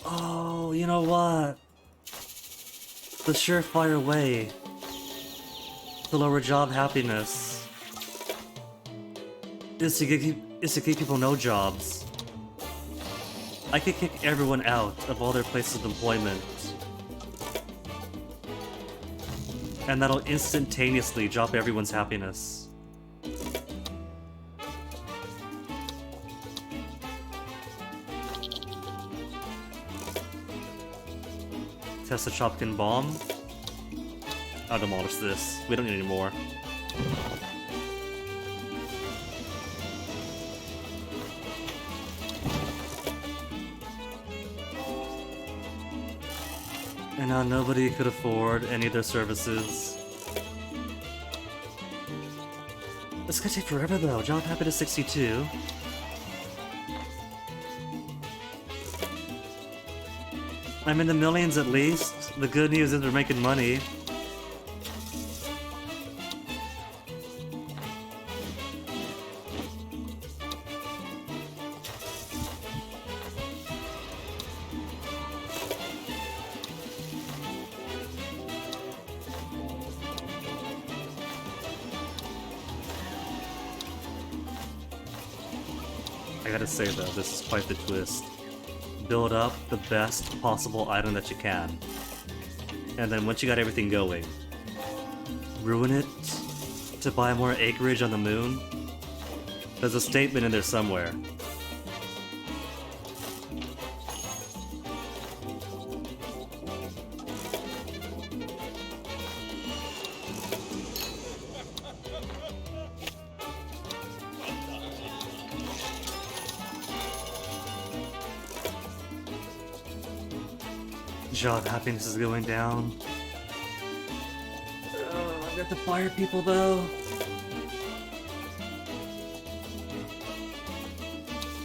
Oh, you know what? The surefire way to lower job happiness is to keep people no jobs. I could kick everyone out of all their places of employment, and that'll instantaneously drop everyone's happiness. Test the Chopkin bomb. I'll demolish this. We don't need any more. And now nobody could afford any of their services. This could take forever though. Job happiness 62. I'm in the millions at least. The good news is they're making money. I gotta say though, this is quite the twist. Build up the best possible item that you can. And then once you got everything going, ruin it to buy more acreage on the moon? There's a statement in there somewhere. Job happiness is going down. I got to fire people though.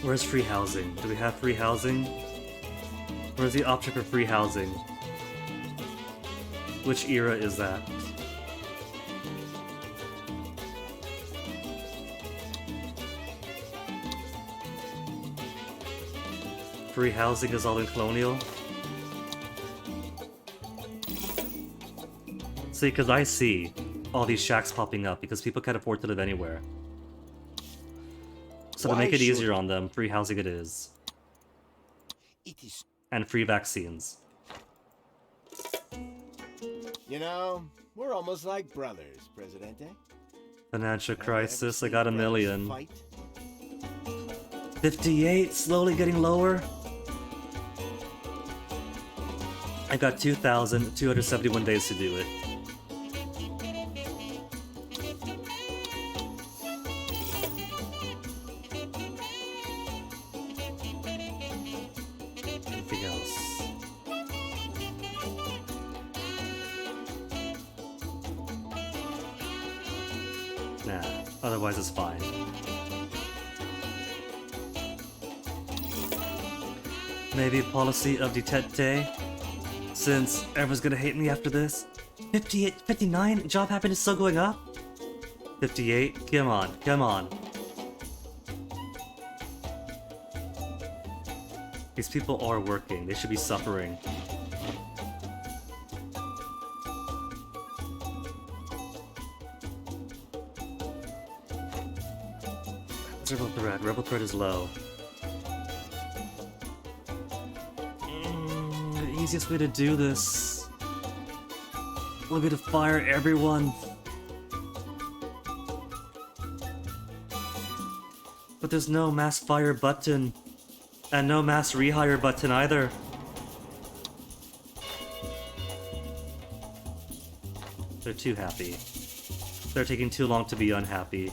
Where's free housing? Do we have free housing? Where's the option for free housing? Which era is that? Free housing is all in Colonial? See, because I see all these shacks popping up because people can't afford to live anywhere. So to make it easier on them, free housing it is. And free vaccines. You know, we're almost like brothers, Presidente. Financial crisis, I got a million. 58, slowly getting lower. I got 2,271 days to do it. Anything else? Nah, otherwise it's fine. Maybe policy of detente, since everyone's gonna hate me after this. 58, 59, job happiness still going up? 58, come on, come on. These people are working, they should be suffering. What's Rebel Threat? Rebel Threat is low. The easiest way to do this would be to fire everyone. But there's no mass fire button. And no mass rehire button either. They're too happy. They're taking too long to be unhappy.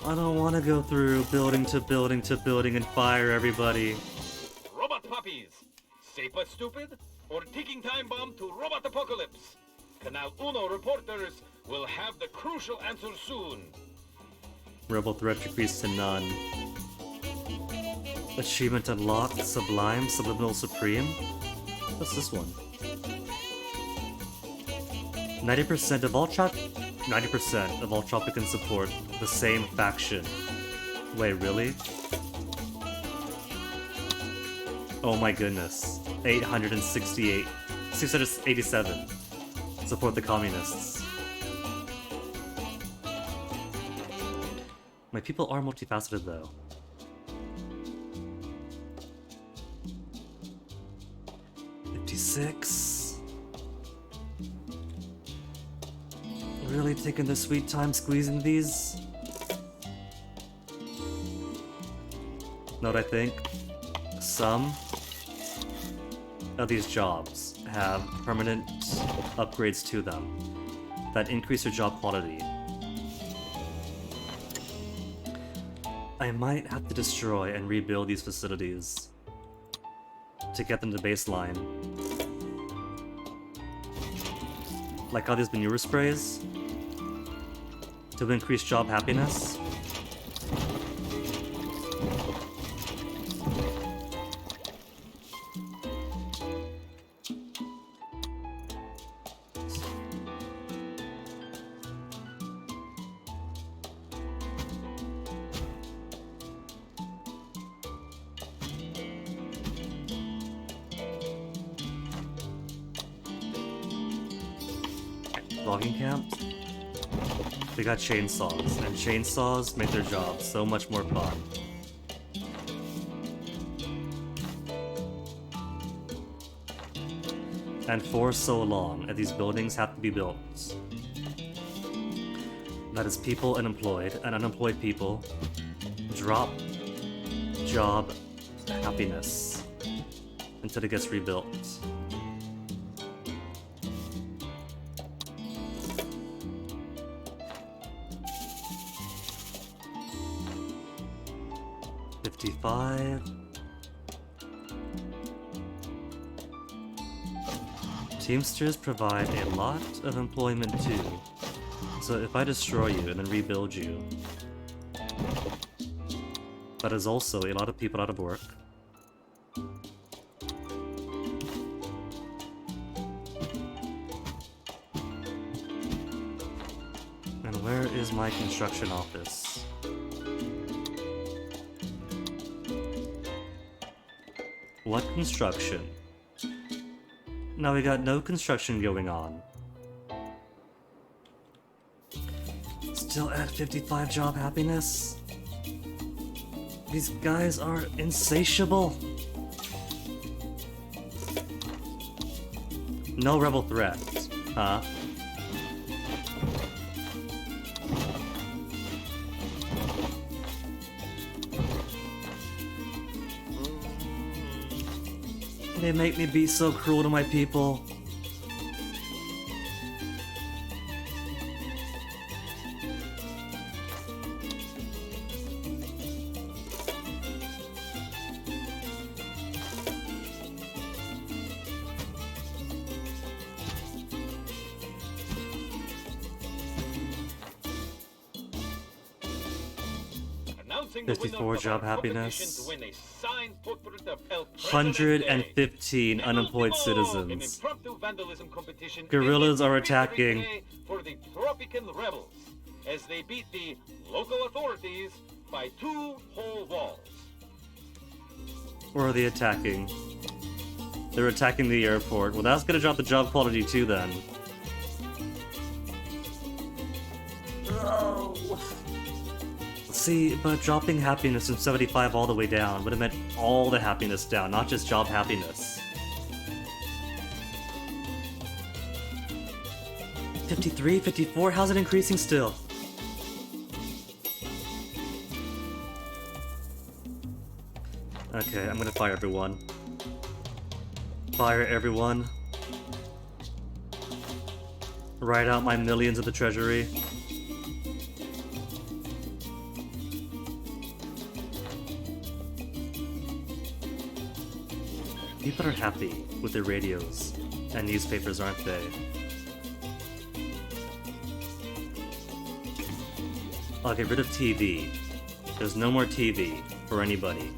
I don't want to go through building to building to building and fire everybody. Robot puppies. Safe but stupid? Or ticking time bomb to robot apocalypse? Canal Uno reporters will have the crucial answer soon. Rebel threat decreased to none. Achievement unlocked. Sublime. Subliminal Supreme. What's this one? 90% of all 90% of all Tropicans support the same faction. Wait, really? Oh my goodness. 868. 687 support the communists. My people are multifaceted though. Really taking the sweet time squeezing these? Know what I think? Some of these jobs have permanent upgrades to them that increase your job quality. I might have to destroy and rebuild these facilities to get them to baseline. Like how these manure sprays to increase job happiness. Logging camps? They got chainsaws, and chainsaws make their job so much more fun. And for so long, these buildings have to be built. That is, people unemployed and unemployed people drop job happiness until it gets rebuilt. Teamsters provide a lot of employment too. So if I destroy you and then rebuild you, that is also a lot of people out of work. And where is my construction office? What construction? Now we got no construction going on. Still at 55 job happiness? These guys are insatiable. No rebel threat, huh? They make me be so cruel to my people. Announcing 54 job happiness. to win a signed portrait of El 115 unemployed citizens. Guerrillas are attacking. For the Tropican rebels, as they beat the local authorities by 2 whole walls. Or are they attacking? They're attacking the airport. Well, that's gonna drop the job quality too then. Oh. See, but dropping happiness from 75 all the way down would have meant all the happiness down, not just job happiness. 53, 54, how's it increasing still? Okay, I'm gonna fire everyone. Fire everyone. Write out my millions of the treasury. People are happy with their radios and newspapers, aren't they? I'll get rid of TV. There's no more TV for anybody.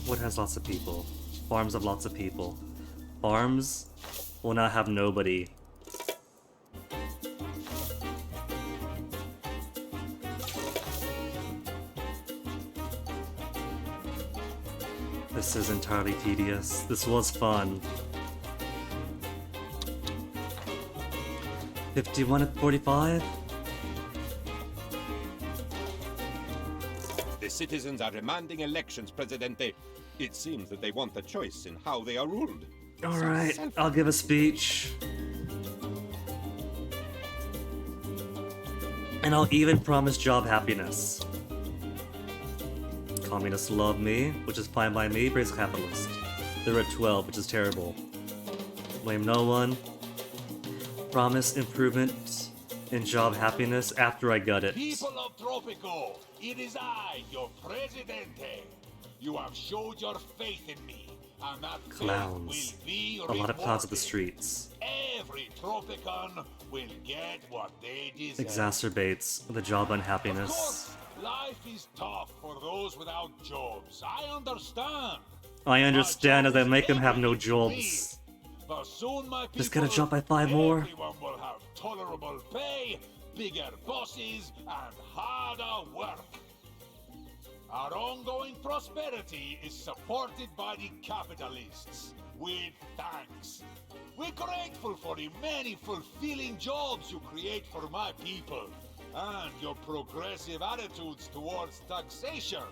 What has lots of people? Farms have lots of people. Farms will not have nobody. This is entirely tedious. This was fun. 51 at 45? The citizens are demanding elections, Presidente. It seems that they want a choice in how they are ruled. Alright, I'll give a speech. And I'll even promise job happiness. Communists love me, which is fine by me, praise capitalist. They're at 12, which is terrible. Blame no one. Promise improvement in job happiness after I gut it. People of Tropico, it is I, your Presidente. You have showed your faith in me, and that faith Clowns. will be A lot of clowns at the rewarded. streets. Every Tropican will get what they deserve. Exacerbates the job Of unhappiness. course, life is tough for those without jobs. I understand. I understand as I make them have no jobs. But soon, my people, Just get a job by 5 more. Everyone will have tolerable pay, bigger bosses, and harder work. Our ongoing prosperity is supported by the capitalists, with thanks. We're grateful for the many fulfilling jobs you create for my people, and your progressive attitudes towards taxation.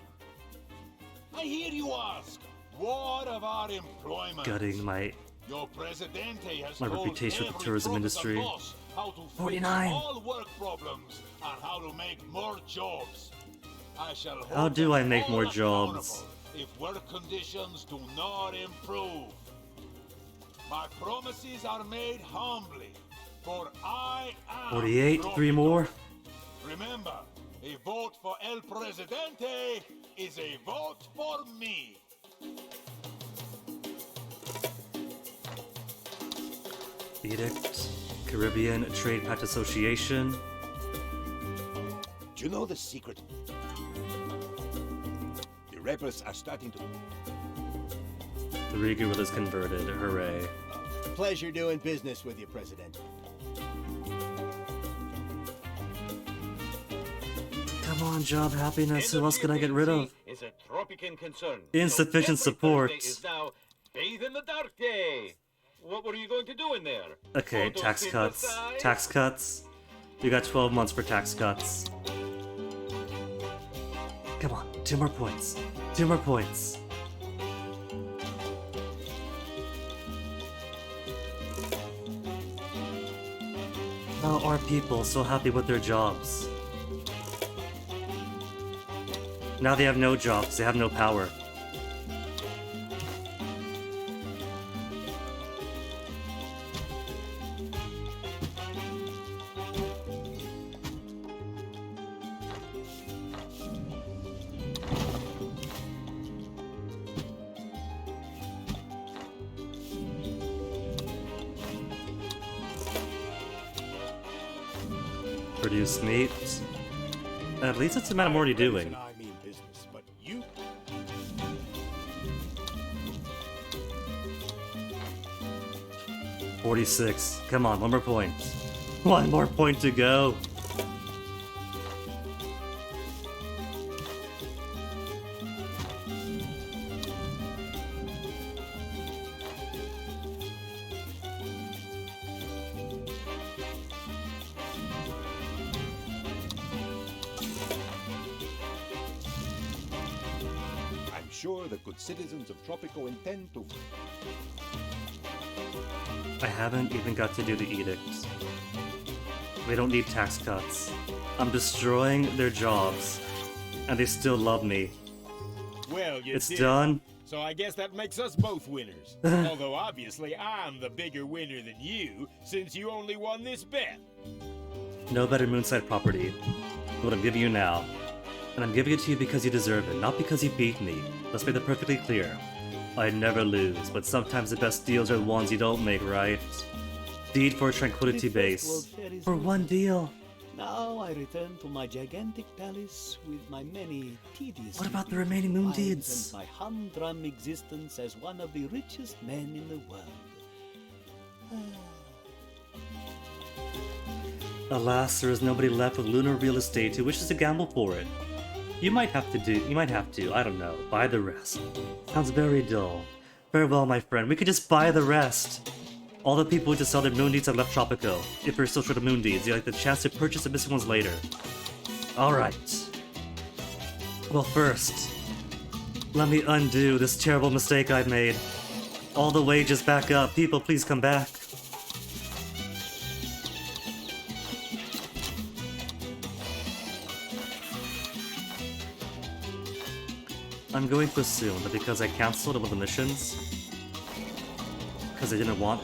I hear you ask, what of our employment? Gutting my Your Presidente has my told reputation with the every tourism Tropican industry. boss how to fix 49. all work problems and how to make more jobs. I shall hold How do I them make all more accountable jobs? if work conditions do not improve. My promises are made humbly, for I am 48, 3 Tropico. more. Remember, a vote for El Presidente is a vote for me. Edict. Caribbean Trade Pact Association. Do you know the secret? The rebels are starting to... 3 guerrillas converted. Hooray. Pleasure doing business with you, President. Come on, job happiness. Who else can I get rid of? Is a Tropican concern. Insufficient So every support. Thursday is now Bathe in the Dark Day. What were you going to do in there? Okay, tax cuts. Tax cuts. You got 12 months for tax cuts. Come on, 2 more points. 2 more points. Now are people so happy with their jobs? Now they have no jobs, they have no power. Produce meat. At least it's a amount I'm already doing. I mean business, but you... $46. Come on, 1 more point. 1 more point to go. I'm sure the good citizens of Tropico intend to... I haven't even got to do the edict. We don't need tax cuts. I'm destroying their jobs, and they still love me. Well, you It's did. done. So I guess that makes us both winners. Although obviously I'm the bigger winner than you, since you only won this bet. No better Moonside property than what I'm giving you now. And I'm giving it to you because you deserve it, not because you beat me. Let's make that perfectly clear. I never lose, but sometimes the best deals are the ones you don't make, right? Deed for Tranquility The First Base. World Fair is For over. one deal. Now I return to my gigantic palace with my many tedious What about the meetings remaining with moon clients deeds? and my humdrum existence as one of the richest men in the world. Alas, there is nobody left with lunar real estate who wishes to gamble for it. You might have to, I don't know, buy the rest. Sounds very dull. Very well, my friend, we could just buy the rest. All the people who just sell their moon deeds have left Tropico. If you're still short of moon deeds, you like the chance to purchase the missing ones later. Alright. Well, first, let me undo this terrible mistake I made. All the wages back up. People, please come back. I'm going to assume that because I cancelled one of the missions, because I didn't want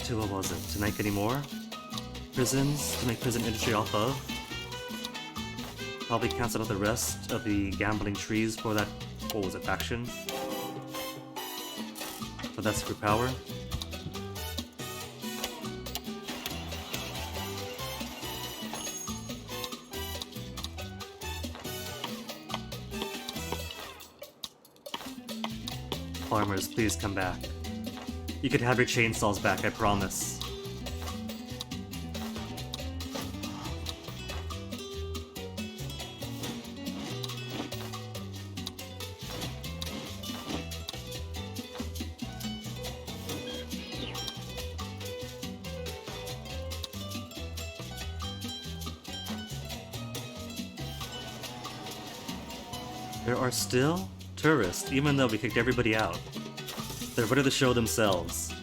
to, what was it, to make any more prisons, to make prison industry off of. Probably cancel out the rest of the gambling trees for that, what was it, faction? For that secret power. Farmers, please come back. You can have your chainsaws back, I promise. There are still tourists, even though we kicked everybody out. They're ready to show themselves.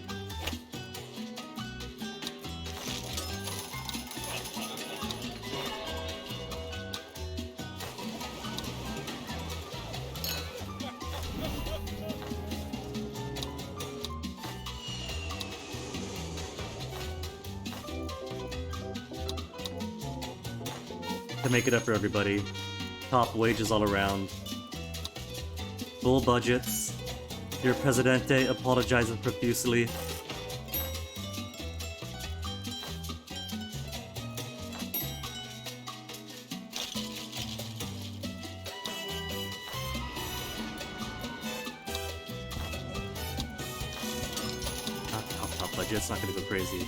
To make it up for everybody, top wages all around. Full budgets. Your Presidente apologizes profusely. Not top budget, it's not gonna go crazy.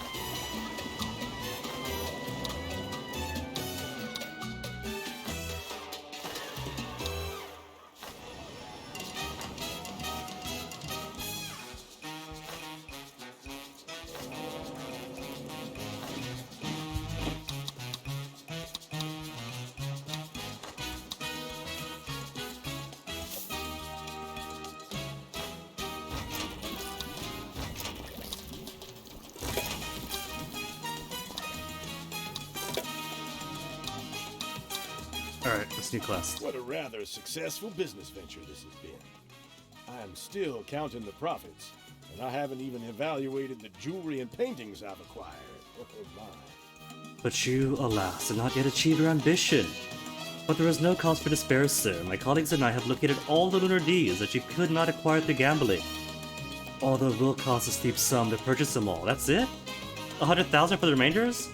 Alright, let's new quest. What a rather successful business venture this has been. I'm still counting the profits, and I haven't even evaluated the jewelry and paintings I've acquired. Oh my. But you, alas, have not yet achieved your ambition. But there is no cause for despair, sir. My colleagues and I have located all the lunar deeds that you could not acquire through gambling. Although it will cost a steep sum to purchase them all. That's it? 100,000 for the remainders?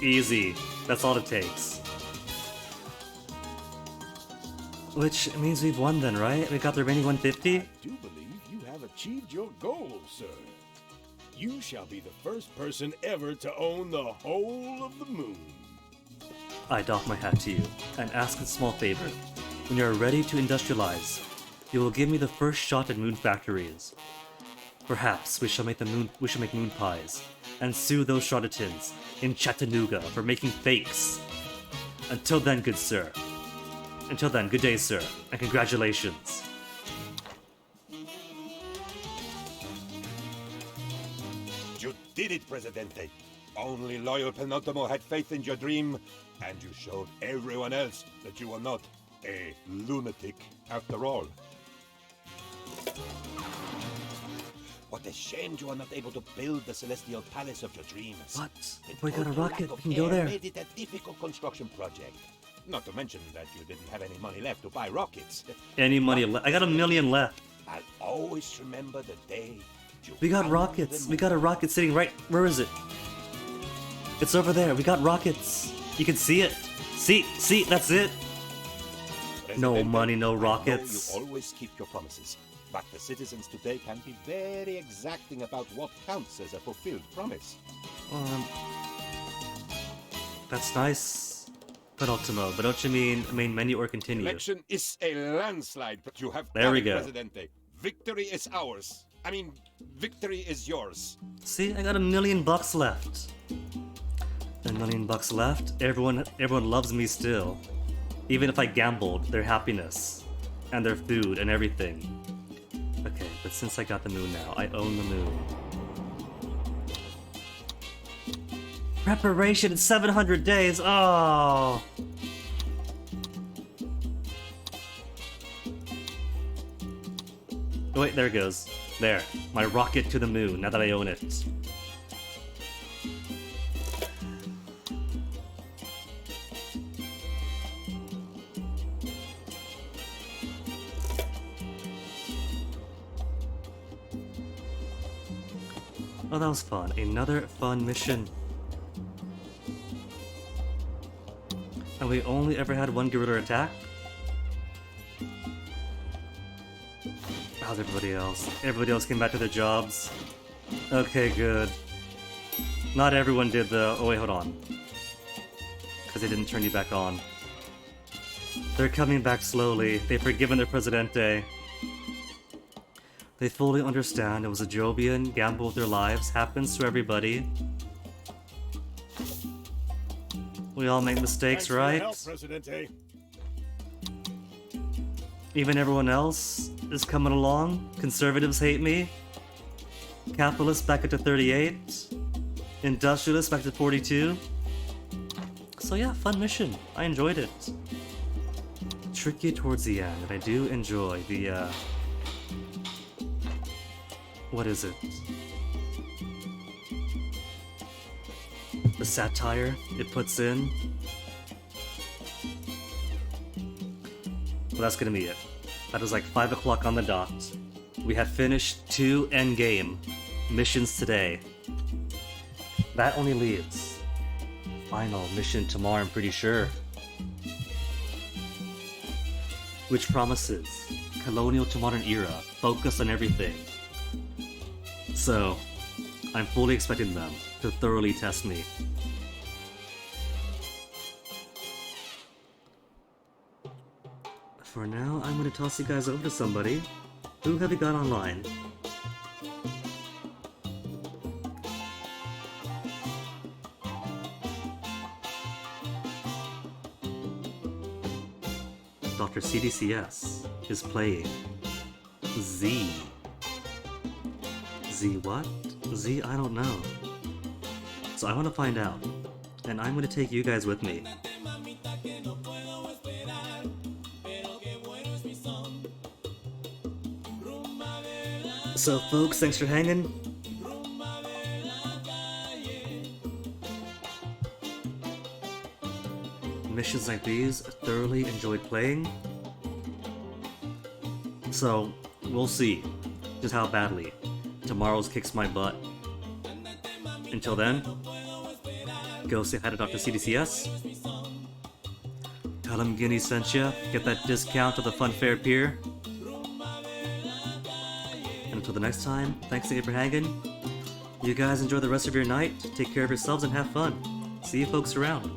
Easy. That's all it takes. Which means we've won then, right? We got the remaining 150? I do believe you have achieved your goal, sir. You shall be the first person ever to own the whole of the moon. I doff my hat to you, and ask a small favor. When you are ready to industrialize, you will give me the first shot at moon factories. Perhaps we shall make moon pies, and sue those charlatans in Chattanooga for making fakes. Until then, good sir. Until then, good day, sir, and congratulations. did it, Presidente. Only loyal Penultimo had faith in your dream, and you showed everyone else that you were not a lunatic after all. What a shame you are not able to build the celestial palace of your dreams. What? The We got a total rocket. lack of We can go air there. made it a difficult construction project. Not to mention that you didn't have any money left to buy rockets. Any money left? I got $1 million left. I'll always remember the day you We got found rockets. the We got a rocket sitting right. Where is it? It's over there. We got rockets. You can see it. See, that's it. No Presidente, money, no I know rockets. you always keep your promises, but the citizens today can be very exacting about what counts as a fulfilled promise. That's nice. Penultimo, but don't you mean main menu or continue? Election is a landslide, but you have There done we it, go. Presidente. Victory is ours. I mean, victory is yours. See, I got $1 million left. $1 million left. Everyone loves me still. Even if I gambled their happiness and their food and everything. Okay, but since I got the moon now, I own the moon. Preparation in 700 days. Oh. Oh, wait, there it goes. There. My rocket to the moon, now that I own it. Oh, that was fun. Another fun mission. And we only ever had one guerrilla attack? How's everybody else? Everybody else came back to their jobs. Okay, good. Not everyone did the... Oh wait, hold on. Because they didn't turn you back on. They're coming back slowly. They've forgiven their Presidente. They fully understand it was a Jovian gamble with their lives. Happens to everybody. We all make mistakes, Thanks for your right? help, Presidente. Even everyone else is coming along. Conservatives hate me. Capitalists back up to 38. Industrialists back to 42. So yeah, fun mission. I enjoyed it. Tricky towards the end, and I do enjoy the, what is it? The satire it puts in. Well, that's gonna be it. That was like 5 o'clock on the dot. We have finished 2 endgame missions today. That only leaves final mission tomorrow, I'm pretty sure. Which promises colonial to modern era, focus on everything. So, I'm fully expecting them to thoroughly test me. For now, I'm gonna toss you guys over to somebody. Who have you got online? Dr. CDCS is playing Z. Z what? Z, I don't know. So I want to find out, and I'm going to take you guys with me. So folks, thanks for hanging. Missions like these, thoroughly enjoyed playing. So, we'll see just how badly tomorrow's kicks my butt. Until then, go say hi to Dr. CDCS. Tell him Guinea sent ya. Get that discount to the Funfair Pier. And until the next time, thanks again for hanging. You guys enjoy the rest of your night. Take care of yourselves and have fun. See you folks around.